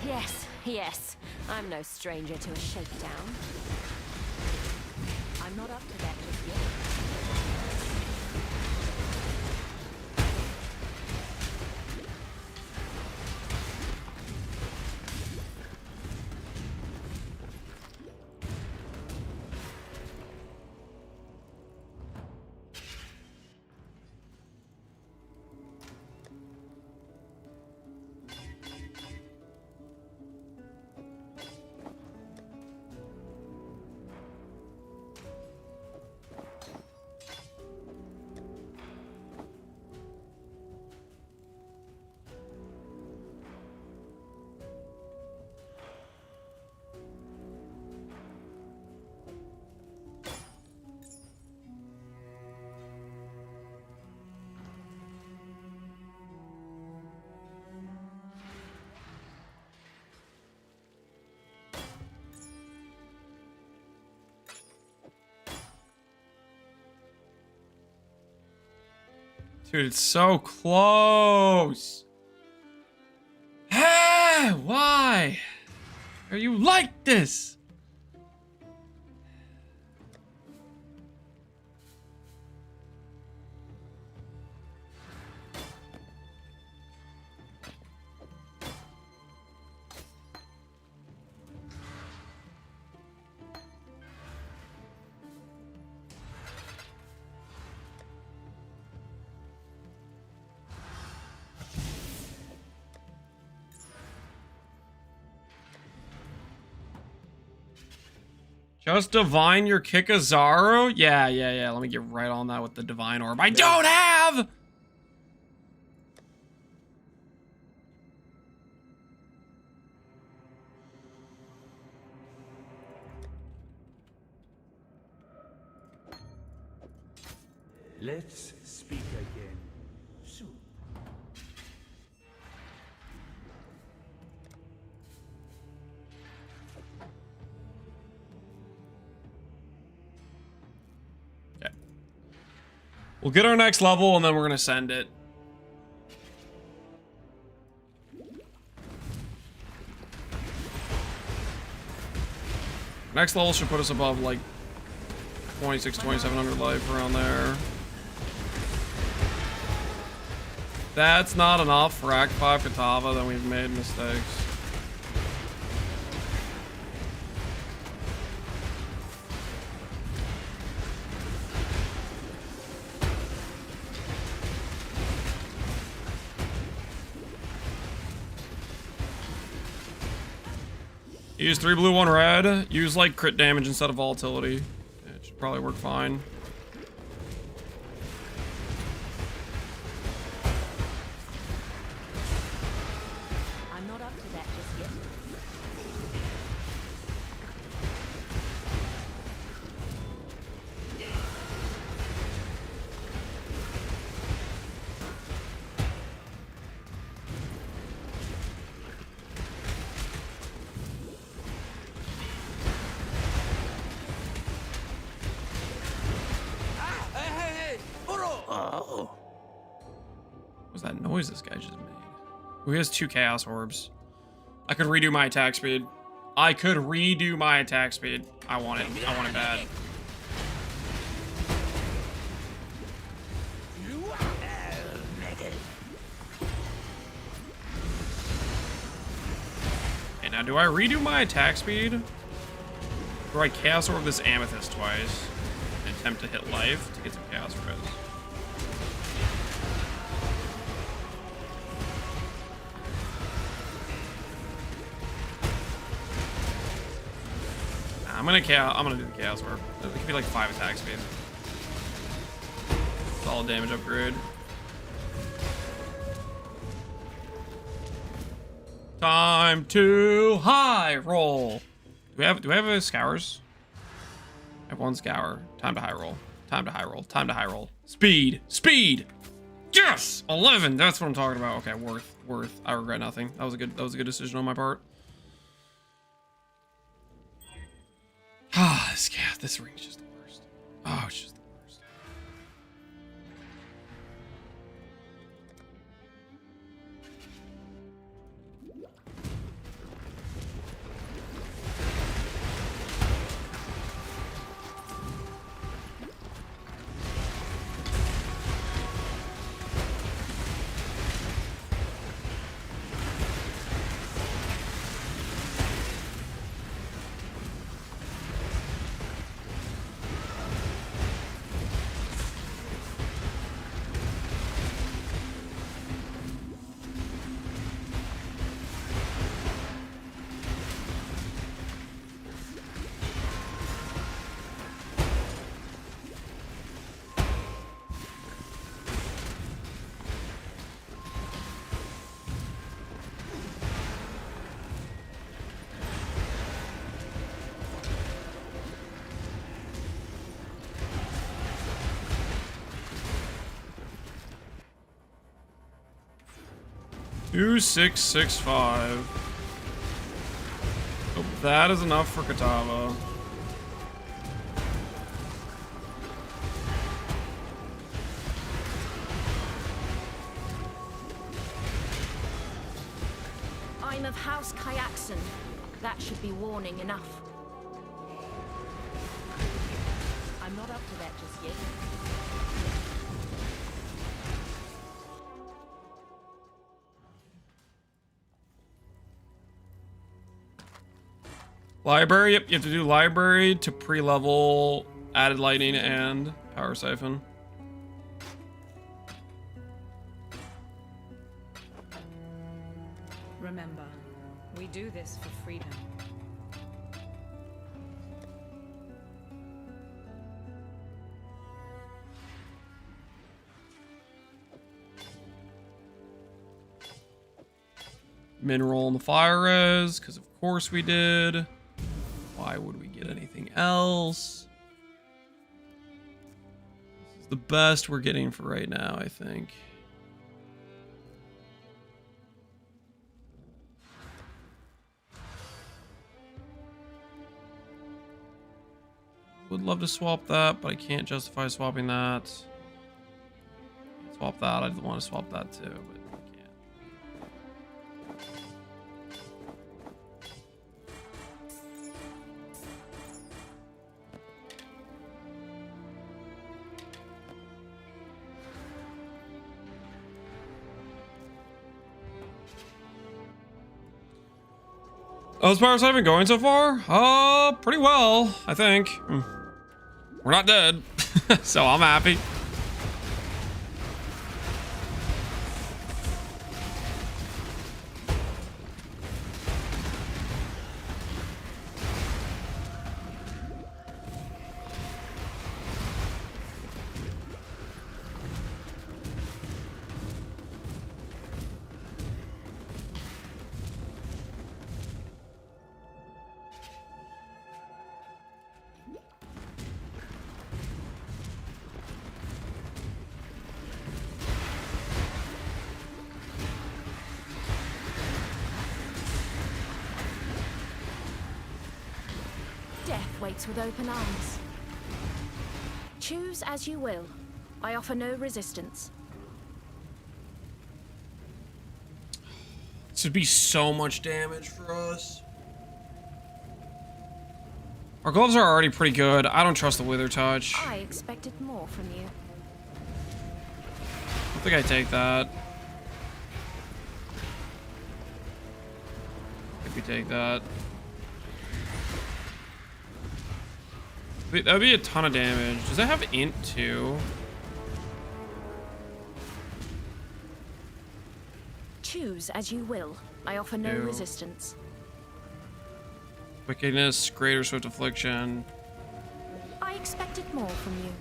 Yes, yes. I'm no stranger to a shakedown. I'm not up to that just yet. Dude, it's so close. Ah, why are you like this? Just divine your Kikazaru? Yeah. Let me get right on that with the divine orb. I don't have! Let's speak again soon. We'll get our next level, and then we're gonna send it. Next level should put us above, like, 26, 2700 life, around there. That's not enough for Act 5 Katava, then we've made mistakes. Use 3 blue, 1 red. Use like crit damage instead of volatility. It should probably work fine. I'm not up to that just yet. What was that noise this guy just made? Who has 2 chaos orbs? I could redo my attack speed. I could redo my attack speed. I want it. I want it bad. Okay, now do I redo my attack speed? Or do I chaos orb this amethyst twice and attempt to hit life to get some chaos res? I'm gonna do the chaos orb. It could be like 5 attack speed. Solid damage upgrade. Time to high roll. Do we have a scours? I have 1 scour. Time to high roll. Time to high roll. Time to high roll. Speed. Speed. Yes! 11. That's what I'm talking about. Okay, worth. I regret nothing. That was a good decision on my part. Ah, this ring's just the worst. Oh, it's just the worst. Two, 6, 6, 5. Hope that is enough for Katava. I'm of House Kayakson. That should be warning enough. I'm not up to that just yet. Library, yep, you have to do library to pre-level added lightning and power siphon. Remember, we do this for freedom. Mineral on the fire res, because of course we did. Why would we get anything else? This is the best we're getting for right now, I think. Would love to swap that, but I can't justify swapping that. Swap that. I want to swap that too, but I can't. How's Power 7 going so far? Pretty well, I think. We're not dead, so I'm happy. Death waits with open arms. Choose as you will. I offer no resistance. This would be so much damage for us. Our gloves are already pretty good. I don't trust the Wither Touch. I expected more from you. I think I take that. If we take that. Wait, that would be a ton of damage. Does that have int too? Choose as you will. I offer no resistance. Wickedness, greater swift affliction. I expected more from you.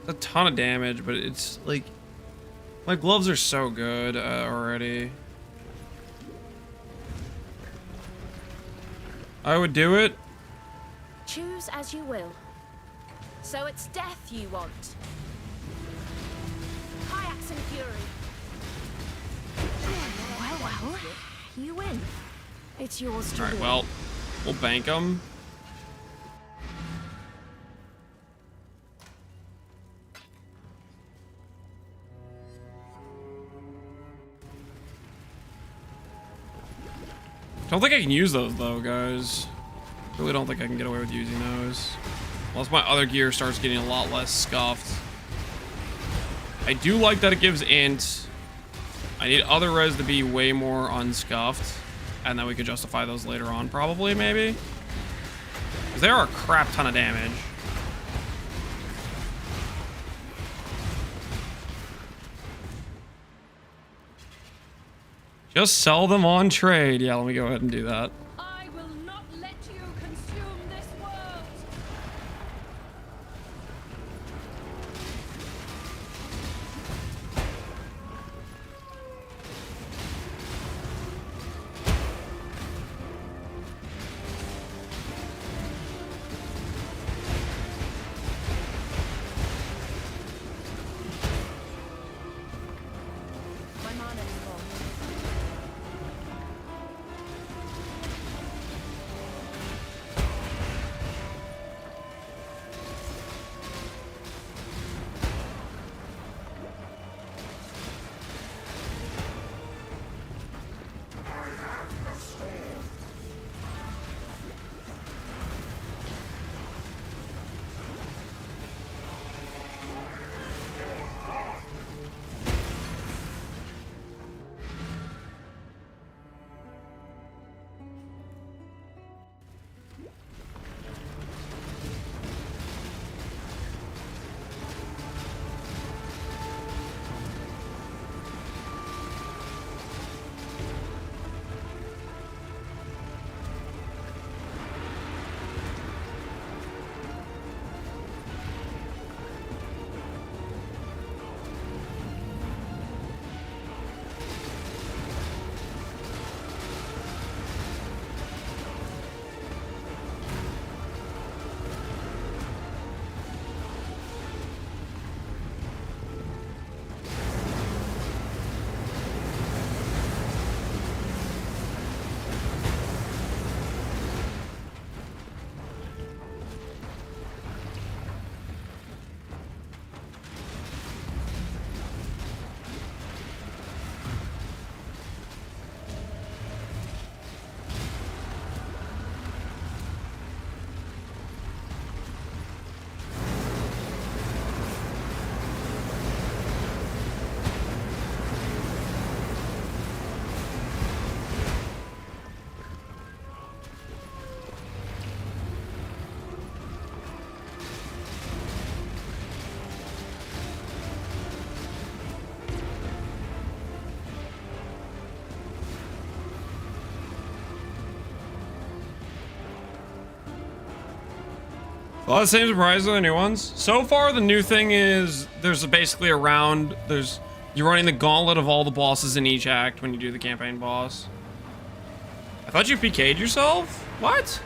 A ton of damage, but it's like my gloves are so good already. I would do it. Choose as you will. So it's death you want. Kayaks and fury. Well, you win. It's yours to All right, win. well, we'll bank them. I don't think I can use those though, guys. Really don't think I can get away with using those. Unless my other gear starts getting a lot less scuffed. I do like that it gives int. I need other res to be way more unscuffed. And then we could justify those later on, probably, maybe. Because they are a crap ton of damage. Just sell them on trade. Yeah, let me go ahead and do that. I will not let you consume this world. My mana is low. A lot of the same surprises are the new ones. So far, the new thing is there's basically a round. You're running the gauntlet of all the bosses in each act when you do the campaign boss. I thought you PK'd yourself? What?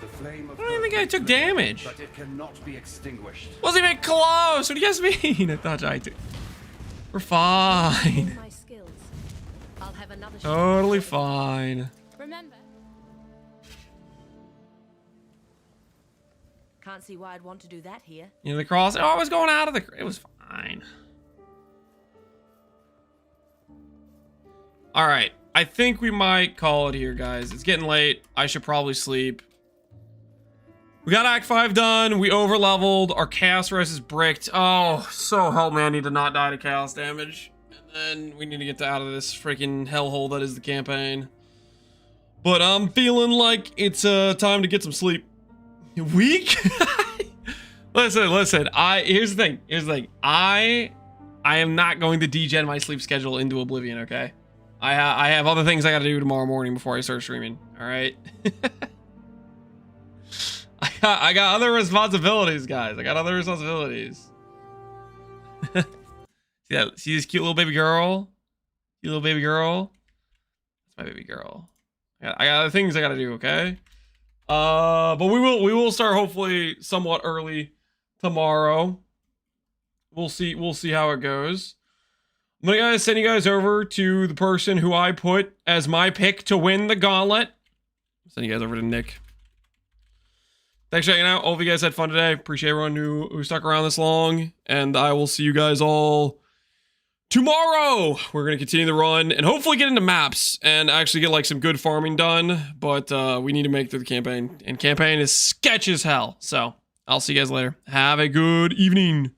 I don't even think I took damage. But it cannot be extinguished. Wasn't even close. What do you guys mean? I thought I did. We're fine. Totally fine. Remember. Can't see why I'd want to do that here. You know, the cross. Oh, I was going out of the. It was fine. All right. I think we might call it here, guys. It's getting late. I should probably sleep. We got Act 5 done. We over-leveled. Our Chaos Res is bricked. Oh, so help me. I need to not die to Chaos damage. And then we need to get out of this freaking hellhole that is the campaign. But I'm feeling like it's time to get some sleep. Weak? Listen. Here's the thing. I am not going to degen my sleep schedule into oblivion, okay? I have other things I gotta do tomorrow morning before I start streaming, alright? I got other responsibilities, guys. I got other responsibilities. See this cute little baby girl? Cute little baby girl? That's my baby girl. I got other things I gotta do, okay? But we will start hopefully somewhat early tomorrow. We'll see how it goes. I'm gonna send you guys over to the person who I put as my pick to win the gauntlet. Send you guys over to Nick. Thanks for checking out. Hope you guys had fun today. Appreciate everyone who stuck around this long. And I will see you guys all tomorrow. We're going to continue the run and hopefully get into maps and actually get like some good farming done. But we need to make it through the campaign. And campaign is sketch as hell. So I'll see you guys later. Have a good evening.